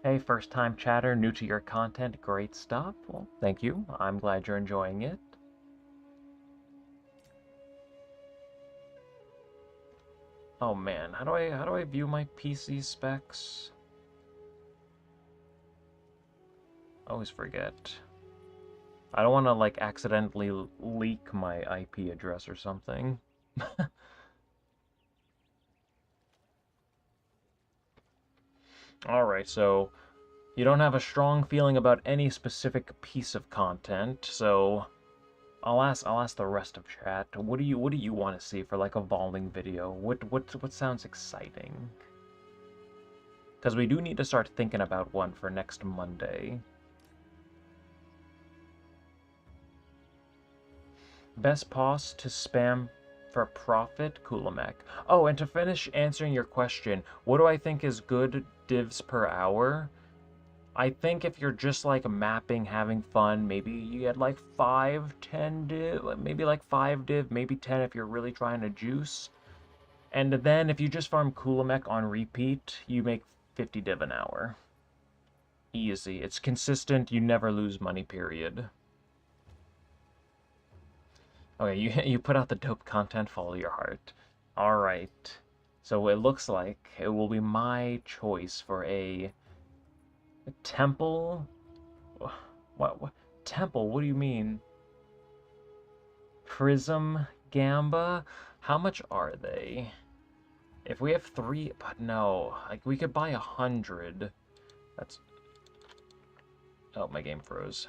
Hey, first time chatter, new to your content, great stuff. Well, thank you. I'm glad you're enjoying it. Oh man, how do I view my PC specs? I always forget. I don't want to like accidentally leak my IP address or something. Alright, so you don't have a strong feeling about any specific piece of content, so I'll ask the rest of chat. What do you want to see for like a voling video? What sounds exciting? Because we do need to start thinking about one for next Monday. Best pause to spam for profit, Kulamek. Oh, and to finish answering your question, what do I think is good divs per hour? I think if you're just like mapping, having fun, maybe you get like 5, 10 div, maybe like 5 div, maybe 10 if you're really trying to juice. And then if you just farm Kulamek on repeat, you make 50 div an hour. Easy. It's consistent, you never lose money, period. Okay, you put out the dope content, follow your heart. Alright. So it looks like it will be my choice for a temple. What temple? What do you mean? Prism Gamba? How much are they? If we have 3, but no, like we could buy 100. That's. Oh, my game froze.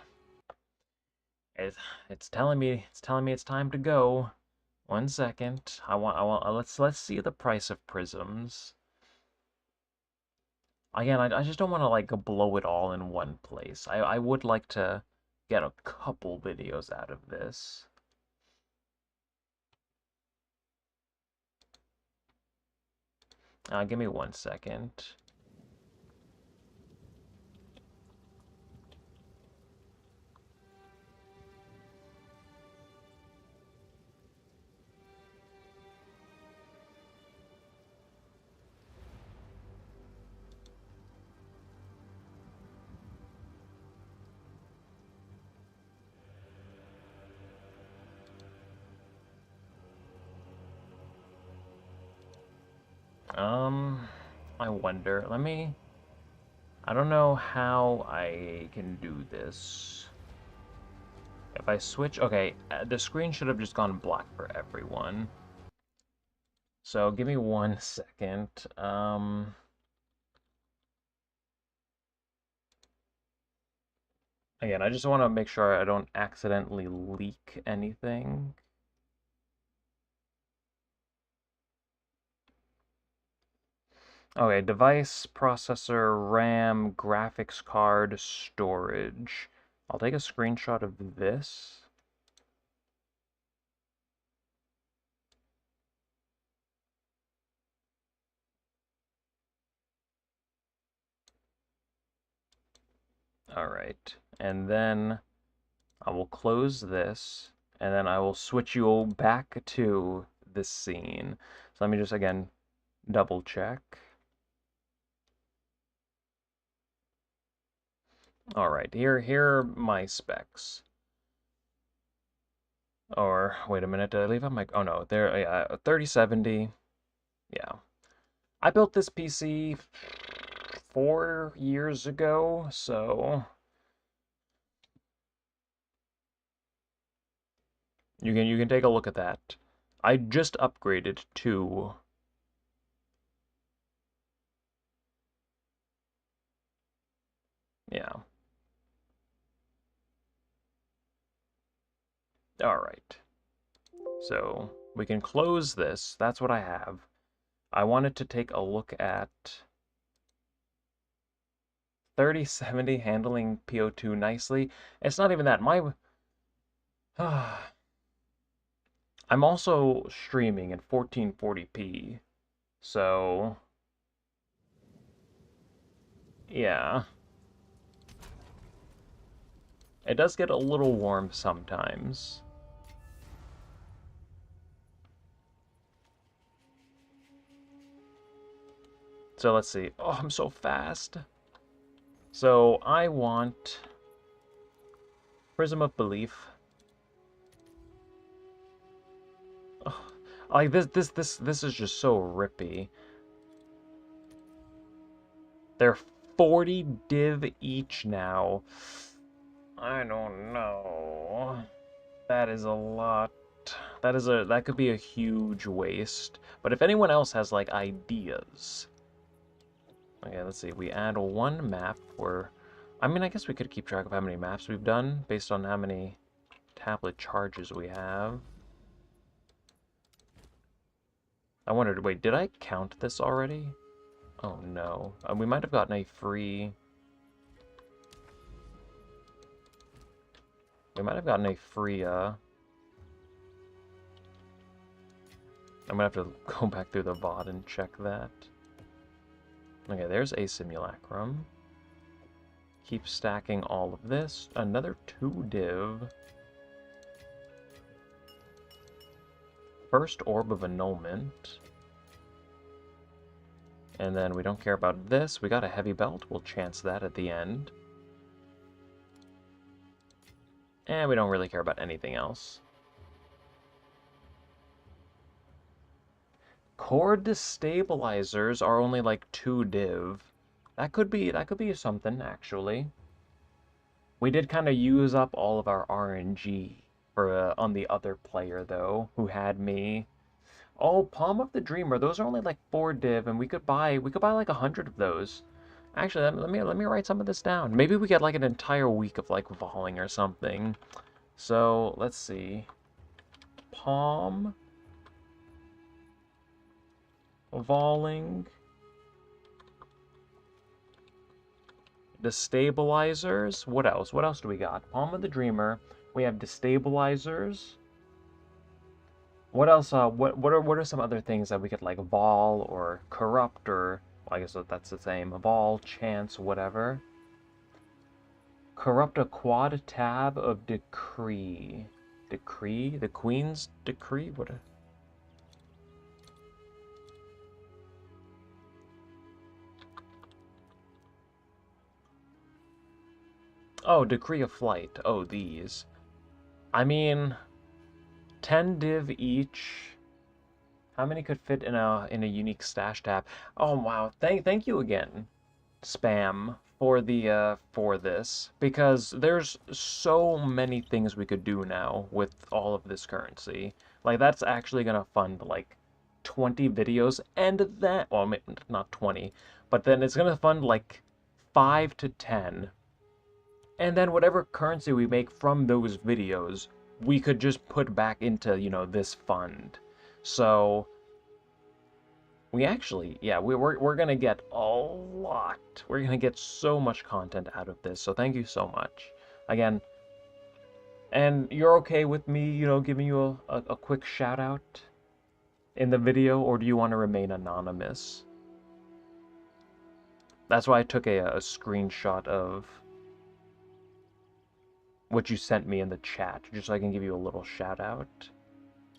It's telling me it's time to go. 1 second. I want let's see the price of prisms. Again, I just don't want to like blow it all in one place. I would like to get a couple videos out of this. Give me 1 second. I wonder. I don't know how I can do this. If I switch, okay, the screen should have just gone black for everyone. So give me 1 second. Again, I just want to make sure I don't accidentally leak anything. Okay, device, processor, RAM, graphics card, storage. I'll take a screenshot of this. All right, and then I will close this, and then I will switch you back to this scene. So let me just, again, double check. All right, here are my specs. Or, wait a minute, did I leave out my... Oh, no, there, yeah, 3070. Yeah. I built this PC 4 years ago, so... You can take a look at that. I just upgraded to... Yeah. Alright. So, we can close this. That's what I have. I wanted to take a look at 3070 handling PO2 nicely. It's not even that. I'm also streaming in 1440p. So, yeah. It does get a little warm sometimes. So let's see. Oh, I'm so fast. So I want Prism of Belief. Oh, like this is just so rippy. They're 40 div each now. I don't know. That is a lot. That could be a huge waste. But if anyone else has like ideas. Okay, let's see. We add one map for... I mean, I guess we could keep track of how many maps we've done based on how many tablet charges we have. I wondered, wait, did I count this already? Oh no. We might have gotten a free... We might have gotten a free, I'm gonna have to go back through the VOD and check that. Okay, there's a simulacrum. Keep stacking all of this. Another 2 div. First orb of annulment. And then we don't care about this. We got a heavy belt. We'll chance that at the end. And we don't really care about anything else. Core destabilizers are only like 2 div. That could be something, actually. We did kind of use up all of our RNG for on the other player though, who had me. Oh, Palm of the Dreamer. Those are only like 4 div, and we could buy like 100 of those. Actually, let me write some of this down. Maybe we get like an entire week of like voling or something. So let's see. Palm, voling, destabilizers. What else? What else do we got? Palm of the Dreamer. We have destabilizers. What else? What are some other things that we could like vol or corrupt or well, I guess that's the same. Vol, chance, whatever. Corrupt a quad tab of decree. Decree? The Queen's decree? What? Oh, decree of flight. Oh, these. I mean, 10 div each. How many could fit in a unique stash tab? Oh wow! Thank you again, Spam, for the for this, because there's so many things we could do now with all of this currency. Like that's actually gonna fund like 20 videos, and then, well, not 20, but then it's gonna fund like 5 to 10. And then whatever currency we make from those videos, we could just put back into, this fund. So we actually, yeah, we're gonna get a lot. We're gonna get so much content out of this. So thank you so much. Again, and you're okay with me, giving you a quick shout out in the video, or do you want to remain anonymous? That's why I took a screenshot of what you sent me in the chat, just so I can give you a little shout out.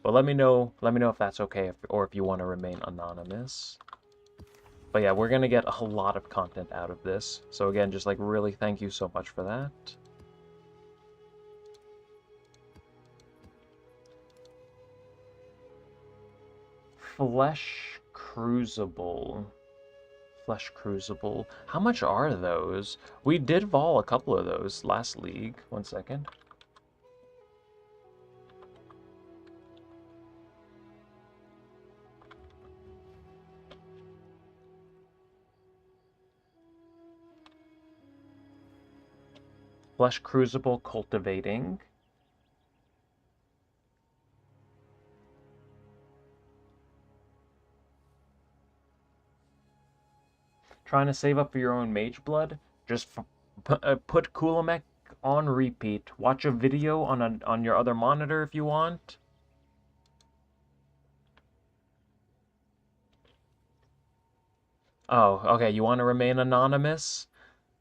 But let me know if that's okay, or if you want to remain anonymous. But yeah, we're gonna get a lot of content out of this. So again, just like really thank you so much for that. Flesh Crucible. Flesh Crucible. How much are those? We did vol a couple of those last league. 1 second. Flesh Crucible cultivating. Trying to save up for your own Mageblood? Just put Kulamek on repeat. Watch a video on your other monitor if you want. Oh, okay, you want to remain anonymous?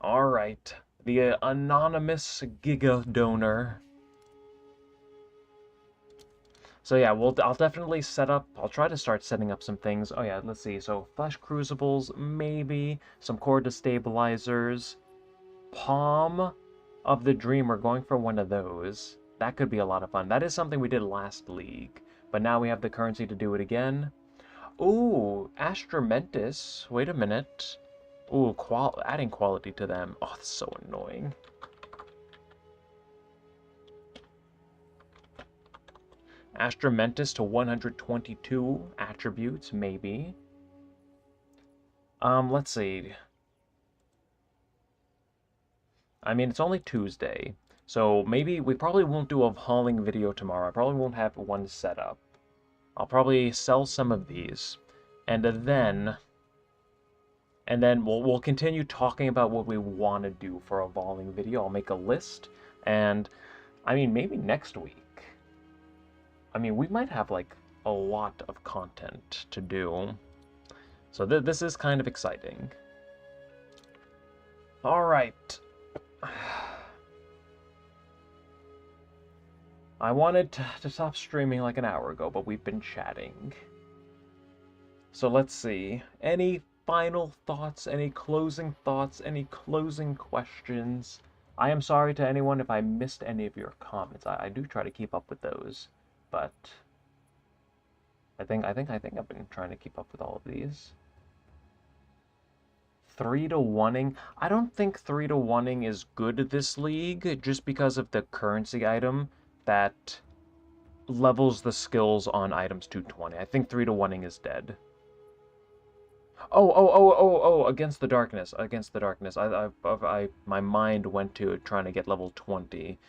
Alright. The anonymous Giga donor. So yeah, I'll definitely I'll try to start setting up some things. Oh yeah, let's see. So Flesh Crucibles, maybe. Some Core Destabilizers. Palm of the Dreamer, going for one of those. That could be a lot of fun. That is something we did last league. But now we have the currency to do it again. Ooh, Astramentis. Wait a minute. Ooh, adding quality to them. Oh, that's so annoying. Astramentis to 122 attributes, maybe. Let's see. I mean, it's only Tuesday, so maybe we probably won't do a hauling video tomorrow. I probably won't have one set up. I'll probably sell some of these, and then we'll continue talking about what we want to do for a hauling video. I'll make a list, and I mean, maybe next week. I mean, we might have, like, a lot of content to do. So this is kind of exciting. Alright. I wanted to stop streaming like an hour ago, but we've been chatting. So let's see. Any final thoughts? Any closing thoughts? Any closing questions? I am sorry to anyone if I missed any of your comments. I do try to keep up with those. But I think I've been trying to keep up with all of these. 3 to 1ing. I don't think 3 to 1ing is good this league, just because of the currency item that levels the skills on items to 20. I think 3 to 1ing is dead. Oh, against the darkness. Against the darkness. My mind went to trying to get level 20.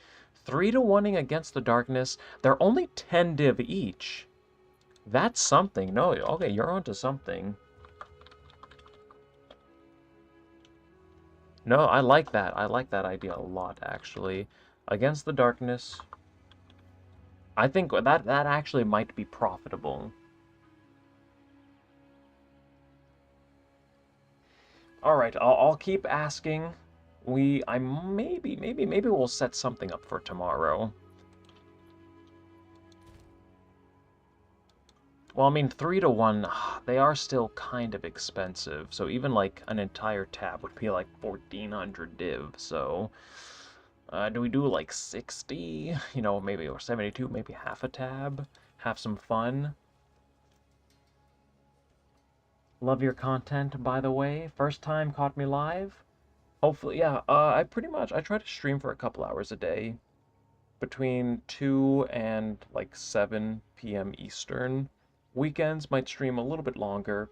3 to 1ing against the darkness. They're only 10 div each. That's something. No, okay, you're onto something. No, I like that. I like that idea a lot, actually. Against the darkness. I think that actually might be profitable. Alright, I'll keep asking. Maybe we'll set something up for tomorrow. Well, I mean, 3 to 1, they are still kind of expensive. So even like an entire tab would be like 1400 div. So do we do like 60? You know, maybe, or 72, maybe half a tab. Have some fun. Love your content, by the way. First time caught me live. Hopefully, yeah, I try to stream for a couple hours a day. Between 2 and like 7 p.m. Eastern. Weekends might stream a little bit longer.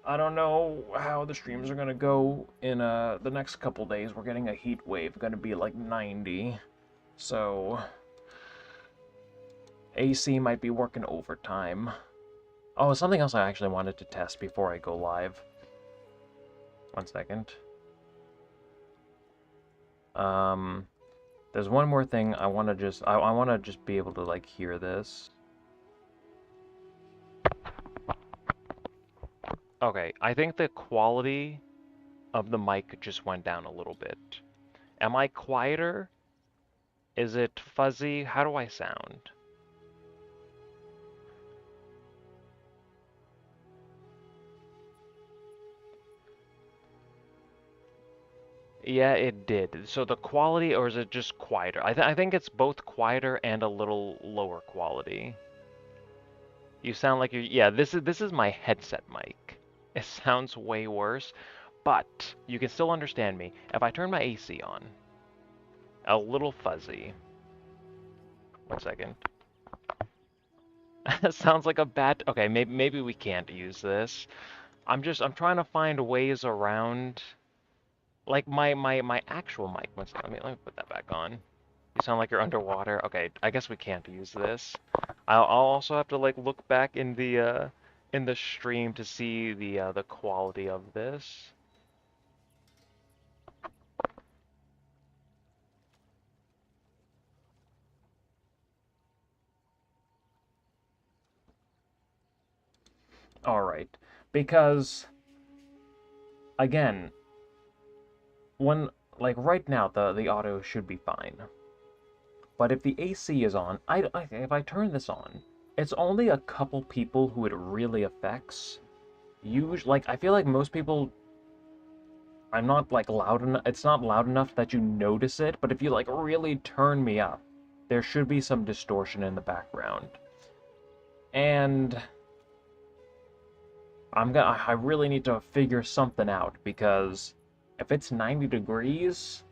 I don't know how the streams are gonna go in the next couple days. We're getting a heat wave, gonna be like 90. So AC might be working overtime. Oh, something else I actually wanted to test before I go live. 1 second. There's one more thing I want to just I want to just be able to like hear this. Okay, I think the quality of the mic just went down a little bit. Am I quieter? Is it fuzzy? How do I sound? Yeah, it did. So the quality, or is it just quieter? I think it's both quieter and a little lower quality. You sound like you're, yeah, this is my headset mic. It sounds way worse, but you can still understand me. If I turn my AC on, a little fuzzy. 1 second. Sounds like a bat. Okay, maybe we can't use this. I'm trying to find ways around like my actual mic. Let me put that back on. You sound like you're underwater. Okay, I guess we can't use this. I'll also have to like look back in the stream to see the quality of this. All right, because again, when like right now the audio should be fine. But if the AC is on, if I turn this on, it's only a couple people who it really affects. Usually, like I feel like most people, I'm not like loud enough. It's not loud enough that you notice it. But if you like really turn me up, there should be some distortion in the background. And I really need to figure something out because if it's 90 degrees,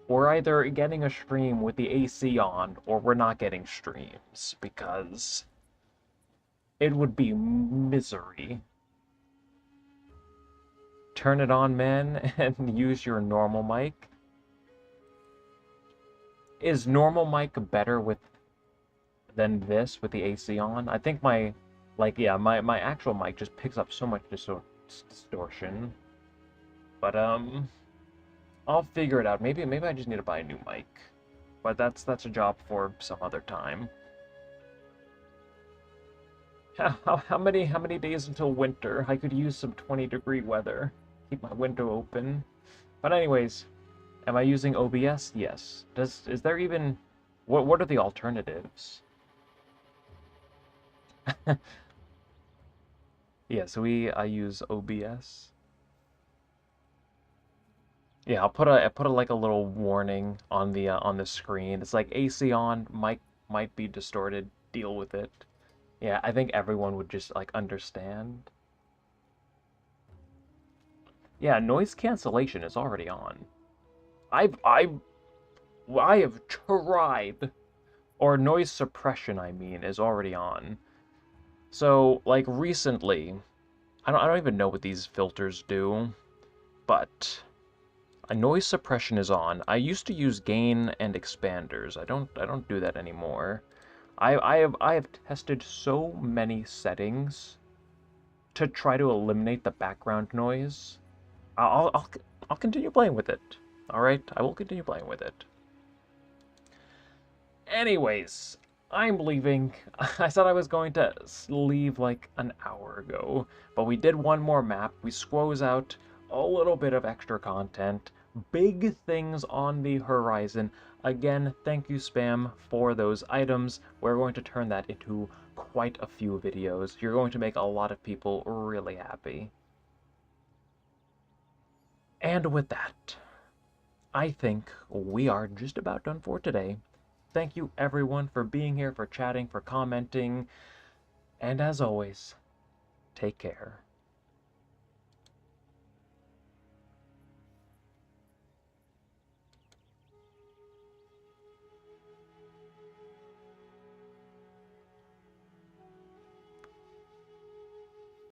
we're either getting a stream with the AC on or we're not getting streams because it would be misery. Turn it on, man, and use your normal mic. Is normal mic better than this with the AC on? I think my my actual mic just picks up so much distortion. But I'll figure it out. Maybe I just need to buy a new mic. But that's a job for some other time. How many days until winter? I could use some 20-degree weather. Keep my window open. But anyways, am I using OBS? Yes. Is there even what are the alternatives? Yeah, so I use OBS. Yeah, I put a like a little warning on the screen. It's like AC on, might be distorted. Deal with it. Yeah, I think everyone would just like understand. Yeah, noise cancellation is already on. I've I have tried, or noise suppression I mean is already on. So like recently, I don't even know what these filters do, but a noise suppression is on. I used to use gain and expanders. I don't do that anymore. I have tested so many settings to try to eliminate the background noise. I'll continue playing with it. All right, I will continue playing with it. Anyways, I'm leaving. I said I was going to leave like an hour ago, but we did one more map. We squoze out a little bit of extra content. Big things on the horizon. Again, thank you, Spam, for those items. We're going to turn that into quite a few videos. You're going to make a lot of people really happy. And with that, I think we are just about done for today. Thank you everyone for being here, for chatting, for commenting, and as always, take care.